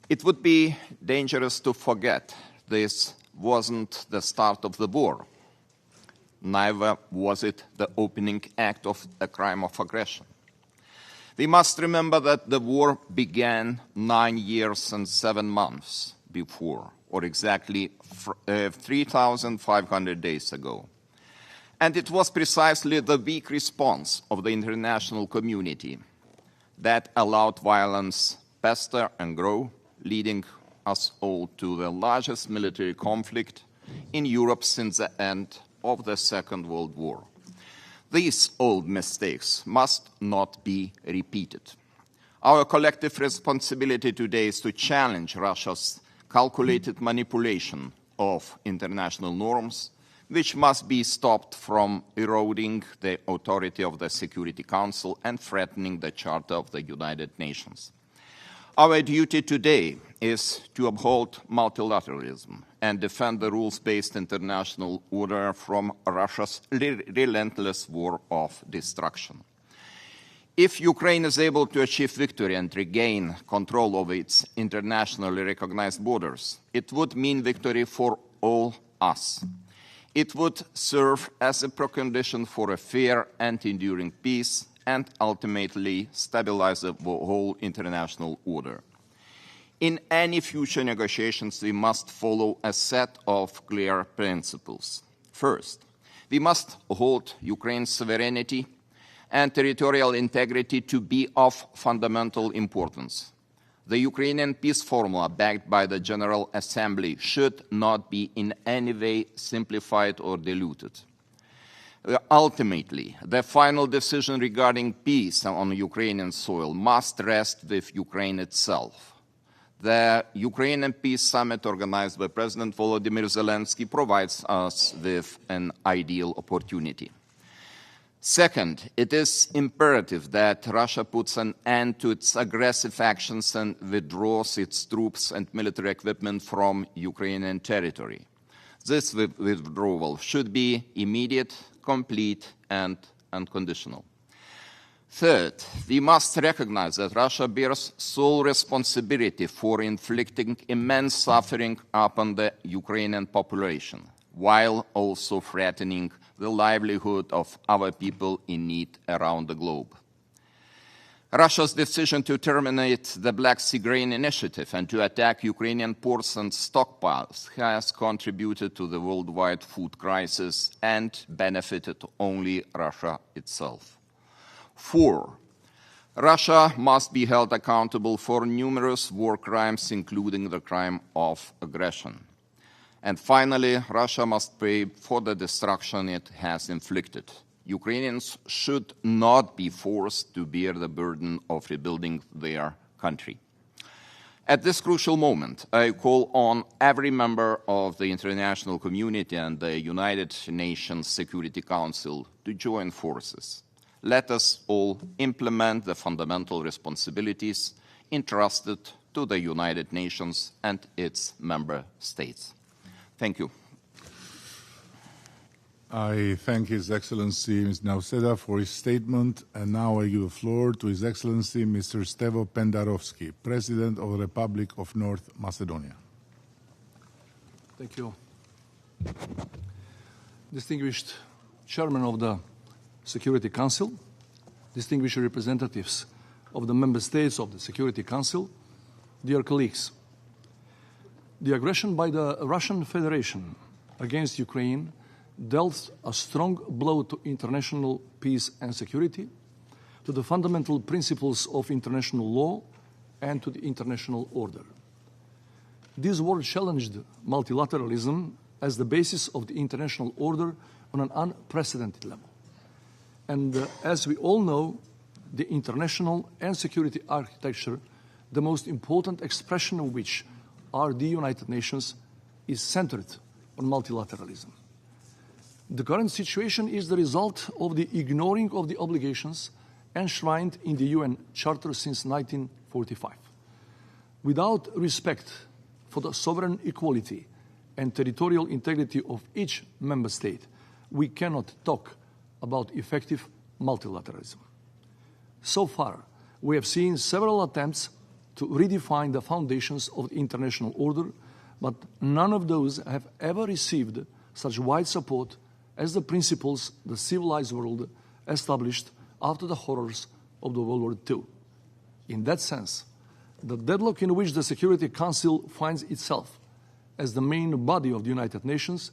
It would be dangerous to forget this wasn't the start of the war. Neither was it the opening act of a crime of aggression. We must remember that the war began 9 years and 7 months before, or exactly 3,500 days ago. And it was precisely the weak response of the international community that allowed violence fester and grow, leading us all to the largest military conflict in Europe since the end of the Second World War. These old mistakes must not be repeated. Our collective responsibility today is to challenge Russia's calculated manipulation of international norms, which must be stopped from eroding the authority of the Security Council and threatening the Charter of the United Nations. Our duty today is to uphold multilateralism and defend the rules-based international order from Russia's relentless war of destruction. If Ukraine is able to achieve victory and regain control of its internationally recognized borders, it would mean victory for all us. It would serve as a precondition for a fair and enduring peace and ultimately stabilize the whole international order. In any future negotiations, we must follow a set of clear principles. First, we must hold Ukraine's sovereignty and territorial integrity to be of fundamental importance. The Ukrainian peace formula backed by the General Assembly should not be in any way simplified or diluted. Ultimately, the final decision regarding peace on Ukrainian soil must rest with Ukraine itself. The Ukrainian Peace Summit organized by President Volodymyr Zelensky provides us with an ideal opportunity. Second, it is imperative that Russia puts an end to its aggressive actions and withdraws its troops and military equipment from Ukrainian territory. This withdrawal should be immediate, complete, and unconditional. Third, we must recognize that Russia bears sole responsibility for inflicting immense suffering upon the Ukrainian population, while also threatening the livelihood of our people in need around the globe. Russia's decision to terminate the Black Sea Grain Initiative and to attack Ukrainian ports and stockpiles has contributed to the worldwide food crisis and benefited only Russia itself. 4. Russia must be held accountable for numerous war crimes, including the crime of aggression. And finally, Russia must pay for the destruction it has inflicted. Ukrainians should not be forced to bear the burden of rebuilding their country. At this crucial moment, I call on every member of the international community and the United Nations Security Council to join forces. Let us all implement the fundamental responsibilities entrusted to the United Nations and its member states. Thank you. I thank His Excellency Ms. Nauseda for his statement, and now I give the floor to His Excellency Mr. Stevo Pendarovsky, President of the Republic of North Macedonia. Thank you. Distinguished Chairman of the Security Council, distinguished representatives of the member states of the Security Council, dear colleagues, the aggression by the Russian Federation against Ukraine dealt a strong blow to international peace and security, to the fundamental principles of international law, and to the international order. This war challenged multilateralism as the basis of the international order on an unprecedented level. And as we all know, the international and security architecture, the most important expression of which are the United Nations, is centered on multilateralism. The current situation is the result of the ignoring of the obligations enshrined in the UN Charter since 1945. Without respect for the sovereign equality and territorial integrity of each member state, we cannot talk about effective multilateralism. So far, we have seen several attempts to redefine the foundations of the international order, but none of those have ever received such wide support as the principles the civilized world established after the horrors of the World War II. In that sense, the deadlock in which the Security Council finds itself as the main body of the United Nations,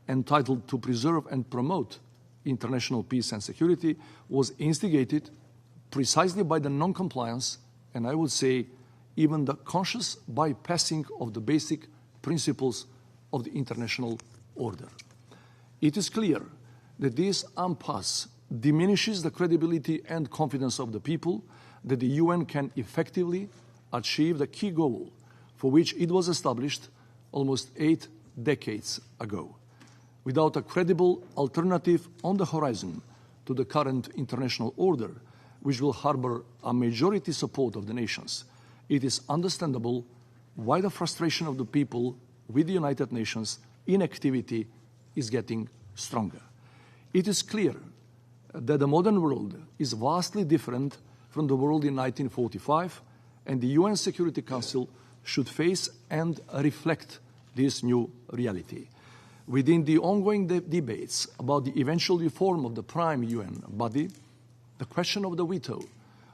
entitled to preserve and promote international peace and security, was instigated precisely by the non-compliance, and I would say even the conscious bypassing of the basic principles of the international order. It is clear that this impasse diminishes the credibility and confidence of the people that the UN can effectively achieve the key goal for which it was established almost 8 decades ago. Without a credible alternative on the horizon to the current international order, which will harbor a majority support of the nations, it is understandable why the frustration of the people with the United Nations inactivity is getting stronger. It is clear that the modern world is vastly different from the world in 1945, and the UN Security Council should face and reflect this new reality. Within the ongoing debates about the eventual reform of the prime UN body, the question of the veto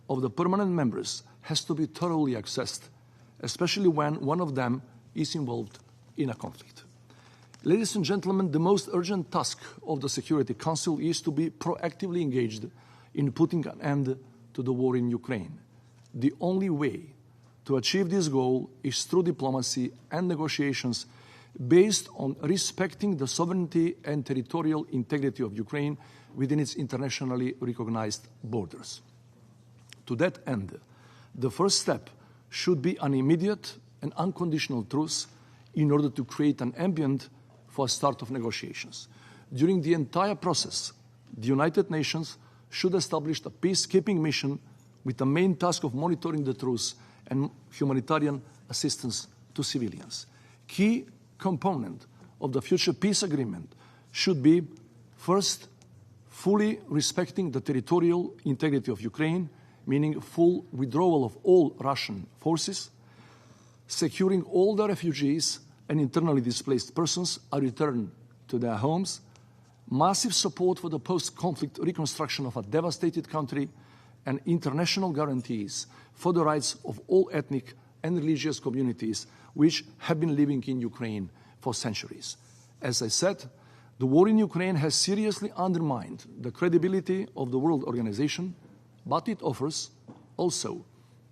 of the permanent members has to be thoroughly assessed, especially when one of them is involved in a conflict. Ladies and gentlemen, the most urgent task of the Security Council is to be proactively engaged in putting an end to the war in Ukraine. The only way to achieve this goal is through diplomacy and negotiations based on respecting the sovereignty and territorial integrity of Ukraine within its internationally recognized borders. To that end, the first step should be an immediate and unconditional truce in order to create an ambient for a start of negotiations. During the entire process, the United Nations should establish a peacekeeping mission with the main task of monitoring the truce and humanitarian assistance to civilians. Key component of the future peace agreement should be, first, fully respecting the territorial integrity of Ukraine, meaning full withdrawal of all Russian forces, securing all the refugees and internally displaced persons are returned to their homes, massive support for the post-conflict reconstruction of a devastated country, and international guarantees for the rights of all ethnic and religious communities which have been living in Ukraine for centuries. As I said, the war in Ukraine has seriously undermined the credibility of the World Organization, but it offers also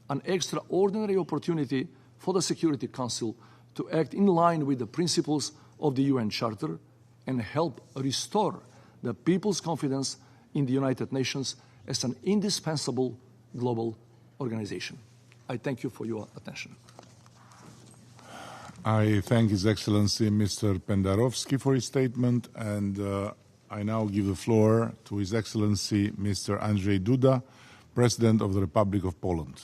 an extraordinary opportunity for the Security Council to act in line with the principles of the UN Charter and help restore the people's confidence in the United Nations as an indispensable global organization. I thank you for your attention. I thank His Excellency Mr. Pendarovsky for his statement, and I now give the floor to His Excellency Mr. Andrzej Duda, President of the Republic of Poland.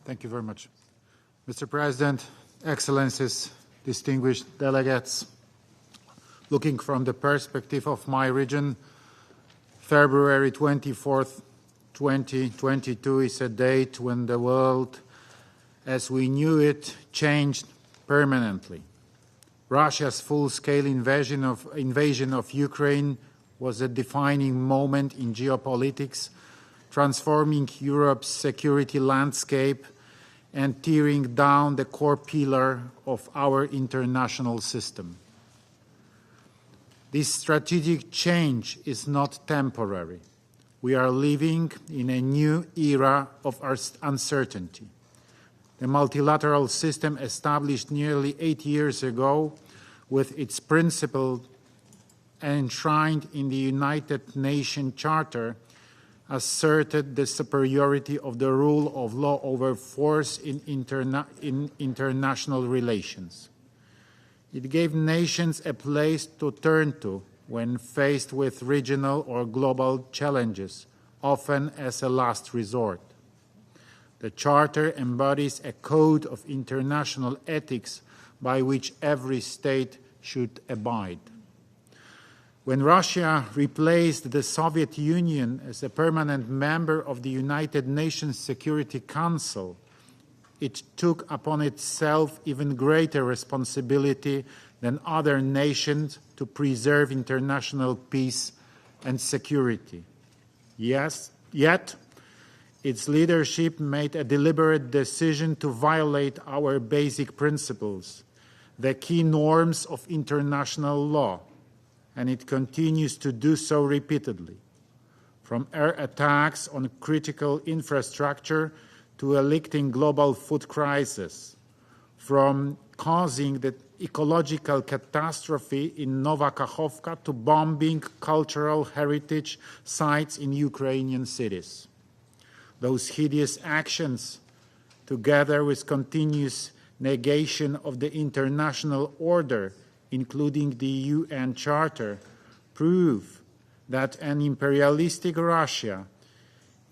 Thank you very much. Mr. President, Excellencies, distinguished delegates, looking from the perspective of my region, February 24th, 2022 is a date when the world, as we knew it, changed permanently. Russia's full-scale invasion of Ukraine was a defining moment in geopolitics, transforming Europe's security landscape and tearing down the core pillar of our international system. This strategic change is not temporary. We are living in a new era of uncertainty. The multilateral system established nearly 8 years ago, with its principles enshrined in the United Nations Charter, asserted the superiority of the rule of law over force in international relations. It gave nations a place to turn to when faced with regional or global challenges, often as a last resort. The Charter embodies a code of international ethics by which every state should abide. When Russia replaced the Soviet Union as a permanent member of the United Nations Security Council, it took upon itself even greater responsibility than other nations to preserve international peace and security. Yet, its leadership made a deliberate decision to violate our basic principles, the key norms of international law, and it continues to do so repeatedly, from air attacks on critical infrastructure to electing global food crisis, from causing the ecological catastrophe in Nova Kakhovka to bombing cultural heritage sites in Ukrainian cities. Those hideous actions, together with continuous negation of the international order, including the UN Charter, prove that an imperialistic Russia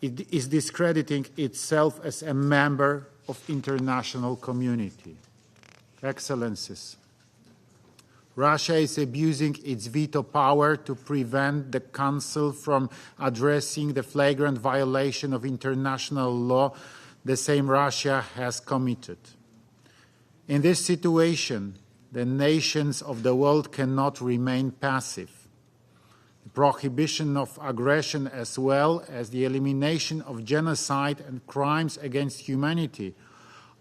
is discrediting itself as a member of international community. Excellencies, Russia is abusing its veto power to prevent the Council from addressing the flagrant violation of international law the same Russia has committed. In this situation, the nations of the world cannot remain passive. The prohibition of aggression, as well as the elimination of genocide and crimes against humanity,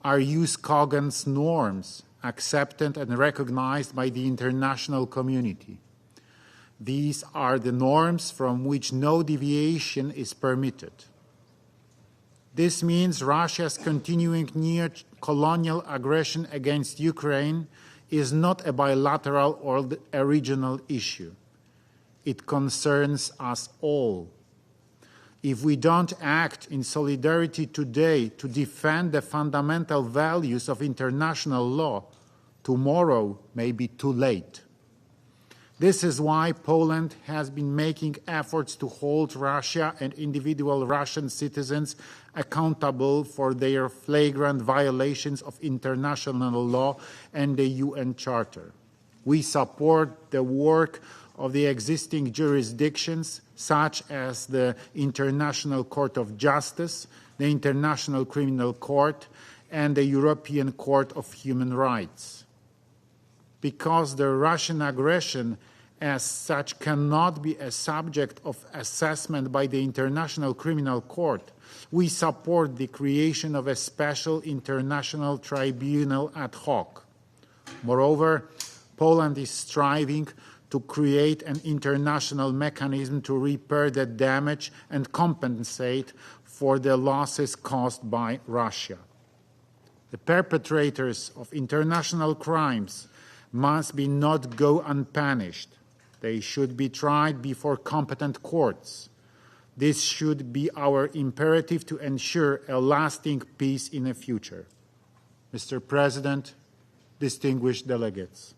are jus cogens norms, accepted and recognized by the international community. These are the norms from which no deviation is permitted. This means Russia's continuing neo-colonial aggression against Ukraine is not a bilateral or a regional issue. It concerns us all. If we don't act in solidarity today to defend the fundamental values of international law, tomorrow may be too late. This is why Poland has been making efforts to hold Russia and individual Russian citizens accountable for their flagrant violations of international law and the UN Charter. We support the work of the existing jurisdictions, such as the International Court of Justice, the International Criminal Court, and the European Court of Human Rights. Because the Russian aggression as such cannot be a subject of assessment by the International Criminal Court, we support the creation of a special international tribunal ad hoc. Moreover, Poland is striving to create an international mechanism to repair the damage and compensate for the losses caused by Russia. The perpetrators of international crimes must not go unpunished. They should be tried before competent courts. This should be our imperative to ensure a lasting peace in the future. Mr. President, distinguished delegates,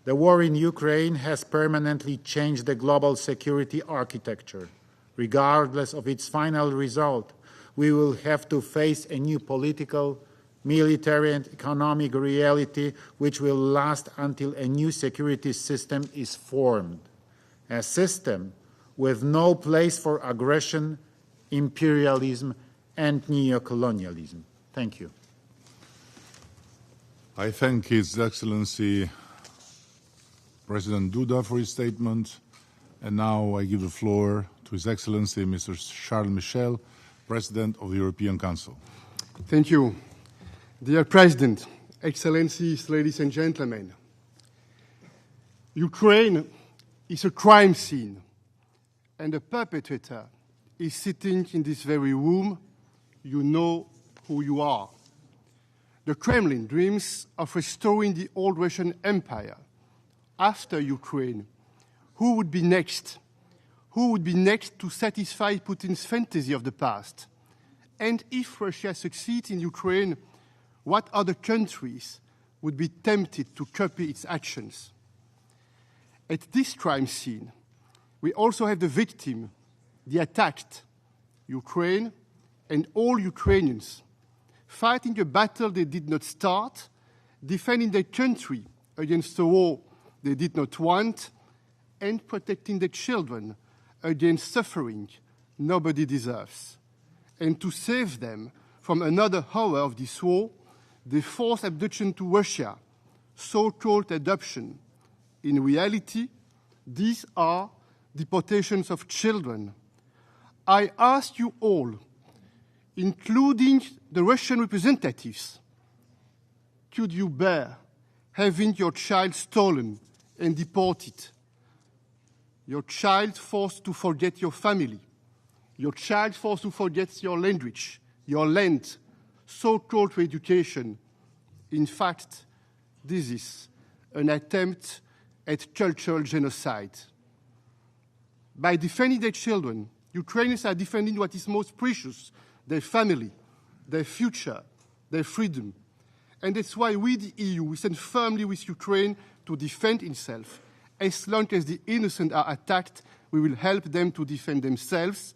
the war in Ukraine has permanently changed the global security architecture. Regardless of its final result, we will have to face a new political, military and economic reality which will last until a new security system is formed, a system with no place for aggression, imperialism, and neocolonialism. Thank you. I thank His Excellency President Duda for his statement, and now I give the floor to His Excellency Mr. Charles Michel, President of the European Council. Thank you. Dear President, Excellencies, ladies and gentlemen, Ukraine is a crime scene, and the perpetrator is sitting in this very room. You know who you are. The Kremlin dreams of restoring the old Russian Empire. After Ukraine, who would be next? Who would be next to satisfy Putin's fantasy of the past? And if Russia succeeds in Ukraine, what other countries would be tempted to copy its actions? At this crime scene, we also have the victim, the attacked, Ukraine and all Ukrainians, fighting a battle they did not start, defending their country against a war they did not want, and protecting their children against suffering nobody deserves. And to save them from another horror of this war, the forced abduction to Russia, so-called adoption. In reality, these are deportations of children. I ask you all, including the Russian representatives, could you bear having your child stolen and deported? Your child forced to forget your family. Your child forced to forget your language, your land, so-called education. In fact, this is an attempt at cultural genocide. By defending their children, Ukrainians are defending what is most precious, their family, their future, their freedom. And that's why we, the EU, we stand firmly with Ukraine to defend itself. As long as the innocent are attacked, we will help them to defend themselves,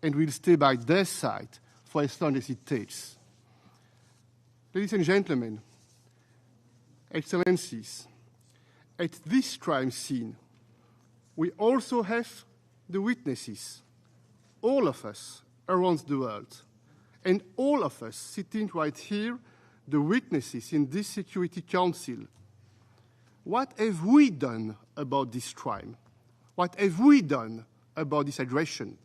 and we'll stay by their side for as long as it takes. Ladies and gentlemen, Excellencies, at this crime scene, we also have the witnesses, all of us around the world, and all of us sitting right here, the witnesses in this Security Council. What have we done about this crime? What have we done about this aggression?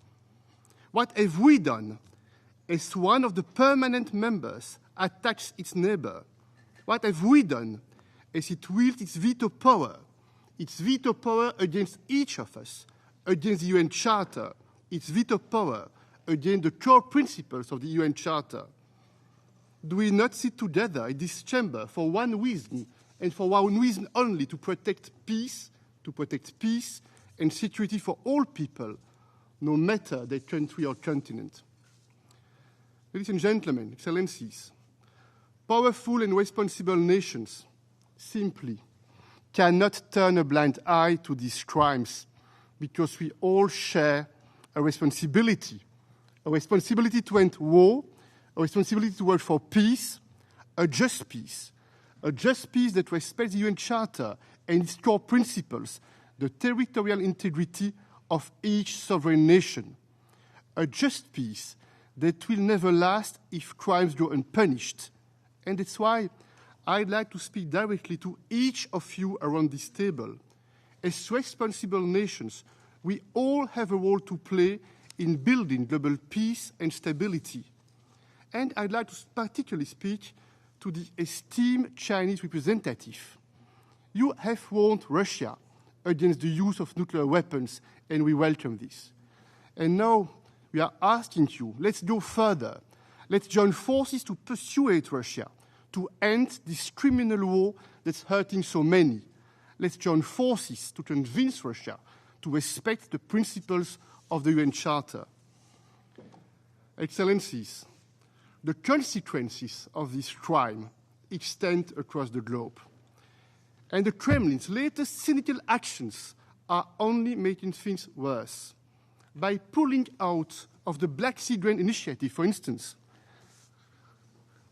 What have we done as one of the permanent members attacks its neighbor? What have we done as it wields its veto power against each of us, against the UN Charter, its veto power against the core principles of the UN Charter? Do we not sit together in this chamber for one reason, and for one reason only, to protect peace and security for all people, no matter their country or continent? Ladies and gentlemen, Excellencies, powerful and responsible nations simply cannot turn a blind eye to these crimes, because we all share a responsibility to end war, a responsibility to work for peace, a just peace that respects the UN Charter and its core principles, the territorial integrity of each sovereign nation, a just peace that will never last if crimes go unpunished. And that's why I'd like to speak directly to each of you around this table. As responsible nations, we all have a role to play in building global peace and stability. And I'd like to particularly speak to the esteemed Chinese representative. You have warned Russia against the use of nuclear weapons, and we welcome this. And now we are asking you, let's go further. Let's join forces to persuade Russia to end this criminal war that's hurting so many. Let's join forces to convince Russia to respect the principles of the UN Charter. Excellencies, the consequences of this crime extend across the globe. And the Kremlin's latest cynical actions are only making things worse. By pulling out of the Black Sea Grain Initiative, for instance,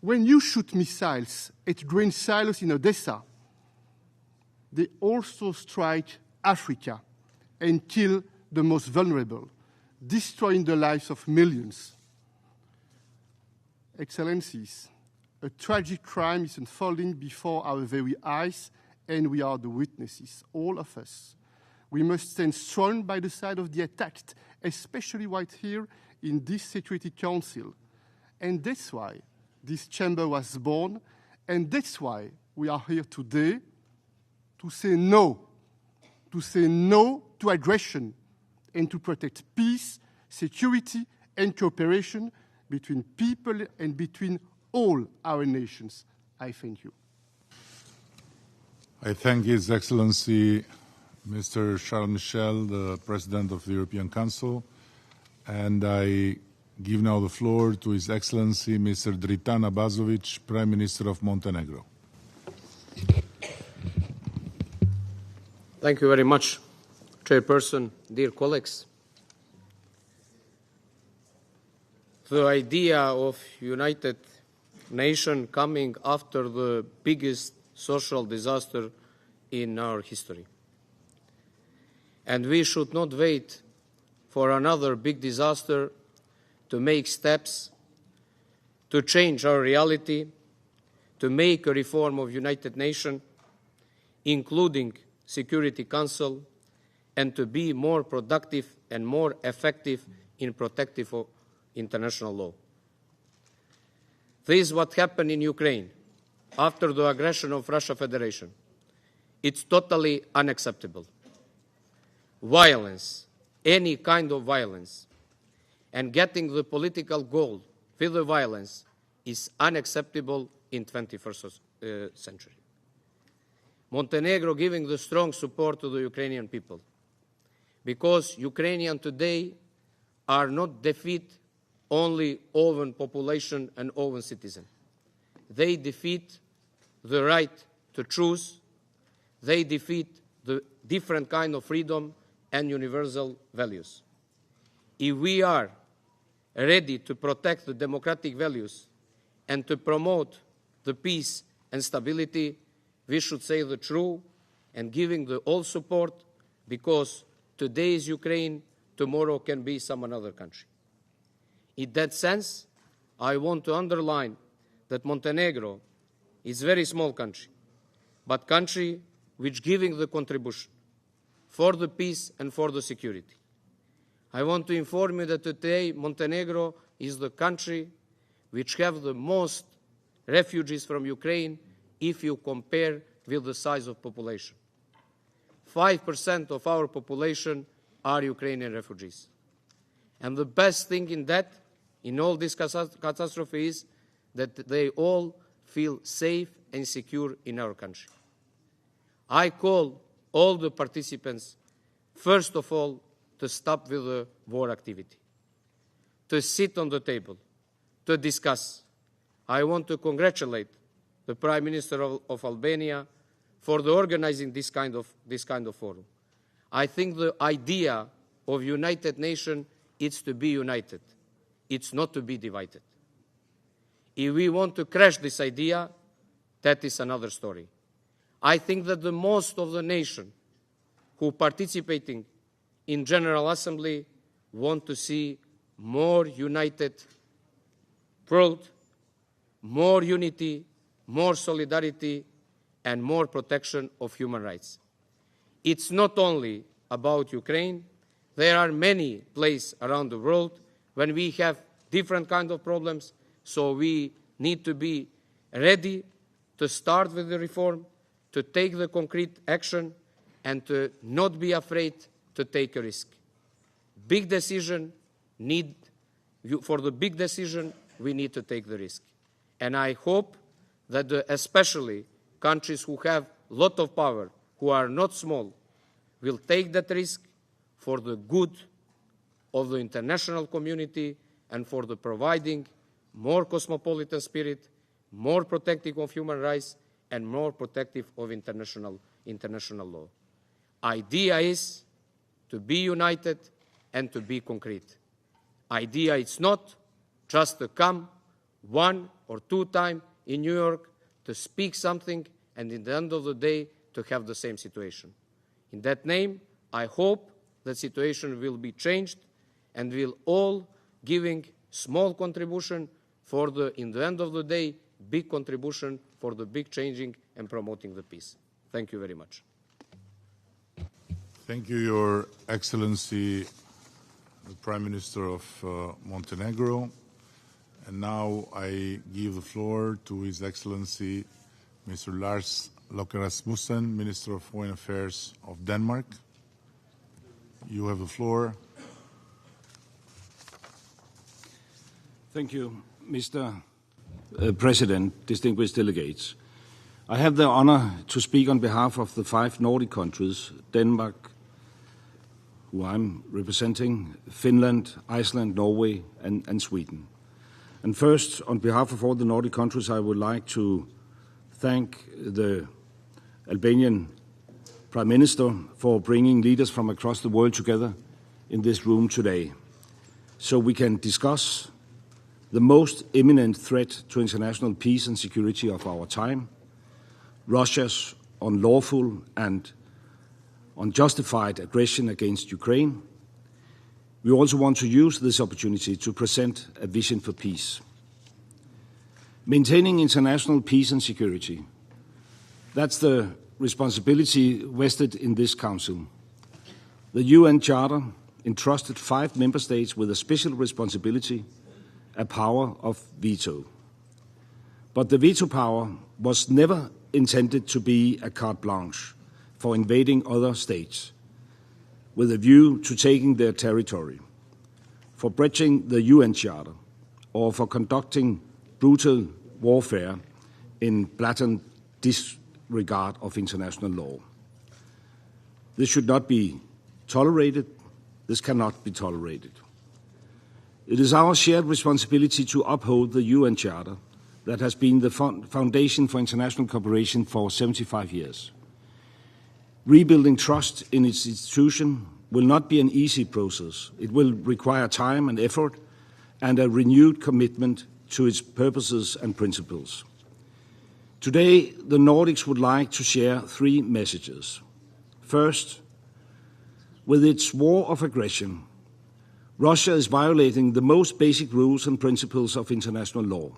when you shoot missiles at grain silos in Odessa, they also strike Africa and kill the most vulnerable, destroying the lives of millions. Excellencies, a tragic crime is unfolding before our very eyes, and we are the witnesses, all of us. We must stand strong by the side of the attacked, especially right here in this Security Council. And that's why this chamber was born, and that's why we are here today to say no to aggression, and to protect peace, security, and cooperation between people and between all our nations. I thank you. I thank His Excellency Mr. Charles Michel, the President of the European Council, and I give now the floor to His Excellency Mr. Dritan Abazovic, Prime Minister of Montenegro. Thank you very much, Chairperson, dear colleagues. The idea of United Nations coming after the biggest social disaster in our history. And we should not wait for another big disaster to make steps to change our reality, to make a reform of United Nations, including Security Council, and to be more productive and more effective in protective of international law. This is what happened in Ukraine after the aggression of Russia Federation. It's totally unacceptable. Violence, any kind of violence, and getting the political goal with the violence is unacceptable in 21st century. Montenegro giving the strong support to the Ukrainian people. Because Ukrainians today are not defeat only own population and own citizen. They defeat the right to choose. They defeat the different kind of freedom and universal values. If we are ready to protect the democratic values and to promote the peace and stability, we should say the truth and giving the all support, because today is Ukraine, tomorrow can be some another country. In that sense, I want to underline that Montenegro is a very small country, but country which giving the contribution for the peace and for the security. I want to inform you that today Montenegro is the country which have the most refugees from Ukraine if you compare with the size of population. 5% of our population are Ukrainian refugees. And the best thing in that, in all this catastrophe, is that they all feel safe and secure in our country. I call all the participants, first of all, to stop with the war activity, to sit on the table, to discuss. I want to congratulate the Prime Minister of Albania for the organizing this kind of forum. I think the idea of United Nations is to be united. It's not to be divided. If we want to crash this idea, that is another story. I think that the most of the nation who participating in General Assembly want to see more united world, more unity, more solidarity, and more protection of human rights. It's not only about Ukraine. There are many places around the world when we have different kinds of problems, so we need to be ready to start with the reform, to take the concrete action, and to not be afraid to take a risk. Big decision for the big decision, we need to take the risk. And I hope that especially countries who have a lot of power, who are not small, will take that risk for the good of the international community and for the providing more cosmopolitan spirit, more protective of human rights, and more protective of international law. Idea is to be united and to be concrete. Idea is not just to come 1 or 2 times in New York to speak something and at the end of the day to have the same situation. In that name, I hope the situation will be changed and we'll all giving small contribution for in the end of the day, big contribution for the big changing and promoting the peace. Thank you very much. Thank you, Your Excellency, the Prime Minister of Montenegro. And now I give the floor to His Excellency, Mr. Lars Løkke Rasmussen, Minister of Foreign Affairs of Denmark. You have the floor. Thank you, Mr. President, distinguished delegates. I have the honor to speak on behalf of the 5 Nordic countries, Denmark, who I'm representing, Finland, Iceland, Norway, and Sweden. And first, on behalf of all the Nordic countries, I would like to thank the Albanian Prime Minister for bringing leaders from across the world together in this room today, so we can discuss the most imminent threat to international peace and security of our time, Russia's unlawful and unjustified aggression against Ukraine. We also want to use this opportunity to present a vision for peace. Maintaining international peace and security, that's the responsibility vested in this Council. The UN Charter entrusted 5 member states with a special responsibility, a power of veto. But the veto power was never intended to be a carte blanche for invading other states with a view to taking their territory, for breaching the UN Charter, or for conducting brutal warfare in blatant disregard of international law. This should not be tolerated. This cannot be tolerated. It is our shared responsibility to uphold the UN Charter that has been the foundation for international cooperation for 75 years. Rebuilding trust in its institution will not be an easy process. It will require time and effort and a renewed commitment to its purposes and principles. Today, the Nordics would like to share 3 messages. First, with its war of aggression, Russia is violating the most basic rules and principles of international law.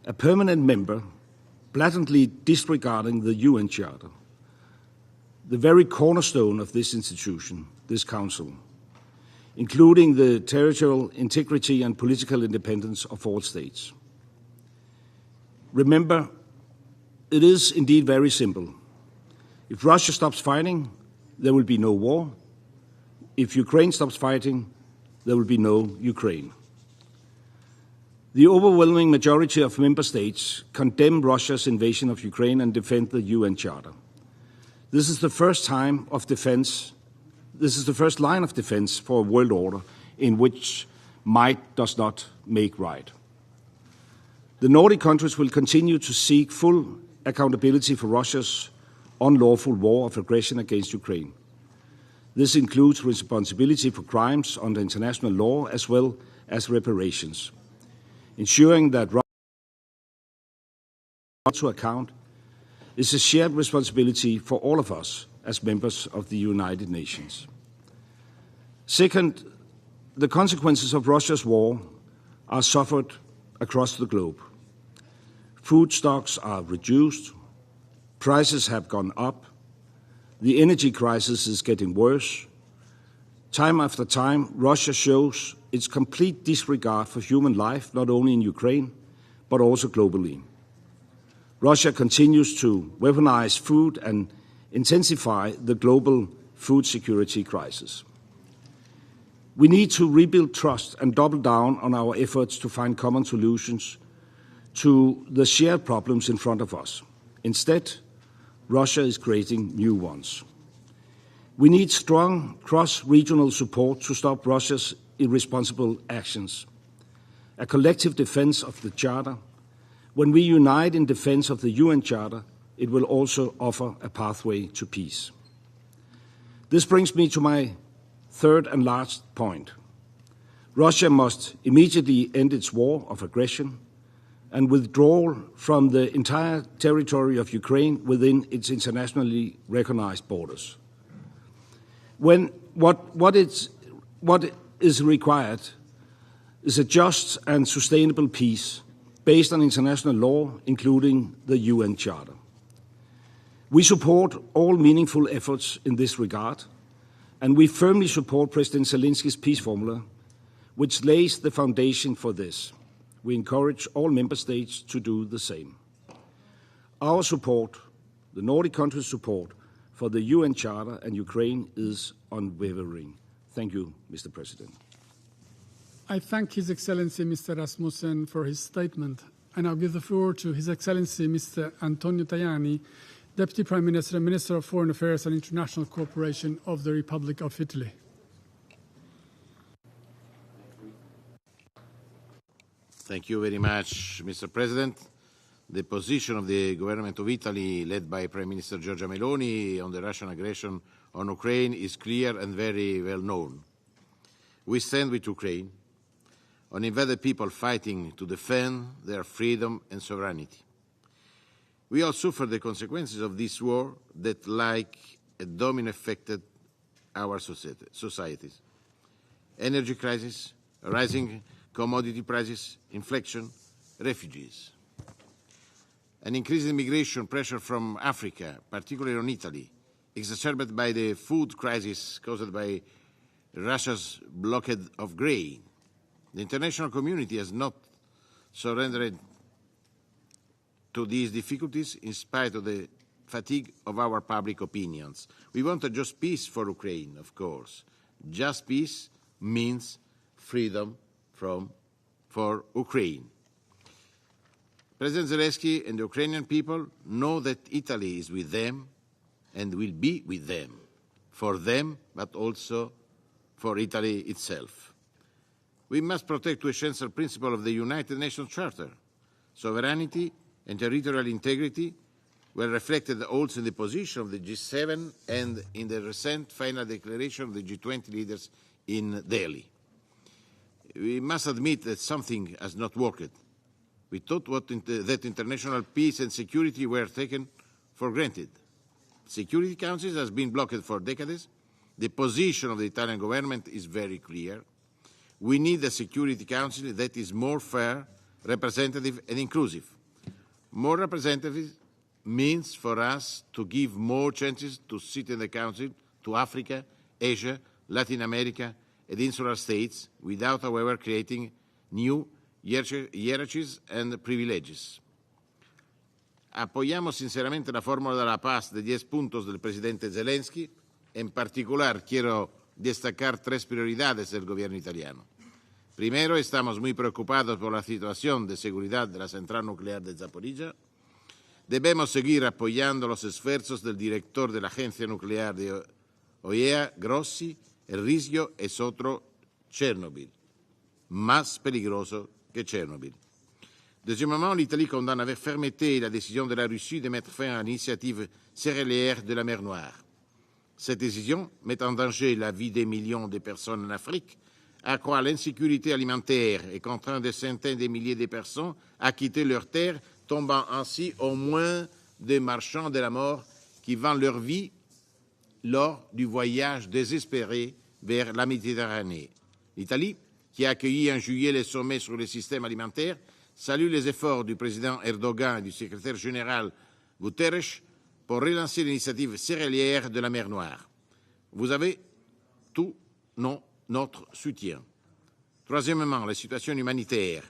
A permanent member blatantly disregarding the UN Charter, the very cornerstone of this institution, this Council, including the territorial integrity and political independence of all states. Remember, it is indeed very simple. If Russia stops fighting, there will be no war. If Ukraine stops fighting, there will be no Ukraine. The overwhelming majority of member states condemn Russia's invasion of Ukraine and defend the UN Charter. This is the first line of defense for a world order in which might does not make right. The Nordic countries will continue to seek full accountability for Russia's unlawful war of aggression against Ukraine. This includes responsibility for crimes under international law as well as reparations. Ensuring that Russia to account is a shared responsibility for all of us as members of the United Nations. Second, the consequences of Russia's war are suffered across the globe. Food stocks are reduced, prices have gone up, the energy crisis is getting worse. Time after time, Russia shows its complete disregard for human life, not only in Ukraine, but also globally. Russia continues to weaponize food and intensify the global food security crisis. We need to rebuild trust and double down on our efforts to find common solutions to the shared problems in front of us. Instead, Russia is creating new ones. We need strong cross-regional support to stop Russia's irresponsible actions. A collective defense of the Charter. When we unite in defense of the UN Charter, it will also offer a pathway to peace. This brings me to my third and last point. Russia must immediately end its war of aggression and withdraw from the entire territory of Ukraine within its internationally recognized borders. What is required is a just and sustainable peace based on international law, including the UN Charter. We support all meaningful efforts in this regard, and we firmly support President Zelensky's peace formula, which lays the foundation for this. We encourage all member states to do the same. Our support, the Nordic countries' support, for the UN Charter and Ukraine is unwavering. Thank you, Mr. President. I thank His Excellency Mr. Rasmussen for his statement. I now give the floor to His Excellency Mr. Antonio Tajani, Deputy Prime Minister and Minister of Foreign Affairs and International Cooperation of the Republic of Italy. Thank you very much, Mr. President. The position of the government of Italy, led by Prime Minister Giorgia Meloni, on the Russian aggression on Ukraine is clear and very well known. We stand with Ukraine on invaded people fighting to defend their freedom and sovereignty. We all suffer the consequences of this war that, like a domino, affected our societies. Energy crisis, rising commodity prices, inflation, refugees. An increasing immigration pressure from Africa, particularly on Italy, exacerbated by the food crisis caused by Russia's blockade of grain. The international community has not surrendered to these difficulties in spite of the fatigue of our public opinions. We want a just peace for Ukraine, of course. Just peace means freedom for Ukraine. President Zelensky and the Ukrainian people know that Italy is with them and will be with them, for them, but also for Italy itself. We must protect the essential principle of the United Nations Charter. Sovereignty and territorial integrity were reflected also in the position of the G7 and in the recent final declaration of the G20 leaders in Delhi. We must admit that something has not worked. We thought that international peace and security were taken for granted. Security Council has been blocked for decades. The position of the Italian government is very clear. We need a Security Council that is more fair, representative and inclusive. More representative means for us to give more chances to sit in the Council to Africa, Asia, Latin America and insular states without, however, creating new hierarchies and privileges. Apoyamos sinceramente la fórmula de la paz de 10 puntos del presidente Zelensky. En particular, quiero destacar 3 prioridades del gobierno italiano. Primero, estamos muy preocupados por la situación de seguridad de la central nuclear de Zaporizhia. Debemos seguir apoyando los esfuerzos del director de la agencia nuclear de OEA, Grossi. El riesgo es otro Chernobyl, más peligroso que Chernobyl. Deuxièmement, l'Italie condamne avec fermeté la décision de la Russie de mettre fin à l'initiative céréalière de la mer Noire. Cette décision met en danger la vie des millions de personnes en Afrique, accroît l'insécurité alimentaire et contraint des centaines de milliers de personnes à quitter leurs terres, tombant ainsi au moins des marchands de la mort qui vendent leur vie lors du voyage désespéré vers la Méditerranée. L'Italie, qui a accueilli en juillet le sommet sur le système alimentaire, salue les efforts du président Erdogan et du secrétaire général Guterres pour relancer l'initiative céréalière de la mer Noire. Vous avez tout notre soutien. Troisièmement, la situation humanitaire.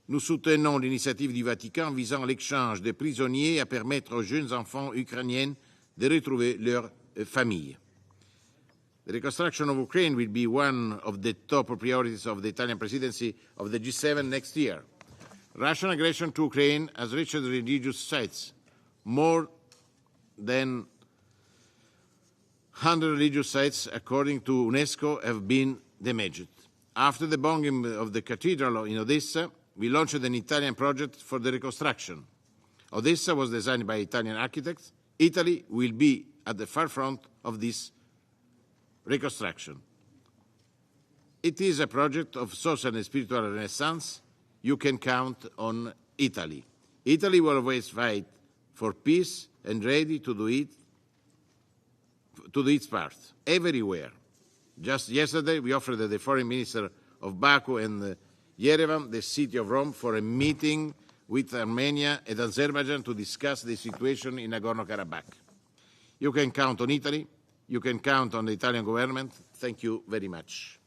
Nous soutenons l'initiative du Vatican visant l'échange de prisonniers à permettre aux jeunes enfants ukrainiens de retrouver leur famille. The reconstruction of Ukraine will be one of the top priorities of the Italian presidency of the G7 next year. Russian aggression to Ukraine has reached religious sites. More than 100 religious sites, according to UNESCO, have been damaged. After the bombing of the cathedral in Odessa, we launched an Italian project for the reconstruction. Odessa was designed by Italian architects. Italy will be at the forefront of this reconstruction. It is a project of social and spiritual renaissance. You can count on Italy. Italy will always fight for peace and ready to do its part, everywhere. Just yesterday, we offered the foreign minister of Baku and Yerevan, the city of Rome, for a meeting with Armenia and Azerbaijan to discuss the situation in Nagorno-Karabakh. You can count on Italy. You can count on the Italian government. Thank you very much.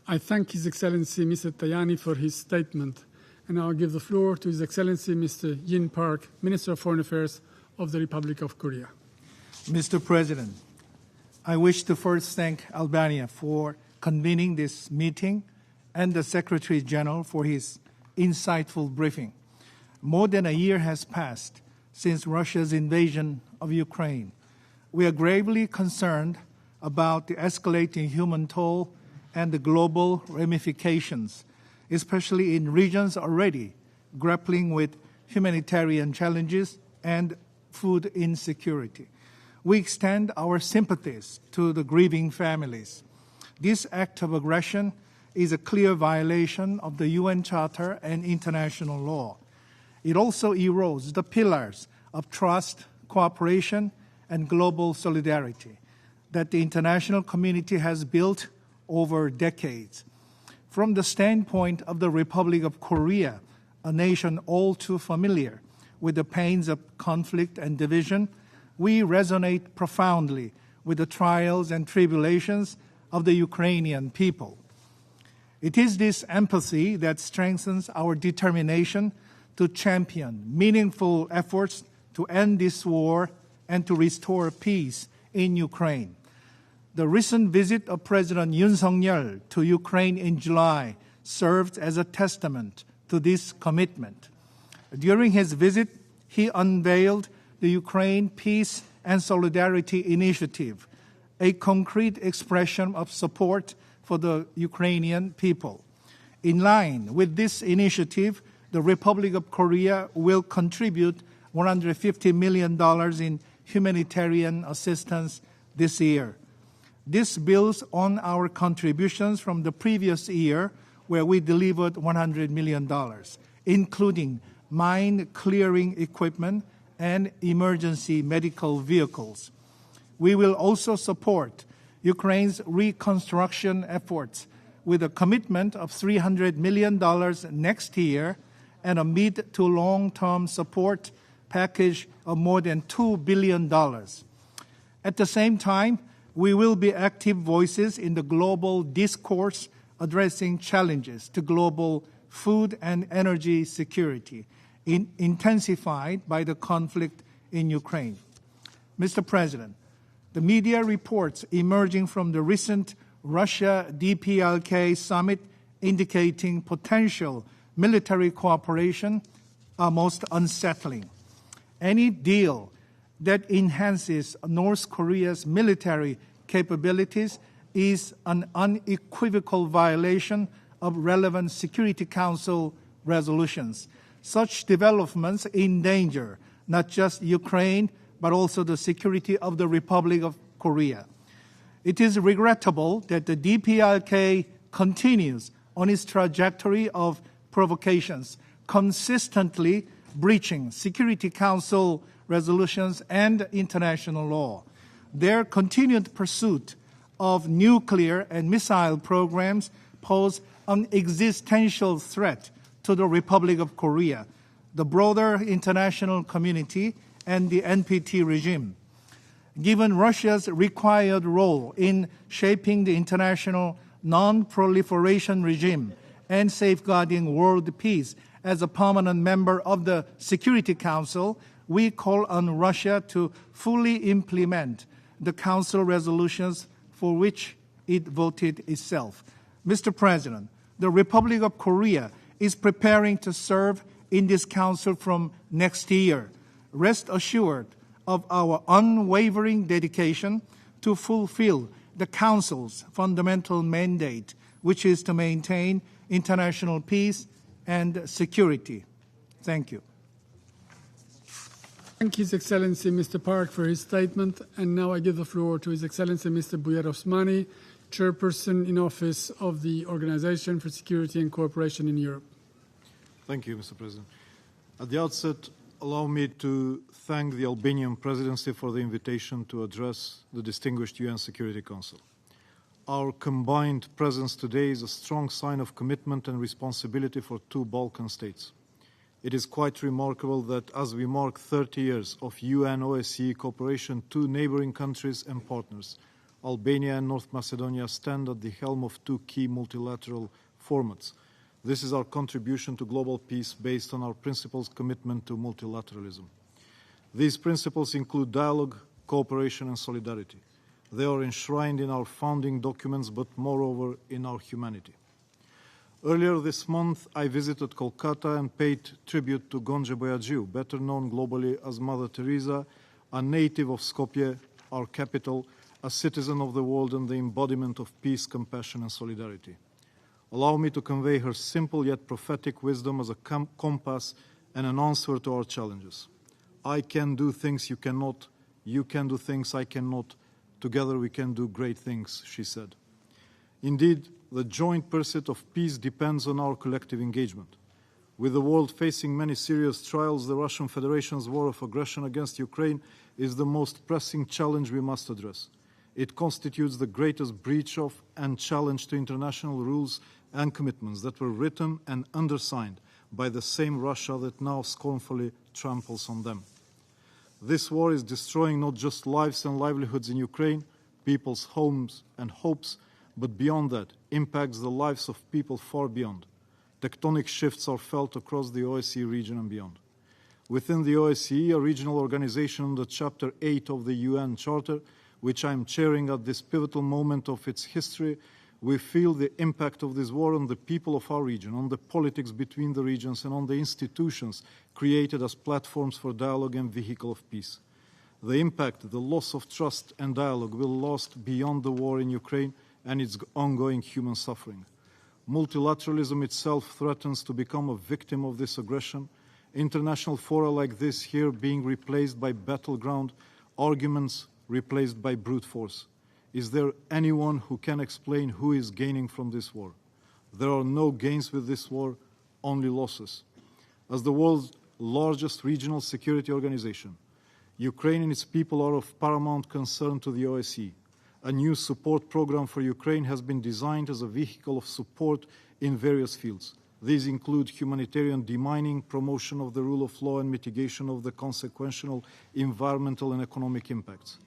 I thank His Excellency Mr. Tajani for his statement, and I'll give the floor to His Excellency Mr. Yin Park, Minister of Foreign Affairs of the Republic of Korea. Mr. President, I wish to first thank Albania for convening this meeting and the Secretary General for his insightful briefing. More than a year has passed since Russia's invasion of Ukraine. We are gravely concerned about the escalating human toll and the global ramifications, especially in regions already grappling with humanitarian challenges and food insecurity. We extend our sympathies to the grieving families. This act of aggression is a clear violation of the UN Charter and international law. It also erodes the pillars of trust, cooperation, and global solidarity that the international community has built over decades. From the standpoint of the Republic of Korea, a nation all too familiar with the pains of conflict and division, we resonate profoundly with the trials and tribulations of the Ukrainian people. It is this empathy that strengthens our determination to champion meaningful efforts to end this war and to restore peace in Ukraine. The recent visit of President Yoon Suk-yeol to Ukraine in July served as a testament to this commitment. During his visit, he unveiled the Ukraine Peace and Solidarity Initiative, a concrete expression of support for the Ukrainian people. In line with this initiative, the Republic of Korea will contribute $150 million in humanitarian assistance this year. This builds on our contributions from the previous year, where we delivered $100 million, including mine-clearing equipment and emergency medical vehicles. We will also support Ukraine's reconstruction efforts with a commitment of $300 million next year and a mid to long-term support package of more than $2 billion. At the same time, we will be active voices in the global discourse addressing challenges to global food and energy security, intensified by the conflict in Ukraine. Mr. President, the media reports emerging from the recent Russia-DPLK summit indicating potential military cooperation are most unsettling. Any deal that enhances North Korea's military capabilities is an unequivocal violation of relevant Security Council resolutions. Such developments endanger not just Ukraine, but also the security of the Republic of Korea. It is regrettable that the DPLK continues on its trajectory of provocations, consistently breaching Security Council resolutions and international law. Their continued pursuit of nuclear and missile programs pose an existential threat to the Republic of Korea, the broader international community, and the NPT regime. Given Russia's required role in shaping the international non-proliferation regime and safeguarding world peace as a permanent member of the Security Council, we call on Russia to fully implement the Council resolutions for which it voted itself. Mr. President, the Republic of Korea is preparing to serve in this Council from next year. Rest assured of our unwavering dedication to fulfill the Council's fundamental mandate, which is to maintain international peace and security. Thank you. Thank His Excellency Mr. Park for his statement. And now I give the floor to His Excellency Mr. Buyer Osmani, Chairperson in Office of the Organization for Security and Cooperation in Europe. Thank you, Mr. President. At the outset, allow me to thank the Albanian Presidency for the invitation to address the distinguished UN Security Council. Our combined presence today is a strong sign of commitment and responsibility for two Balkan states. It is quite remarkable that as we mark 30 years of UN-OSCE cooperation, two neighboring countries and partners, Albania and North Macedonia, stand at the helm of two key multilateral formats. This is our contribution to global peace based on our principles' commitment to multilateralism. These principles include dialogue, cooperation, and solidarity. They are enshrined in our founding documents, but moreover in our humanity. Earlier this month, I visited Kolkata and paid tribute to Gonje Boyadziu, better known globally as Mother Teresa, a native of Skopje, our capital, a citizen of the world and the embodiment of peace, compassion, and solidarity. Allow me to convey her simple yet prophetic wisdom as a compass and an answer to our challenges. I can do things you cannot, you can do things I cannot, together we can do great things, she said. Indeed, the joint pursuit of peace depends on our collective engagement. With the world facing many serious trials, the Russian Federation's war of aggression against Ukraine is the most pressing challenge we must address. It constitutes the greatest breach of and challenge to international rules and commitments that were written and undersigned by the same Russia that now scornfully tramples on them. This war is destroying not just lives and livelihoods in Ukraine, people's homes and hopes, but beyond that, impacts the lives of people far beyond. Tectonic shifts are felt across the OSCE region and beyond. Within the OSCE, a regional organization under Chapter 8 of the UN Charter, which I am chairing at this pivotal moment of its history, We feel the impact of this war on the people of our region, on the politics between the regions, and on the institutions created as platforms for dialogue and vehicle of peace. The impact, the loss of trust and dialogue will last beyond the war in Ukraine and its ongoing human suffering. Multilateralism itself threatens to become a victim of this aggression. International fora like this here being replaced by battleground arguments replaced by brute force. Is there anyone who can explain who is gaining from this war? There are no gains with this war, only losses. As the world's largest regional security organization, Ukraine and its people are of paramount concern to the OSCE. A new support program for Ukraine has been designed as a vehicle of support in various fields. These include humanitarian demining, promotion of the rule of law, and mitigation of the consequential environmental and economic impacts.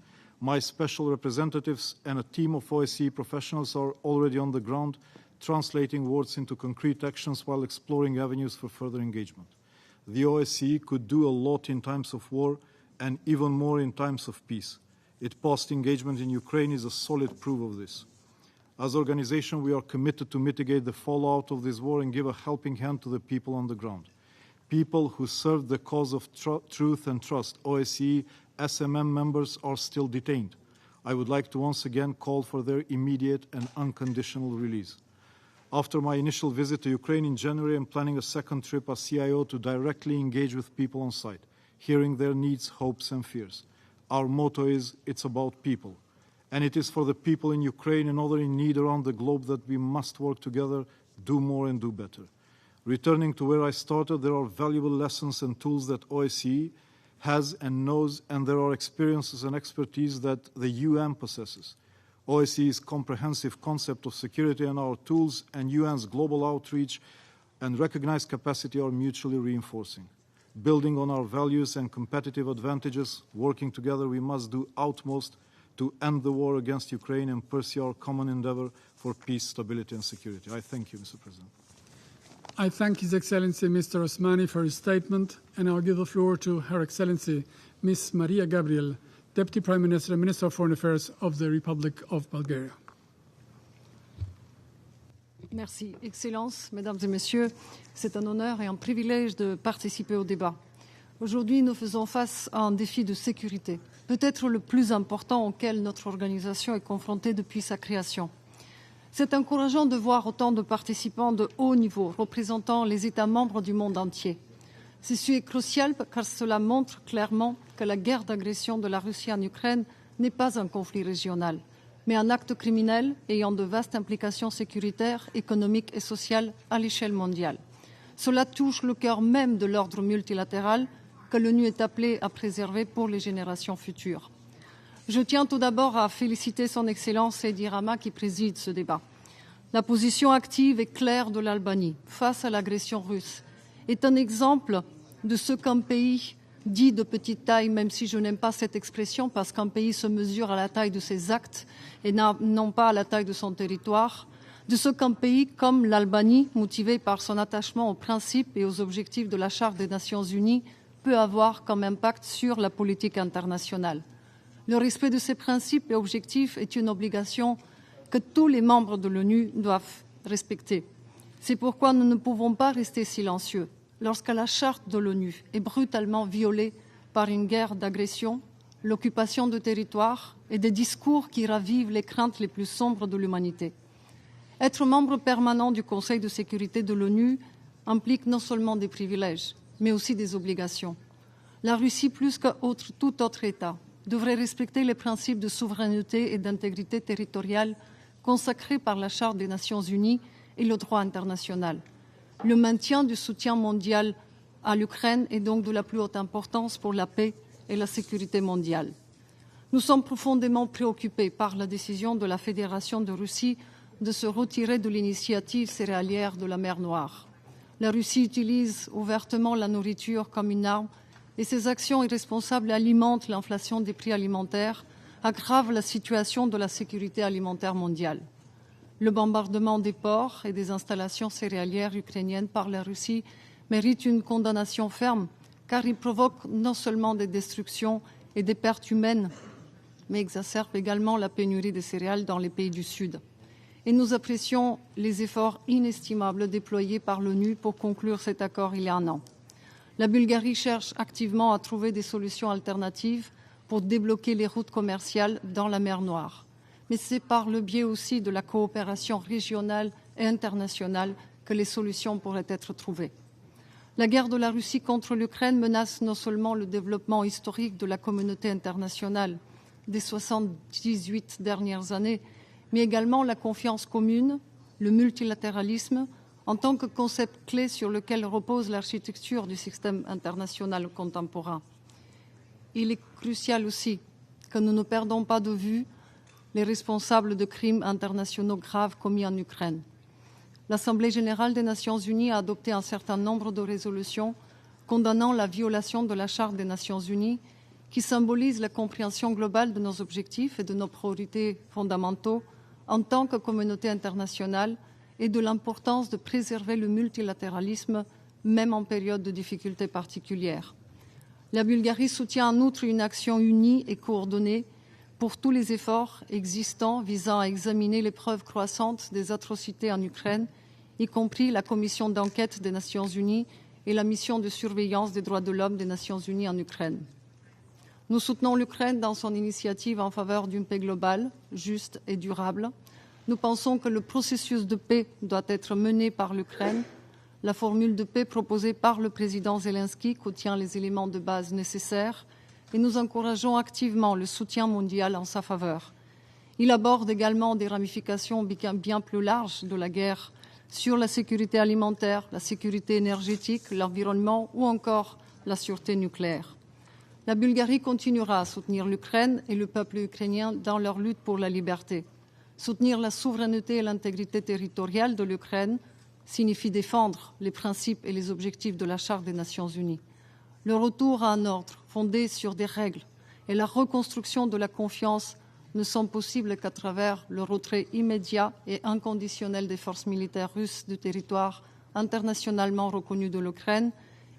My special representatives and a team of OSCE professionals are already on the ground, translating words into concrete actions while exploring avenues for further engagement. The OSCE could do a lot in times of war and even more in times of peace. Its past engagement in Ukraine is a solid proof of this. As an organization, we are committed to mitigate the fallout of this war and give a helping hand to the people on the ground. People who served the cause of truth and trust, OSCE SMM members, are still detained. I would like to once again call for their immediate and unconditional release. After my initial visit to Ukraine in January, I'm planning a second trip as CIO to directly engage with people on site, hearing their needs, hopes, and fears. Our motto is, it's about people. And it is for the people in Ukraine and others in need around the globe that we must work together, do more, and do better. Returning to where I started, there are valuable lessons and tools that OSCE has and knows, and there are experiences and expertise that the UN possesses. OSCE's comprehensive concept of security and our tools and UN's global outreach and recognized capacity are mutually reinforcing. Building on our values and competitive advantages, working together, we must do utmost to end the war against Ukraine and pursue our common endeavor for peace, stability, and security. I thank you, Mr. President. I thank His Excellency Mr. Osmani for his statement, and I'll give the floor to Her Excellency Ms. Maria Gabriel, Deputy Prime Minister and Minister of Foreign Affairs of the Republic of Bulgaria. Merci. Excellences, Mesdames et Messieurs, c'est un honneur et un privilège de participer au débat. Aujourd'hui, nous faisons face à un défi de sécurité, peut-être le plus important auquel notre organisation est confrontée depuis sa création. C'est encourageant de voir autant de participants de haut niveau représentant les États membres du monde entier. Ceci est crucial car cela montre clairement que la guerre d'agression de la Russie en Ukraine n'est pas un conflit régional, mais un acte criminel ayant de vastes implications sécuritaires, économiques et sociales à l'échelle mondiale. Cela touche le cœur même de l'ordre multilatéral que l'ONU est appelée à préserver pour les générations futures. Je tiens tout d'abord à féliciter son Excellence Edi Rama qui préside ce débat. La position active et claire de l'Albanie face à l'agression russe est un exemple de ce qu'un pays dit de petite taille, même si je n'aime pas cette expression, parce qu'un pays se mesure à la taille de ses actes et non pas à la taille de son territoire, de ce qu'un pays comme l'Albanie, motivé par son attachement aux principes et aux objectifs de la Charte des Nations Unies, peut avoir comme impact sur la politique internationale. Le respect de ces principes et objectifs est une obligation que tous les membres de l'ONU doivent respecter. C'est pourquoi nous ne pouvons pas rester silencieux lorsque la charte de l'ONU est brutalement violée par une guerre d'agression, l'occupation de territoires et des discours qui ravivent les craintes les plus sombres de l'humanité. Être membre permanent du Conseil de sécurité de l'ONU implique non seulement des privilèges, mais aussi des obligations. La Russie, plus que tout autre État, devrait respecter les principes de souveraineté et d'intégrité territoriale consacrés par la Charte des Nations Unies et le droit international. Le maintien du soutien mondial à l'Ukraine est donc de la plus haute importance pour la paix et la sécurité mondiale. Nous sommes profondément préoccupés par la décision de la Fédération de Russie de se retirer de l'initiative céréalière de la mer Noire. La Russie utilise ouvertement la nourriture comme une arme et ces actions irresponsables alimentent l'inflation des prix alimentaires, aggravent la situation de la sécurité alimentaire mondiale. Le bombardement des ports et des installations céréalières ukrainiennes par la Russie mérite une condamnation ferme, car il provoque non seulement des destructions et des pertes humaines, mais exacerbe également la pénurie des céréales dans les pays du Sud. et nous apprécions les efforts inestimables déployés par l'ONU pour conclure cet accord il y a un an. La Bulgarie cherche activement à trouver des solutions alternatives pour débloquer les routes commerciales dans la mer Noire. Mais c'est par le biais aussi de la coopération régionale et internationale que les solutions pourraient être trouvées. La guerre de la Russie contre l'Ukraine menace non seulement le développement historique de la communauté internationale des 78 dernières années, mais également la confiance commune, le multilatéralisme, en tant que concept clé sur lequel repose l'architecture du système international contemporain. Il est crucial aussi que nous ne perdons pas de vue les responsables de crimes internationaux graves commis en Ukraine. L'Assemblée générale des Nations unies a adopté un certain nombre de résolutions condamnant la violation de la Charte des Nations unies qui symbolise la compréhension globale de nos objectifs et de nos priorités fondamentaux en tant que communauté internationale et de l'importance de préserver le multilatéralisme même en période de difficultés particulières. La Bulgarie soutient en outre une action unie et coordonnée pour tous les efforts existants visant à examiner les preuves croissantes des atrocités en Ukraine, y compris la commission d'enquête des Nations unies et la mission de surveillance des droits de l'homme des Nations unies en Ukraine. Nous soutenons l'Ukraine dans son initiative en faveur d'une paix globale, juste et durable. Nous pensons que le processus de paix doit être mené par l'Ukraine. La formule de paix proposée par le président Zelensky contient les éléments de base nécessaires et nous encourageons activement le soutien mondial en sa faveur. Il aborde également des ramifications bien plus larges de la guerre sur la sécurité alimentaire, la sécurité énergétique, l'environnement ou encore la sûreté nucléaire. La Bulgarie continuera à soutenir l'Ukraine et le peuple ukrainien dans leur lutte pour la liberté. Soutenir la souveraineté et l'intégrité territoriale de l'Ukraine signifie défendre les principes et les objectifs de la Charte des Nations unies. Le retour à un ordre fondé sur des règles et la reconstruction de la confiance ne sont possibles qu'à travers le retrait immédiat et inconditionnel des forces militaires russes du territoire internationalement reconnu de l'Ukraine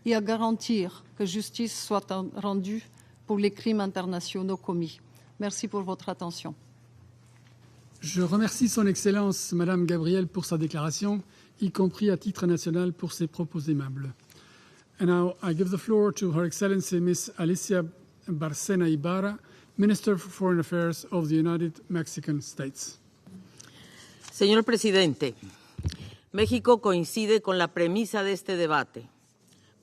et à garantir que justice soit rendue pour les crimes internationaux commis. Merci pour votre attention. Je remercie Son Excellence Madame Gabriel pour sa déclaration, y compris à titre national pour ses propos aimables. And now I give the floor to Her Excellency Ms. Alicia Bárcena Ibarra, Minister for Foreign Affairs of the United Mexican States. Señor Presidente, México coincide con la premisa de este debate: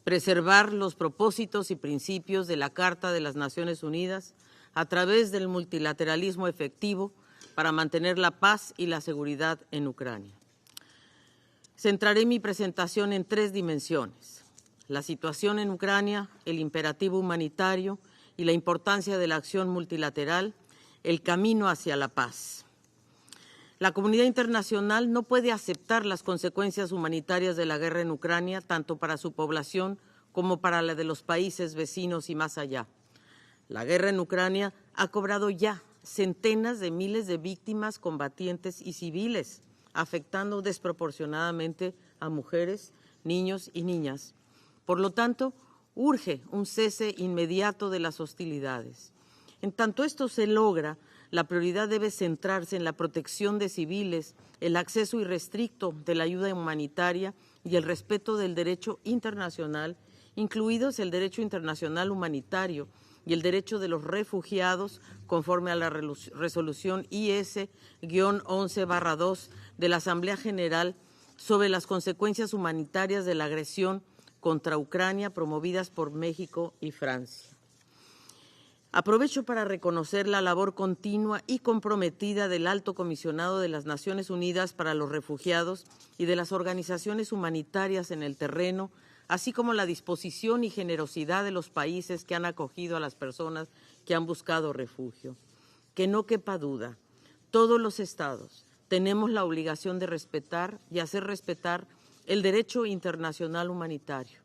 preservar los propósitos y principios de la Carta de las Naciones Unidas a través del multilateralismo efectivo para mantener la paz y la seguridad en Ucrania. Centraré mi presentación en tres dimensiones: la situación en Ucrania, el imperativo humanitario y la importancia de la acción multilateral, el camino hacia la paz. La comunidad internacional no puede aceptar las consecuencias humanitarias de la guerra en Ucrania, tanto para su población como para la de los países vecinos y más allá. La guerra en Ucrania ha cobrado ya centenas de miles de víctimas, combatientes y civiles, afectando desproporcionadamente a mujeres, niños y niñas. Por lo tanto, urge un cese inmediato de las hostilidades. En tanto esto se logra, la prioridad debe centrarse en la protección de civiles, el acceso irrestricto de la ayuda humanitaria y el respeto del derecho internacional, incluidos el derecho internacional humanitario y el derecho de los refugiados, conforme a la resolución IS-11/2 de la Asamblea General sobre las consecuencias humanitarias de la agresión contra Ucrania, promovidas por México y Francia. Aprovecho para reconocer la labor continua y comprometida del Alto Comisionado de las Naciones Unidas para los Refugiados y de las organizaciones humanitarias en el terreno, así como la disposición y generosidad de los países que han acogido a las personas que han buscado refugio. Que no quepa duda, todos los Estados tenemos la obligación de respetar y hacer respetar el derecho internacional humanitario.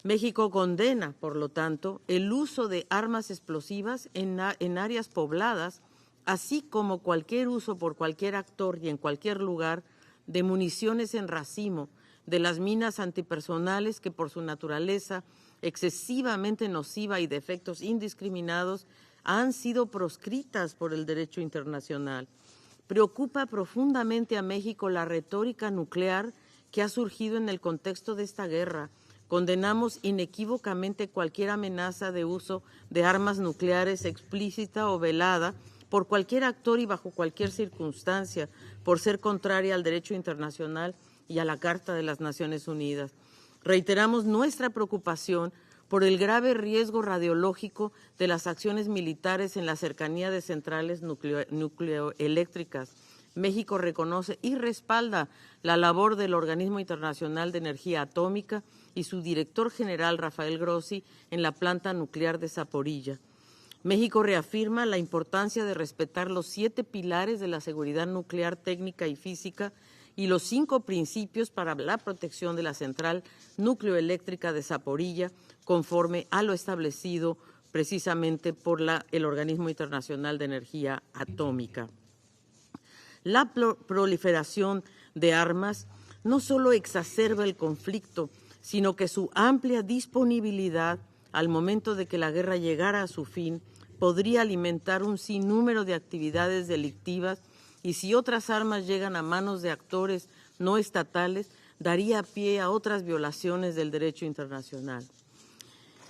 México condena, por lo tanto, el uso de armas explosivas en áreas pobladas, así como cualquier uso por cualquier actor y en cualquier lugar de municiones en racimo, de las minas antipersonales que por su naturaleza excesivamente nociva y de efectos indiscriminados han sido proscritas por el derecho internacional. Preocupa profundamente a México la retórica nuclear que ha surgido en el contexto de esta guerra. Condenamos inequívocamente cualquier amenaza de uso de armas nucleares explícita o velada por cualquier actor y bajo cualquier circunstancia, por ser contraria al derecho internacional y a la Carta de las Naciones Unidas. Reiteramos nuestra preocupación por el grave riesgo radiológico de las acciones militares en la cercanía de centrales nucleoeléctricas. México reconoce y respalda la labor del Organismo Internacional de Energía Atómica y su director general, Rafael Grossi, en la planta nuclear de Zaporilla. México reafirma la importancia de respetar los 7 pilares de la seguridad nuclear técnica y física y los 5 principios para la protección de la central nucleoeléctrica de Zaporilla, conforme a lo establecido precisamente por el Organismo Internacional de Energía Atómica. La proliferación de armas no solo exacerba el conflicto, sino que su amplia disponibilidad al momento de que la guerra llegara a su fin podría alimentar un sinnúmero de actividades delictivas y si otras armas llegan a manos de actores no estatales, daría pie a otras violaciones del derecho internacional.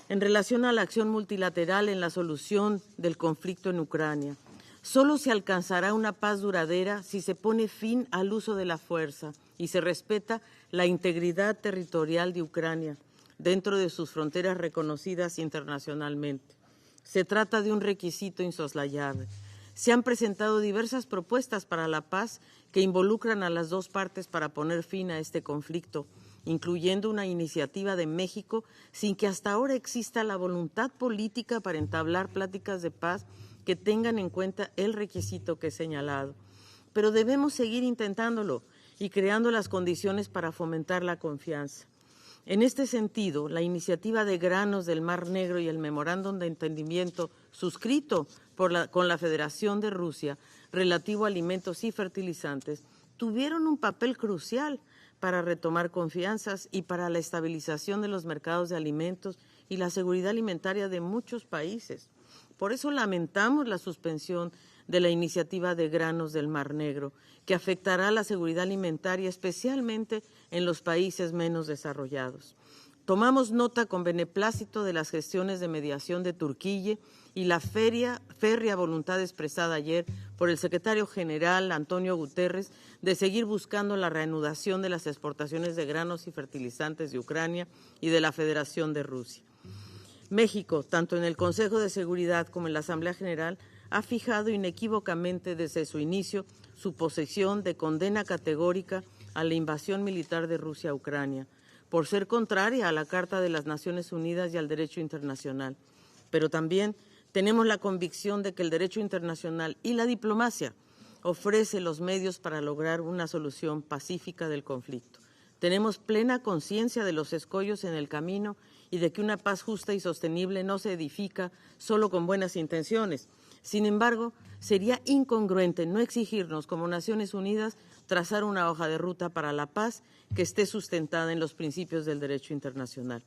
En relación a la acción multilateral en la solución del conflicto en Ucrania, solo se alcanzará una paz duradera si se pone fin al uso de la fuerza y se respeta la integridad territorial de Ucrania dentro de sus fronteras reconocidas internacionalmente. Se trata de un requisito insoslayable. Se han presentado diversas propuestas para la paz que involucran a las dos partes para poner fin a este conflicto, incluyendo una iniciativa de México, sin que hasta ahora exista la voluntad política para entablar pláticas de paz que tengan en cuenta el requisito que he señalado. Pero debemos seguir intentándolo y creando las condiciones para fomentar la confianza. En este sentido, la iniciativa de granos del Mar Negro y el memorándum de entendimiento suscrito con la Federación de Rusia relativo a alimentos y fertilizantes tuvieron un papel crucial para retomar confianzas y para la estabilización de los mercados de alimentos y la seguridad alimentaria de muchos países. Por eso lamentamos la suspensión de la iniciativa de granos del Mar Negro, que afectará la seguridad alimentaria, especialmente en los países menos desarrollados. Tomamos nota con beneplácito de las gestiones de mediación de Turquía y la férrea voluntad expresada ayer por el secretario general Antonio Guterres de seguir buscando la reanudación de las exportaciones de granos y fertilizantes de Ucrania y de la Federación de Rusia. México, tanto en el Consejo de Seguridad como en la Asamblea General, ha fijado inequívocamente desde su inicio su posición de condena categórica a la invasión militar de Rusia a Ucrania, por ser contraria a la Carta de las Naciones Unidas y al derecho internacional. Pero también tenemos la convicción de que el derecho internacional y la diplomacia ofrece los medios para lograr una solución pacífica del conflicto. Tenemos plena conciencia de los escollos en el camino y de que una paz justa y sostenible no se edifica solo con buenas intenciones. Sin embargo, sería incongruente no exigirnos como Naciones Unidas trazar una hoja de ruta para la paz que esté sustentada en los principios del derecho internacional.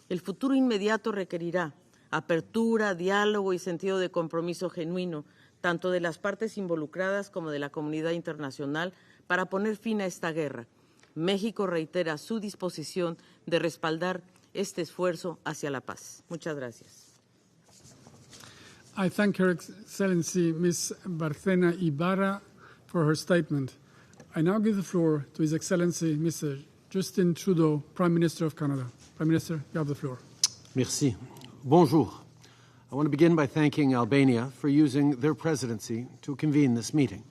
El futuro inmediato requerirá apertura, diálogo y sentido de compromiso genuino, tanto de las partes involucradas como de la comunidad internacional, para poner fin a esta guerra. México reitera su disposición de respaldar este esfuerzo hacia la paz. Muchas gracias. I thank Her Excellency Ms. Barcena Ibarra for her statement. I now give the floor to His Excellency Mr. Justin Trudeau, Prime Minister of Canada. Prime Minister, you have the floor. Merci. Bonjour. I want to begin by thanking Albania for using their presidency to convene this meeting.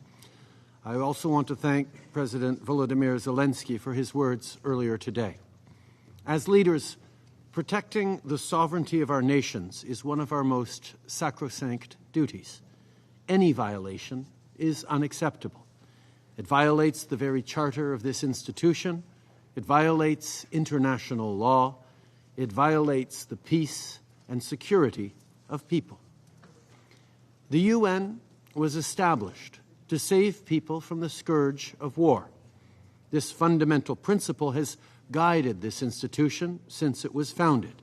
I also want to thank President Volodymyr Zelensky for his words earlier today. As leaders, protecting the sovereignty of our nations is one of our most sacrosanct duties. Any violation is unacceptable. It violates the very charter of this institution. It violates international law. It violates the peace and security of people. The UN was established to save people from the scourge of war. This fundamental principle has guided this institution since it was founded.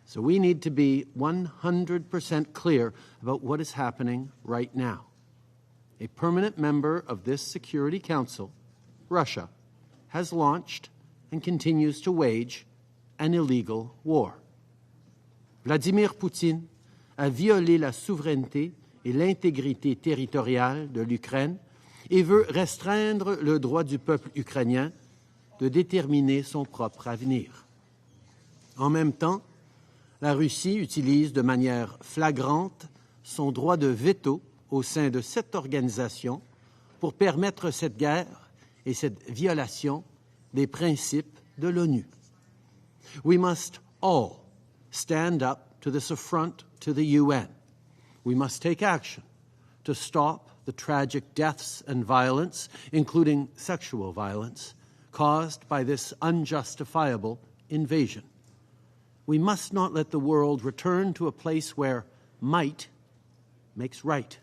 So we need to be 100% clear about what is happening right now. a permanent member of this Security Council, Russia, has launched and continues to wage an illegal war. Vladimir Poutine a violé la souveraineté et l'intégrité territoriale de l'Ukraine et veut restreindre le droit du peuple ukrainien de déterminer son propre avenir. En même temps, la Russie utilise de manière flagrante son droit de veto au sein de cette organisation pour permettre cette guerre et cette violation des principes de l'ONU. We must all stand up to this affront to the UN. We must take action to stop the tragic deaths and violence, including sexual violence, caused by this unjustifiable invasion. We must not let the world return to a place where might makes right.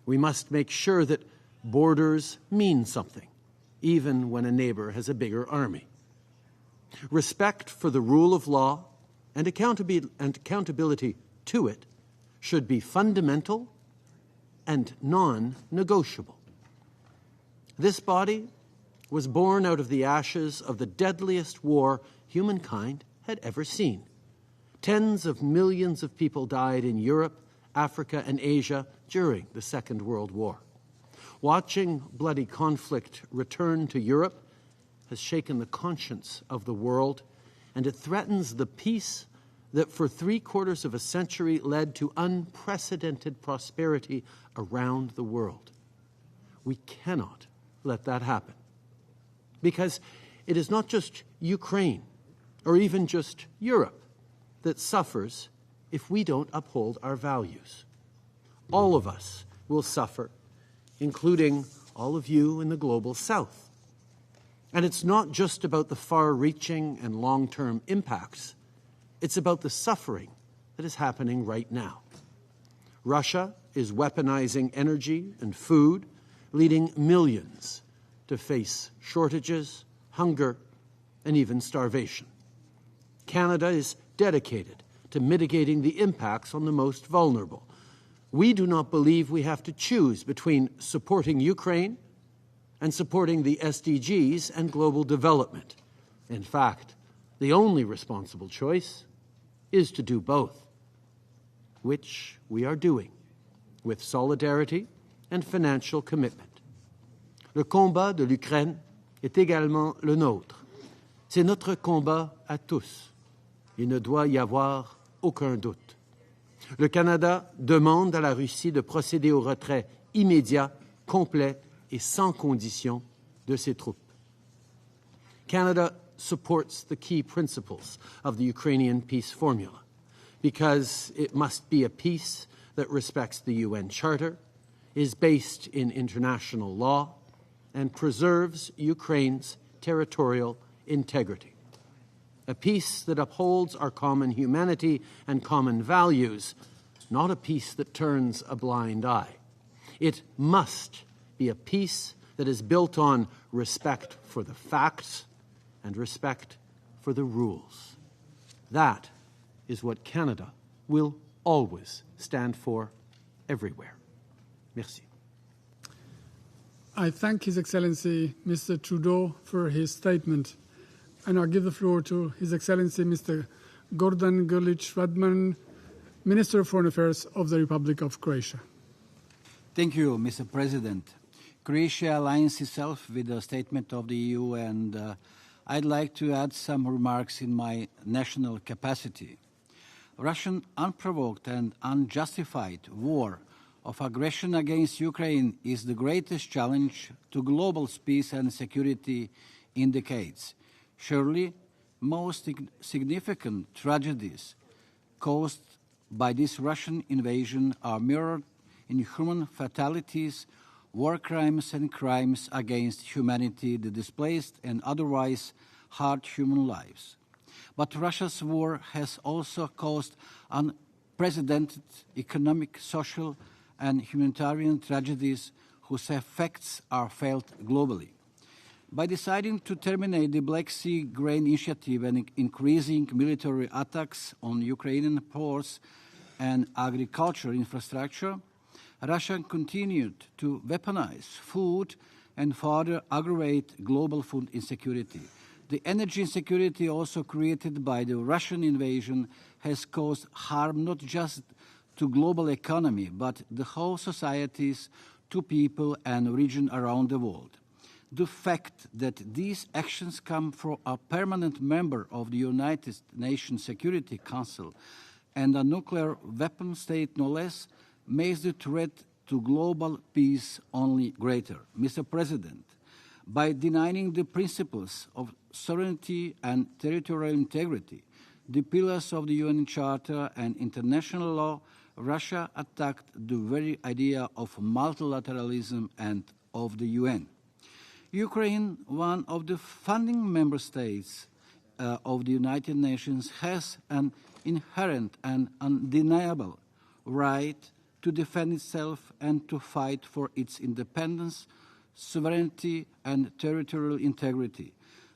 We must make sure that borders mean something, even when a neighbor has a bigger army. Respect for the rule of law and accountability to it should be fundamental and non-negotiable. This body was born out of the ashes of the deadliest war humankind had ever seen. Tens of millions of people died in Europe, Africa, and Asia during the Second World War. Watching bloody conflict return to Europe has shaken the conscience of the world, and it threatens the peace that for 3/4 of a century led to unprecedented prosperity around the world. We cannot let that happen, because it is not just Ukraine or even just Europe that suffers if we don't uphold our values. All of us will suffer, including all of you in the global south. And it's not just about the far-reaching and long-term impacts. It's about the suffering that is happening right now. Russia is weaponizing energy and food, leading millions to face shortages, hunger, and even starvation. Canada is dedicated to mitigating the impacts on the most vulnerable. We do not believe we have to choose between supporting Ukraine and supporting the SDGs and global development. In fact, the only responsible choice is to do both, which we are doing with solidarity and financial commitment. Le combat de l'Ukraine est également le nôtre. C'est notre combat à tous. Il ne doit y avoir aucun doute. Le Canada demande à la Russie de procéder au retrait immédiat, complet et sans condition de ses troupes. Canada supports the key principles of the Ukrainian peace formula because it must be a peace that respects the UN Charter, is based in international law, and preserves Ukraine's territorial integrity. A peace that upholds our common humanity and common values, not a peace that turns a blind eye. It must be a peace that is built on respect for the facts and respect for the rules. That is what Canada will always stand for everywhere. Merci. I thank His Excellency Mr. Trudeau for his statement, and I'll give the floor to His Excellency Mr. Gordan Grlic-Radman, Minister of Foreign Affairs of the Republic of Croatia. Thank you, Mr. President. Croatia aligns itself with the statement of the EU, and I'd like to add some remarks in my national capacity. Russian unprovoked and unjustified war of aggression against Ukraine is the greatest challenge to global peace and security in decades. Surely, most significant tragedies caused by this Russian invasion are mirrored in human fatalities, war crimes and crimes against humanity, the displaced and otherwise hard human lives. But Russia's war has also caused unprecedented economic, social, and humanitarian tragedies whose effects are felt globally. By deciding to terminate the Black Sea grain initiative and increasing military attacks on Ukrainian ports and agricultural infrastructure, Russia continued to weaponize food and further aggravate global food insecurity. The energy insecurity also created by the Russian invasion has caused harm not just to global economy, but the whole societies, to people and region around the world. The fact that these actions come from a permanent member of the United Nations Security Council and a nuclear weapon state no less makes the threat to global peace only greater. Mr. President, by denying the principles of sovereignty and territorial integrity, the pillars of the UN Charter and international law, Russia attacked the very idea of multilateralism and of the UN. Ukraine, one of the founding member states of the United Nations, has an inherent and undeniable right to defend itself and to fight for its independence, sovereignty, and territorial integrity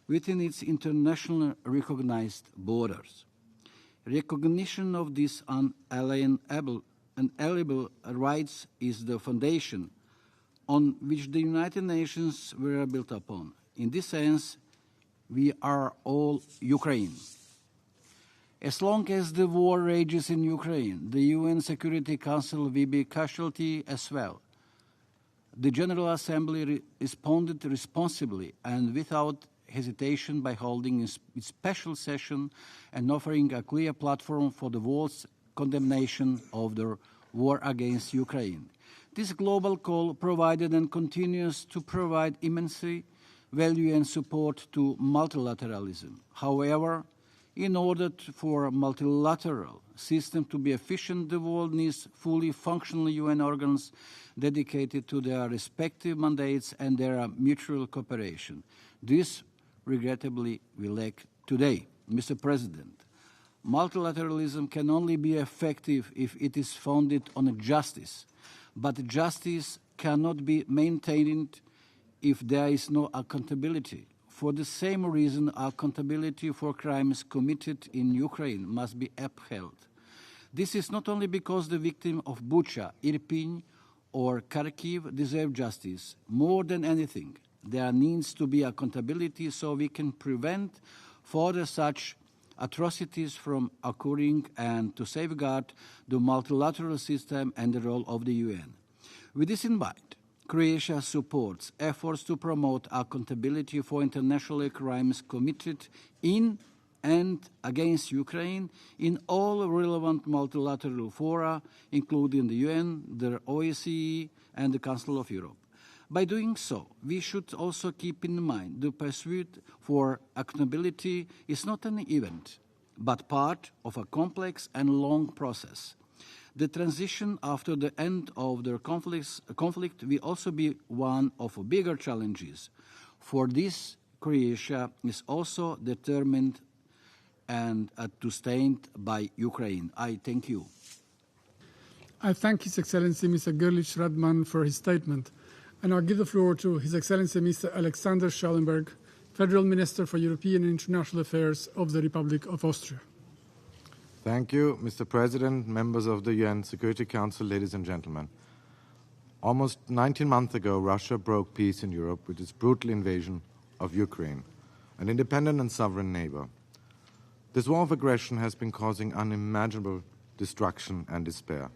within its internationally recognized borders. Recognition of these unalienable rights is the foundation on which the United Nations were built upon. In this sense, we are all Ukraine. As long as the war rages in Ukraine, the UN Security Council will be casualty as well. The General Assembly responded responsibly and without hesitation by holding a special session and offering a clear platform for the world's condemnation of the war against Ukraine. This global call provided and continues to provide immense value and support to multilateralism. However, in order for a multilateral system to be efficient, the world needs fully functional UN organs dedicated to their respective mandates and their mutual cooperation. This, regrettably, we lack today. Mr. President, multilateralism can only be effective if it is founded on justice, but justice cannot be maintained if there is no accountability. For the same reason, accountability for crimes committed in Ukraine must be upheld. This is not only because the victims of Bucha, Irpin, or Kharkiv deserve justice. More than anything, there needs to be accountability so we can prevent further such atrocities from occurring and to safeguard the multilateral system and the role of the UN. With this in mind, Croatia supports efforts to promote accountability for international crimes committed in and against Ukraine in all relevant multilateral fora, including the UN, the OSCE, and the Council of Europe. By doing so, we should also keep in mind the pursuit for accountability is not an event, but part of a complex and long process. The transition after the end of the conflict will also be one of bigger challenges. For this, Croatia is also determined and to stand by Ukraine. I thank you. I thank His Excellency Mr. Gerlich Radman for his statement, and I'll give the floor to His Excellency Mr. Alexander Schallenberg, Federal Minister for European and International Affairs of the Republic of Austria. Thank you, Mr. President, members of the UN Security Council, ladies and gentlemen. Almost 19 months ago, Russia broke peace in Europe with its brutal invasion of Ukraine, an independent and sovereign neighbor. This war of aggression has been causing unimaginable destruction and despair.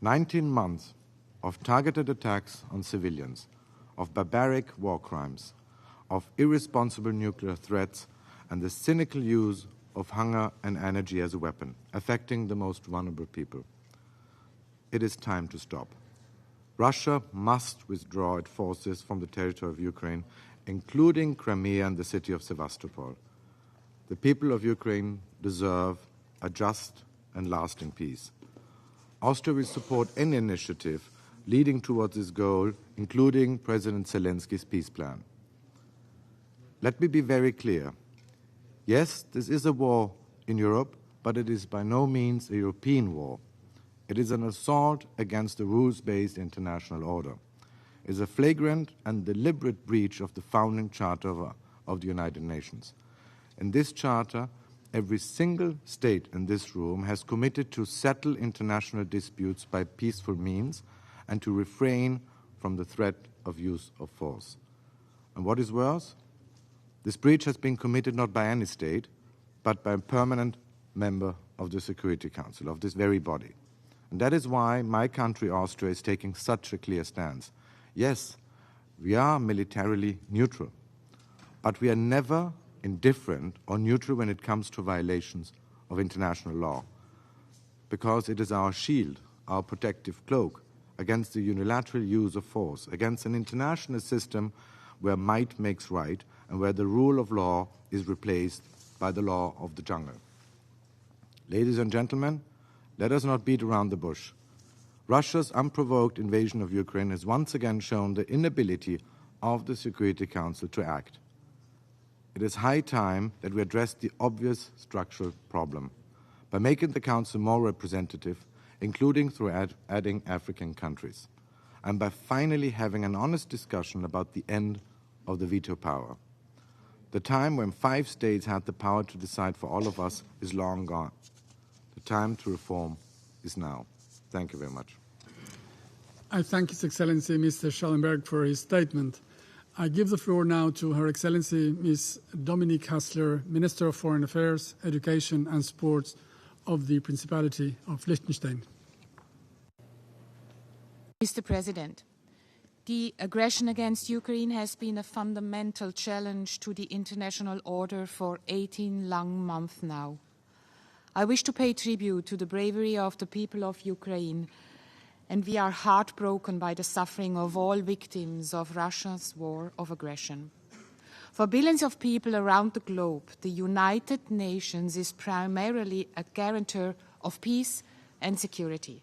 19 months of targeted attacks on civilians, of barbaric war crimes, of irresponsible nuclear threats, and the cynical use of hunger and energy as a weapon, affecting the most vulnerable people. It is time to stop. Russia must withdraw its forces from the territory of Ukraine, including Crimea and the city of Sevastopol. The people of Ukraine deserve a just and lasting peace. Austria will support any initiative leading towards this goal, including President Zelensky's peace plan. Let me be very clear. Yes, this is a war in Europe, but it is by no means a European war. It is an assault against the rules-based international order. It is a flagrant and deliberate breach of the founding charter of the United Nations. In this charter, every single state in this room has committed to settle international disputes by peaceful means and to refrain from the threat of use of force. And what is worse, this breach has been committed not by any state, but by a permanent member of the Security Council, of this very body. And that is why my country, Austria, is taking such a clear stance. Yes, we are militarily neutral, but we are never indifferent or neutral when it comes to violations of international law, because it is our shield, our protective cloak against the unilateral use of force, against an international system where might makes right and where the rule of law is replaced by the law of the jungle. Ladies and gentlemen, let us not beat around the bush. Russia's unprovoked invasion of Ukraine has once again shown the inability of the Security Council to act. It is high time that we address the obvious structural problem by making the Council more representative, including through adding African countries, and by finally having an honest discussion about the end of the veto power. The time when 5 states had the power to decide for all of us is long gone. The time to reform is now. Thank you very much. I thank His Excellency Mr. Schallenberg for his statement. I give the floor now to Her Excellency Ms. Dominique Hassler, Minister of Foreign Affairs, Education and Sports of the Principality of Liechtenstein. Mr. President, the aggression against Ukraine has been a fundamental challenge to the international order for 18 long months now. I wish to pay tribute to the bravery of the people of Ukraine, and we are heartbroken by the suffering of all victims of Russia's war of aggression. For billions of people around the globe, the United Nations is primarily a guarantor of peace and security.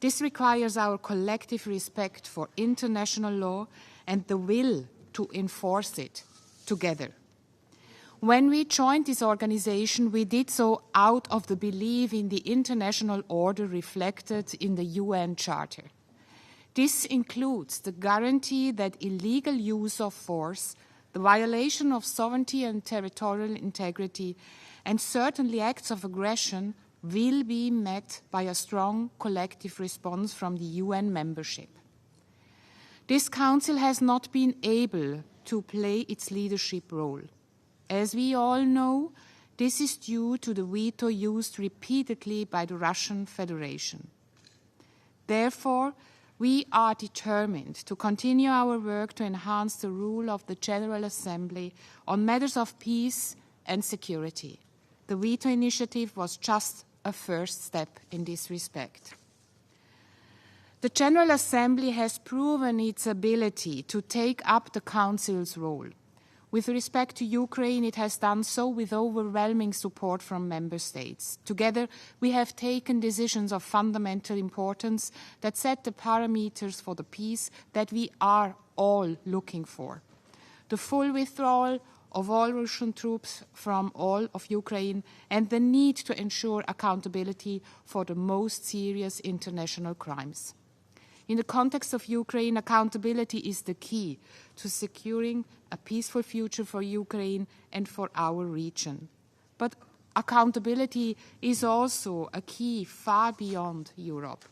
This requires our collective respect for international law and the will to enforce it together. When we joined this organization, we did so out of the belief in the international order reflected in the UN Charter. This includes the guarantee that illegal use of force, the violation of sovereignty and territorial integrity, and certainly acts of aggression will be met by a strong collective response from the UN membership. This Council has not been able to play its leadership role. As we all know, this is due to the veto used repeatedly by the Russian Federation. Therefore, we are determined to continue our work to enhance the rule of the General Assembly on matters of peace and security. The veto initiative was just a first step in this respect. The General Assembly has proven its ability to take up the Council's role. With respect to Ukraine, it has done so with overwhelming support from member states. Together, we have taken decisions of fundamental importance that set the parameters for the peace that we are all looking for. The full withdrawal of all Russian troops from all of Ukraine and the need to ensure accountability for the most serious international crimes. In the context of Ukraine, accountability is the key to securing a peaceful future for Ukraine and for our region. But accountability is also a key far beyond Europe.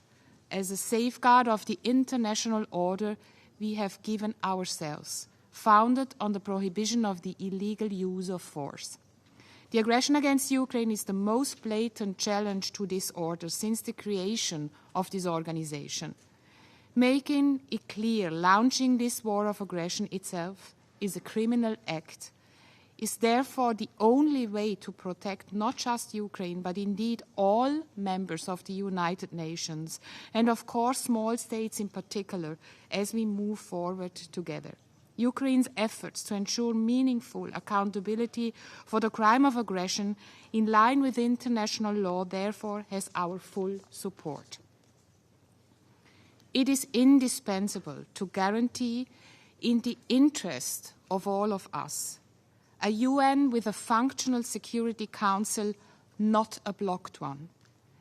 As a safeguard of the international order we have given ourselves, founded on the prohibition of the illegal use of force. The aggression against Ukraine is the most blatant challenge to this order since the creation of this organization. Making it clear launching this war of aggression itself is a criminal act is therefore the only way to protect not just Ukraine, but indeed all members of the United Nations, and of course small states in particular, as we move forward together. Ukraine's efforts to ensure meaningful accountability for the crime of aggression in line with international law therefore has our full support. It is indispensable to guarantee, in the interest of all of us, a UN with a functional Security Council, not a blocked one,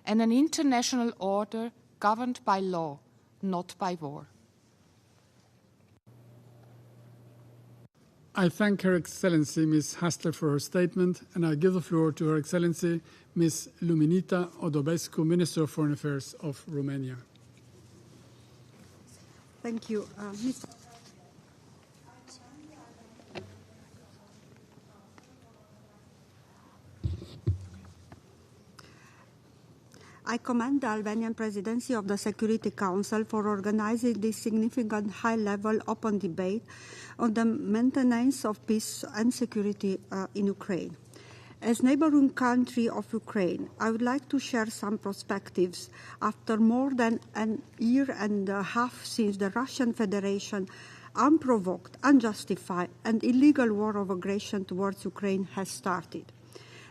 and an international order governed by law, not by war. I thank Her Excellency Ms. Hassler for her statement, and I give the floor to Her Excellency Ms. Luminita Odobescu, Minister of Foreign Affairs of Romania. Thank you. I commend the Albanian presidency of the Security Council for organizing this significant high-level open debate on the maintenance of peace and security in Ukraine. As neighboring country of Ukraine, I would like to share some perspectives after more than a year and a half since the Russian Federation unprovoked, unjustified, and illegal war of aggression towards Ukraine has started.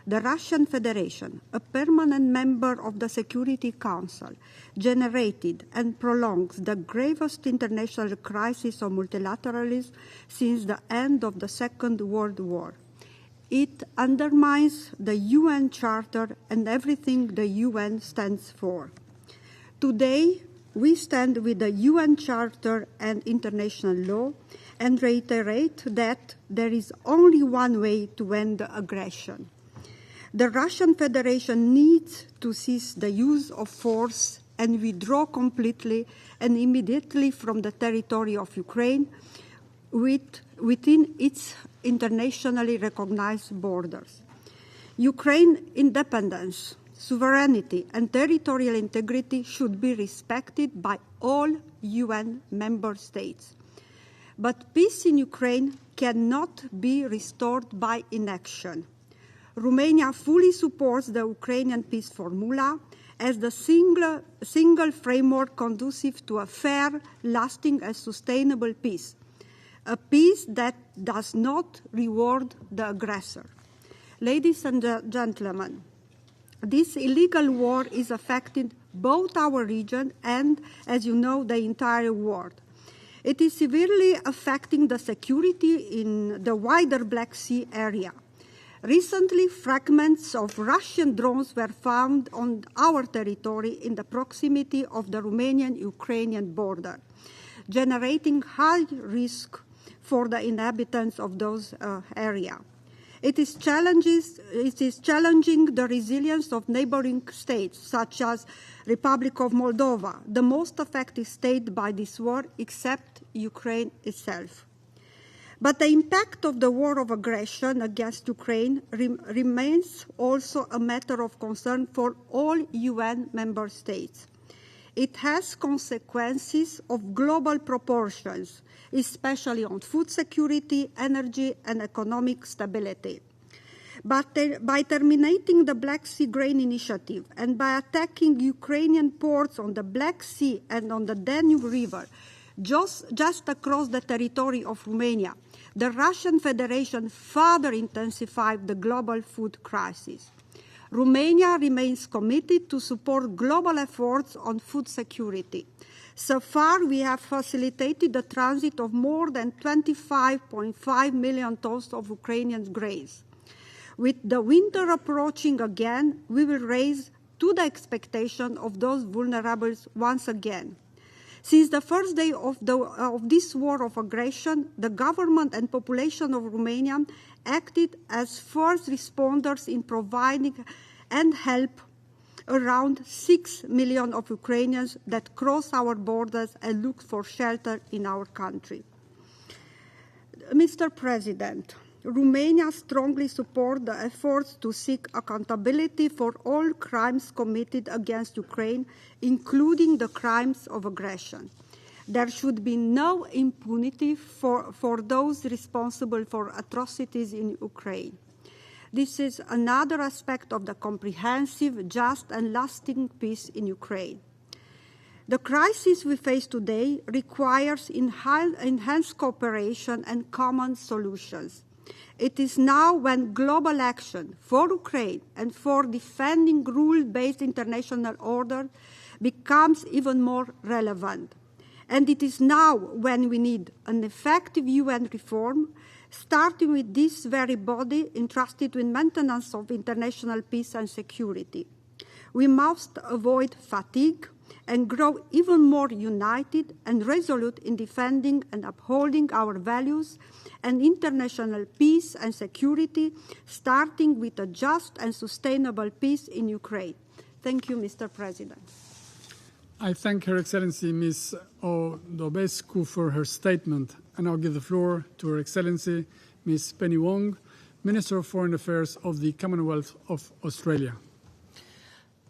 The Russian Federation, a permanent member of the Security Council, generated and prolongs the gravest international crisis of multilateralism since the end of the Second World War. It undermines the UN Charter and everything the UN stands for. Today, we stand with the UN Charter and international law and reiterate that there is only one way to end the aggression. The Russian Federation needs to cease the use of force and withdraw completely and immediately from the territory of Ukraine within its internationally recognized borders. Ukraine's independence, sovereignty, and territorial integrity should be respected by all UN member states. But peace in Ukraine cannot be restored by inaction. Romania fully supports the Ukrainian peace formula as the single framework conducive to a fair, lasting, and sustainable peace, a peace that does not reward the aggressor. Ladies and gentlemen, this illegal war is affecting both our region and, as you know, the entire world. It is severely affecting the security in the wider Black Sea area. Recently, fragments of Russian drones were found on our territory in the proximity of the Romanian-Ukrainian border, generating high risk for the inhabitants of those areas. It is challenging the resilience of neighboring states, such as Republic of Moldova, the most affected state by this war, except Ukraine itself. But the impact of the war of aggression against Ukraine remains also a matter of concern for all UN member states. It has consequences of global proportions, especially on food security, energy, and economic stability. But by terminating the Black Sea Grain Initiative and by attacking Ukrainian ports on the Black Sea and on the Danube River, just across the territory of Romania, the Russian Federation further intensified the global food crisis. Romania remains committed to support global efforts on food security. So far, we have facilitated the transit of more than 25.5 million tons of Ukrainian grains. With the winter approaching again, we will raise to the expectation of those vulnerables once again. Since the first day of this war of aggression, the government and population of Romania acted as first responders in providing and help around 6 million of Ukrainians that cross our borders and look for shelter in our country. Mr. President, Romania strongly supports the efforts to seek accountability for all crimes committed against Ukraine, including the crimes of aggression. There should be no impunity for those responsible for atrocities in Ukraine. This is another aspect of the comprehensive, just, and lasting peace in Ukraine. The crisis we face today requires enhanced cooperation and common solutions. It is now when global action for Ukraine and for defending rule-based international order becomes even more relevant. And it is now when we need an effective UN reform, starting with this very body entrusted with maintenance of international peace and security. We must avoid fatigue and grow even more united and resolute in defending and upholding our values and international peace and security, starting with a just and sustainable peace in Ukraine. Thank you, Mr. President. I thank Her Excellency Ms. Odobescu for her statement, and I'll give the floor to Her Excellency Ms. Penny Wong, Minister of Foreign Affairs of the Commonwealth of Australia.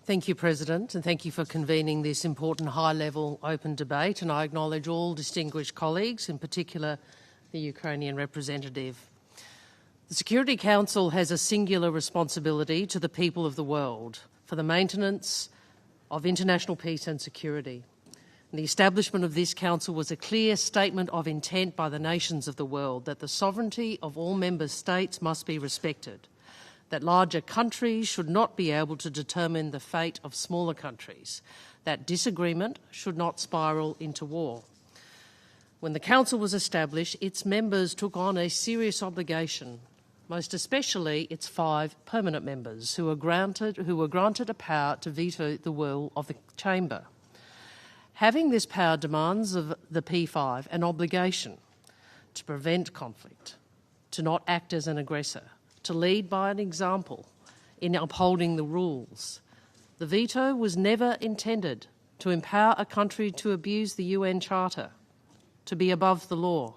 Thank you, President, and thank you for convening this important high-level open debate, and I acknowledge all distinguished colleagues, in particular the Ukrainian representative. The Security Council has a singular responsibility to the people of the world for the maintenance of international peace and security. And the establishment of this council was a clear statement of intent by the nations of the world that the sovereignty of all member states must be respected, that larger countries should not be able to determine the fate of smaller countries, that disagreement should not spiral into war. When the council was established, its members took on a serious obligation, most especially its 5 permanent members who were granted a power to veto the will of the chamber. Having this power demands of the P5 an obligation to prevent conflict, to not act as an aggressor, to lead by an example in upholding the rules. The veto was never intended to empower a country to abuse the UN Charter, to be above the law.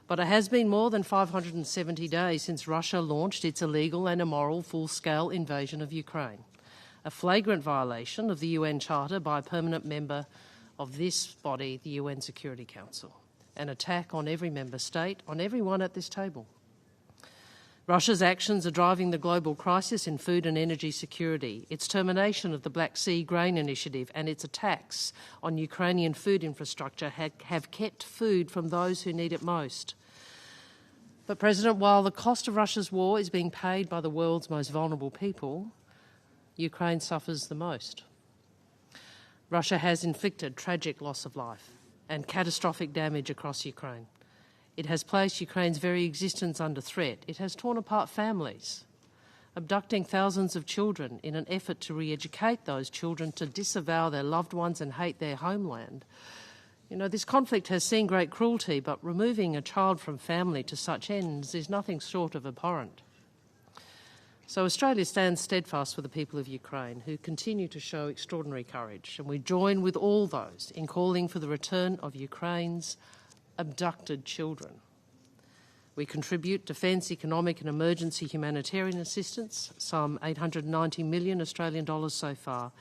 But it has been more than 570 days since Russia launched its illegal and immoral full-scale invasion of Ukraine, a flagrant violation of the UN Charter by a permanent member of this body, the UN Security Council, an attack on every member state, on everyone at this table. Russia's actions are driving the global crisis in food and energy security. Its termination of the Black Sea Grain Initiative and its attacks on Ukrainian food infrastructure have kept food from those who need it most. But, President, while the cost of Russia's war is being paid by the world's most vulnerable people, Ukraine suffers the most. Russia has inflicted tragic loss of life and catastrophic damage across Ukraine. It has placed Ukraine's very existence under threat. It has torn apart families, abducting thousands of children in an effort to re-educate those children to disavow their loved ones and hate their homeland. You know, this conflict has seen great cruelty, but removing a child from family to such ends is nothing short of abhorrent. So Australia stands steadfast with the people of Ukraine, who continue to show extraordinary courage, and we join with all those in calling for the return of Ukraine's abducted children. We contribute defence, economic and emergency humanitarian assistance, some 890 million Australian dollars so far,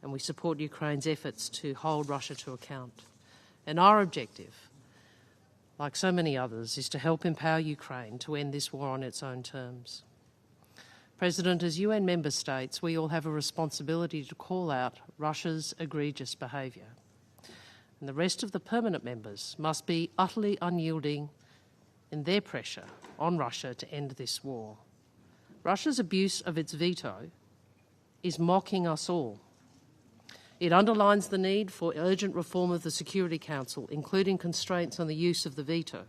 and we support Ukraine's efforts to hold Russia to account. And our objective, like so many others, is to help empower Ukraine to end this war on its own terms. President, as UN member states, we all have a responsibility to call out Russia's egregious behaviour. And the rest of the permanent members must be utterly unyielding in their pressure on Russia to end this war. Russia's abuse of its veto is mocking us all. It underlines the need for urgent reform of the Security Council, including constraints on the use of the veto.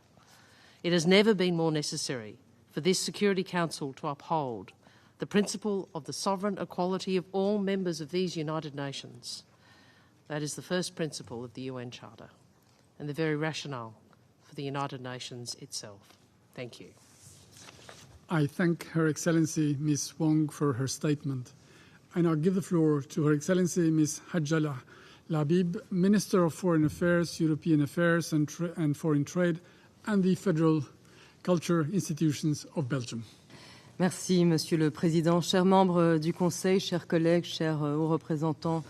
It has never been more necessary for this Security Council to uphold the principle of the sovereign equality of all members of these United Nations. That is the first principle of the UN Charter and the very rationale for the United Nations itself. Thank you. I thank Her Excellency Ms. Wong for her statement. I now give the floor to Her Excellency Ms. Hajjala Labib, Minister of Foreign Affairs, European Affairs and Foreign Trade, and the Federal Culture Institutions of Belgium. Merci, Monsieur le Président. Chers membres du Conseil, chers collègues, chers hauts représentants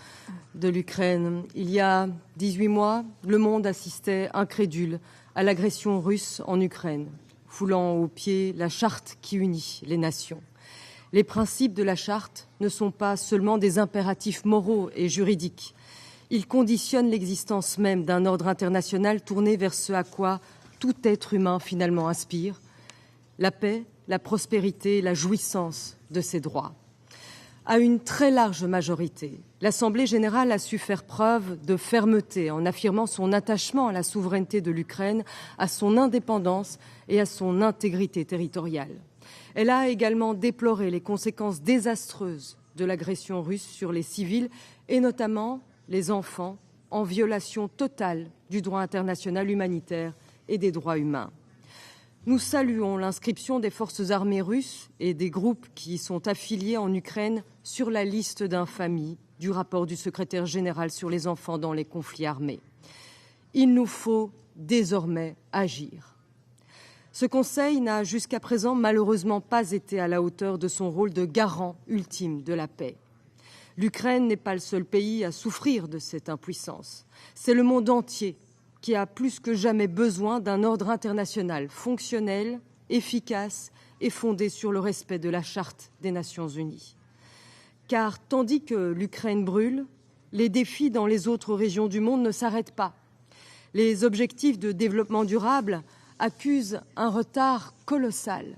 de l'Ukraine, il y a 18 mois, le monde assistait incrédule à l'agression russe en Ukraine, foulant aux pieds la charte qui unit les nations. Les principes de la charte ne sont pas seulement des impératifs moraux et juridiques. Ils conditionnent l'existence même d'un ordre international tourné vers ce à quoi tout être humain finalement aspire, la paix, la prospérité, la jouissance de ses droits. À une très large majorité, l'Assemblée générale a su faire preuve de fermeté en affirmant son attachement à la souveraineté de l'Ukraine, à son indépendance et à son intégrité territoriale. Elle a également déploré les conséquences désastreuses de l'agression russe sur les civils et notamment les enfants, en violation totale du droit international humanitaire et des droits humains. Nous saluons l'inscription des forces armées russes et des groupes qui y sont affiliés en Ukraine sur la liste d'infamie du rapport du secrétaire général sur les enfants dans les conflits armés. Il nous faut désormais agir. Ce Conseil n'a jusqu'à présent malheureusement pas été à la hauteur de son rôle de garant ultime de la paix. L'Ukraine n'est pas le seul pays à souffrir de cette impuissance. C'est le monde entier qui a plus que jamais besoin d'un ordre international fonctionnel, efficace et fondé sur le respect de la Charte des Nations Unies. Car tandis que l'Ukraine brûle, les défis dans les autres régions du monde ne s'arrêtent pas. Les objectifs de développement durable accusent un retard colossal.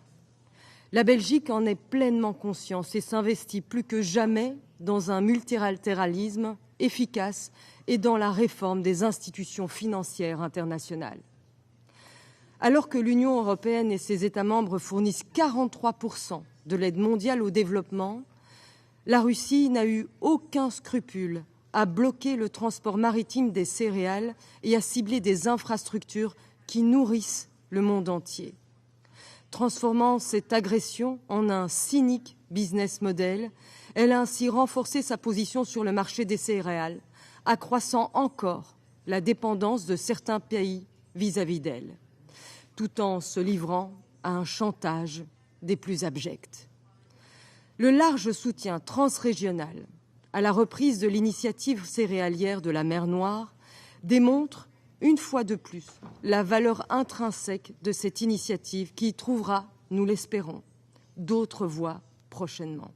La Belgique en est pleinement consciente et s'investit plus que jamais dans un multilatéralisme efficace et dans la réforme des institutions financières internationales. Alors que l'Union européenne et ses États membres fournissent 43% de l'aide mondiale au développement, la Russie n'a eu aucun scrupule à bloquer le transport maritime des céréales et à cibler des infrastructures qui nourrissent le monde entier. Transformant cette agression en un cynique business model, elle a ainsi renforcé sa position sur le marché des céréales, accroissant encore la dépendance de certains pays vis-à-vis d'elle, tout en se livrant à un chantage des plus abjects. Le large soutien transrégional à la reprise de l'initiative céréalière de la mer Noire démontre une fois de plus la valeur intrinsèque de cette initiative qui trouvera, nous l'espérons, d'autres voies prochainement.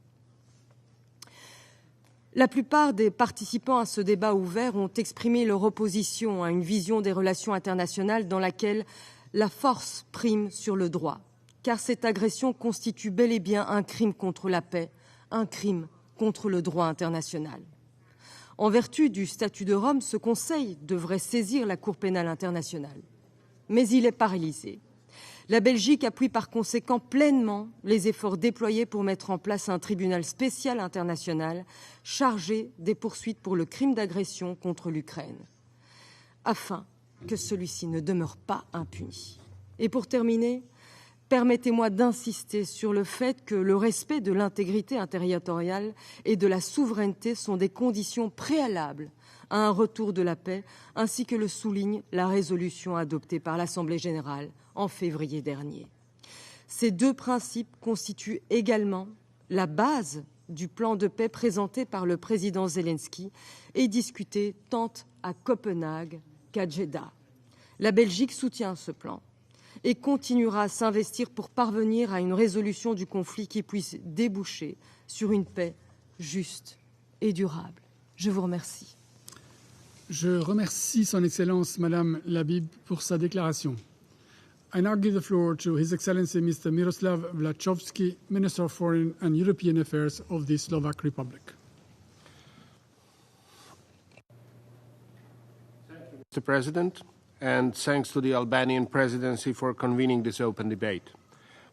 La plupart des participants à ce débat ouvert ont exprimé leur opposition à une vision des relations internationales dans laquelle la force prime sur le droit, car cette agression constitue bel et bien un crime contre la paix, un crime contre le droit international. En vertu du statut de Rome, ce Conseil devrait saisir la Cour pénale internationale. Mais il est paralysé. La Belgique appuie par conséquent pleinement les efforts déployés pour mettre en place un tribunal spécial international chargé des poursuites pour le crime d'agression contre l'Ukraine, afin que celui-ci ne demeure pas impuni. Et pour terminer, permettez-moi d'insister sur le fait que le respect de l'intégrité territoriale et de la souveraineté sont des conditions préalables à un retour de la paix, ainsi que le souligne la résolution adoptée par l'Assemblée générale en février dernier. Ces deux principes constituent également la base du plan de paix présenté par le président Zelensky et discuté tant à Copenhague qu'à Jeddah. La Belgique soutient ce plan et continuera à s'investir pour parvenir à une résolution du conflit qui puisse déboucher sur une paix juste et durable. Je vous remercie. Je remercie Son Excellence Madame Labib pour sa déclaration. I now give the floor to His Excellency Mr. Miroslav Vlachowski, Minister of Foreign and European Affairs of the Slovak Republic. Thank you, Mr. President, and thanks to the Albanian presidency for convening this open debate.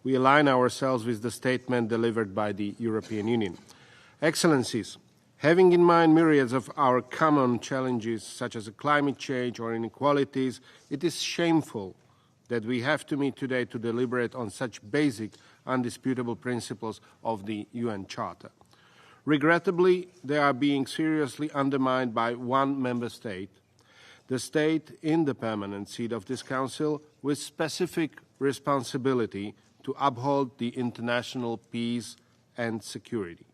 We align ourselves with the statement delivered by the European Union. Excellencies, having in mind myriads of our common challenges, such as climate change or inequalities, it is shameful that we have to meet today to deliberate on such basic, undisputable principles of the UN Charter. Regrettably, they are being seriously undermined by one member state, the state in the permanent seat of this Council with specific responsibility to uphold the international peace and security.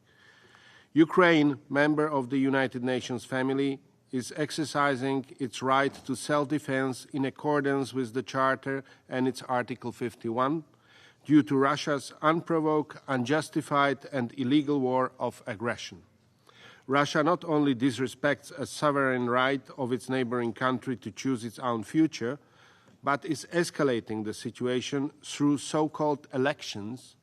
Ukraine, member of the United Nations family, is exercising its right to self-defense in accordance with the Charter and its Article 51 due to Russia's unprovoked, unjustified and illegal war of aggression. Russia not only disrespects a sovereign right of its neighboring country to choose its own future, but is escalating the situation through so-called elections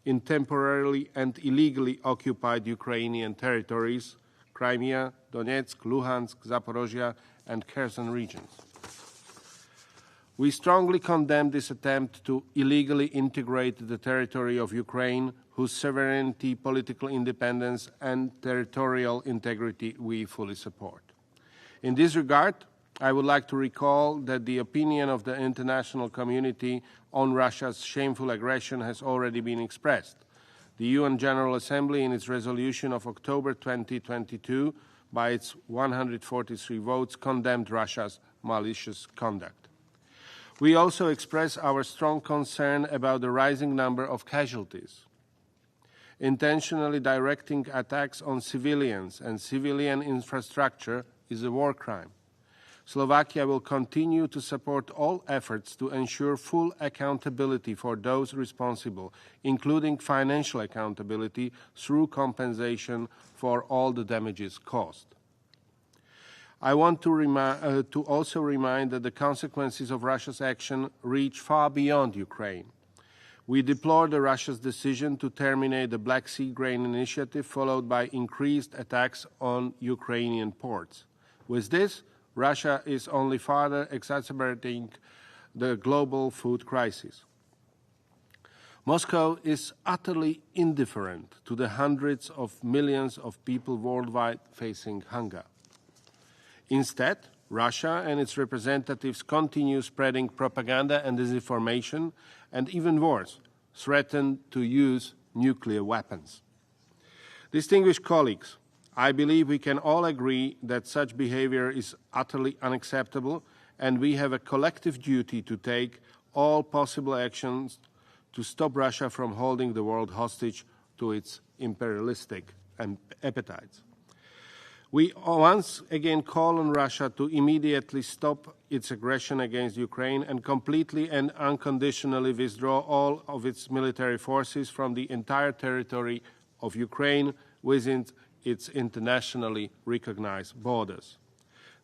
in temporarily and illegally occupied Ukrainian territories, Crimea, Donetsk, Luhansk, Zaporozhye, and Kherson regions. We strongly condemn this attempt to illegally integrate the territory of Ukraine, whose sovereignty, political independence, and territorial integrity we fully support. In this regard, I would like to recall that the opinion of the international community on Russia's shameful aggression has already been expressed. The UN General Assembly, in its resolution of October 2022, by its 143 votes, condemned Russia's malicious conduct. We also express our strong concern about the rising number of casualties. Intentionally directing attacks on civilians and civilian infrastructure is a war crime. Slovakia will continue to support all efforts to ensure full accountability for those responsible, including financial accountability through compensation for all the damages caused. I want to also remind that the consequences of Russia's action reach far beyond Ukraine. We deplore Russia's decision to terminate the Black Sea grain initiative, followed by increased attacks on Ukrainian ports. With this, Russia is only further exacerbating the global food crisis. Moscow is utterly indifferent to the hundreds of millions of people worldwide facing hunger. Instead, Russia and its representatives continue spreading propaganda and disinformation, and even worse, threaten to use nuclear weapons. Distinguished colleagues, I believe we can all agree that such behavior is utterly unacceptable, and we have a collective duty to take all possible actions to stop Russia from holding the world hostage to its imperialistic appetites. We once again call on Russia to immediately stop its aggression against Ukraine and completely and unconditionally withdraw all of its military forces from the entire territory of Ukraine within its internationally recognized borders.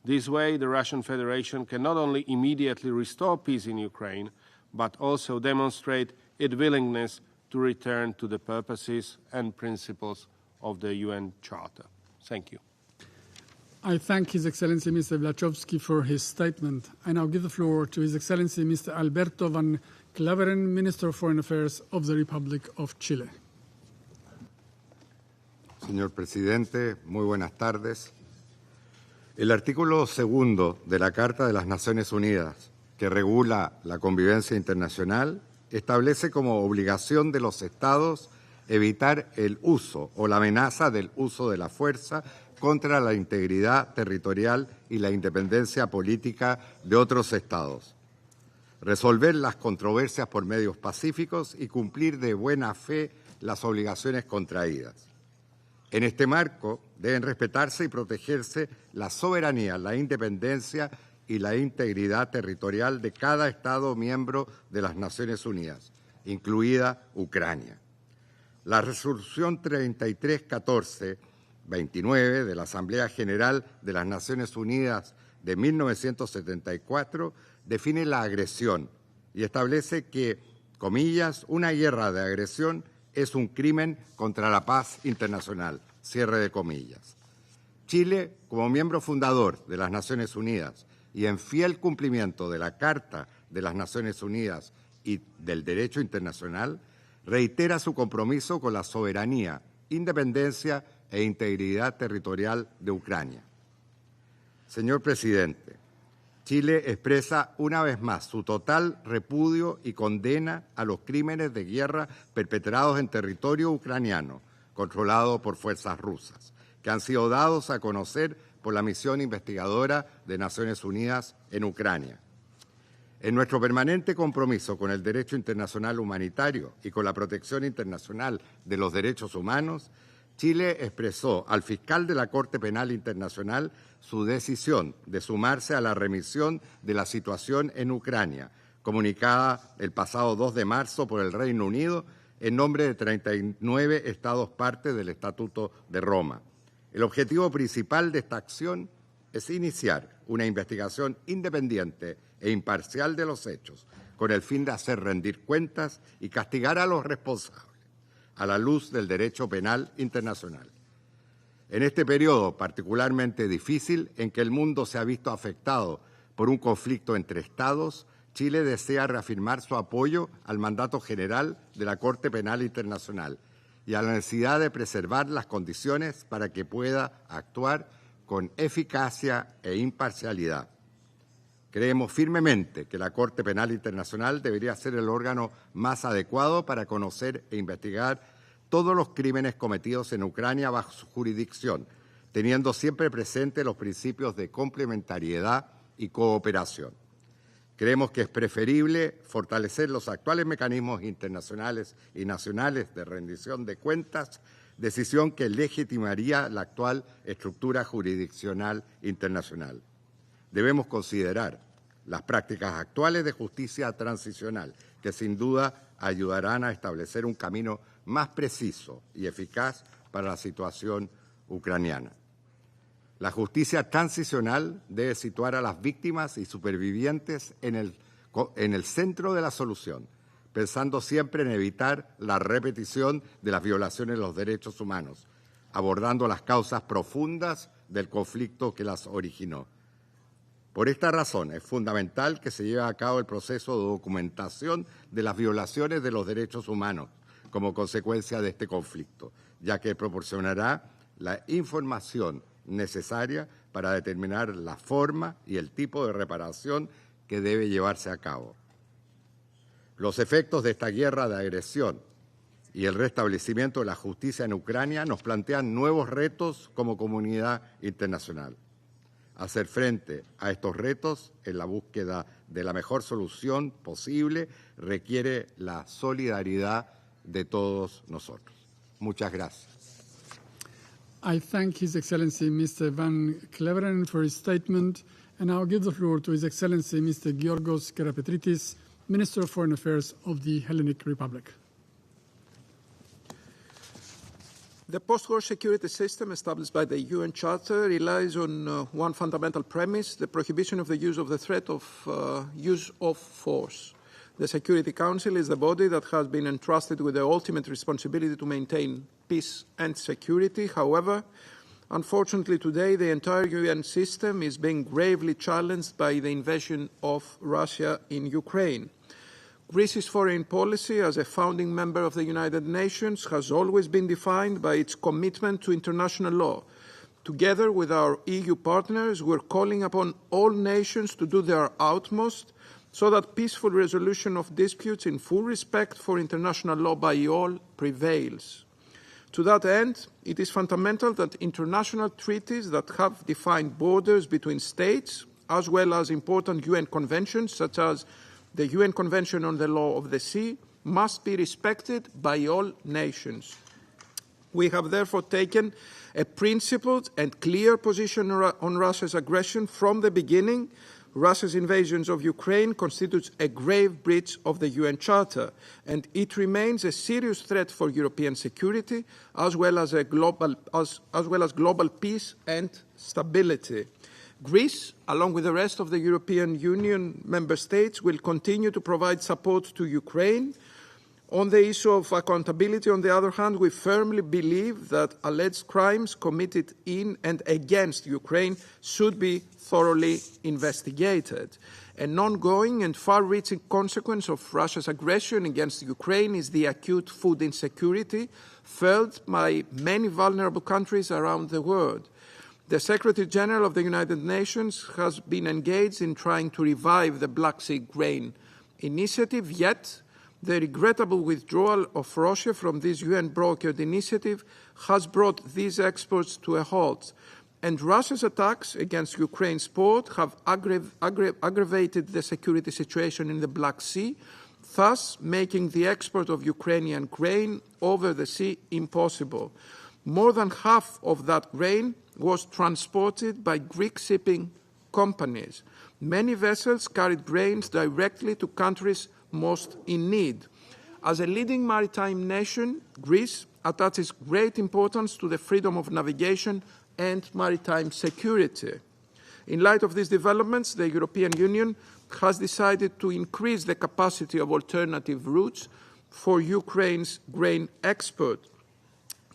This way, the Russian Federation can not only immediately restore peace in Ukraine, but also demonstrate its willingness to return to the purposes and principles of the UN Charter. Thank you. I thank His Excellency Mr. Blachowski for his statement. I now give the floor to His Excellency Mr. Alberto Van Claveren, Minister of Foreign Affairs of the Republic of Chile. Señor Presidente, muy buenas tardes. El artículo 2 de la Carta de las Naciones Unidas, que regula la convivencia internacional, establece como obligación de los Estados evitar el uso o la amenaza del uso de la fuerza contra la integridad territorial y la independencia política de otros Estados, resolver las controversias por medios pacíficos y cumplir de buena fe las obligaciones contraídas. En este marco deben respetarse y protegerse la soberanía, la independencia y la integridad territorial de cada Estado miembro de las Naciones Unidas, incluida Ucrania. La resolución 3314-29 de la Asamblea General de las Naciones Unidas de 1974 define la agresión y establece que, comillas, una guerra de agresión es un crimen contra la paz internacional, cierre de comillas. Chile, como miembro fundador de las Naciones Unidas y en fiel cumplimiento de la Carta de las Naciones Unidas y del derecho internacional, reitera su compromiso con la soberanía, independencia e integridad territorial de Ucrania. Señor Presidente, Chile expresa una vez más su total repudio y condena a los crímenes de guerra perpetrados en territorio ucraniano, controlado por fuerzas rusas, que han sido dados a conocer por la misión investigadora de Naciones Unidas en Ucrania. En nuestro permanente compromiso con el derecho internacional humanitario y con la protección internacional de los derechos humanos, Chile expresó al fiscal de la Corte Penal Internacional su decisión de sumarse a la remisión de la situación en Ucrania, comunicada el pasado 2 de marzo por el Reino Unido en nombre de 39 Estados parte del Estatuto de Roma. El objetivo principal de esta acción es iniciar una investigación independiente e imparcial de los hechos, con el fin de hacer rendir cuentas y castigar a los responsables, a la luz del derecho penal internacional. En este periodo particularmente difícil en que el mundo se ha visto afectado por un conflicto entre Estados, Chile desea reafirmar su apoyo al mandato general de la Corte Penal Internacional y a la necesidad de preservar las condiciones para que pueda actuar con eficacia e imparcialidad. Creemos firmemente que la Corte Penal Internacional debería ser el órgano más adecuado para conocer e investigar todos los crímenes cometidos en Ucrania bajo su jurisdicción, teniendo siempre presente los principios de complementariedad y cooperación. Creemos que es preferible fortalecer los actuales mecanismos internacionales y nacionales de rendición de cuentas, decisión que legitimaría la actual estructura jurisdiccional internacional. Debemos considerar las prácticas actuales de justicia transicional, que sin duda ayudarán a establecer un camino más preciso y eficaz para la situación ucraniana. La justicia transicional debe situar a las víctimas y supervivientes en el centro de la solución, pensando siempre en evitar la repetición de las violaciones de los derechos humanos, abordando las causas profundas del conflicto que las originó. Por esta razón, es fundamental que se lleve a cabo el proceso de documentación de las violaciones de los derechos humanos como consecuencia de este conflicto, ya que proporcionará la información necesaria para determinar la forma y el tipo de reparación que debe llevarse a cabo. Los efectos de esta guerra de agresión y el restablecimiento de la justicia en Ucrania nos plantean nuevos retos como comunidad internacional. Hacer frente a estos retos en la búsqueda de la mejor solución posible requiere la solidaridad de todos nosotros. Muchas gracias. I thank His Excellency Mr. Van Cleveren for his statement, and I'll give the floor to His Excellency Mr. Georgos Karapetritis, Minister of Foreign Affairs of the Hellenic Republic. The post-war security system established by the UN Charter relies on one fundamental premise, the prohibition of the use of the threat of use of force. The Security Council is the body that has been entrusted with the ultimate responsibility to maintain peace and security. However, unfortunately today, the entire UN system is being gravely challenged by the invasion of Russia in Ukraine. Greece's foreign policy as a founding member of the United Nations has always been defined by its commitment to international law. Together with our EU partners, we're calling upon all nations to do their utmost so that peaceful resolution of disputes in full respect for international law by all prevails. To that end, it is fundamental that international treaties that have defined borders between states, as well as important UN conventions such as the UN Convention on the Law of the Sea, must be respected by all nations. We have therefore taken a principled and clear position on Russia's aggression from the beginning. Russia's invasion of Ukraine constitutes a grave breach of the UN Charter, and it remains a serious threat for European security as well as global peace and stability. Greece, along with the rest of the European Union member states, will continue to provide support to Ukraine. On the issue of accountability, on the other hand, we firmly believe that alleged crimes committed in and against Ukraine should be thoroughly investigated. An ongoing and far-reaching consequence of Russia's aggression against Ukraine is the acute food insecurity felt by many vulnerable countries around the world. The Secretary General of the United Nations has been engaged in trying to revive the Black Sea Grain Initiative, yet the regrettable withdrawal of Russia from this UN-brokered initiative has brought these exports to a halt. And Russia's attacks against Ukraine's port have aggravated the security situation in the Black Sea, thus making the export of Ukrainian grain over the sea impossible. More than half of that grain was transported by Greek shipping companies. Many vessels carried grains directly to countries most in need. As a leading maritime nation, Greece attaches great importance to the freedom of navigation and maritime security. In light of these developments, the European Union has decided to increase the capacity of alternative routes for Ukraine's grain export.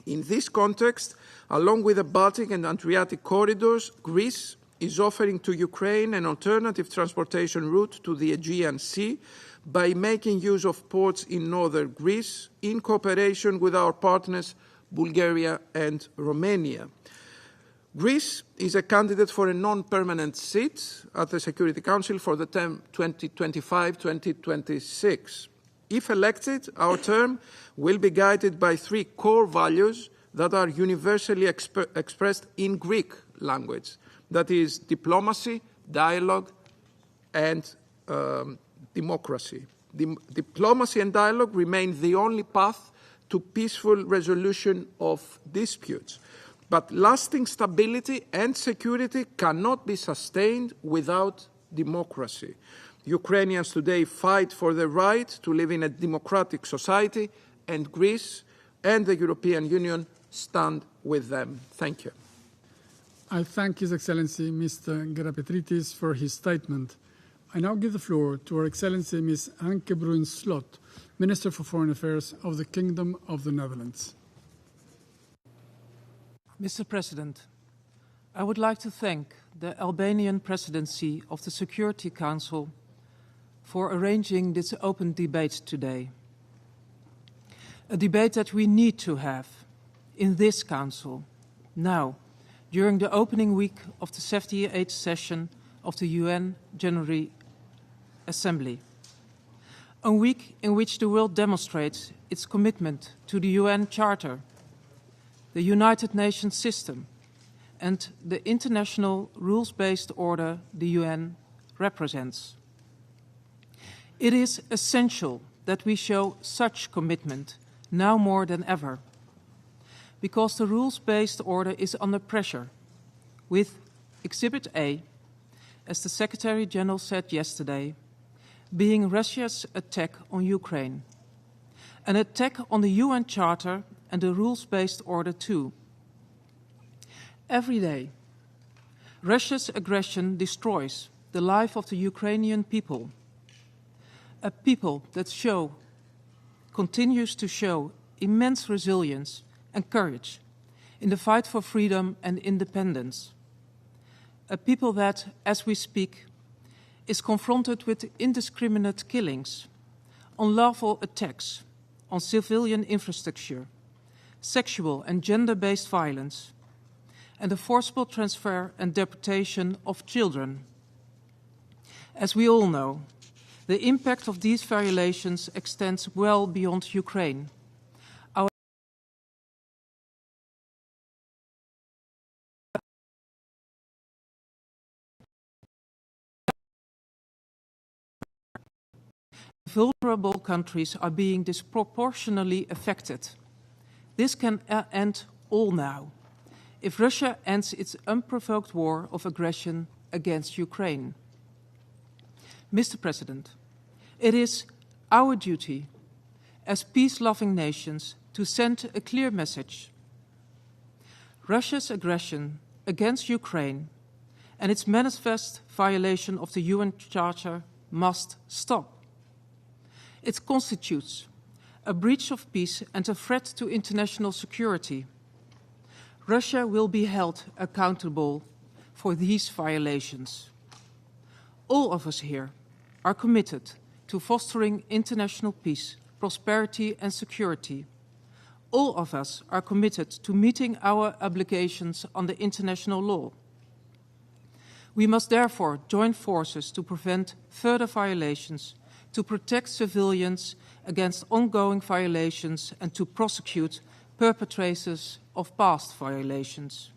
In this context, along with the Baltic and Adriatic corridors, Greece is offering to Ukraine an alternative transportation route to the Aegean Sea by making use of ports in northern Greece in cooperation with our partners Bulgaria and Romania. Greece is a candidate for a non-permanent seat at the Security Council for the term 2025-2026. If elected, our term will be guided by 3 core values that are universally expressed in Greek language. That is diplomacy, dialogue, and democracy. Diplomacy and dialogue remain the only path to peaceful resolution of disputes. But lasting stability and security cannot be sustained without democracy. Ukrainians today fight for the right to live in a democratic society, and Greece and the European Union stand with them. Thank you. I thank His Excellency Mr. Gerapetritis for his statement. I now give the floor to Her Excellency Ms. Anke Bruins-Slot, Minister for Foreign Affairs of the Kingdom of the Netherlands. Mr. President, I would like to thank the Albanian Presidency of the Security Council for arranging this open debate today. A debate that we need to have in this Council, now, during the opening week of the 78th session of the UN General Assembly. A week in which the world demonstrates its commitment to the UN Charter, the United Nations system, and the international rules-based order the UN represents. It is essential that we show such commitment now more than ever, because the rules-based order is under pressure, with Exhibit A, as the Secretary-General said yesterday, being Russia's attack on Ukraine, an attack on the UN Charter and the rules-based order too. Every day, Russia's aggression destroys the life of the Ukrainian people, a people that continues to show immense resilience and courage in the fight for freedom and independence. A people that, as we speak, is confronted with indiscriminate killings, unlawful attacks on civilian infrastructure, sexual and gender-based violence, and the forcible transfer and deportation of children. As we all know, the impact of these violations extends well beyond Ukraine. Vulnerable countries are being disproportionately affected. This can end all now, if Russia ends its unprovoked war of aggression against Ukraine. Mr. President, it is our duty as peace-loving nations to send a clear message. Russia's aggression against Ukraine and its manifest violation of the UN Charter must stop. It constitutes a breach of peace and a threat to international security. Russia will be held accountable for these violations. All of us here are committed to fostering international peace, prosperity and security. All of us are committed to meeting our obligations under international law. We must therefore join forces to prevent further violations, to protect civilians against ongoing violations and to prosecute perpetrators of past violations.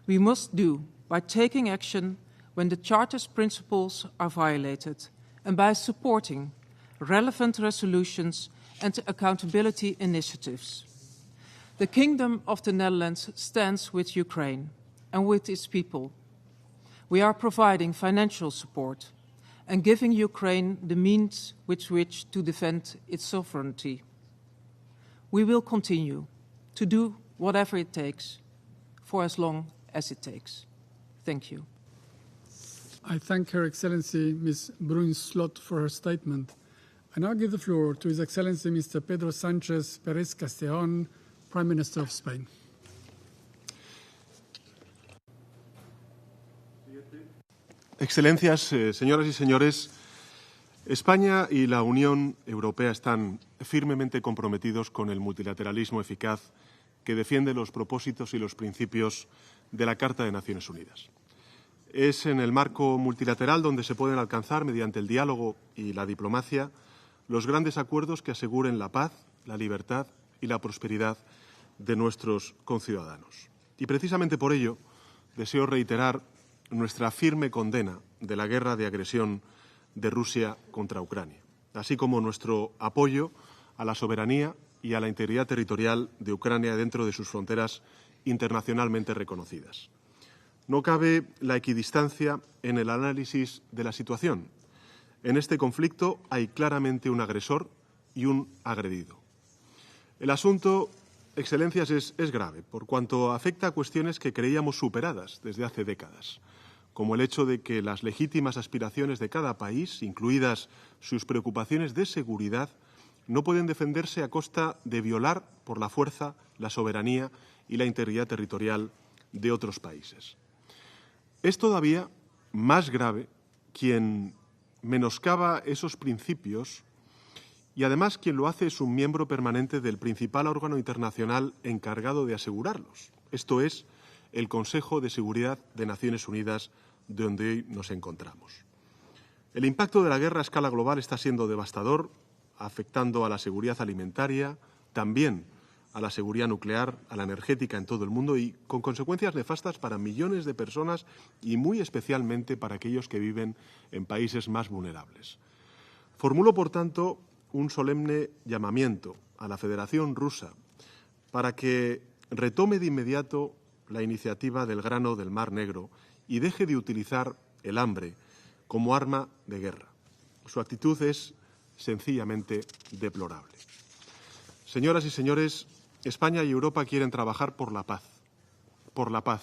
We must do by taking action when the Charter's principles are violated and by supporting relevant resolutions and accountability initiatives. The Kingdom of the Netherlands stands with Ukraine and with its people. We are providing financial support and giving Ukraine the means with which to defend its sovereignty. We will continue to do whatever it takes for as long as it takes. Thank you. I thank Her Excellency Ms. Bruins-Slot for her statement. I now give the floor to His Excellency Mr. Pedro Sánchez Pérez Castellón, Prime Minister of Spain. Excelencias, señoras y señores, España y la Unión Europea están firmemente comprometidos con el multilateralismo eficaz que defiende los propósitos y los principios de la Carta de Naciones Unidas. Es en el marco multilateral donde se pueden alcanzar, mediante el diálogo y la diplomacia, los grandes acuerdos que aseguren la paz, la libertad y la prosperidad de nuestros conciudadanos. Y precisamente por ello deseo reiterar nuestra firme condena de la guerra de agresión de Rusia contra Ucrania, así como nuestro apoyo a la soberanía y a la integridad territorial de Ucrania dentro de sus fronteras internacionalmente reconocidas. No cabe la equidistancia en el análisis de la situación. En este conflicto hay claramente un agresor y un agredido. El asunto, Excelencias, es grave, por cuanto afecta a cuestiones que creíamos superadas desde hace décadas, como el hecho de que las legítimas aspiraciones de cada país, incluidas sus preocupaciones de seguridad, no pueden defenderse a costa de violar por la fuerza la soberanía y la integridad territorial de otros países. Es todavía más grave quien menoscaba esos principios y además quien lo hace es un miembro permanente del principal órgano internacional encargado de asegurarlos. Esto es el Consejo de Seguridad de Naciones Unidas, donde hoy nos encontramos. El impacto de la guerra a escala global está siendo devastador, afectando a la seguridad alimentaria, también a la seguridad nuclear, a la energética en todo el mundo y con consecuencias nefastas para millones de personas y muy especialmente para aquellos que viven en países más vulnerables. Formulo, por tanto, un solemne llamamiento a la Federación Rusa para que retome de inmediato la iniciativa del grano del Mar Negro y deje de utilizar el hambre como arma de guerra. Su actitud es sencillamente deplorable. Señoras y señores, España y Europa quieren trabajar por la paz. Por la paz.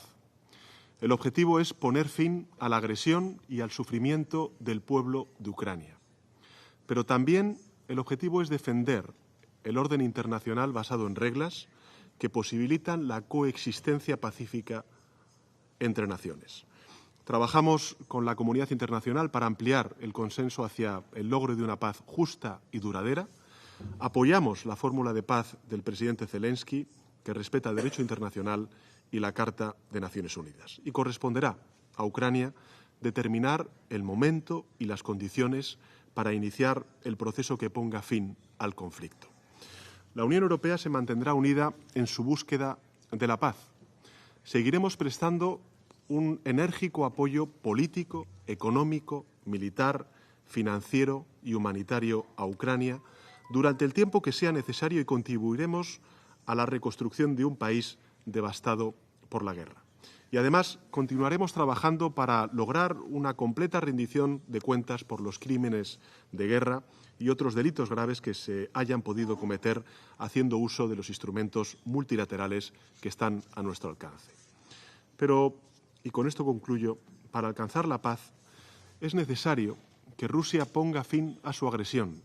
El objetivo es poner fin a la agresión y al sufrimiento del pueblo de Ucrania. Pero también el objetivo es defender el orden internacional basado en reglas que posibilitan la coexistencia pacífica entre naciones. Trabajamos con la comunidad internacional para ampliar el consenso hacia el logro de una paz justa y duradera. Apoyamos la fórmula de paz del presidente Zelensky, que respeta el derecho internacional y la Carta de Naciones Unidas. Y corresponderá a Ucrania determinar el momento y las condiciones para iniciar el proceso que ponga fin al conflicto. La Unión Europea se mantendrá unida en su búsqueda de la paz. Seguiremos prestando un enérgico apoyo político, económico, militar, financiero y humanitario a Ucrania durante el tiempo que sea necesario y contribuiremos a la reconstrucción de un país devastado por la guerra. Y además continuaremos trabajando para lograr una completa rendición de cuentas por los crímenes de guerra y otros delitos graves que se hayan podido cometer haciendo uso de los instrumentos multilaterales que están a nuestro alcance. Pero, y con esto concluyo, para alcanzar la paz es necesario que Rusia ponga fin a su agresión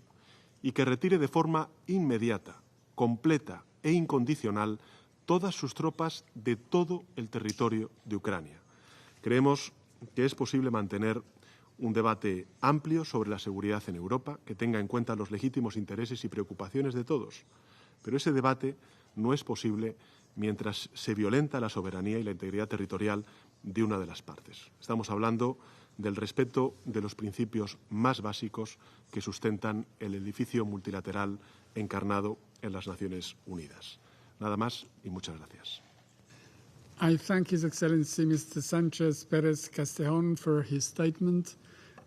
y que retire de forma inmediata, completa e incondicional todas sus tropas de todo el territorio de Ucrania. Creemos que es posible mantener un debate amplio sobre la seguridad en Europa, que tenga en cuenta los legítimos intereses y preocupaciones de todos. Pero ese debate no es posible mientras se violenta la soberanía y la integridad territorial de una de las partes. Estamos hablando del respeto de los principios más básicos que sustentan el edificio multilateral encarnado en las Naciones Unidas. Nada más y muchas gracias. I thank His Excellency Mr. Sanchez Perez Castellón for his statement,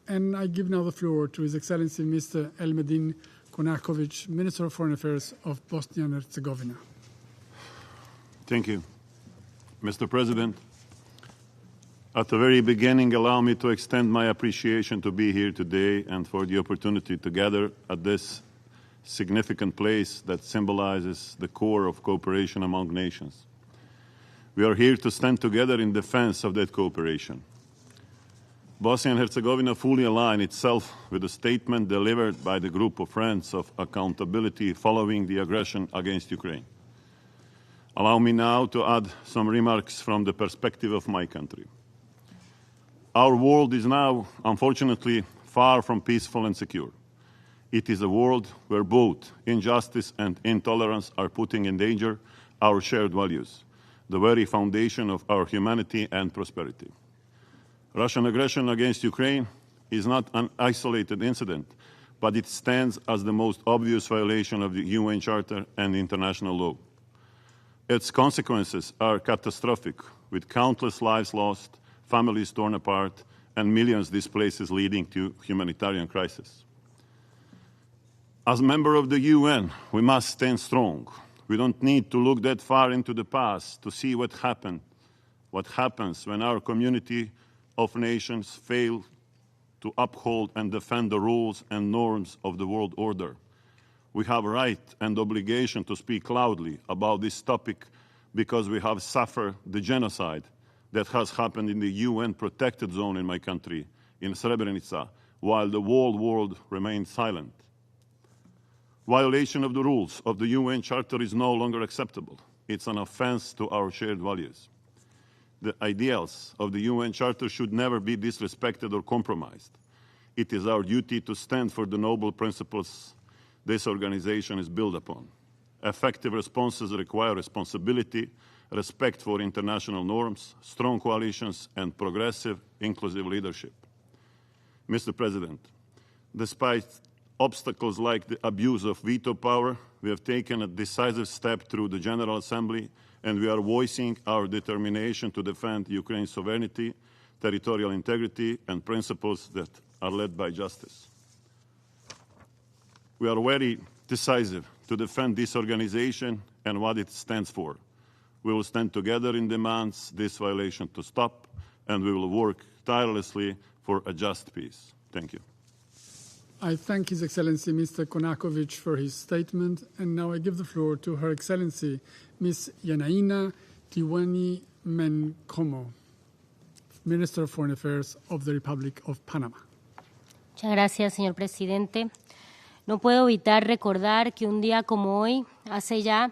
and I give now the floor to His Excellency Mr. Elmedin Konakovic, Minister of Foreign Affairs of Bosnia and Herzegovina. Thank you. Mr. President, at the very beginning, allow me to extend my appreciation to be here today and for the opportunity to gather at this significant place that symbolizes the core of cooperation among nations. We are here to stand together in defense of that cooperation. Bosnia and Herzegovina fully aligns itself with the statement delivered by the Group of Friends of Accountability following the aggression against Ukraine. Allow me now to add some remarks from the perspective of my country. Our world is now, unfortunately, far from peaceful and secure. It is a world where both injustice and intolerance are putting in danger our shared values, the very foundation of our humanity and prosperity. Russian aggression against Ukraine is not an isolated incident, but it stands as the most obvious violation of the UN Charter and international law. Its consequences are catastrophic, with countless lives lost, families torn apart, and millions displaced, leading to humanitarian crisis. As a member of the UN, we must stand strong. We don't need to look that far into the past to see what happens when our community of nations fail to uphold and defend the rules and norms of the world order. We have a right and obligation to speak loudly about this topic because we have suffered the genocide that has happened in the UN protected zone in my country, in Srebrenica, while the whole world remains silent. Violation of the rules of the UN Charter is no longer acceptable. It's an offense to our shared values. The ideals of the UN Charter should never be disrespected or compromised. It is our duty to stand for the noble principles this organization is built upon. Effective responses require responsibility, respect for international norms, strong coalitions, and progressive, inclusive leadership. Mr. President, despite obstacles like the abuse of veto power, we have taken a decisive step through the General Assembly, and we are voicing our determination to defend Ukraine's sovereignty, territorial integrity, and principles that are led by justice. We are very decisive to defend this organization and what it stands for. We will stand together in demands this violation to stop, and we will work tirelessly for a just peace. Thank you. I thank His Excellency Mr. Konakovic for his statement, and now I give the floor to Her Excellency Ms. Yanaina Tiwani Menkomo, Minister of Foreign Affairs of the Republic of Panama. Muchas gracias, señor presidente. No puedo evitar recordar que un día como hoy, hace ya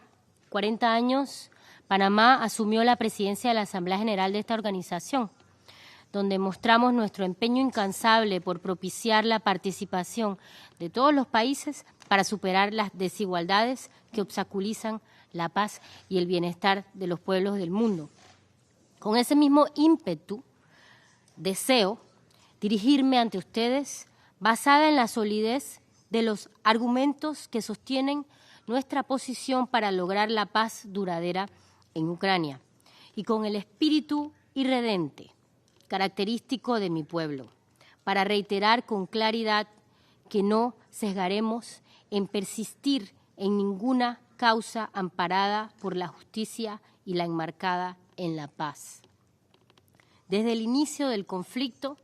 40 años, Panamá asumió la presidencia de la Asamblea General de esta organización, donde mostramos nuestro empeño incansable por propiciar la participación de todos los países para superar las desigualdades que obstaculizan la paz y el bienestar de los pueblos del mundo. Con ese mismo ímpetu, deseo dirigirme ante ustedes basada en la solidez de los argumentos que sostienen nuestra posición para lograr la paz duradera en Ucrania y con el espíritu irredente característico de mi pueblo, para reiterar con claridad que no sesgaremos en persistir en ninguna causa amparada por la justicia y la enmarcada en la paz. Desde el inicio del conflicto,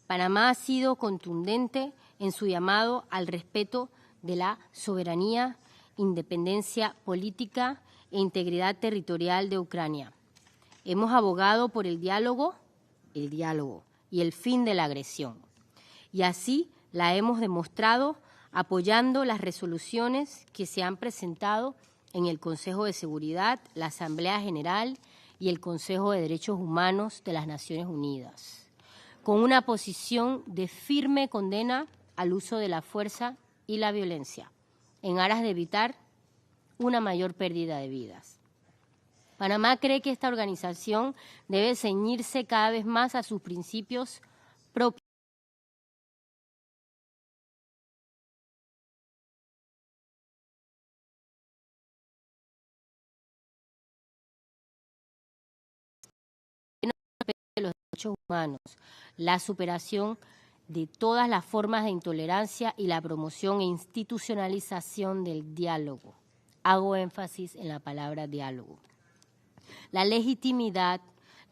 Panamá ha sido contundente en su llamado al respeto de la soberanía, independencia política e integridad territorial de Ucrania. Hemos abogado por el diálogo y el fin de la agresión. Y así la hemos demostrado apoyando las resoluciones que se han presentado en el Consejo de Seguridad, la Asamblea General y el Consejo de Derechos Humanos de las Naciones Unidas, con una posición de firme condena al uso de la fuerza y la violencia, en aras de evitar una mayor pérdida de vidas. Panamá cree que esta organización debe ceñirse cada vez más a sus principios propios. De los derechos humanos, la superación de todas las formas de intolerancia y la promoción e institucionalización del diálogo. Hago énfasis en la palabra diálogo. La legitimidad,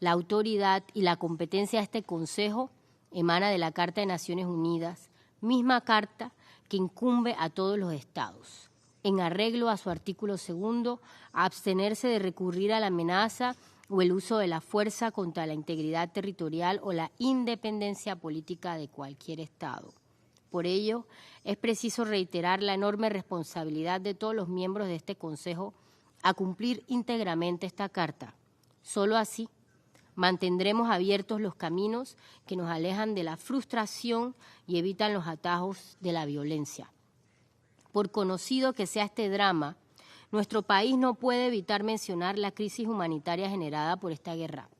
la autoridad y la competencia de este Consejo emana de la Carta de Naciones Unidas, misma carta que incumbe a todos los Estados, en arreglo a su artículo 2, a abstenerse de recurrir a la amenaza o el uso de la fuerza contra la integridad territorial o la independencia política de cualquier Estado. Por ello, es preciso reiterar la enorme responsabilidad de todos los miembros de este Consejo a cumplir íntegramente esta carta. Solo así mantendremos abiertos los caminos que nos alejan de la frustración y evitan los atajos de la violencia. Por conocido que sea este drama, nuestro país no puede evitar mencionar la crisis humanitaria generada por esta guerra.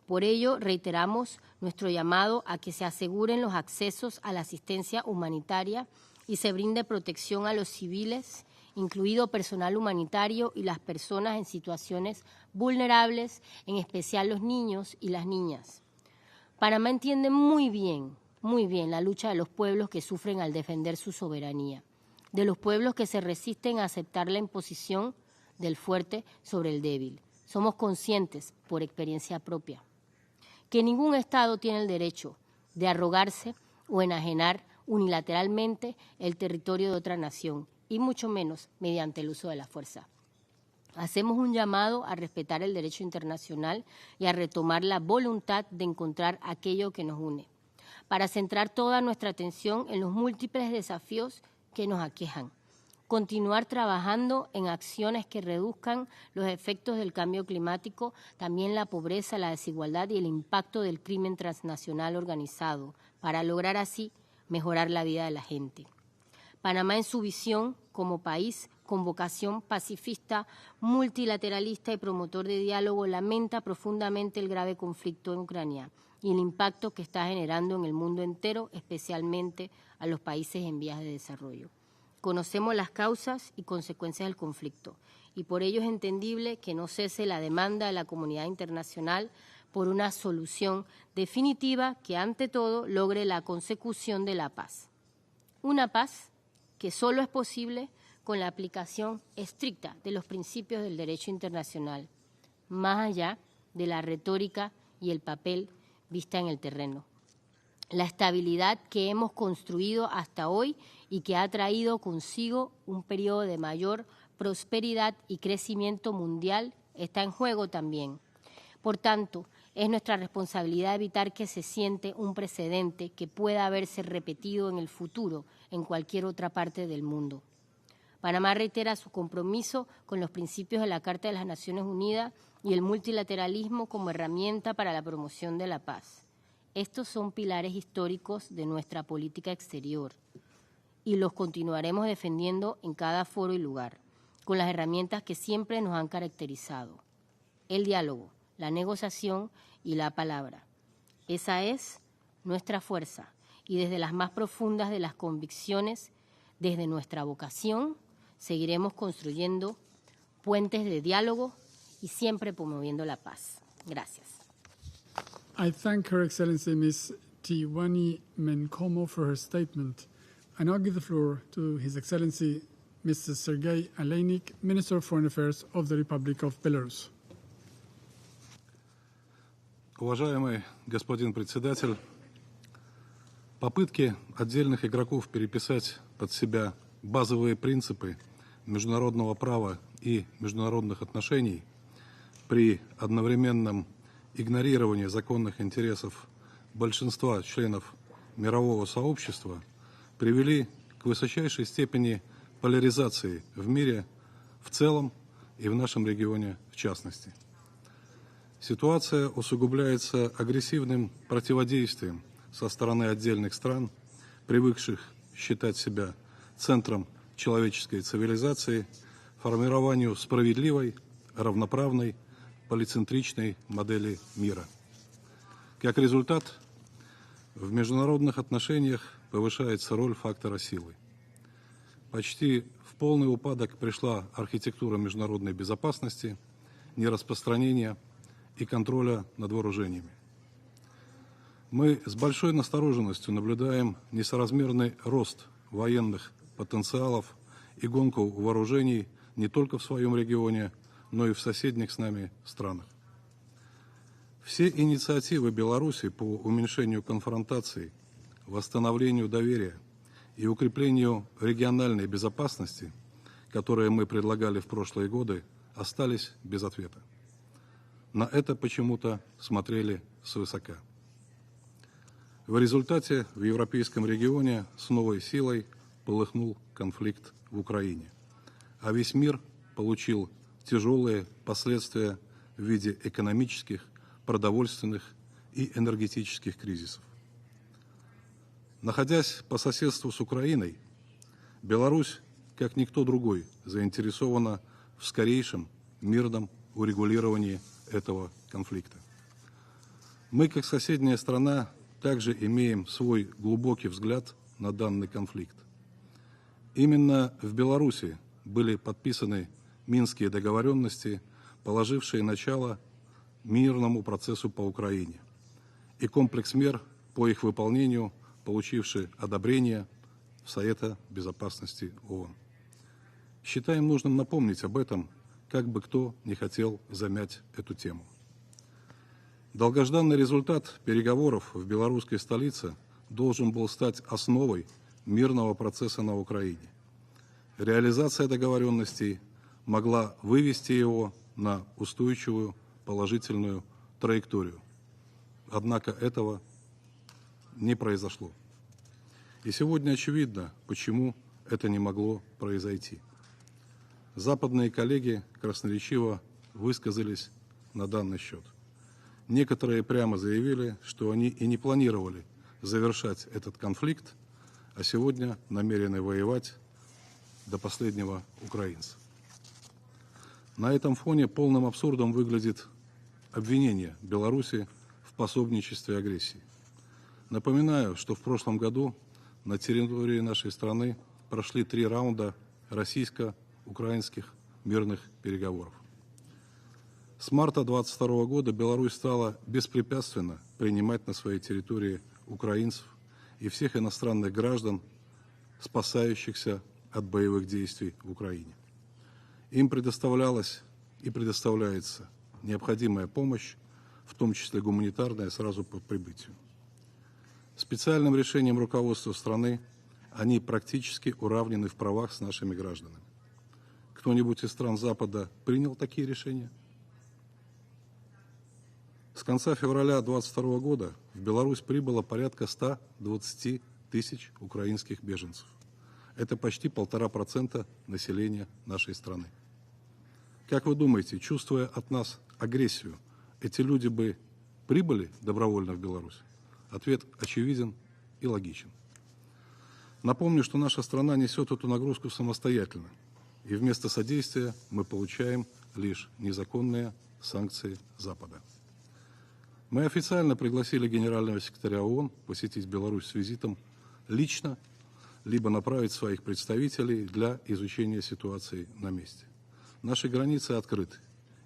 Por ello, reiteramos nuestro llamado a que se aseguren los accesos a la asistencia humanitaria y se brinde protección a los civiles, incluido personal humanitario y las personas en situaciones vulnerables, en especial los niños y las niñas. Panamá entiende muy bien la lucha de los pueblos que sufren al defender su soberanía, de los pueblos que se resisten a aceptar la imposición del fuerte sobre el débil. Somos conscientes, por experiencia propia, que ningún Estado tiene el derecho de arrogarse o enajenar unilateralmente el territorio de otra nación, y mucho menos mediante el uso de la fuerza. Hacemos un llamado a respetar el derecho internacional y a retomar la voluntad de encontrar aquello que nos une, para centrar toda nuestra atención en los múltiples desafíos que nos aquejan. Continuar trabajando en acciones que reduzcan los efectos del cambio climático, también la pobreza, la desigualdad y el impacto del crimen transnacional organizado, para lograr así mejorar la vida de la gente. Panamá, en su visión como país con vocación pacifista, multilateralista y promotor de diálogo, lamenta profundamente el grave conflicto en Ucrania y el impacto que está generando en el mundo entero, especialmente a los países en vías de desarrollo. Conocemos las causas y consecuencias del conflicto y por ello es entendible que no cese la demanda de la comunidad internacional por una solución definitiva que, ante todo, logre la consecución de la paz. Una paz que solo es posible con la aplicación estricta de los principios del derecho internacional, más allá de la retórica y el papel vista en el terreno. La estabilidad que hemos construido hasta hoy y que ha traído consigo un periodo de mayor prosperidad y crecimiento mundial está en juego también. Por tanto, es nuestra responsabilidad evitar que se siente un precedente que pueda haberse repetido en el futuro en cualquier otra parte del mundo. Panamá reitera su compromiso con los principios de la Carta de las Naciones Unidas y el multilateralismo como herramienta para la promoción de la paz. Estos son pilares históricos de nuestra política exterior y los continuaremos defendiendo en cada foro y lugar, con las herramientas que siempre nos han caracterizado: el diálogo, la negociación y la palabra. Esa es nuestra fuerza y desde las más profundas de las convicciones, desde nuestra vocación, seguiremos construyendo puentes de diálogo y siempre promoviendo la paz. Gracias. I thank Her Excellency Ms. Tiwani Menkomo for her statement. I now give the floor to His Excellency Mr. Sergei Aleynik, Minister of Foreign Affairs of the Republic of Belarus. Уважаемый господин председатель, попытки отдельных игроков переписать под себя базовые принципы международного права и международных отношений при одновременном игнорировании законных интересов большинства членов мирового сообщества привели к высочайшей степени поляризации в мире в целом и в нашем регионе в частности. Ситуация усугубляется агрессивным противодействием со стороны отдельных стран, привыкших считать себя центром человеческой цивилизации, формированию справедливой, равноправной, полицентричной модели мира. Как результат, в международных отношениях повышается роль фактора силы. Почти в полный упадок пришла архитектура международной безопасности, нераспространения и контроля над вооружениями. Мы с большой настороженностью наблюдаем несоразмерный рост военных потенциалов и гонку вооружений не только в своем регионе, но и в соседних с нами странах. Все инициативы Беларуси по уменьшению конфронтаций, восстановлению доверия и укреплению региональной безопасности, которые мы предлагали в прошлые годы, остались без ответа. На это почему-то смотрели свысока. В результате в европейском регионе с новой силой полыхнул конфликт в Украине, а весь мир получил тяжелые последствия в виде экономических, продовольственных и энергетических кризисов. Находясь по соседству с Украиной, Беларусь, как никто другой, заинтересована в скорейшем мирном урегулировании этого конфликта. Мы, как соседняя страна, также имеем свой глубокий взгляд на данный конфликт. Именно в Беларуси были подписаны Минские договоренности, положившие начало мирному процессу по Украине, и комплекс мер по их выполнению, получивший одобрение Совета Безопасности ООН. Считаем нужным напомнить об этом, как бы кто не хотел замять эту тему. Долгожданный результат переговоров в белорусской столице должен был стать основой мирного процесса на Украине. Реализация договоренностей могла вывести его на устойчивую положительную траекторию. Однако этого не произошло. И сегодня очевидно, почему это не могло произойти. Западные коллеги красноречиво высказались на данный счет. Некоторые прямо заявили, что они и не планировали завершать этот конфликт, а сегодня намерены воевать до последнего украинца. На этом фоне полным абсурдом выглядит обвинение Беларуси в пособничестве агрессии. Напоминаю, что в прошлом году на территории нашей страны прошли 3 раунда российско-украинских мирных переговоров. С марта 2022 года Беларусь стала беспрепятственно принимать на своей территории украинцев и всех иностранных граждан, спасающихся от боевых действий в Украине. Им предоставлялась и предоставляется необходимая помощь, в том числе гуманитарная, сразу по прибытию. Специальным решением руководства страны они практически уравнены в правах с нашими гражданами. Кто-нибудь из стран Запада принял такие решения? С конца февраля 2022 года в Беларусь прибыло порядка 120 тысяч украинских беженцев. Это почти 1,5% населения нашей страны. Как вы думаете, чувствуя от нас агрессию, эти люди бы прибыли добровольно в Беларусь? Ответ очевиден и логичен. Напомню, что наша страна несет эту нагрузку самостоятельно, и вместо содействия мы получаем лишь незаконные санкции Запада. Мы официально пригласили генерального секретаря ООН посетить Беларусь с визитом лично, либо направить своих представителей для изучения ситуации на месте. Наши границы открыты,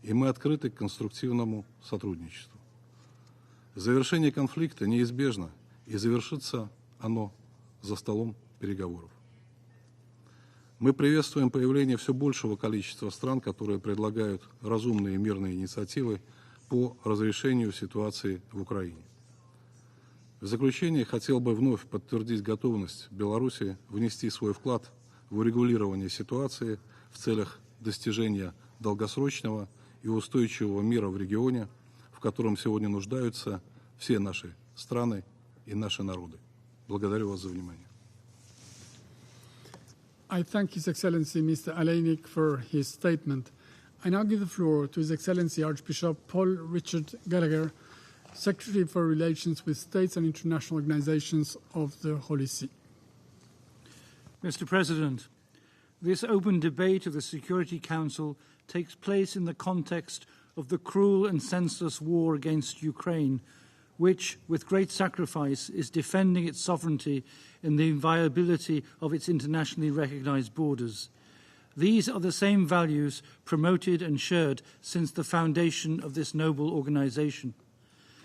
и мы открыты к конструктивному сотрудничеству. Завершение конфликта неизбежно, и завершится оно за столом переговоров. Мы приветствуем появление все большего количества стран, которые предлагают разумные мирные инициативы по разрешению ситуации в Украине. В заключение хотел бы вновь подтвердить готовность Беларуси внести свой вклад в урегулирование ситуации в целях достижения долгосрочного и устойчивого мира в регионе, в котором сегодня нуждаются все наши страны и наши народы. Благодарю вас за внимание. I thank His Excellency Mr. Aleinik for his statement. I now give the floor to His Excellency Archbishop Paul Richard Gallagher, Secretary for Relations with States and International Organizations of the Holy See. Mr. President, this open debate of the Security Council takes place in the context of the cruel and senseless war against Ukraine, which, with great sacrifice, is defending its sovereignty and the inviolability of its internationally recognized borders. These are the same values promoted and shared since the foundation of this noble organization.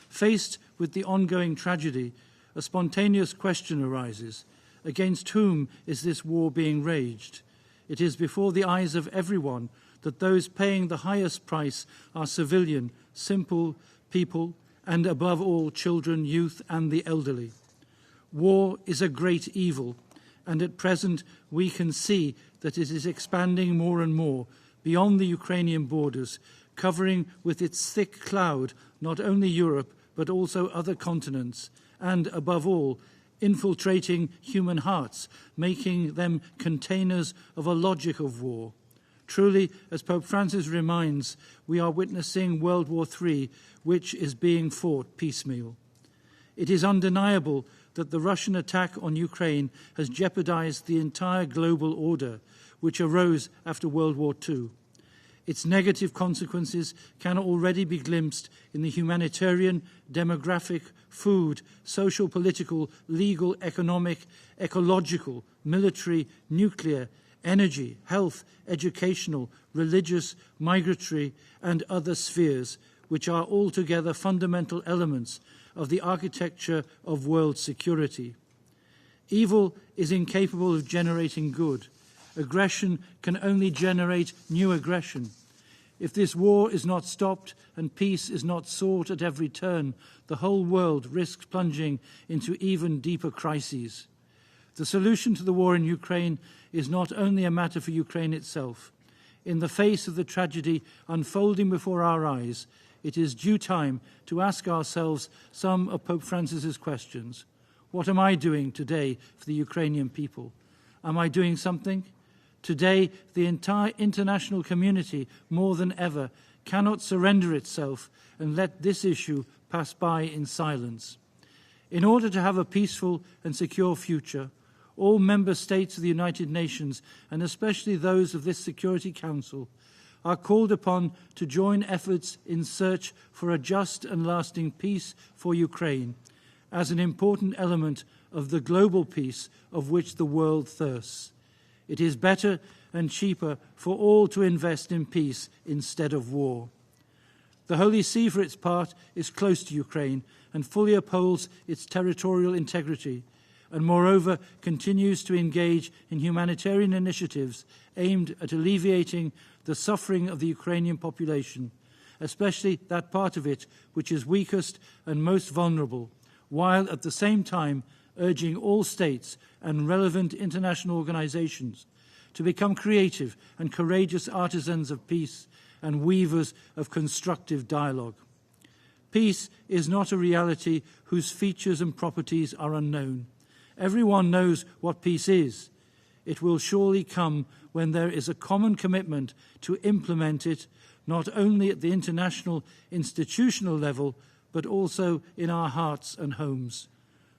Faced with the ongoing tragedy, a spontaneous question arises. Against whom is this war being waged? It is before the eyes of everyone that those paying the highest price are civilian, simple people, and above all children, youth, and the elderly. War is a great evil, and at present we can see that it is expanding more and more beyond the Ukrainian borders, covering with its thick cloud not only Europe but also other continents, and above all, infiltrating human hearts, making them containers of a logic of war. Truly, as Pope Francis reminds, we are witnessing World War III, which is being fought piecemeal. It is undeniable that the Russian attack on Ukraine has jeopardized the entire global order, which arose after World War II. Its negative consequences can already be glimpsed in the humanitarian, demographic, food, social, political, legal, economic, ecological, military, nuclear, energy, health, educational, religious, migratory, and other spheres, which are altogether fundamental elements of the architecture of world security. Evil is incapable of generating good. Aggression can only generate new aggression. If this war is not stopped and peace is not sought at every turn, the whole world risks plunging into even deeper crises. The solution to the war in Ukraine is not only a matter for Ukraine itself. In the face of the tragedy unfolding before our eyes, it is due time to ask ourselves some of Pope Francis's questions. What am I doing today for the Ukrainian people? Am I doing something? Today, the entire international community, more than ever, cannot surrender itself and let this issue pass by in silence. In order to have a peaceful and secure future, all member states of the United Nations, and especially those of this Security Council, are called upon to join efforts in search for a just and lasting peace for Ukraine, as an important element of the global peace of which the world thirsts. It is better and cheaper for all to invest in peace instead of war. The Holy See, for its part, is close to Ukraine and fully upholds its territorial integrity, and moreover continues to engage in humanitarian initiatives aimed at alleviating the suffering of the Ukrainian population, especially that part of it which is weakest and most vulnerable, while at the same time urging all states and relevant international organizations to become creative and courageous artisans of peace and weavers of constructive dialogue. Peace is not a reality whose features and properties are unknown. Everyone knows what peace is. It will surely come when there is a common commitment to implement it, not only at the international institutional level, but also in our hearts and homes.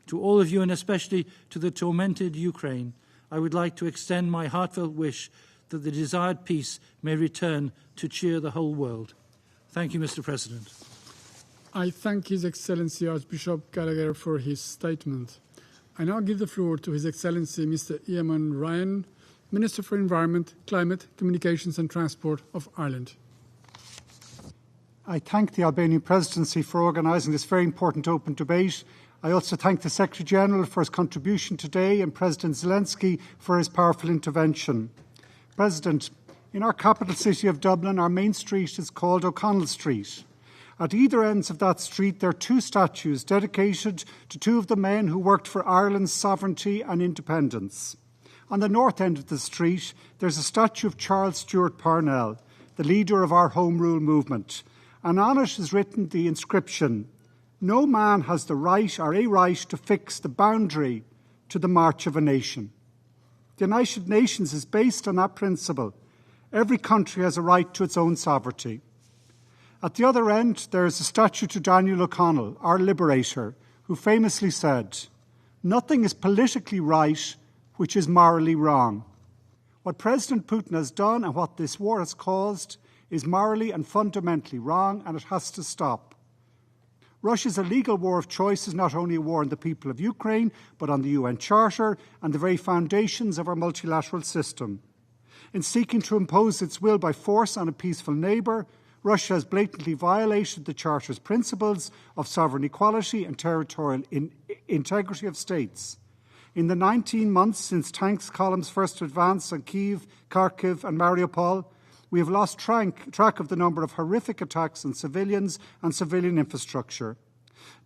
To all of you, and especially to the tormented Ukraine, I would like to extend my heartfelt wish that the desired peace may return to cheer the whole world. Thank you, Mr. President. I thank His Excellency Archbishop Gallagher for his statement. I now give the floor to His Excellency Mr. Eamon Ryan, Minister for Environment, Climate, Communications and Transport of Ireland. I thank the Albanian Presidency for organising this very important open debate. I also thank the Secretary-General for his contribution today and President Zelensky for his powerful intervention. President, in our capital city of Dublin, our main street is called O'Connell Street. At either ends of that street, there are two statues dedicated to two of the men who worked for Ireland's sovereignty and independence. On the north end of the street, there's a statue of Charles Stuart Parnell, the leader of our Home Rule movement. And on it is written the inscription, "No man has the right or a right to fix the boundary to the march of a nation." The United Nations is based on that principle. Every country has a right to its own sovereignty. At the other end, there is a statue to Daniel O'Connell, our liberator, who famously said, "Nothing is politically right which is morally wrong." What President Putin has done and what this war has caused is morally and fundamentally wrong, and it has to stop. Russia's illegal war of choice is not only a war on the people of Ukraine, but on the UN Charter and the very foundations of our multilateral system. In seeking to impose its will by force on a peaceful neighbour, Russia has blatantly violated the Charter's principles of sovereign equality and territorial integrity of states. In the 19 months since tanks columns first advanced on Kyiv, Kharkiv and Mariupol, we have lost track of the number of horrific attacks on civilians and civilian infrastructure.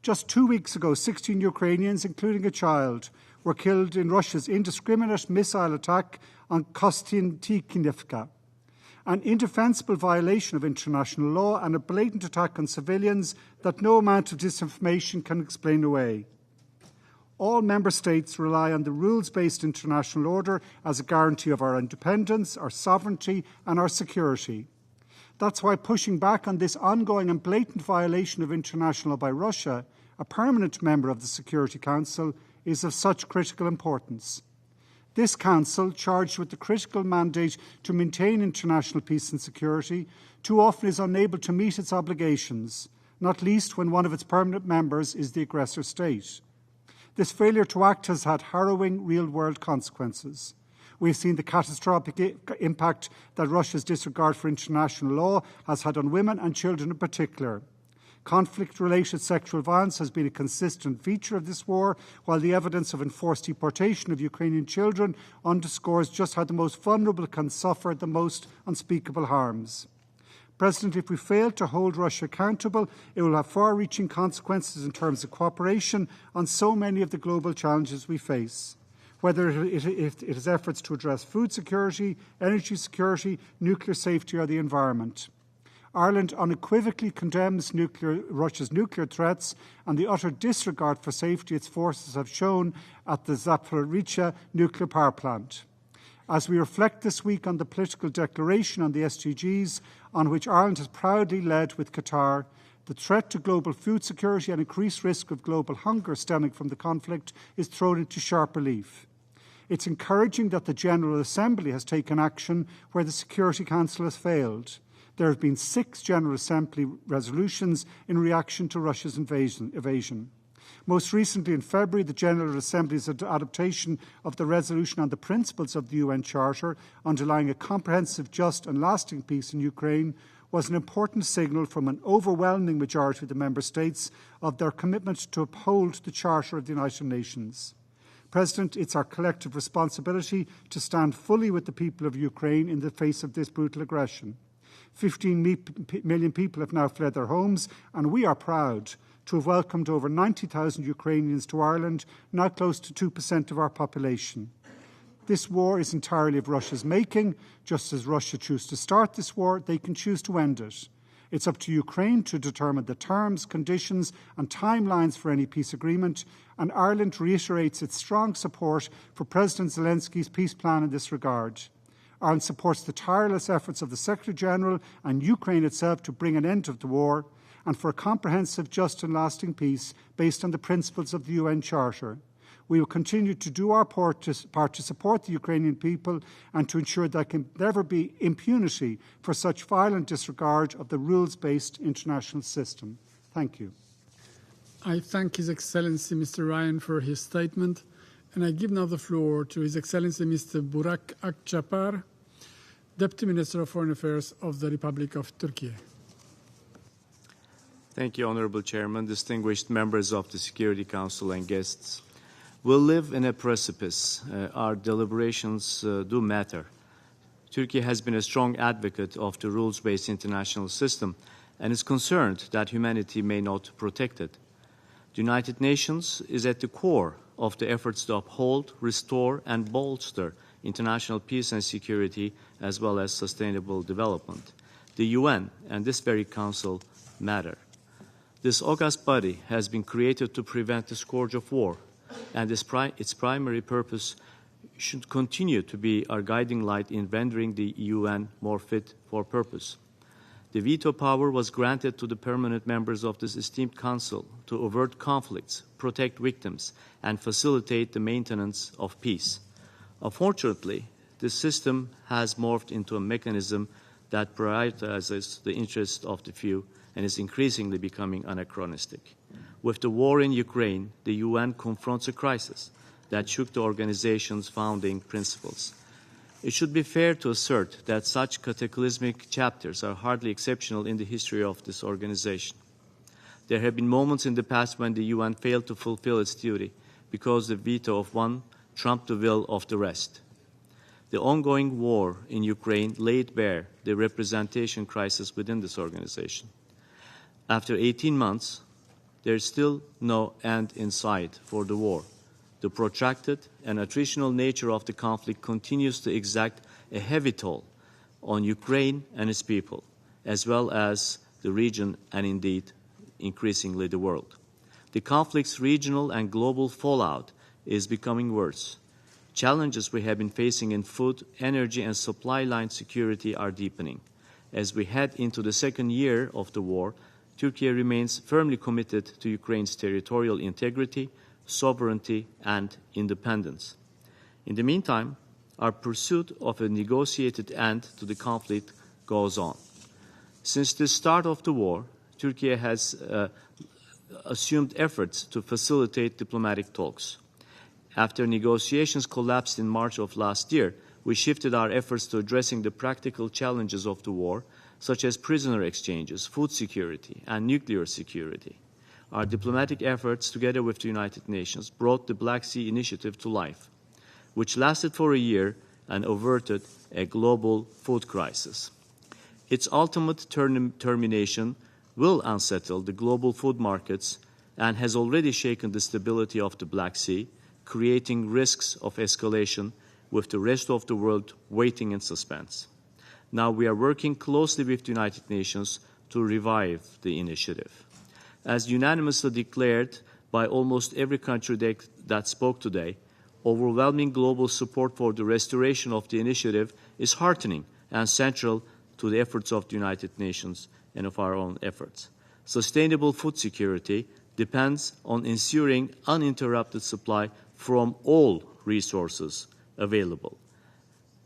Just 2 weeks ago, 16 Ukrainians, including a child, were killed in Russia's indiscriminate missile attack on Kostyantynivka, an indefensible violation of international law and a blatant attack on civilians that no amount of disinformation can explain away. All member states rely on the rules-based international order as a guarantee of our independence, our sovereignty and our security. That's why pushing back on this ongoing and blatant violation of international law by Russia, a permanent member of the Security Council, is of such critical importance. This Council, charged with the critical mandate to maintain international peace and security, too often is unable to meet its obligations, not least when one of its permanent members is the aggressor state. This failure to act has had harrowing real-world consequences. We've seen the catastrophic impact that Russia's disregard for international law has had on women and children in particular. Conflict-related sexual violence has been a consistent feature of this war, while the evidence of enforced deportation of Ukrainian children underscores just how the most vulnerable can suffer the most unspeakable harms. President, if we fail to hold Russia accountable, it will have far-reaching consequences in terms of cooperation on so many of the global challenges we face, whether it is efforts to address food security, energy security, nuclear safety or the environment. Ireland unequivocally condemns Russia's nuclear threats and the utter disregard for safety its forces have shown at the Zaporizhzhia nuclear power plant. As we reflect this week on the political declaration on the SDGs, on which Ireland has proudly led with Qatar, the threat to global food security and increased risk of global hunger stemming from the conflict is thrown into sharp relief. It's encouraging that the General Assembly has taken action where the Security Council has failed. There have been 6 General Assembly resolutions in reaction to Russia's invasion. Most recently, in February, the General Assembly's adoption of the resolution on the principles of the UN Charter underlying a comprehensive, just and lasting peace in Ukraine was an important signal from an overwhelming majority of the Member States of their commitment to uphold the Charter of the United Nations. President, it's our collective responsibility to stand fully with the people of Ukraine in the face of this brutal aggression. 15 million people have now fled their homes, and we are proud to have welcomed over 90,000 Ukrainians to Ireland, now close to 2% of our population. This war is entirely of Russia's making. Just as Russia chooses to start this war, they can choose to end it. It's up to Ukraine to determine the terms, conditions and timelines for any peace agreement, and Ireland reiterates its strong support for President Zelensky's peace plan in this regard. Ireland supports the tireless efforts of the Secretary-General and Ukraine itself to bring an end to the war and for a comprehensive, just and lasting peace based on the principles of the UN Charter. We will continue to do our part to support the Ukrainian people and to ensure there can never be impunity for such violent disregard of the rules-based international system. Thank you. I thank His Excellency Mr. Ryan for his statement. And I give now the floor to His Excellency Mr. Burak Akçapar, Deputy Minister of Foreign Affairs of the Republic of Turkey. Thank you, Honorable Chairman, distinguished members of the Security Council and guests. We live in a precipice. Our deliberations do matter. Turkey has been a strong advocate of the rules-based international system and is concerned that humanity may not protect it. The United Nations is at the core of the efforts to uphold, restore, and bolster international peace and security, as well as sustainable development. The UN and this very Council matter. This august body has been created to prevent the scourge of war, and its primary purpose should continue to be our guiding light in rendering the UN more fit for purpose. The veto power was granted to the permanent members of this esteemed Council to avert conflicts, protect victims, and facilitate the maintenance of peace. Unfortunately, this system has morphed into a mechanism that prioritizes the interests of the few and is increasingly becoming anachronistic. With the war in Ukraine, the UN confronts a crisis that shook the organization's founding principles. It should be fair to assert that such cataclysmic chapters are hardly exceptional in the history of this organization. There have been moments in the past when the UN failed to fulfill its duty because the veto of one trumped the will of the rest. The ongoing war in Ukraine laid bare the representation crisis within this organization. After 18 months, there is still no end in sight for the war. The protracted and attritional nature of the conflict continues to exact a heavy toll on Ukraine and its people, as well as the region and indeed increasingly the world. The conflict's regional and global fallout is becoming worse. Challenges we have been facing in food, energy, and supply line security are deepening. As we head into the second year of the war, Turkey remains firmly committed to Ukraine's territorial integrity, sovereignty, and independence. In the meantime, our pursuit of a negotiated end to the conflict goes on. Since the start of the war, Turkey has assumed efforts to facilitate diplomatic talks. After negotiations collapsed in March of last year, we shifted our efforts to addressing the practical challenges of the war, such as prisoner exchanges, food security, and nuclear security. Our diplomatic efforts, together with the United Nations, brought the Black Sea Initiative to life, which lasted for a year and averted a global food crisis. Its ultimate termination will unsettle the global food markets and has already shaken the stability of the Black Sea, creating risks of escalation with the rest of the world waiting in suspense. Now we are working closely with the United Nations to revive the initiative. As unanimously declared by almost every country that spoke today, overwhelming global support for the restoration of the initiative is heartening and central to the efforts of the United Nations and of our own efforts. Sustainable food security depends on ensuring uninterrupted supply from all resources available.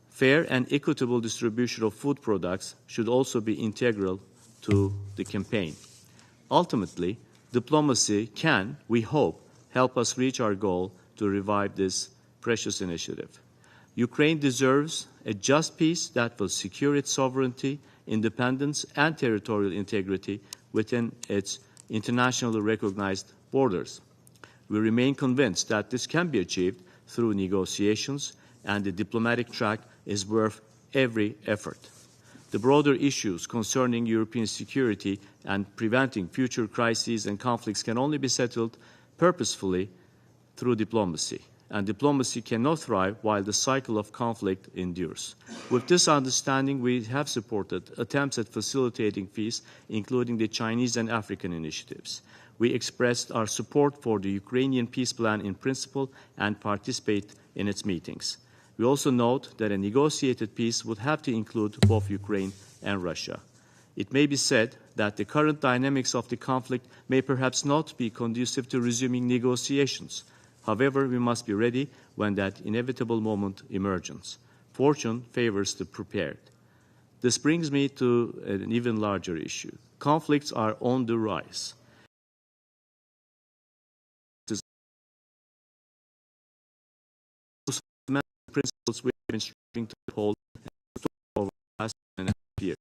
Fair and equitable distribution of food products should also be integral to the campaign. Ultimately, diplomacy can, we hope, help us reach our goal to revive this precious initiative. Ukraine deserves a just peace that will secure its sovereignty, independence, and territorial integrity within its internationally recognized borders. We remain convinced that this can be achieved through negotiations, and the diplomatic track is worth every effort. The broader issues concerning European security and preventing future crises and conflicts can only be settled purposefully through diplomacy, and diplomacy cannot thrive while the cycle of conflict endures. With this understanding, we have supported attempts at facilitating peace, including the Chinese and African initiatives. We expressed our support for the Ukrainian peace plan in principle and participate in its meetings. We also note that a negotiated peace would have to include both Ukraine and Russia. It may be said that the current dynamics of the conflict may perhaps not be conducive to resuming negotiations. However, we must be ready when that inevitable moment emerges. Fortune favors the prepared. This brings me to an even larger issue. Conflicts are on the rise. Principles we have been striving to uphold over the last 1.5 years.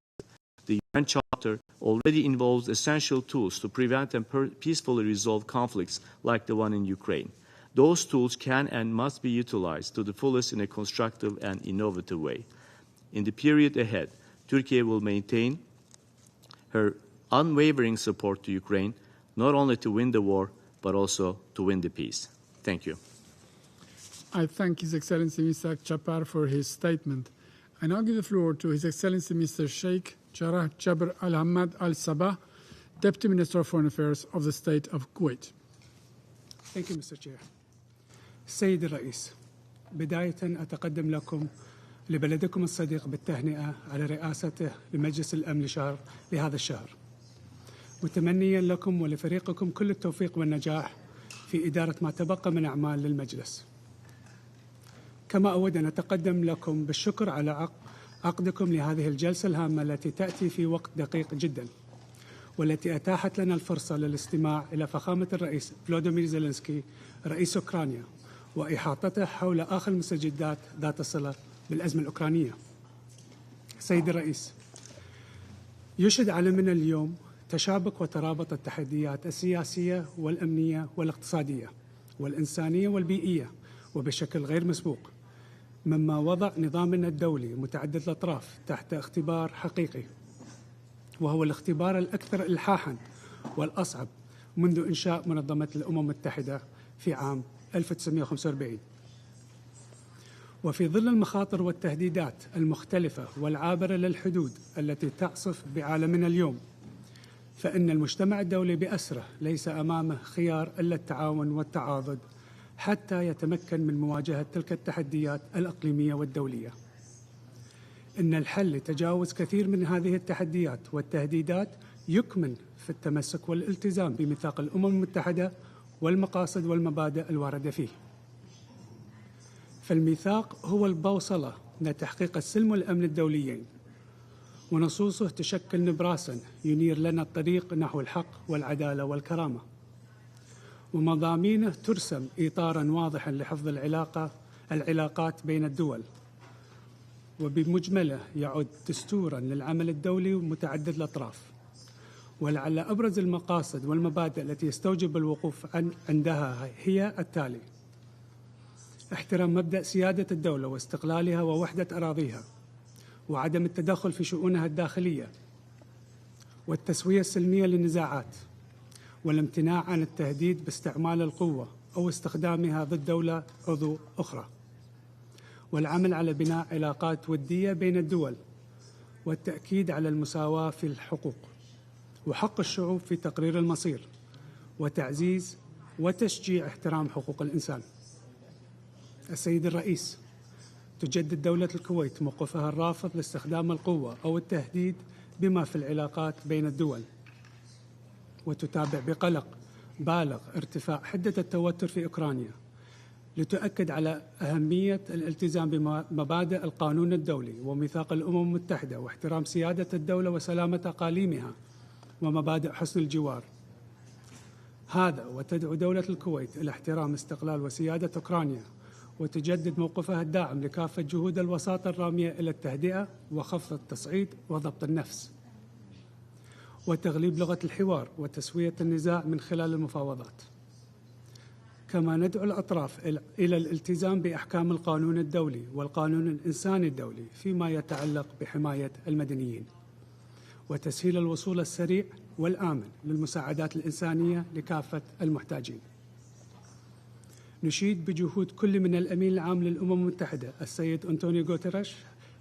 The UN Charter already involves essential tools to prevent and peacefully resolve conflicts like the one in Ukraine. Those tools can and must be utilized to the fullest in a constructive and innovative way. In the period ahead, Turkey will maintain her unwavering support to Ukraine, not only to win the war, but also to win the peace. Thank you. I thank His Excellency Mr. Chapar for his statement. I now give the floor to His Excellency Mr. Sheikh Jarrah Jabr Al-Hamad Al-Sabah, Deputy Minister of Foreign Affairs of the State of Kuwait. Thank you, Mr. Chair. السيد الرئيس، بداية أتقدم لكم لبلدكم الصديق بالتهنئة على رئاسته لمجلس الأمن لهذا الشهر، متمنيا لكم ولفريقكم كل التوفيق والنجاح في إدارة ما تبقى من أعمال للمجلس. كما أود أن أتقدم لكم بالشكر على عقدكم لهذه الجلسة الهامة التي تأتي في وقت دقيق جدا، والتي أتاحت لنا الفرصة للاستماع إلى فخامة الرئيس فلوديمير زيلينسكي رئيس أوكرانيا وإحاطته حول آخر المستجدات ذات الصلة بالأزمة الأوكرانية. سيد الرئيس، يشهد عالمنا اليوم تشابك وترابط التحديات السياسية والأمنية والاقتصادية والإنسانية والبيئية وبشكل غير مسبوق، مما وضع نظامنا الدولي متعدد الأطراف تحت اختبار حقيقي، وهو الاختبار الأكثر إلحاحاً والأصعب منذ إنشاء منظمة الأمم المتحدة في عام 1945. وفي ظل المخاطر والتهديدات المختلفة والعابرة للحدود التي تعصف بعالمنا اليوم، فإن المجتمع الدولي بأسره ليس أمامه خيار إلا التعاون والتعاضد حتى يتمكن من مواجهة تلك التحديات الإقليمية والدولية. إن الحل لتجاوز كثير من هذه التحديات والتهديدات يكمن في التمسك والالتزام بميثاق الأمم المتحدة والمقاصد والمبادئ الواردة فيه. فالميثاق هو البوصلة لتحقيق السلم والأمن الدوليين، ونصوصه تشكل نبراسا ينير لنا الطريق نحو الحق والعدالة والكرامة، ومضامينه ترسم إطارا واضحا لحفظ العلاقات بين الدول، وبمجمله يعد دستورا للعمل الدولي متعدد الأطراف. ولعل أبرز المقاصد والمبادئ التي يستوجب الوقوف عندها هي التالي: احترام مبدأ سيادة الدولة واستقلالها ووحدة أراضيها، وعدم التدخل في شؤونها الداخلية، والتسوية السلمية للنزاعات، والامتناع عن التهديد باستعمال القوة أو استخدامها ضد دولة عضو أخرى، والعمل على بناء علاقات ودية بين الدول، والتأكيد على المساواة في الحقوق وحق الشعوب في تقرير المصير، وتعزيز وتشجيع احترام حقوق الإنسان. السيد الرئيس، تجدد دولة الكويت موقفها الرافض لاستخدام القوة أو التهديد بما في العلاقات بين الدول، وتتابع بقلق بالغ ارتفاع حدة التوتر في أوكرانيا، لتؤكد على أهمية الالتزام بمبادئ القانون الدولي وميثاق الأمم المتحدة واحترام سيادة الدولة وسلامة أقاليمها ومبادئ حسن الجوار. هذا وتدعو دولة الكويت إلى احترام استقلال وسيادة أوكرانيا، وتجدد موقفها الداعم لكافة جهود الوساطة الرامية إلى التهدئة وخفض التصعيد وضبط النفس، وتغليب لغة الحوار وتسوية النزاع من خلال المفاوضات. كما ندعو الأطراف إلى الالتزام بأحكام القانون الدولي والقانون الإنساني الدولي فيما يتعلق بحماية المدنيين، وتسهيل الوصول السريع والآمن للمساعدات الإنسانية لكافة المحتاجين. نشيد بجهود كل من الأمين العام للأمم المتحدة السيد أنطونيو غوتيريش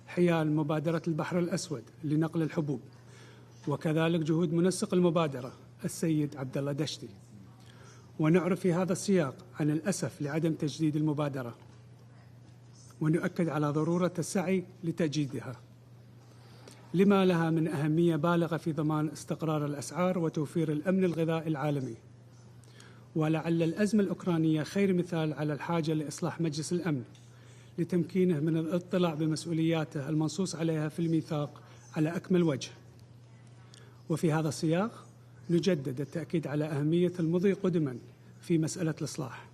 حيال مبادرة البحر الأسود لنقل الحبوب، وكذلك جهود منسق المبادرة السيد عبد الله دشتي. ونعرف في هذا السياق عن الأسف لعدم تجديد المبادرة، ونؤكد على ضرورة السعي لتجديدها لما لها من أهمية بالغة في ضمان استقرار الأسعار وتوفير الأمن الغذائي العالمي. ولعل الأزمة الأوكرانية خير مثال على الحاجة لإصلاح مجلس الأمن لتمكينه من الاطلاع بمسؤولياته المنصوص عليها في الميثاق على أكمل وجه. وفي هذا السياق نجدد التأكيد على أهمية المضي قدما في مسألة الإصلاح،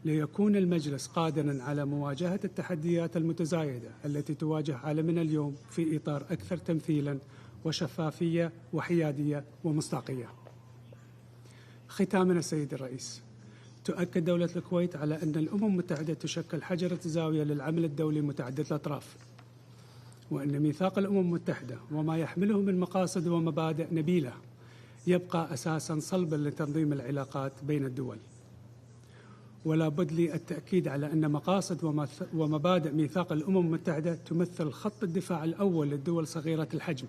ليكون المجلس قادرا على مواجهة التحديات المتزايدة التي تواجه عالمنا اليوم في إطار أكثر تمثيلا وشفافية وحيادية ومصداقية. ختامنا السيد الرئيس، تؤكد دولة الكويت على أن الأمم المتحدة تشكل حجرة زاوية للعمل الدولي متعدد الأطراف، وأن ميثاق الأمم المتحدة وما يحمله من مقاصد ومبادئ نبيلة يبقى أساساً صلباً لتنظيم العلاقات بين الدول. ولا بد لي التأكيد على أن مقاصد ومبادئ ميثاق الأمم المتحدة تمثل خط الدفاع الأول للدول صغيرة الحجم،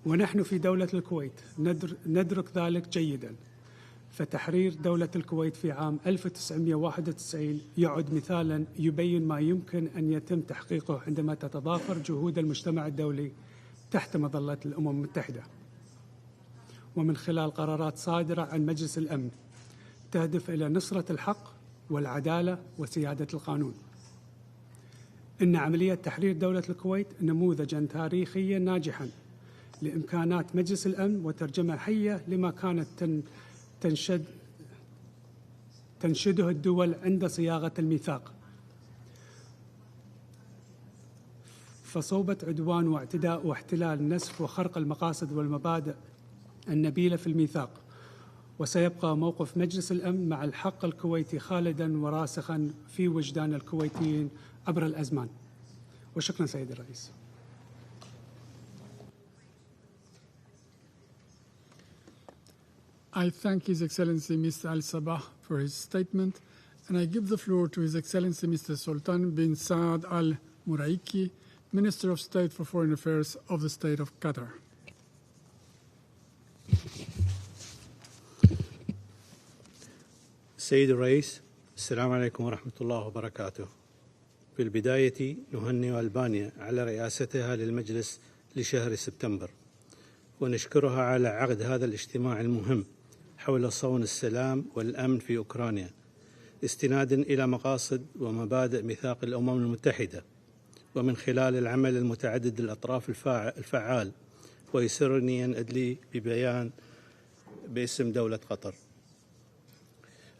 ونحن في دولة الكويت ندرك ذلك جيداً. فتحرير دولة الكويت في عام 1991 يعد مثالاً يبين ما يمكن أن يتم تحقيقه عندما تتضافر جهود المجتمع الدولي تحت مظلة الأمم المتحدة، ومن خلال قرارات صادرة عن مجلس الأمن تهدف إلى نصرة الحق والعدالة وسيادة القانون. إن عملية تحرير دولة الكويت نموذجاً تاريخياً ناجحاً لإمكانات مجلس الأمن وترجمة حية لما كانت تنشده الدول عند صياغة الميثاق. فصوبة عدوان واعتداء واحتلال نسف وخرق المقاصد والمبادئ النبيلة في الميثاق، وسيبقى موقف مجلس الأمن مع الحق الكويتي خالداً وراسخاً في وجدان الكويتيين عبر الأزمان. وشكراً سيد الرئيس. I thank His Excellency Mr. Al-Sabah for his statement, and I give the floor to His Excellency Mr. Sultan bin Saad Al-Muraiki, Minister of State for Foreign Affairs of the State of Qatar. سيد الرئيس، السلام عليكم ورحمة الله وبركاته. في البداية نهنئ ألبانيا على رئاستها للمجلس لشهر سبتمبر، ونشكرها على عقد هذا الاجتماع المهم حول صون السلام والأمن في أوكرانيا، استنادا إلى مقاصد ومبادئ ميثاق الأمم المتحدة، ومن خلال العمل المتعدد الأطراف الفعال. ويسرني أن أدلي ببيان باسم دولة قطر.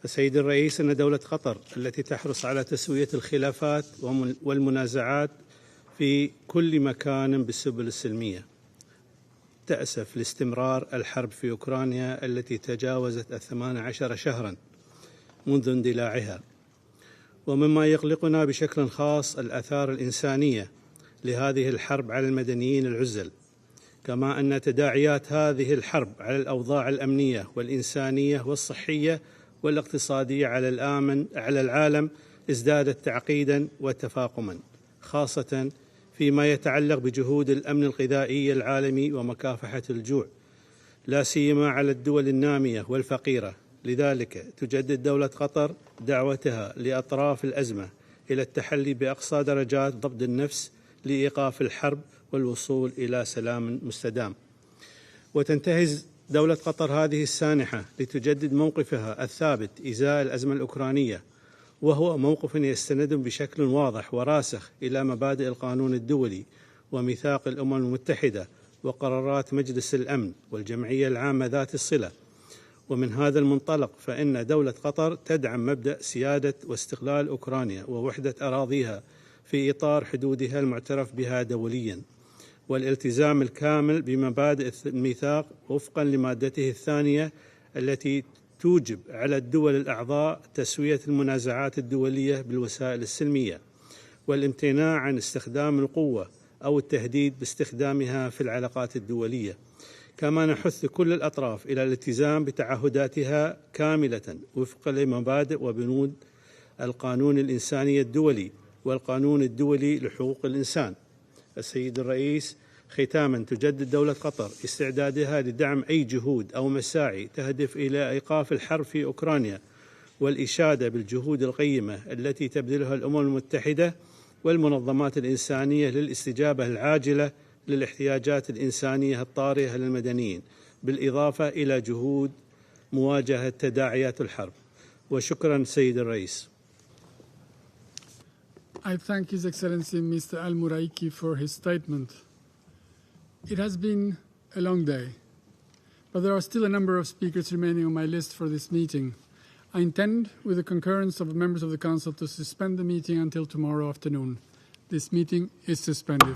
السيد الرئيس، أن دولة قطر التي تحرص على تسوية الخلافات والمنازعات في كل مكان بالسبل السلمية، تأسف لاستمرار الحرب في أوكرانيا التي تجاوزت 18 شهرا منذ اندلاعها. ومما يقلقنا بشكل خاص الآثار الإنسانية لهذه الحرب على المدنيين العزل، كما أن تداعيات هذه الحرب على الأوضاع الأمنية والإنسانية والصحية والاقتصادية على العالم ازدادت تعقيدا وتفاقما، خاصة فيما يتعلق بجهود الأمن الغذائي العالمي ومكافحة الجوع، لا سيما على الدول النامية والفقيرة. لذلك تجدد دولة قطر دعوتها لأطراف الأزمة إلى التحلي بأقصى درجات ضبط النفس لإيقاف الحرب والوصول إلى سلام مستدام. وتنتهز دولة قطر هذه السانحة لتجدد موقفها الثابت إزاء الأزمة الأوكرانية، وهو موقف يستند بشكل واضح وراسخ إلى مبادئ القانون الدولي وميثاق الأمم المتحدة وقرارات مجلس الأمن والجمعية العامة ذات الصلة. ومن هذا المنطلق فإن دولة قطر تدعم مبدأ سيادة واستقلال أوكرانيا ووحدة أراضيها في إطار حدودها المعترف بها دوليا، والالتزام الكامل بمبادئ الميثاق وفقا لمادته الثانية التي توجب على الدول الأعضاء تسوية المنازعات الدولية بالوسائل السلمية، والامتناع عن استخدام القوة أو التهديد باستخدامها في العلاقات الدولية. كما نحث كل الأطراف إلى الالتزام بتعهداتها كاملة وفقا لمبادئ وبنود القانون الإنساني الدولي والقانون الدولي لحقوق الإنسان. السيد الرئيس، ختاما، تجدد دولة قطر استعدادها لدعم أي جهود أو مساعي تهدف إلى إيقاف الحرب في أوكرانيا، والإشادة بالجهود القيمة التي تبذلها الأمم المتحدة والمنظمات الإنسانية للاستجابة العاجلة للاحتياجات الإنسانية الطارئة للمدنيين، بالإضافة إلى جهود مواجهة تداعيات الحرب. وشكرا سيد الرئيس. I thank His Excellency Mr. Al-Muraiki for his statement. It has been a long day, but there are still a number of speakers remaining on my list for this meeting. I intend, with the concurrence of members of the Council, to suspend the meeting until tomorrow afternoon. This meeting is suspended.